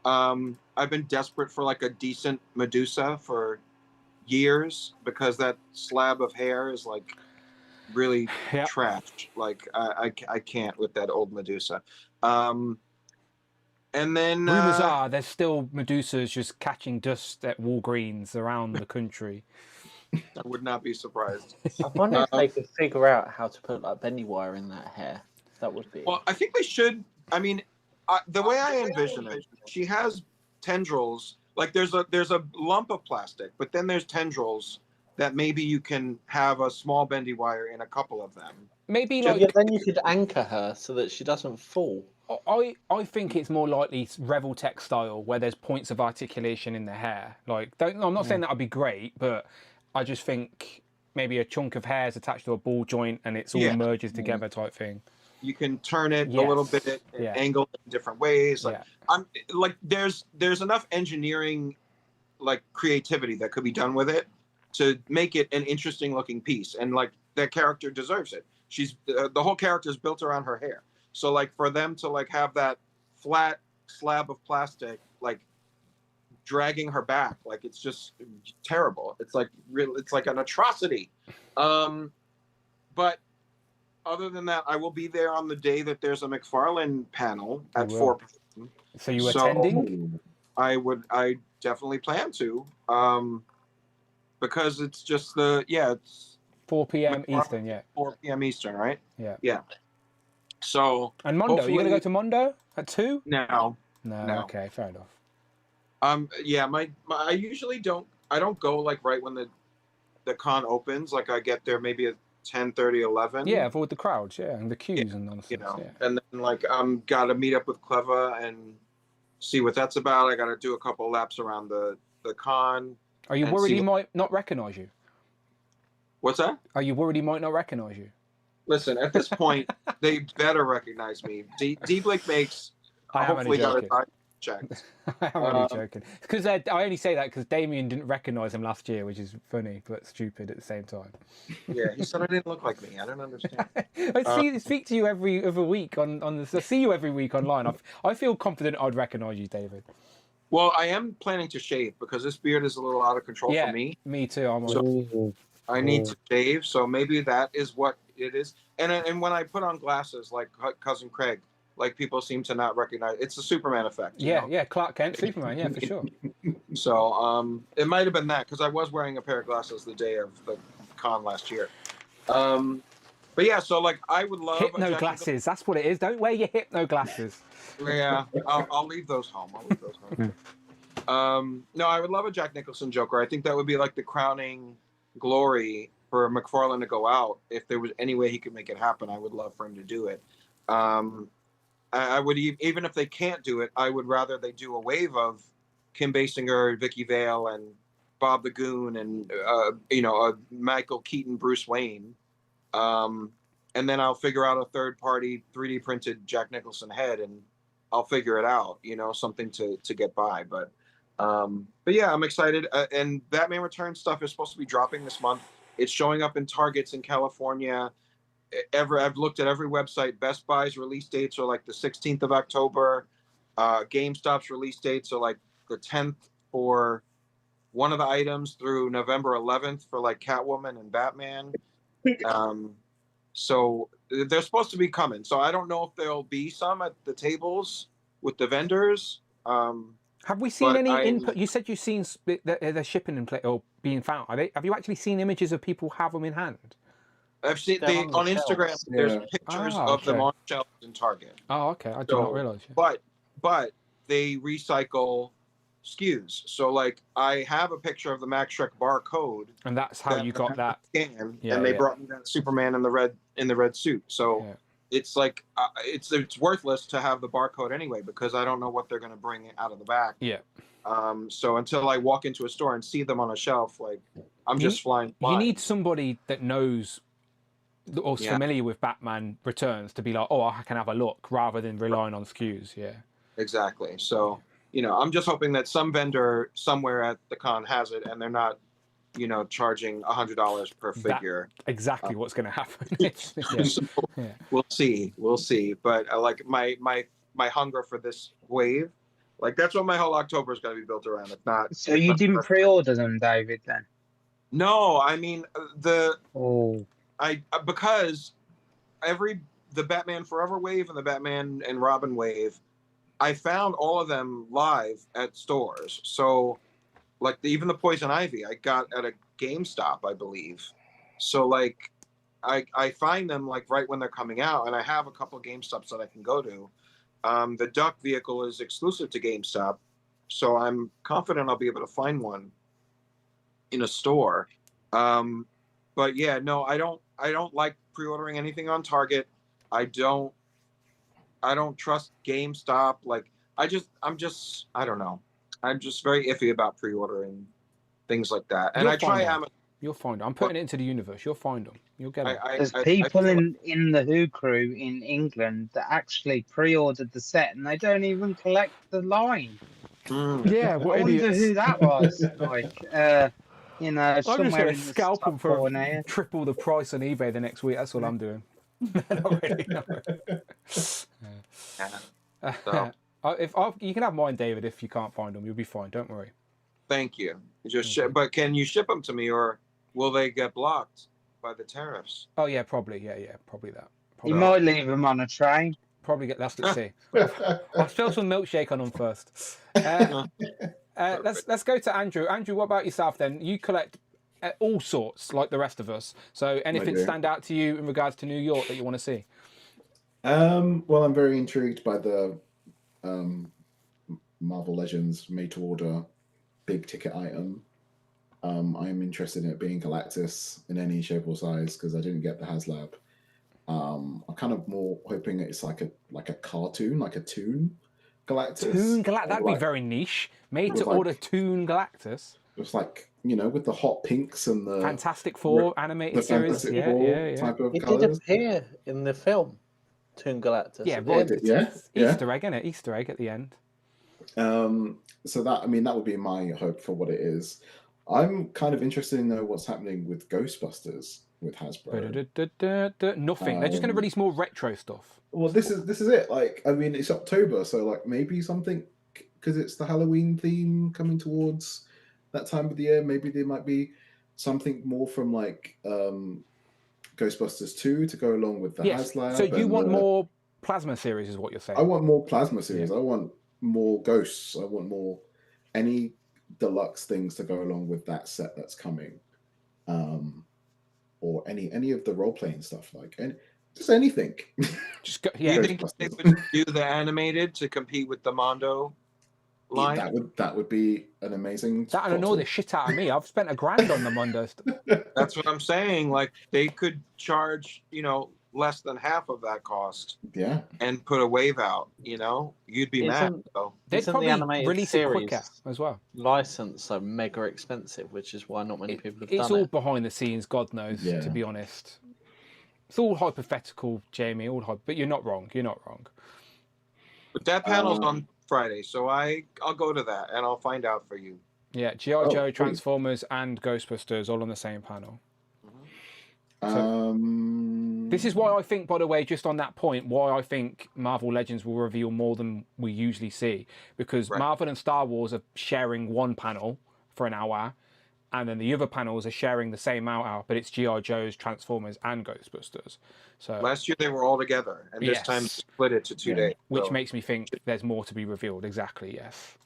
I've been desperate for like a decent Medusa for years because that slab of hair is like really trash. Like I can't with that old Medusa. And then Rumors are there's still Medusas just catching dust at Walgreens around the country. I would not be surprised. I wonder if they could figure out how to put like bendy wire in that hair. That would be. Well, I think they should. I mean, the way I envision it, she has tendrils. Like there's a lump of plastic, but then there's tendrils that maybe you can have a small bendy wire in a couple of them. Maybe Yeah, like then you could anchor her so that she doesn't fall. I think it's more likely Reveltech style, where there's points of articulation in the hair. Like, I'm not saying that would be great, but I just think maybe a chunk of hair is attached to a ball joint and it's all merges together type thing. You can turn it a little bit, angle it in different ways. Like I'm like, there's enough engineering, like creativity that could be done with it to make it an interesting looking piece, and like that character deserves it. She's the whole character is built around her hair. So like for them to like have that flat slab of plastic like dragging her back, like it's just terrible. It's like it's like an atrocity. But other than that, I will be there on the day that there's a Mcfarlane panel at 4 p.m. So you attending? I definitely plan to. Because it's just it's 4 p.m. Eastern, 4 p.m. Eastern, right? Yeah. Yeah. So and Mondo, are you gonna go to Mondo at 2? No. Okay, fair enough. Yeah, I usually don't go like right when the con opens. Like I get there maybe at 10:30, 11. Yeah, avoid the crowds, and the queues and nonsense. You know, and then like I'm gotta meet up with Cleva and see what that's about. I gotta do a couple laps around the con. Are you worried he might not recognize you? What's that? Are you worried he might not recognize you? Listen, at this point, they better recognize me. D-Blake makes hopefully got a time checked. I'm only joking. Because I only say that because Damien didn't recognize him last year, which is funny but stupid at the same time. Yeah, he said I didn't look like me. I don't understand. I speak to you every week on this. I see you every week online. I feel confident I'd recognize you, David. Well, I am planning to shave because this beard is a little out of control for me. Me too. So I need to shave, so maybe that is what it is. And when I put on glasses, like Cousin Craig, like people seem to not recognize. It's the Superman effect. You know? Clark Kent, Superman, yeah, for sure. So it might have been that because I was wearing a pair of glasses the day of the con last year. But yeah, so like I would love hypno glasses. That's what it is. Don't wear your hypno glasses. Yeah, I'll leave those home. No, I would love a Jack Nicholson Joker. I think that would be like the crowning glory for Mcfarlane to go out. If there was any way he could make it happen, I would love for him to do it. I would even if they can't do it, I would rather they do a wave of Kim Basinger, Vicky Vale, and Bob the Goon, and Michael Keaton, Bruce Wayne. And then I'll figure out a third-party 3D printed Jack Nicholson head, and I'll figure it out. Something to get by. But yeah, I'm excited. And Batman Returns stuff is supposed to be dropping this month. It's showing up in Targets in California. I've looked at every website. Best Buy's release dates are like the 16th of October. GameStop's release dates are like the 10th for one of the items through November 11th for like Catwoman and Batman. So they're supposed to be coming. So I don't know if there'll be some at the tables with the vendors. Have we seen But any I- input? You said you've seen the shipping in play or being found. Have you actually seen images of people have them in hand? I've seen They're on the on Instagram. shelves. There's Yeah. pictures Ah, of them okay. on shelves in Target. Oh, okay. I did So, not realise. Yeah. but they recycle SKUs. So like I have a picture of the Max Shrek barcode, And that's how you got that. scan, Yeah, and they yeah. brought me that Superman in the red suit. So Yeah. it's like it's worthless to have the barcode anyway because I don't know what they're going to bring out of the back. Yeah. So until I walk into a store and see them on a shelf, like I'm just flying. You need somebody that knows or is Yeah. familiar with Batman Returns to be like, oh, I can have a look, rather than relying on SKUs. Yeah. Exactly. So, I'm just hoping that some vendor somewhere at the con has it and they're not, charging $100 per figure. Exactly what's going to happen. So, we'll see. We'll see. But like my hunger for this wave, like that's what my whole October is going to be built around. If not. So you didn't pre-order them, David, then? No, I mean Oh. because the Batman Forever wave and the Batman and Robin wave, I found all of them live at stores. So, like even the Poison Ivy, I got at a GameStop, I believe. So like, I find them like right when they're coming out, and I have a couple of GameStops that I can go to. The Duck vehicle is exclusive to GameStop, so I'm confident I'll be able to find one in a store. But yeah, no, I don't like pre-ordering anything on Target. I don't trust GameStop. Like I don't know. I'm just very iffy about pre-ordering things like that. And I try Amazon. You'll find them. I'm putting it into the universe. You'll find them. You'll get them. There's people in the Who crew in England that actually pre-ordered the set and they don't even collect the line. Yeah, what I wonder idiots. who that was. Like, I'm just somewhere going in to the scalp them top for corner. triple the price on eBay the next week. That's all I'm doing. Not really, no. You can have mine, David, if you can't find them. You'll be fine. Don't worry. Thank you. But can you ship them to me, or will they get blocked by the tariffs? Oh yeah, probably. Yeah, probably that. You might leave them on a train. Probably get. Let's see. I'll spill some milkshake on them first. Let's go to Andrew. Andrew, what about yourself then? You collect all sorts, like the rest of us. So anything stand out to you in regards to New York that you want to see? Well, I'm very intrigued by the Marvel Legends made-to-order big ticket item. I'm interested in it being Galactus in any shape or size because I didn't get the HasLab. I'm kind of more hoping it's like a cartoon, like a Toon Galactus. Toon Galactus, that'd be very niche. Made to order Toon Galactus. It's like, with the hot pinks and the Fantastic Four animated series. Fantastic Four type of It colours. did appear in the film, Toon Galactus. Yeah, It did. Easter egg, innit? Easter egg at the end. So that would be my hope for what it is. I'm kind of interested in what's happening with Ghostbusters with Hasbro. Nothing. They're just going to release more retro stuff. Well, this is it. Like, it's October, so like maybe something because it's the Halloween theme coming towards that time of the year. Maybe there might be something more from like Ghostbusters 2 to go along with the HasLab. So you want more plasma series, is what you're saying? I want more plasma series. I want more ghosts. I want more any deluxe things to go along with that set that's coming, or any of the role playing stuff, like just anything. Just go, Do you think they would do the animated to compete with the Mondo line? That would be an amazing. That and annoy the shit out of me. I've spent $1,000 on the Mondo stuff. That's what I'm saying. Like they could charge, less than half of that cost. Yeah. And put a wave out. You'd be mad. So they'd probably the animated release it series quicker as well. License so mega expensive, which is why not many people have It's done all it. behind the scenes, God knows, to be honest. It's all hypothetical, Jamie, but you're not wrong. You're not wrong. But that panel's on Friday, so I'll go to that and I'll find out for you. Yeah, G.I. Joe, Transformers, and Ghostbusters all on the same panel. So, this is why I think, by the way, just on that point, why I think Marvel Legends will reveal more than we usually see. Because Marvel and Star Wars are sharing one panel for an hour, and then the other panels are sharing the same hour, but it's G.I. Joe's, Transformers, and Ghostbusters. So last year they were all together, and this time split it to 2 days. Which makes me think there's more to be revealed. Exactly, yes.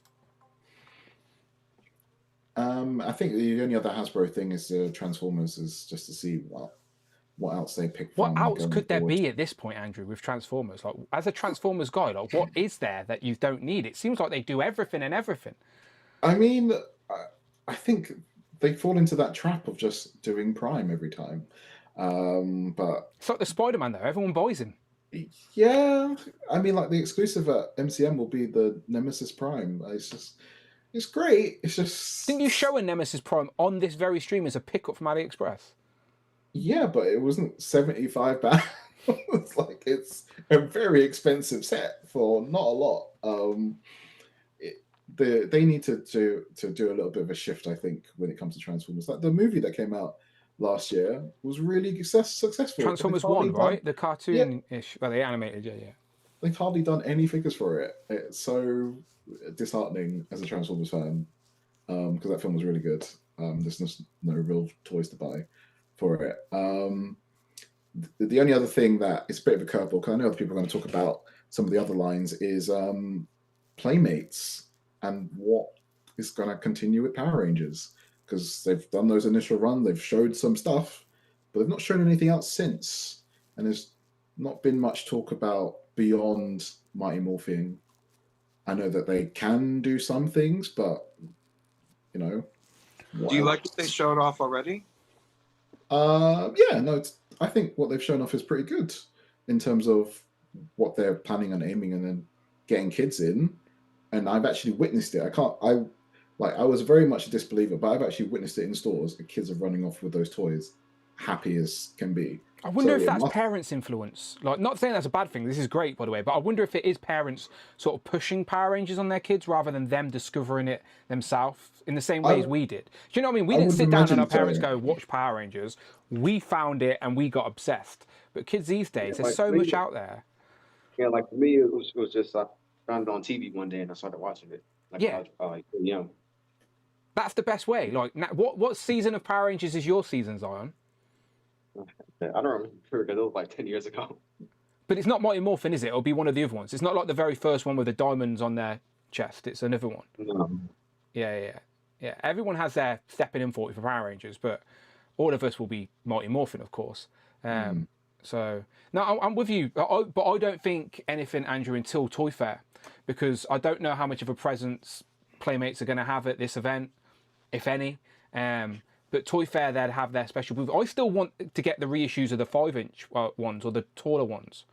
I think the only other Hasbro thing is Transformers, is just to see what else they pick What from. else going could there forward. be at this point, Andrew, with Transformers? Like, as a Transformers guy, like, what is there that you don't need? It seems like they do everything and everything. I mean, I think they fall into that trap of just doing Prime every time. But it's like the Spider-Man, though. Everyone buys him. Yeah, I mean, like the exclusive at MCM will be the Nemesis Prime. It's great. It's just didn't you show a Nemesis Prime on this very stream as a pickup from AliExpress? Yeah, but it wasn't £75. It's a very expensive set for not a lot. They need to do a little bit of a shift, I think, when it comes to Transformers. Like the movie that came out last year was really successful. Transformers 1, right? The cartoon-ish, well, the animated, yeah. They've hardly done any figures for it. It's so disheartening as a Transformers fan, because that film was really good. There's just no real toys to buy for it. The only other thing that is a bit of a curveball, because I know other people are going to talk about some of the other lines, is Playmates and what is going to continue with Power Rangers, because they've done those initial run, they've showed some stuff, but they've not shown anything else since, and there's not been much talk about beyond Mighty Morphin. I know that they can do some things, but do you like what they showed off already? Yeah, no, I think what they've shown off is pretty good in terms of what they're planning on aiming and then getting kids in. And I've actually witnessed it. I was very much a disbeliever, but I've actually witnessed it in stores. The kids are running off with those toys, happy as can be. I wonder if that's parents' influence. Like, not saying that's a bad thing. This is great, by the way. But I wonder if it is parents sort of pushing Power Rangers on their kids rather than them discovering it themselves in the same way as we did. Do you know what I mean? We didn't sit down and our parents go, watch Power Rangers. We found it and we got obsessed. But kids these days, there's so much out there. Yeah, like for me, it was just I found it on TV one day and I started watching it. Like, yeah. I was young. That's the best way. Like, what season of Power Rangers is your season, Zion? I don't remember because it was like 10 years ago. But it's not Mighty Morphin, is it? It'll be one of the other ones. It's not like the very first one with the diamonds on their chest. It's another one. No. Yeah. Everyone has their stepping in for Power Rangers, but all of us will be Mighty Morphin, of course. So, no, I'm with you. But I don't think anything, Andrew, until Toy Fair, because I don't know how much of a presence Playmates are going to have at this event, if any. But Toy Fair, they'd have their special booth. I still want to get the reissues of the 5-inch ones or the taller ones,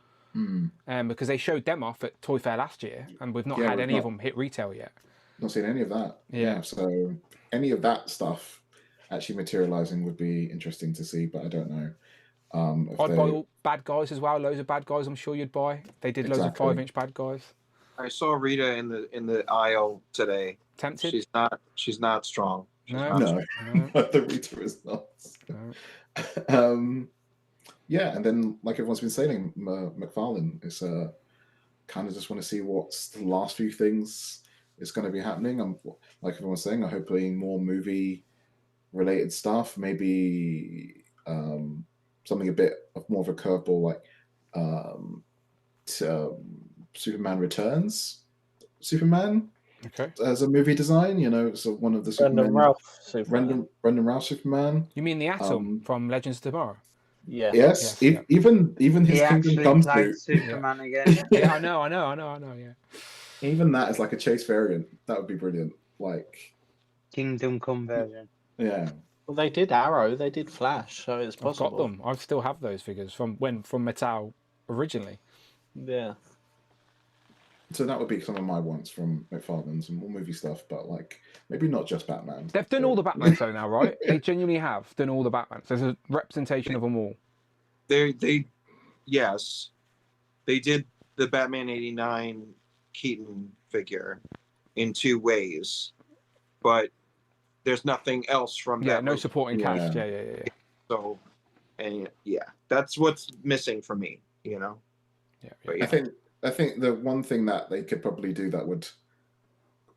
because they showed them off at Toy Fair last year, and we've not had any of them hit retail yet. Not seen any of that. Yeah, so any of that stuff actually materializing would be interesting to see, but I don't know. I'd buy all bad guys as well. Loads of bad guys. I'm sure you'd buy. They did loads of 5-inch bad guys. I saw Rita in the aisle today. Tempted? She's not strong. No, the Rita is not. Yeah, and then like everyone's been saying, Mcfarlane is kind of just want to see what's the last few things is going to be happening. I'm like everyone's saying, I'm hoping more movie related stuff, maybe something a bit of more of a curveball, like Superman Returns. Superman. Okay. As a movie design, so one of the Brendan Ralph Superman. Brendan Ralph Superman. You mean the Atom from Legends of Tomorrow? Yeah. Yes. Even his Kingdom Come suit. Superman again. Yeah, I know. Yeah. Even that is like a chase variant. That would be brilliant. Like Kingdom Come version. Yeah. Well, they did Arrow. They did Flash, so it's possible. I've got them. I still have those figures from Mattel originally. Yeah. So that would be some of my wants from Mcfarlane's and more movie stuff, but like maybe not just Batman. They've done all the Batmans though now, right? They genuinely have done all the Batmans. There's a representation of them all. Yes, they did the Batman '89 Keaton figure in 2 ways, but there's nothing else from that. No supporting cast. Yeah. So, and that's what's missing for me. Yeah. But, I think the one thing that they could probably do that would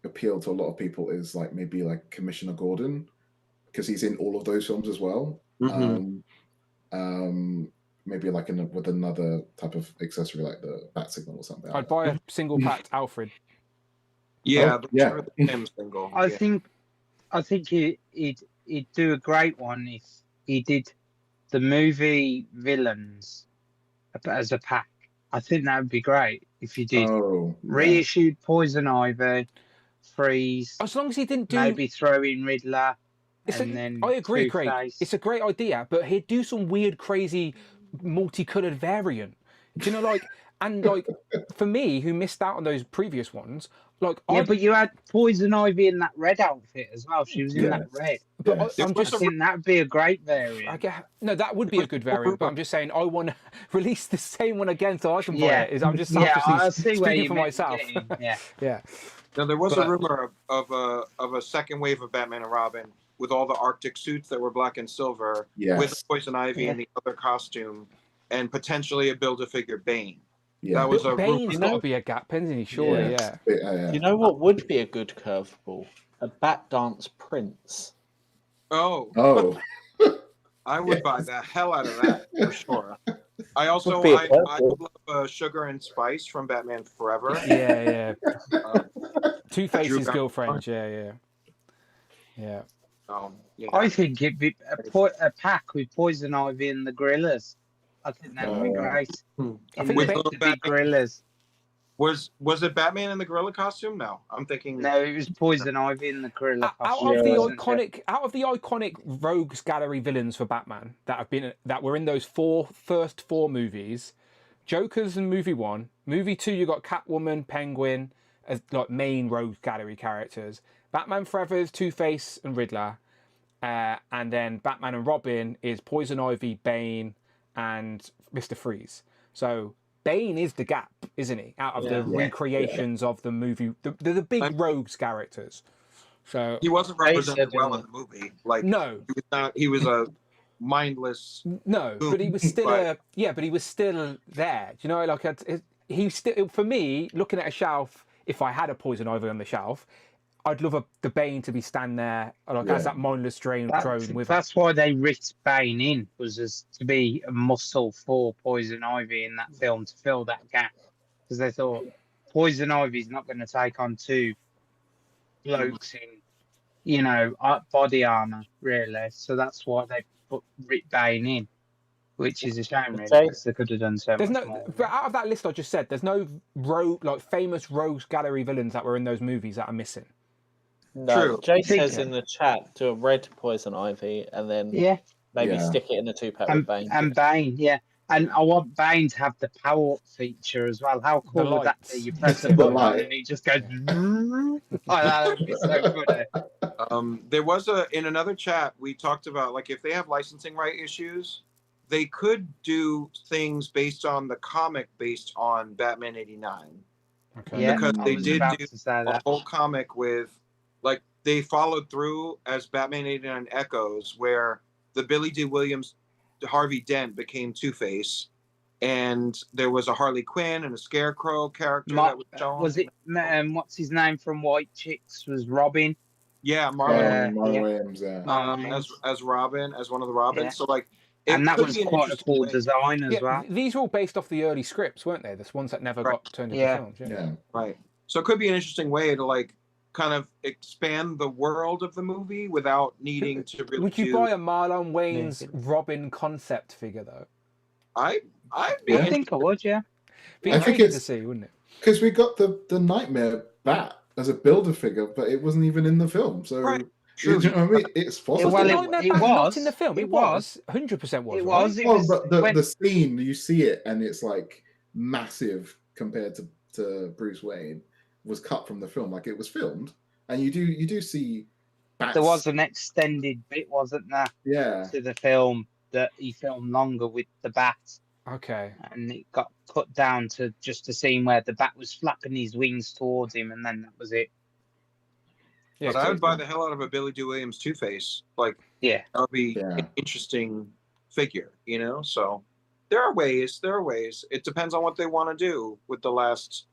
appeal to a lot of people is like maybe like Commissioner Gordon, because he's in all of those films as well. Maybe like with another type of accessory like the Bat Signal or something. I'd buy a single packed Alfred. Yeah, I think I think he'd do a great one if he did the movie villains as a pack. I think that would be great if you did reissued Poison Ivy, Freeze. As long as he didn't do maybe throw in Riddler, and then I agree, Craig. Two-Face. It's a great idea, but he'd do some weird, crazy, multicolored variant. Do you know, like, and like for me, who missed out on those previous ones, like but you had Poison Ivy in that red outfit as well. She was in that red. But I think that would be a great variant. I guess no, that would be a good variant. But I'm just saying, I want to release the same one again so I can buy it. I'm just selfishly speaking for myself. Yeah. Now there was a rumor of a second wave of Batman and Robin with all the Arctic suits that were black and silver, with Poison Ivy in the other costume, and potentially a Build-A-Figure Bane. That was a Bane's got to be a gap, isn't he? Surely, You know what would be a good curveball? A Bat Dance Prince. Oh. I would buy the hell out of that for sure. I also I love Sugar and Spice from Batman Forever. Yeah. Two-Face's girlfriend. Yeah. I think it'd be a pack with Poison Ivy and the Gorillas. I think that would be great. I think the big gorillas. Was it Batman in the gorilla costume? No, I'm thinking. No, it was Poison Ivy in the gorilla costume. Out of the iconic Rogues Gallery villains for Batman that were in those first four movies, Joker's in movie 1, movie 2 you got Catwoman, Penguin as like main Rogues Gallery characters. Batman Forever's Two-Face and Riddler, and then Batman and Robin is Poison Ivy, Bane, and Mr. Freeze. So Bane is the gap, isn't he? Out of the recreations of the movie, the big Rogues characters. So he wasn't represented well in the movie. Like no, he was a mindless. No, but he was still but he was still there. Do you know, like he's still, for me, looking at a shelf. If I had a Poison Ivy on the shelf, I'd love the Bane to be standing there, like as that mindless drone with. That's why they ripped Bane in, was as to be a muscle for Poison Ivy in that film to fill that gap, because they thought Poison Ivy's not going to take on two blokes in, body armor, really. So that's why they ripped Bane in, which is a shame, really, because they could have done so much more. But out of that list I just said, there's no famous Rogues Gallery villains that were in those movies that are missing. No, Jay says in the chat, do a red Poison Ivy and then maybe stick it in a 2-pack with Bane. And Bane, and I want Bane to have the power up feature as well. How cool would that be? You press a button and he just goes. That would be so good. There was in another chat we talked about, like, if they have licensing right issues, they could do things based on the comic based on Batman '89. Okay. Because they did do a whole comic with. Like, they followed through as Batman '89 Echoes, where the Billy D. Williams Harvey Dent became Two-Face, and there was a Harley Quinn and a Scarecrow character that was shown. Was it, what's his name from White Chicks, was Robin? Yeah, Marlon Williams, as Robin, as one of the Robins. Yeah. So, like, and that was quite a cool design as well. These were all based off the early scripts, weren't they? The ones that never got turned into films. Yeah, right. So it could be an interesting way to, like, kind of expand the world of the movie without needing to really. Would you buy a Marlon Wayne's Robin concept figure though? I think I would, yeah. Be intriguing to see, wouldn't it? Because we got the Nightmare Bat as a builder figure, but it wasn't even in the film. So you know what I mean? It's possible. Well, it was not in the film. It was 100% was. It was. Right? But the scene, you see it, and it's like massive compared to Bruce Wayne. Was cut from the film, like it was filmed, and you do see bats. There was an extended bit, wasn't there? Yeah. To the film that he filmed longer with the bat. Okay. And it got cut down to just a scene where the bat was flapping his wings towards him, and then that was it. Yeah, but I would buy the hell out of a Billy D. Williams Two-Face. Like, that would be an interesting figure, So there are ways. It depends on what they want to do with the last,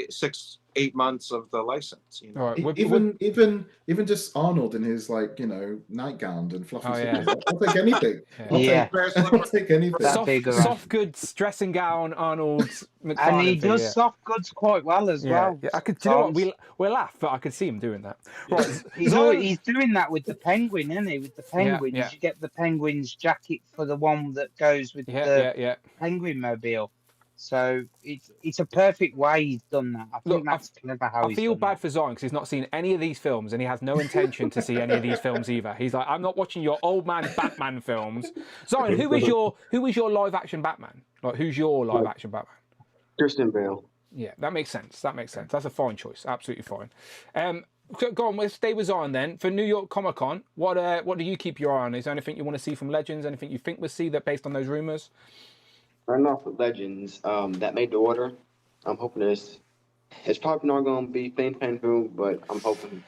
6-8 months of the license. You know, Even just Arnold in his nightgown and fluffy slippers. I'll take anything. I'll take anything. Soft goods dressing gown, Arnold's McFarlane And he thing, does soft goods quite well as well. Yeah, do you know what? We'll laugh, but I could see him doing that. Right, he's doing that with the penguin, isn't he? With the penguins, yeah. you get the penguin's jacket for the one that goes with the penguin mobile. So it's a perfect way he's done that. I think that's clever how I feel bad for Zion because he's not seen any of these films and he has no intention to see any of these films either. He's like, I'm not watching your old man Batman films. Zion, who is your live action Batman? Like, who's your live action Batman? Christian Bale. Yeah, that makes sense. That's a fine choice. Absolutely fine. Go on, we'll stay with Zion then. For New York Comic Con, what do you keep your eye on? Is there anything you want to see from Legends? Anything you think we'll see that based on those rumors? Starting off with Legends, that made the order. I'm hoping it's probably not going to be painful, but I'm hoping.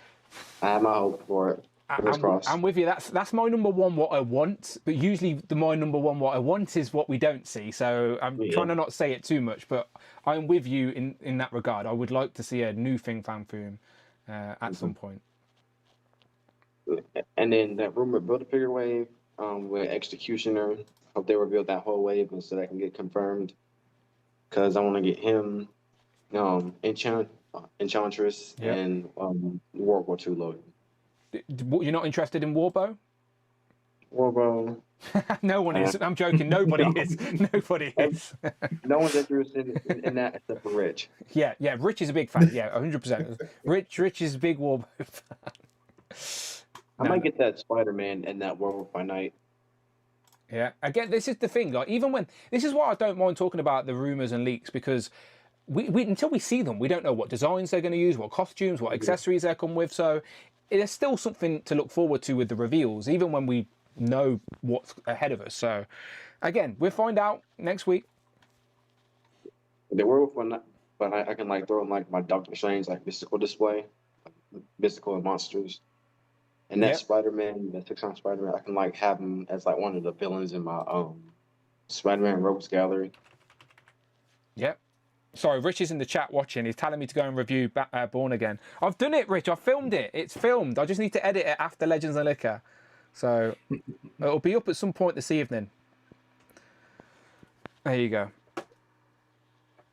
I have my hope for it. I'm with you. That's my number one. What I want, but usually my number one. What I want is what we don't see. So I'm trying to not say it too much, but I'm with you in that regard. I would like to see a new thing fan film at some point. And then that rumor Build-A-Figure wave with Executioner. Hope they reveal that whole wave so that can get confirmed. Because I want to get him, Enchantress, and World War II loaded. You're not interested in Warbow? Warbow. No one is. I'm joking. Nobody is. Nobody is. No one's interested in that except for Rich. Yeah. Rich is a big fan. Yeah, 100%. Rich is a big Warbow fan. I might get that Spider-Man and that Werewolf by Night. Yeah. Again, this is the thing. Like, even when this is why I don't mind talking about the rumors and leaks, because we until we see them, we don't know what designs they're going to use, what costumes, what accessories they come with. So there's still something to look forward to with the reveals, even when we know what's ahead of us. So again, we'll find out next week. The Werewolf one, but I can throw in my Doctor Strange mystical display, mystical and monsters. And that Spider-Man, that 6-on Spider-Man, I can have him as one of the villains in my Spider-Man Rogues Gallery. Yep. Sorry, Rich is in the chat watching. He's telling me to go and review Born Again. I've done it, Rich. I've filmed it. It's filmed. I just need to edit it after Legends and Liquor. So it'll be up at some point this evening. There you go.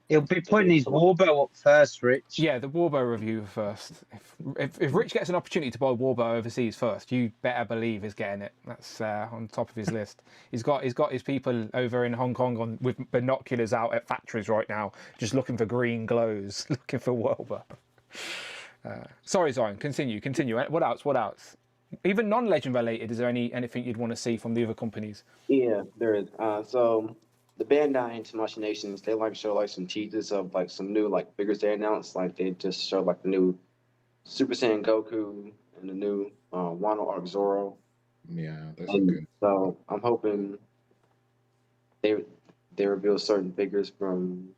He'll be putting his Warbow up first, Rich. Yeah, the Warbow review first. If Rich gets an opportunity to buy Warbow overseas first, you better believe he's getting it. That's on top of his list. He's got his people over in Hong Kong with binoculars out at factories right now, just looking for green glows, looking for Warbow. Sorry, Zion. Continue. What else? Even non-legend related, is there anything you'd want to see from the other companies? Yeah, there is. So the Bandai and Tamashii Nations, they show some teasers of some new figures they announced. They just showed the new Super Saiyan Goku and the new Wano Arc Zoro. Yeah, those are good. So I'm hoping they reveal certain figures from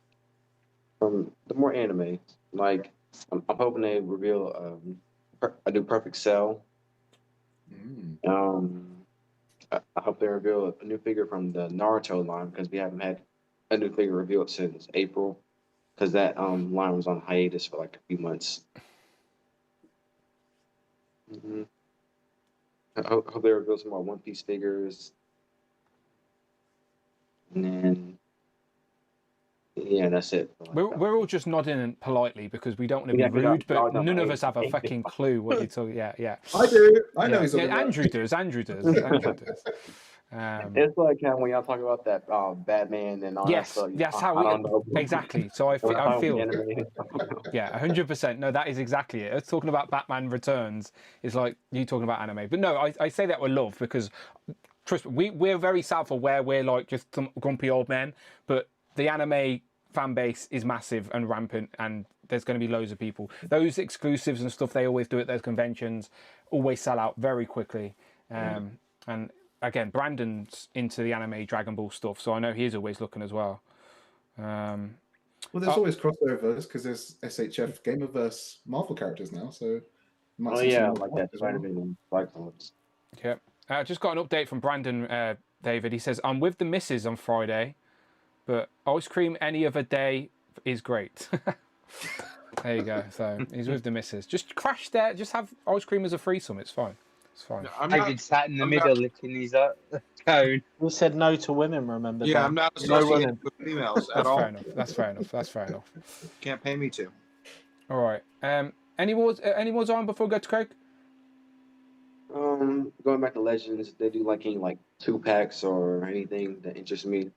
the more anime. I'm hoping they reveal a new Perfect Cell. I hope they reveal a new figure from the Naruto line, because we haven't had a new figure revealed since April, because that line was on hiatus for a few months. I hope they reveal some more One Piece figures. And then, yeah, that's it. We're all just nodding politely because we don't want to be rude, but none of us have a fucking clue what you're talking. Yeah. I do. I know he's Andrew does. Andrew does. It's like how when y'all talk about that Batman and all that stuff. Yes, exactly. So I feel. Yeah, 100%. No, that is exactly it. Us talking about Batman Returns is like you talking about anime. But no, I say that with love because trust me, we're very self-aware. We're just some grumpy old men, but the anime fan base is massive and rampant, and there's going to be loads of people. Those exclusives and stuff they always do at those conventions always sell out very quickly. And again, Brandon's into the anime Dragon Ball stuff, so I know he's always looking as well. Well, there's always crossovers because there's SHF Gamerverse Marvel characters now, so. That Spider-Man and Yeah, I just got an update from Brandon, David. He says, I'm with the missus on Friday, but ice cream any other day is great. There you go. So he's with the missus. Just crash there. Just have ice cream as a threesome. It's fine. It's fine. David sat in the middle licking his cone. Who said no to women, remember? Yeah, Dan? I'm not No associated women. with females at That's all. fair enough. That's fair enough. That's fair enough. Can't pay me to. All right. Any more on before we go to Craig? Going back to Legends, they do like any like 2-packs or anything that interests me.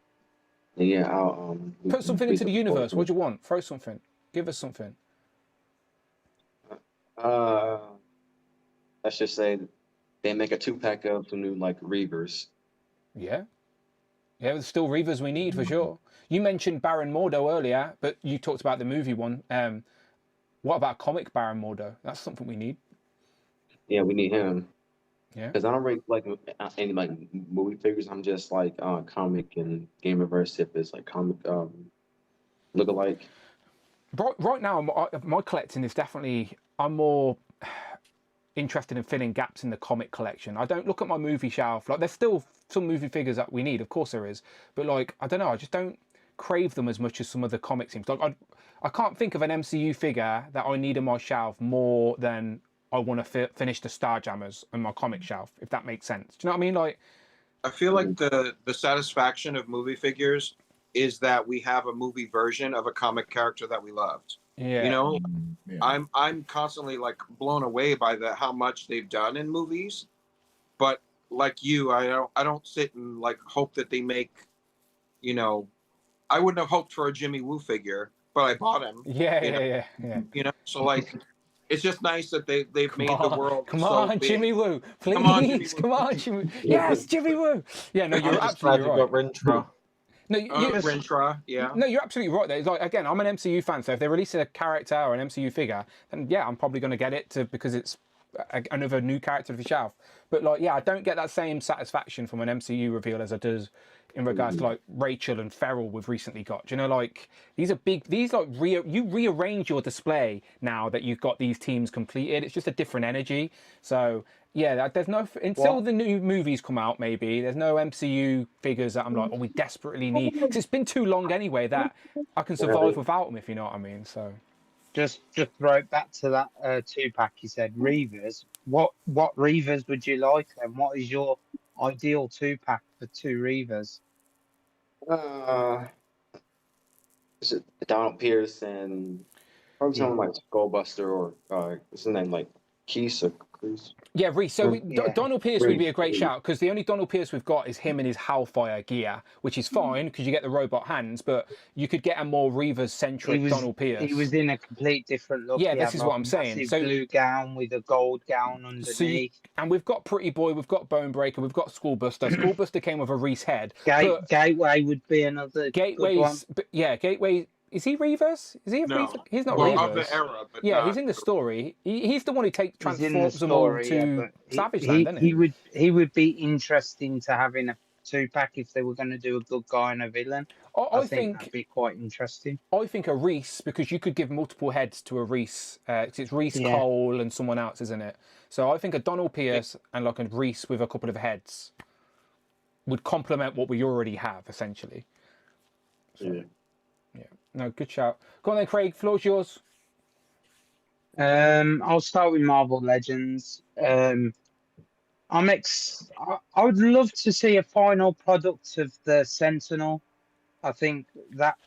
And yeah, I'll Put something into the universe. What do you want? Throw something. Give us something. Let's just say they make a 2-pack of some new like Reavers. Yeah. Yeah, there's still Reavers we need for sure. You mentioned Baron Mordo earlier, but you talked about the movie one. What about comic Baron Mordo? That's something we need. Yeah, we need him. Yeah. Because I don't really like any like movie figures. I'm just like comic and Gamerverse if it's like comic look-alike. Right now, my collecting is definitely. I'm more interested in filling gaps in the comic collection. I don't look at my movie shelf. Like, there's still some movie figures that we need, of course there is, but like, I don't know, I just don't crave them as much as some of the comic teams. Like, I can't think of an MCU figure that I need on my shelf more than I want to finish the Starjammers on my comic shelf, if that makes sense. Do you know what I mean? Like, I feel like the satisfaction of movie figures is that we have a movie version of a comic character that we loved. yeah, You know, Yeah. I'm constantly like blown away by how much they've done in movies, but like you, I don't sit and like hope that they make, you know, I wouldn't have hoped for a Jimmy Woo figure, but I bought him. yeah. You know, so like, it's just nice that they've made the world. Come so on, big. Jimmy Woo, please, Come on, Jimmy Woo. come on, Jimmy. Yes, Jimmy Woo. Yeah, no, you're I'm just glad absolutely you right. got Rintra. No, Rintra, yeah. No, you're absolutely right. There. Like, again, I'm an MCU fan, so if they release a character or an MCU figure, then yeah, I'm probably going to get it because it's another new character to the shelf. But like, yeah, I don't get that same satisfaction from an MCU reveal as I do in regards to like Rachel and Ferrell we've recently got. Do you know, like, these are big. These like you rearrange your display now that you've got these teams completed. It's just a different energy. So yeah, there's no until the new movies come out. Maybe there's no MCU figures that I'm like, oh, we desperately need, because it's been too long anyway that I can survive without them, if you know what I mean. So Just right back to that 2-pack. You said Reavers. What Reavers would you like, and what is your ideal 2-pack for 2 Reavers? Is it Donald Pierce and probably someone like Skullbuster or what's his name, like Keese or Crease? yeah, Reese. So Donald Pierce would be a great Reese. shout, because the only Donald Pierce we've got is him in his Hellfire gear, which is fine because you get the robot hands, but you could get a more Reavers-centric Donald Pierce. He was in a complete different look. Yeah, He this had is like what I'm a saying. massive So blue gown with a gold gown underneath. and we've got Pretty Boy, we've got Bonebreaker, we've got Skullbuster. Skullbuster came with a Reese head. But Gateway would be another good one. Gateway's, yeah, Gateway. Is he Reavers? Is he a No. Reaver? He's not Well, Reavers. of the era, but yeah, not- he's in the story. He's the one who He's in the transforms them all story, yeah, to but Savage Land, isn't he? he would be interesting to have in a 2-pack if they were going to do a good guy and a villain. I think that'd be quite interesting. I think a Reese, because you could give multiple heads to a Reese. 'Cause it's Reese Yeah. Cole and someone else, isn't it? So I think a Donald Pierce and like a Reese with a couple of heads would complement what we already have, essentially. So, yeah. No, good shout. Go on then, Craig. Floor's yours. I'll start with Marvel Legends. I would love to see a final product of the Sentinel. I think that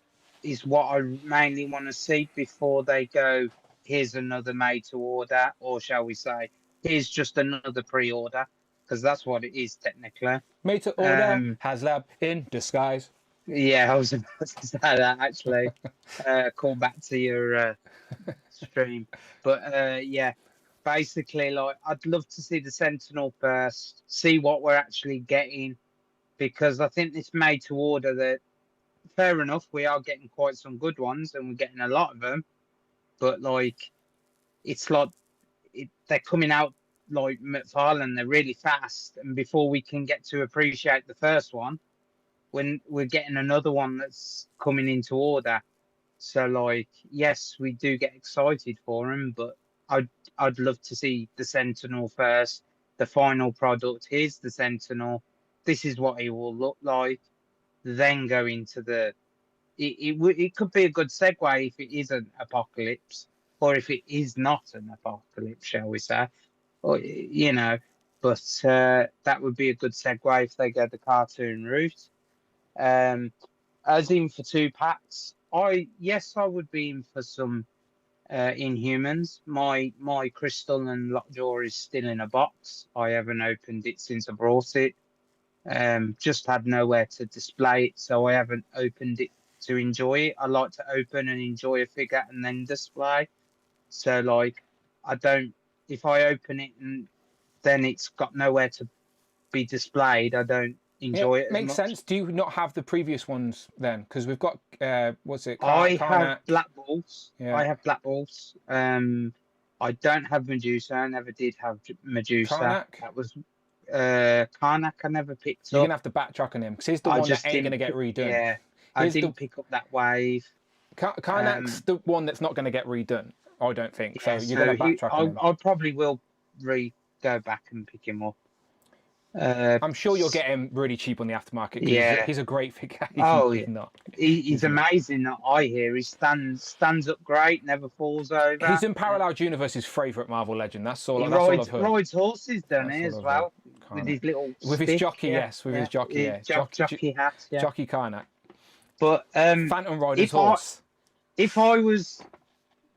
is what I mainly want to see before they go, here's another made to order, or shall we say, here's just another pre-order, because that's what it is technically. Made to order, HasLab in disguise. Yeah, I was about to say that actually. Call back to your stream. But yeah, basically, like, I'd love to see the Sentinel first, see what we're actually getting, because I think this made to order that, fair enough, we are getting quite some good ones and we're getting a lot of them, but like, it's like they're coming out like Mcfarlane, they're really fast, and before we can get to appreciate the first one, when we're getting another one that's coming into order. So like, yes, we do get excited for him, but I'd love to see the Sentinel first, the final product. Here's the Sentinel. This is what he will look like. Then go into the it could be a good segue if it is an apocalypse, or if it is not an apocalypse, shall we say? Or you know, but that would be a good segue if they go the cartoon route. As in for 2 packs, I would be in for some Inhumans. My crystal and lockjaw is still in a box. I haven't opened it since I brought it. Just had nowhere to display it, so I haven't opened it to enjoy it. I like to open and enjoy a figure and then display. So like, I don't. If I open it and then it's got nowhere to be displayed, I don't enjoy it as makes much. sense. Do you not have the previous ones then? Because we've got what's it? I Karnak. have black balls. Yeah. I have black balls. I don't have Medusa. I never did have Medusa. Karnak? That was Karnak. I never picked You're up. gonna have to backtrack on him because he's the I one just that ain't gonna didn't get redone. Yeah, I didn't pick up that wave. Karnak's the one that's not gonna get redone. I don't think. Yeah, so you're gonna backtrack on him. I probably will go back and pick him up. I'm sure you'll get him really cheap on the aftermarket. Yeah. He's a great figure. He's not. He's amazing. That I hear he stands up great, never falls over. He's in Parallel Universe's favourite Marvel legend. That's all. He That's all I've heard. rides horses, doesn't he, That's as all I've well, with his little with his stick, jockey, yeah, yes, with yeah. his jockey, yeah, jockey hat, yeah. Jockey Karnak. But Phantom Rider's horse. If I was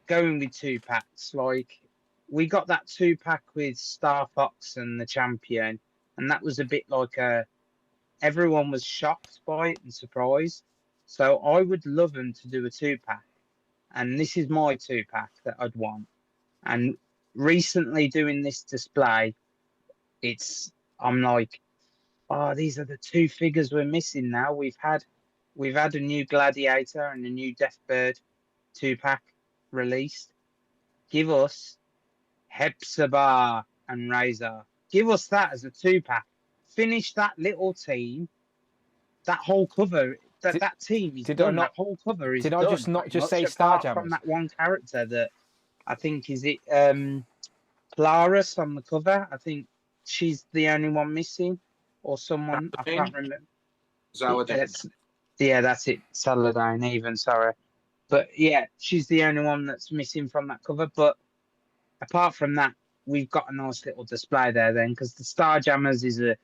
going with 2 packs, like we got that 2-pack with Star Fox and the Champion, and that was a bit like everyone was shocked by it and surprised. So I would love them to do a 2-pack, and this is my 2-pack that I'd want. And recently doing this display, I'm like, oh, these are the 2 figures we're missing now. We've had a new Gladiator and a new Deathbird 2-pack released. Give us Hepzibah and Razor. Give us that as a 2-pack. Finish that little team. That whole cover, that team is done. That whole cover is done. Did I just not just say Starjammers? From that one character that I think is it Polaris on the cover. I think she's the only one missing, or someone. I can't remember. Saladin. Yeah, that's it. Saladin. Even sorry, but yeah, she's the only one that's missing from that cover. But apart from that, we've got a nice little display there then, because the Starjammers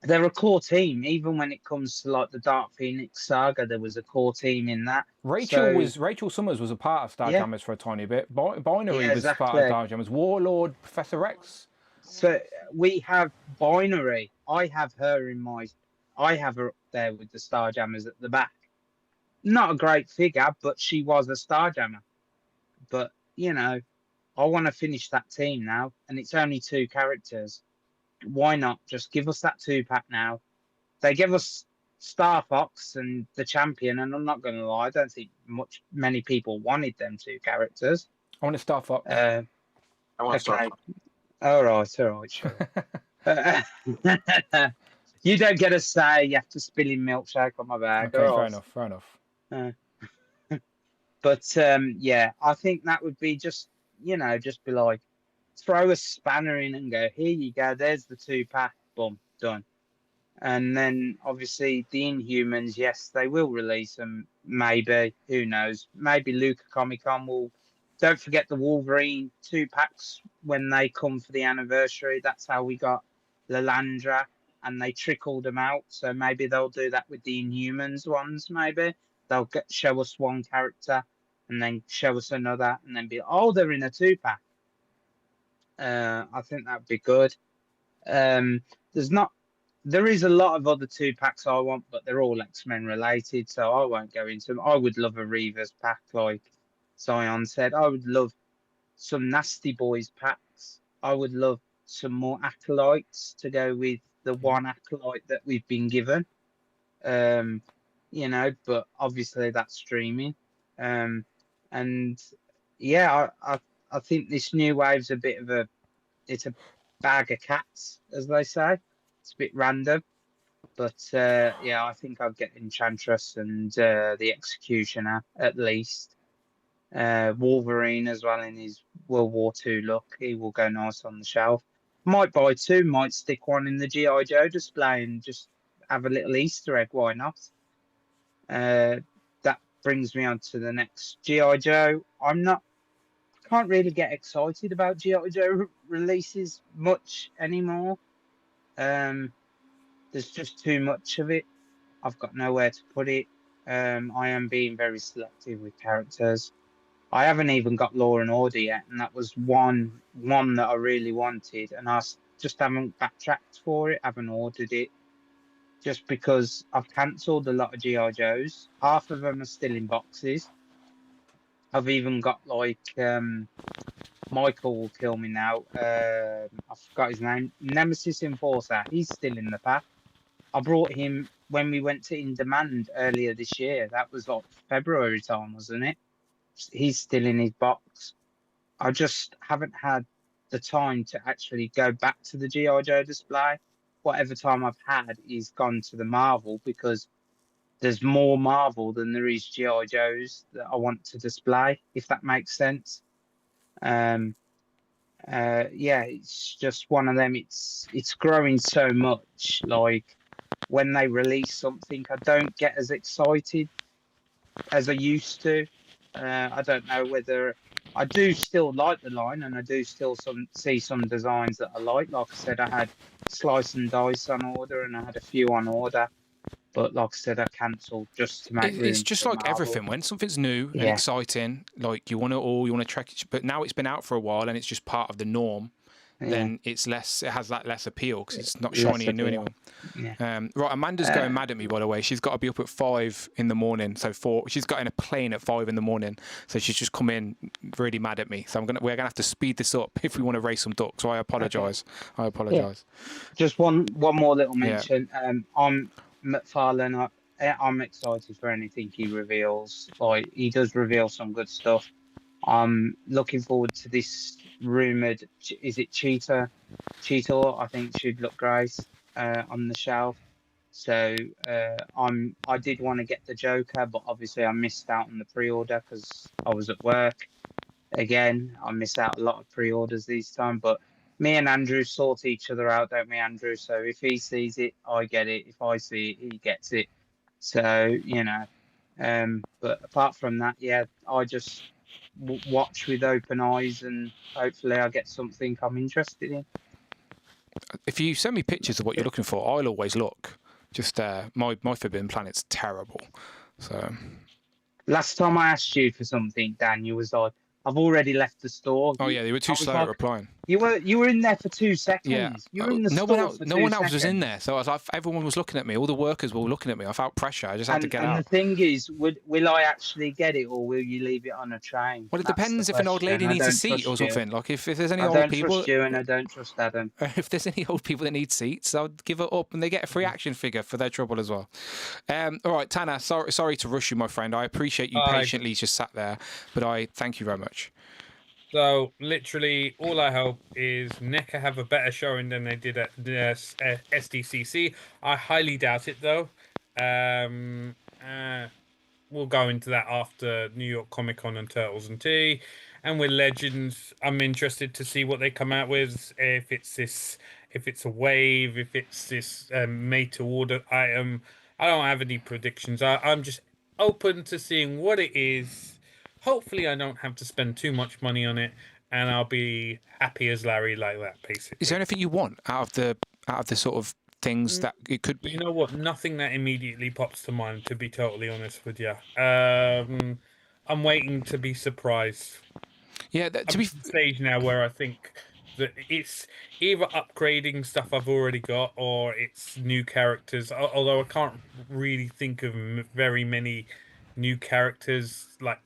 they're a core team. Even when it comes to like the Dark Phoenix saga, there was a core team in that. Rachel Summers was a part of Starjammers for a tiny bit. Binary was part of Starjammers. Warlord, Professor X. So we have Binary. I have her up there with the Starjammers at the back. Not a great figure, but she was a Starjammer. But you know, I want to finish that team now, and it's only 2 characters. Why not just give us that 2-pack now? They give us Star Fox and the Champion, and I'm not going to lie, I don't think many people wanted them 2 characters. I want a Star Fox. I want Star Fox. All right, sure. You don't get a say. You have to spill in milkshake on my bag. Okay, fair enough. But yeah, I think that would be just be like, throw a spanner in and go, here you go, there's the 2-pack, boom, done. And then obviously the Inhumans, yes, they will release them, maybe, who knows, maybe Luca Comic Con will. Don't forget the Wolverine 2-packs when they come for the anniversary. That's how we got Lalandra, and they trickled them out, so maybe they'll do that with the Inhumans ones. Maybe they'll show us one character and then show us another, and then be, oh, they're in a 2-pack. I think that'd be good. There is a lot of other 2-packs I want, but they're all X-Men related, so I won't go into them. I would love a Reavers pack, like Zion said. I would love some Nasty Boys packs. I would love some more Acolytes to go with the one Acolyte that we've been given. But obviously that's streaming. And yeah, I think this new wave's it's a bag of cats, as they say. It's a bit random, but yeah, I think I'll get Enchantress and the Executioner at least. Wolverine as well in his World War II look. He will go nice on the shelf. Might buy 2, might stick one in the G.I. Joe display and just have a little Easter egg. Why not? brings me on to the next GI Joe. Can't really get excited about GI Joe releases much anymore. There's just too much of it. I've got nowhere to put it. I am being very selective with characters. I haven't even got Law and Order yet, and that was one that I really wanted, and just haven't backtracked for it. Haven't ordered it just because I've cancelled a lot of GI Joes. Half of them are still in boxes. I've even got like Michael will kill me now. I forgot his name. Nemesis Enforcer. He's still in the pack. I brought him when we went to In Demand earlier this year. That was like February time, wasn't it? He's still in his box. I just haven't had the time to actually go back to the GI Joe display. Whatever time I've had is gone to the Marvel because there's more Marvel than there is GI Joes that I want to display, if that makes sense. Yeah, it's just one of them. It's growing so much. Like when they release something, I don't get as excited as I used to. I don't know whether I do still like the line, and I do still see some designs that I like. Like I said, I had Slice and Dice on order, and I had a few on order. But like I said, I cancelled just to make room. It's just for like Marvel. everything. When something's new and exciting, like you want to track it, but now it's been out for a while and it's just part of the norm. Then it has that less appeal because it's not shiny and new anymore. Yeah. Right, Amanda's going mad at me, by the way. She's got to be up at 5 in the morning. So she's got in a plane at 5 in the morning. So she's just come in really mad at me. So we're gonna have to speed this up if we want to race some ducks. So I apologise. Okay. I apologise. Just one more little mention. I'm Mcfarlane. I'm excited for anything he reveals. Like he does reveal some good stuff. I'm looking forward to this rumored. Is it Cheetah? I think should look great on the shelf. So I did want to get the Joker, but obviously I missed out on the pre-order because I was at work. Again, I miss out a lot of pre-orders this time. But me and Andrew sort each other out, don't we, Andrew? So if he sees it, I get it. If I see it, he gets it. So but apart from that, I just watch with open eyes, and hopefully I get something I'm interested in. If you send me pictures of what you're looking for, I'll always look. Just my Forbidden Planet's terrible. So last time I asked you for something, Dan, you was like, "I've already left the store." Oh yeah, they were too slow at replying. You were in there for 2 seconds. Yeah, you were in the no store one else. for No 2 one else seconds. was in there, so I was like, everyone was looking at me. All the workers were looking at me. I felt pressure. I just had to get out. And the thing is, will I actually get it, or will you leave it on a train? Well, it depends if an old lady needs a seat or something. Like if there's any old people. I don't trust you, and I don't trust Adam. If there's any old people that need seats, I'll give it up, and they get a free action figure for their trouble as well. All right, Tanner. Sorry to rush you, my friend. I appreciate you patiently just sat there, but I thank you very much. So literally, all I hope is NECA have a better showing than they did at the SDCC. I highly doubt it, though. We'll go into that after New York Comic Con and Turtles and Tea. And with Legends, I'm interested to see what they come out with. If it's a wave, if it's this made-to-order item. I don't have any predictions. I'm just open to seeing what it is. Hopefully, I don't have to spend too much money on it, and I'll be happy as Larry like that. Basically, is there anything you want out of the sort of things that it could be? You know what? Nothing that immediately pops to mind. To be totally honest with you, I'm waiting to be surprised. Yeah, to be stage now where I think that it's either upgrading stuff I've already got or it's new characters. Although I can't really think of very many new characters like.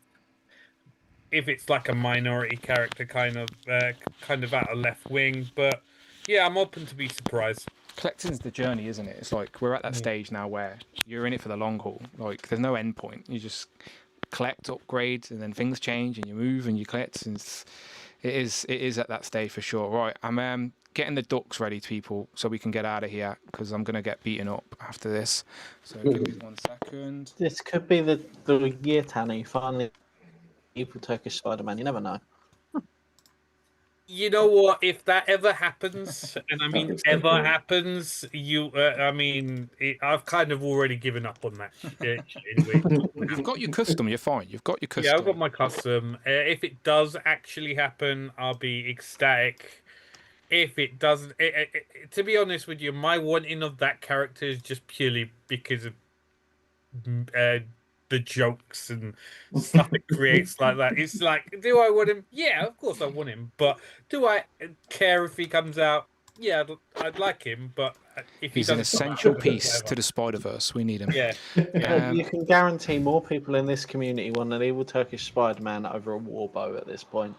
If it's like a minority character kind of out of left wing, but yeah, I'm open to be surprised. Collecting's the journey, isn't it? It's like we're at that stage now where you're in it for the long haul. Like there's no end point. You just collect, upgrade, and then things change, and you move and you collect. And it is at that stage for sure. Right, I'm getting the ducks ready, people, so we can get out of here because I'm gonna get beaten up after this. So give me 1 second. This could be the year, Tanny. Finally. Evil Turkish Spider-Man, you never know. You know what? If that ever happens, and I mean Happens so ever quick. happens, I've kind of already given up on that shit anyway. You've got your custom. You're fine. You've got your Yeah, I've got custom. my custom. If it does actually happen, I'll be ecstatic. If it doesn't, to be honest with you, my wanting of that character is just purely because of the jokes and stuff it creates like that. It's like, do I want him? Yeah, of course I want him. But do I care if he comes out? Yeah, I'd like him, but if he He's an doesn't come out, essential piece whatever. to the Spider-Verse. We need him. Yeah. You can guarantee more people in this community want an evil Turkish Spider-Man over a warbow at this point.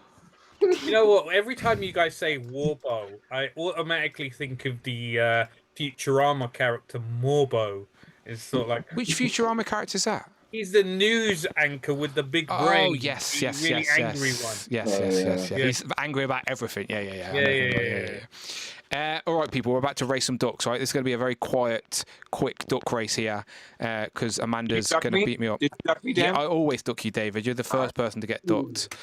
You know what? Every time you guys say Warbow, I automatically think of the Futurama character Morbo. It's sort of like Which Futurama character is that? he's the news anchor with the big Oh brain. yes, the yes, really yes, angry yes. one. Yes. Yeah. He's angry about everything. Yeah. I know him. Yeah. All right, people, we're about to race some ducks. Right, this is going to be a very quiet, quick duck race here because Amanda's going to beat me up. Did you duck me, Dan? Yeah, I always duck you, David. You're the first person to get ducked.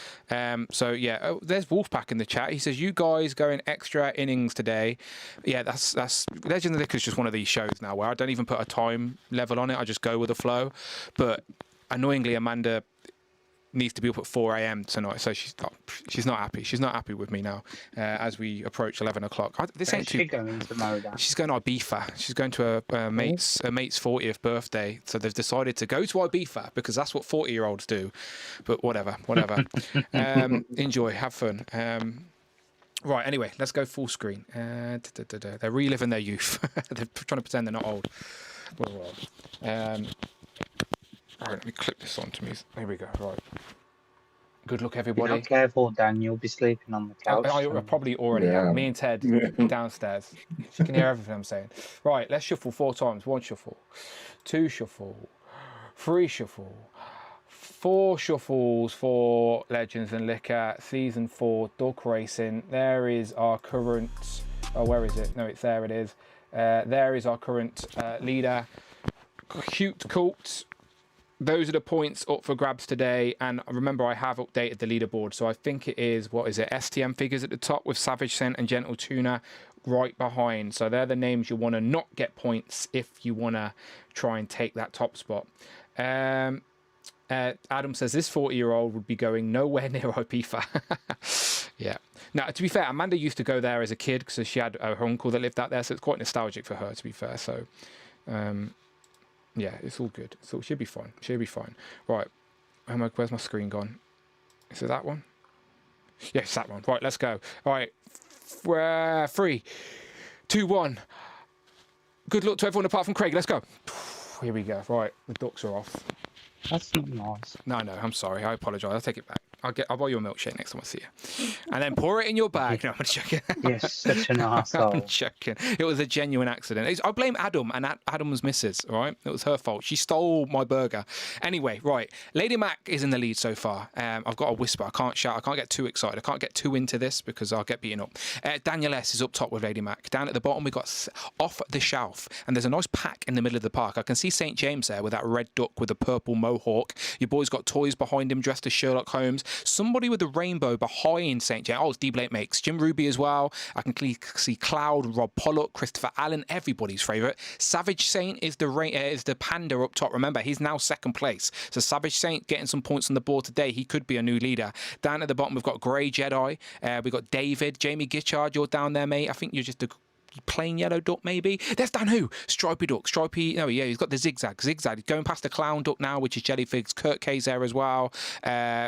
So yeah, there's Wolfpack in the chat. He says you guys going extra innings today. Yeah, that's Legend of Liquor is just one of these shows now where I don't even put a time level on it. I just go with the flow. But annoyingly, Amanda needs to be up at 4 a.m. tonight, so she's not happy. She's not happy with me now as we approach 11 o'clock. This ain't too. Going to Moda. She's going to Ibiza. She's going to her mate's 40th birthday, so they've decided to go to Ibiza because that's what 40-year-olds do. But whatever. Enjoy, have fun. Right, anyway, let's go full screen. They're reliving their youth. They're trying to pretend they're not old. All right, let me clip this onto me. There we go. Right. Good luck, If everybody. you're not careful, Dan, you'll be sleeping on the couch. I probably already am. Me and Ted downstairs. You can hear everything I'm saying. Right, let's shuffle 4 times. 1 shuffle, 2 shuffle, 3 shuffle, 4 shuffles for Legends and Liquor Season 4 Duck Racing. There is our current. Oh, where is it? No, it's there. It is. There is our current leader. Cute Cult. Those are the points up for grabs today, and remember I have updated the leaderboard, so I think it is, what is it, STM figures at the top with Savage Scent and Gentle Tuna right behind. So they're the names you want to not get points if you want to try and take that top spot. Adam says this 40-year-old would be going nowhere near Ibiza. Yeah. Now, to be fair, Amanda used to go there as a kid because she had her uncle that lived out there, so it's quite nostalgic for her, to be fair. So, yeah, it's all good. So it should be fine. Right. Where's my screen gone? Is it that one? Yes, that one. Right, let's go. All right. 3, 2, 1. Good luck to everyone apart from Craig. Let's go. Here we go. Right, the ducks are off. That's not nice. No, I'm sorry. I apologise. I'll take it back. I'll buy you a milkshake next time I see you. And then pour it in your bag. No, I'm joking. Yes, such an arsehole. I'm joking. It was a genuine accident. I blame Adam and Adam's missus, all right? It was her fault. She stole my burger. Anyway, right. Lady Mac is in the lead so far. I've got to whisper. I can't shout. I can't get too excited. I can't get too into this because I'll get beaten up. Daniel S is up top with Lady Mac. Down at the bottom, we got Off the Shelf. And there's a nice pack in the middle of the park. I can see St. James there with that red duck with the purple mohawk. Your boy's got toys behind him dressed as Sherlock Holmes. Somebody with a rainbow behind St. James. Oh, it's D-Blake Makes. Jim Ruby as well. I can see Cloud, Rob Pollock, Christopher Allen, everybody's favourite. Savage Saint is the panda up top. Remember, he's now second place. So Savage Saint getting some points on the board today. He could be a new leader. Down at the bottom, we've got Grey Jedi. We've got David. Jamie Gitchard, you're down there, mate. I think you're just a plain yellow duck, maybe. There's Dan Who. Stripey duck. Stripey. Oh, yeah, he's got the zigzag. Zigzag. Going past the clown duck now, which is Jellyfigs. Kurt K's there as well.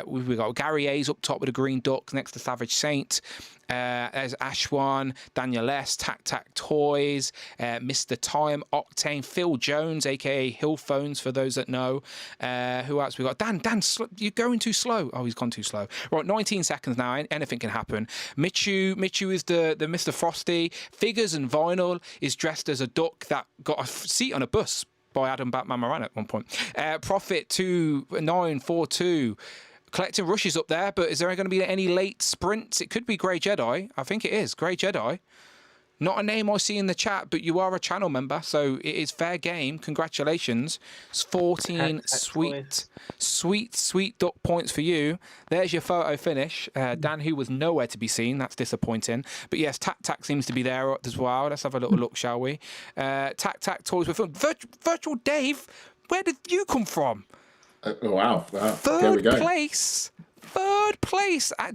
We've got Gary A's up top with a green duck next to Savage Saint. There's Ashwan, Daniel S, Tac Tac Toys, Mr. Time, Octane, Phil Jones, aka Hill Phones for those that know. Who else we got? Dan, you're going too slow. Oh, he's gone too slow. Right, 19 seconds now. Anything can happen. Michu is the Mr. Frosty. Figures and Vinyl is dressed as a duck that got a seat on a bus by Adam Batman Moran at one point. Profit 2942. Collecting rushes up there, but is there going to be any late sprints? It could be Grey Jedi. I think it is. Grey Jedi. Not a name I see in the chat, but you are a channel member, so it is fair game. Congratulations. It's 14 sweet duck points for you. There's your photo finish. Dan, who was nowhere to be seen. That's disappointing. But yes, Tac seems to be there as well. Let's have a little look, shall we? Tac Toys with Virtual Dave, where did you come from? Wow. Third place.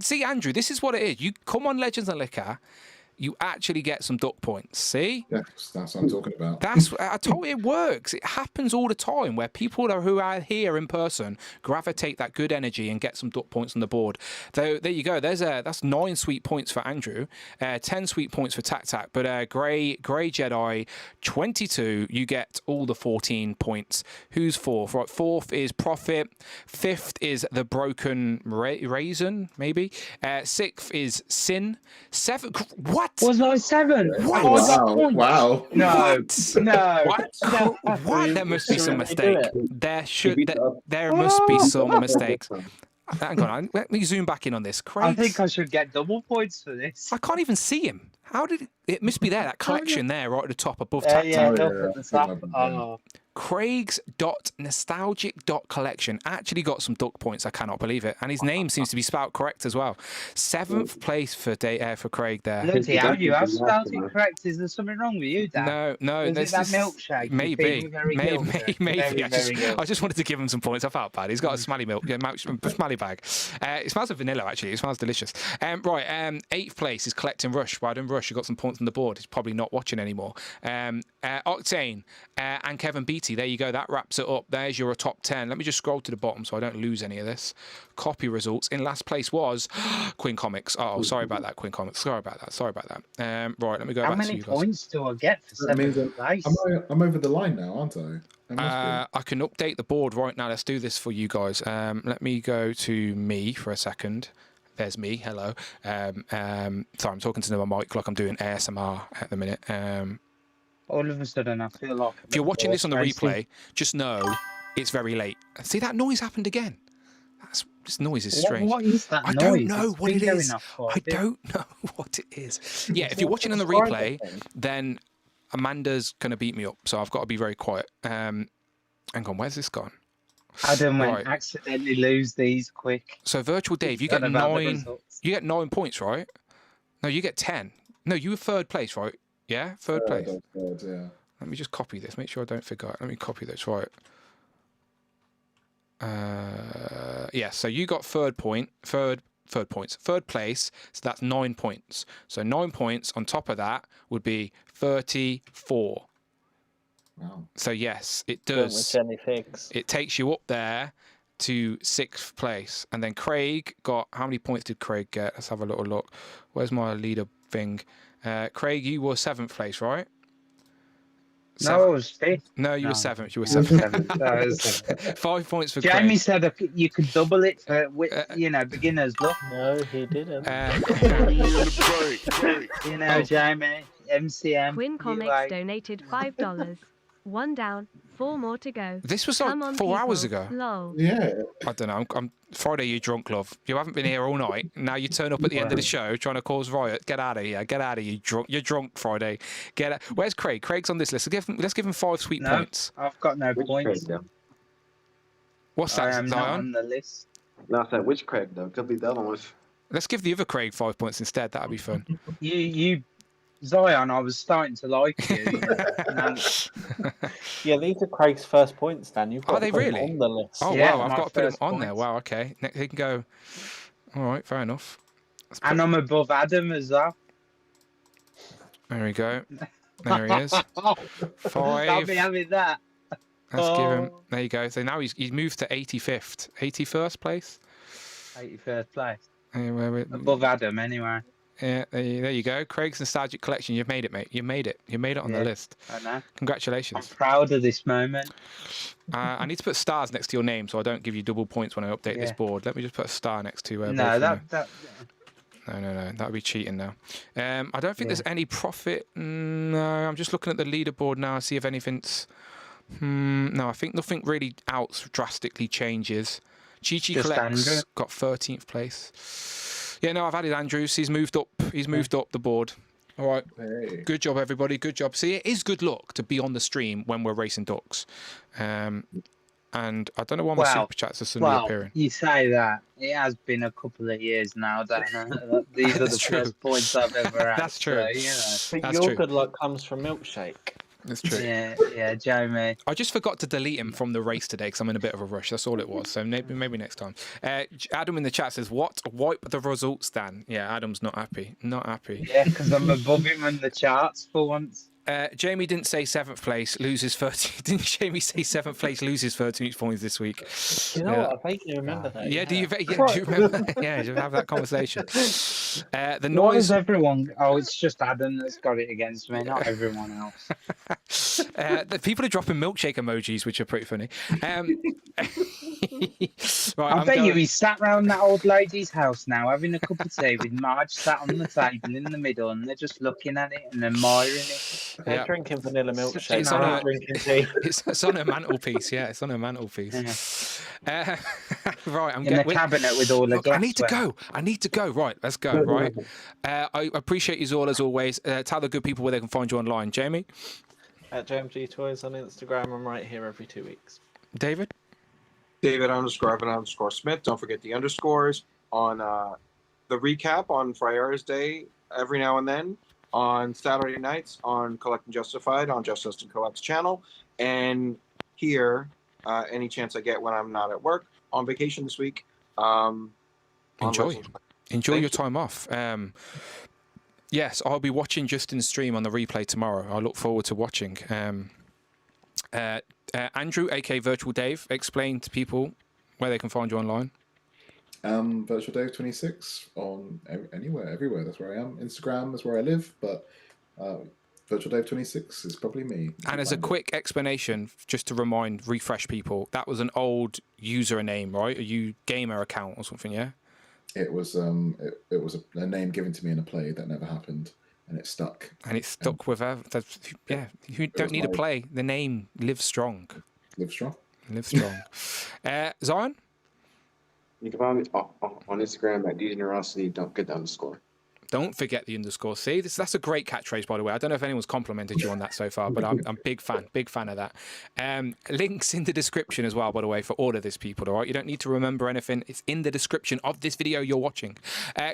See, Andrew, this is what it is. You come on Legends and Liquor, you actually get some duck points. See? Yes, that's what I'm talking about. I told you it works. It happens all the time where people who are here in person gravitate that good energy and get some duck points on the board. So there you go. That's 9 sweet points for Andrew, 10 sweet points for Tac. But Grey Jedi 22. You get all the 14 points. Who's fourth? Right, fourth is Prophet. Fifth is the Broken Raisin, maybe. Sixth is Sin. Seventh. What? Was I 7? What? Oh, wow. No. No. What? There must be some mistake. There must be some mistakes. Hang on, let me zoom back in on this. I think I should get double points for this. I can't even see him. How did it must be there, that collection there right at the top above Yeah, Tac. up at the top. Oh. Craig's.nostalgic.collection actually got some duck points. I cannot believe it. And his name seems to be spelled correct as well. 7th place for Craig there. Bloody hell, you have spelled it correct. Is there something wrong with you, Dan? No. Is it that milkshake? Maybe. Maybe. I just wanted to give him some points. I felt bad. He's got a smelly milk, smelly bag. It smells of vanilla, actually. It smells delicious. Right, 8th place is Collecting Rush. Well done, Rush. You got some points on the board. He's probably not watching anymore. Octane and Kevin Beatty. There you go. That wraps it up. There's your top 10. Let me just scroll to the bottom so I don't lose any of this. Copy results. In last place was Quinn Comics. Oh, sorry about that, Quinn Comics. Sorry about that. Right, let me go back to you guys. How many points do I get for 7th place? I'm over the line now, aren't I? I can update the board right now. Let's do this for you guys. Let me go to me for a second. There's me. Hello. Sorry, I'm talking to my mic like I'm doing ASMR at the minute. All of a sudden, I feel like... If you're watching this on the replay, just know it's very late. See, that noise happened again. This noise is strange. What is that noise? I don't know what it is. I don't know what it is. Yeah, if you're watching on the replay, then Amanda's going to beat me up, so I've got to be very quiet. Hang on, where's this gone? Adam went accidentally lose these quick. So Virtual Dave, you get 9. You get 9 points, right? No, you get 10. No, you were third place, right? Yeah, third place. Yeah. Let me just copy this. Make sure I don't forget. Let me copy this. Right. Yeah. So you got third place. So that's 9 points. So 9 points on top of that would be 34. Wow. So yes, it does. It takes you up there to 6th place, and then Craig got. How many points did Craig get? Let's have a little look. Where's my leader thing? Craig, you were 7th place, right? No, I was 5th. No, you were 7th. You were 7th. 5 points for Jamie Craig. said you could double it for, beginners. Look. No, he didn't. Jamie, MCM. Quinn Comics donated $5. 1 down, 4 more to go. This was like 4 hours ago. Lol. Yeah. I don't know. I'm Friday, you drunk, love. You haven't been here all night. Now you turn up at the end of the show trying to cause riot. Get out of here. Get out of here. You're drunk, Friday. Get out. Where's Craig? Craig's on this list. Let's give him 5 sweet points. I've got no points. What's that, I am Zion? not on the list. No, I said which Craig though? Could be the other one. Let's give the other Craig 5 points instead. That'd be fun. You Zion, I was starting to like you. Yeah, these are Craig's first points, Dan. You've got Are they to put them really? on the list. Oh, Yeah, wow. I've my got to put him first on there. points. Wow, okay. He can go. All right, fair enough. And I'm above Adam as well. There we go. There he is. 5. I'll be having that. Let's give him. There you go. So now he's moved to 85th. 81st place? 81st place. Anyway, Above Adam, anyway. Yeah, there you go. Craig's Nostalgic Collection. You've made it, mate. You made it. You made it on the list. I know. Congratulations. I'm proud of this moment. I need to put stars next to your name so I don't give you double points when I update this board. Let me just put a star next to No, both of that No, that would be cheating now. I don't think there's any profit. No, I'm just looking at the leaderboard now. See if anything's. No, I think nothing really else drastically changes. Chi Collects got 13th place. Yeah, no, I've added Andrews. He's moved up. He's moved up the board. All right. Hey. Good job, everybody. Good job. See, it is good luck to be on the stream when we're racing ducks. And I don't know why my super chats are suddenly appearing. You say that. It has been a couple of years now, Dana. These are the first points I've ever had. That's true. But That's your true. good luck comes from Milkshake. That's true. Yeah, Jamie. I just forgot to delete him from the race today because I'm in a bit of a rush. That's all it was. So maybe next time. Adam in the chat says, "What? Wipe the results, Dan." Yeah, Adam's not happy. Not happy. Yeah, because I'm above him in the charts for once. Jamie didn't say 7th place, loses 30. Didn't Jamie say 7th place, loses 13 points this week? You know what? I vaguely remember that. Yeah, do you remember? Yeah, you have that conversation. The Why noise. is everyone? Oh, it's just Adam that's got it against me, not everyone else. The people are dropping milkshake emojis, which are pretty funny. Right, I bet you he's sat round that old lady's house now, having a cup of tea with Marge sat on the table in the middle, and they're just looking at it and admiring it. They're drinking vanilla milkshake. It's on I'm a- drinking tea. It's on a mantelpiece. Yeah, it's on a mantelpiece. Right, I'm In the cabinet with all the Look, I need to glassware. go. I need to go. Right, let's go. Right. I appreciate you all as always. Tell the good people where they can find you online. Jamie, At JMG Toys on Instagram. I'm right here every 2 weeks. David, David_Evan_Smith. Don't forget the underscores on the recap on Friar's Day every now and then. On Saturday nights on Collect and Justified on Justice and Collect's channel. And here, any chance I get when I'm not at work, on vacation this week. enjoy your time off. Yes, I'll be watching Justin's stream on the replay tomorrow. I look forward to watching. Andrew, aka Virtual Dave, explain to people where they can find you online. Virtual Dave 26 on everywhere. That's where I am. Instagram is where I live, but Virtual Dave 26 is probably me. And as a quick explanation, just to refresh people, that was an old username, right? A gamer account or something, yeah? It was it was a name given to me in a play that never happened, and it stuck. And it's stuck with her. Yeah, you don't need a play. The name lives strong. Live strong. Live strong. Zion? You can find me on Instagram at DJNerosity. Don't get the underscore. Don't forget the underscore. See, that's a great catchphrase, by the way. I don't know if anyone's complimented you on that so far, but I'm big fan of that. Links in the description as well, by the way, for all of this, people. All right, you don't need to remember anything. It's in the description of this video you're watching.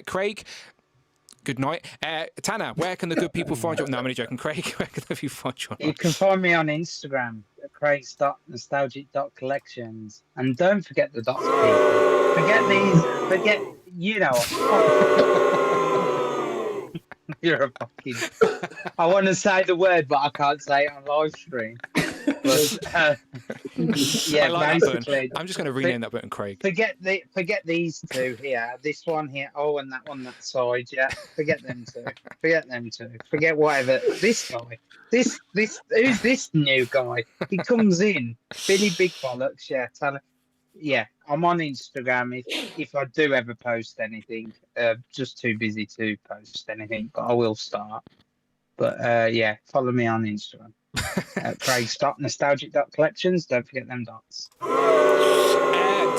Craig, good night. Tanner, where can the good people find you? No, I'm only joking. Craig, where can the people find you? Online? You can find me on Instagram at craigs.nostalgic.collections. And don't forget the dots, people. Forget, you know. You're a fucking. I want to say the word, but I can't say it on live stream. But, yeah, I like that basically. button. I'm just going to rename that button Craig. Forget these two here. This one here. Oh, and that one that side. Yeah, forget them two. Forget whatever. This guy. This. Who's this new guy? He comes in. Billy Big Bollocks. Yeah, tell him. Yeah, I'm on Instagram. If I do ever post anything, just too busy to post anything, but I will start. But yeah, follow me on Instagram. Craig.nostalgic.collections. Don't forget them dots.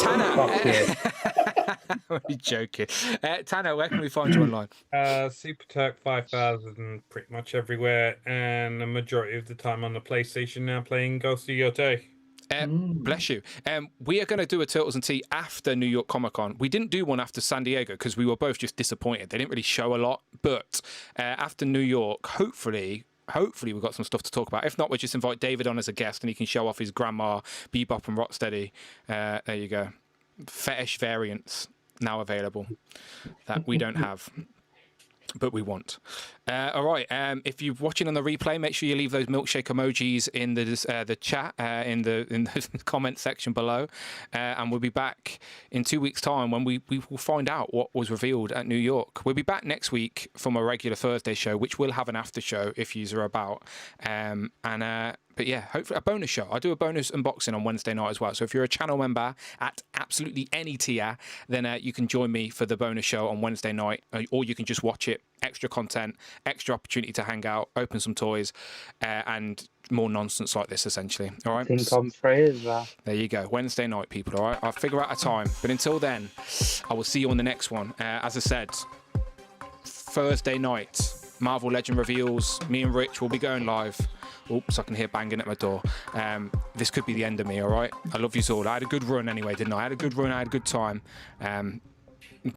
Tanner. Fuck you. I'm joking. Tanner, where can we find you online? Super Turk 5000 pretty much everywhere, and the majority of the time on the PlayStation now playing Ghost of Yotei. Bless you. We are going to do a Turtles and Tea after New York Comic Con. We didn't do one after San Diego because we were both just disappointed. They didn't really show a lot. But after New York, hopefully we've got some stuff to talk about. If not, we'll just invite David on as a guest and he can show off his grandma, Bebop and Rocksteady. There you go. Fetish variants now available that we don't have. But we want. All right. If you're watching on the replay, make sure you leave those milkshake emojis in the chat, in the comment section below, and we'll be back in 2 weeks' time when we will find out what was revealed at New York. We'll be back next week from a regular Thursday show, which will have an after show if yous are about. But yeah, hopefully a bonus show. I do a bonus unboxing on Wednesday night as well. So if you're a channel member at absolutely any tier, then you can join me for the bonus show on Wednesday night, or you can just watch it. Extra content, extra opportunity to hang out, open some toys, and more nonsense like this, essentially. All right. I think I'm free as well. There you go. Wednesday night, people. All right. I'll figure out a time. But until then, I will see you on the next one. As I said, Thursday night. Marvel Legend reveals. Me and Rich will be going live. Oops, I can hear banging at my door. This could be the end of me, all right? I love you all. I had a good run anyway, didn't I? I had a good run, I had a good time.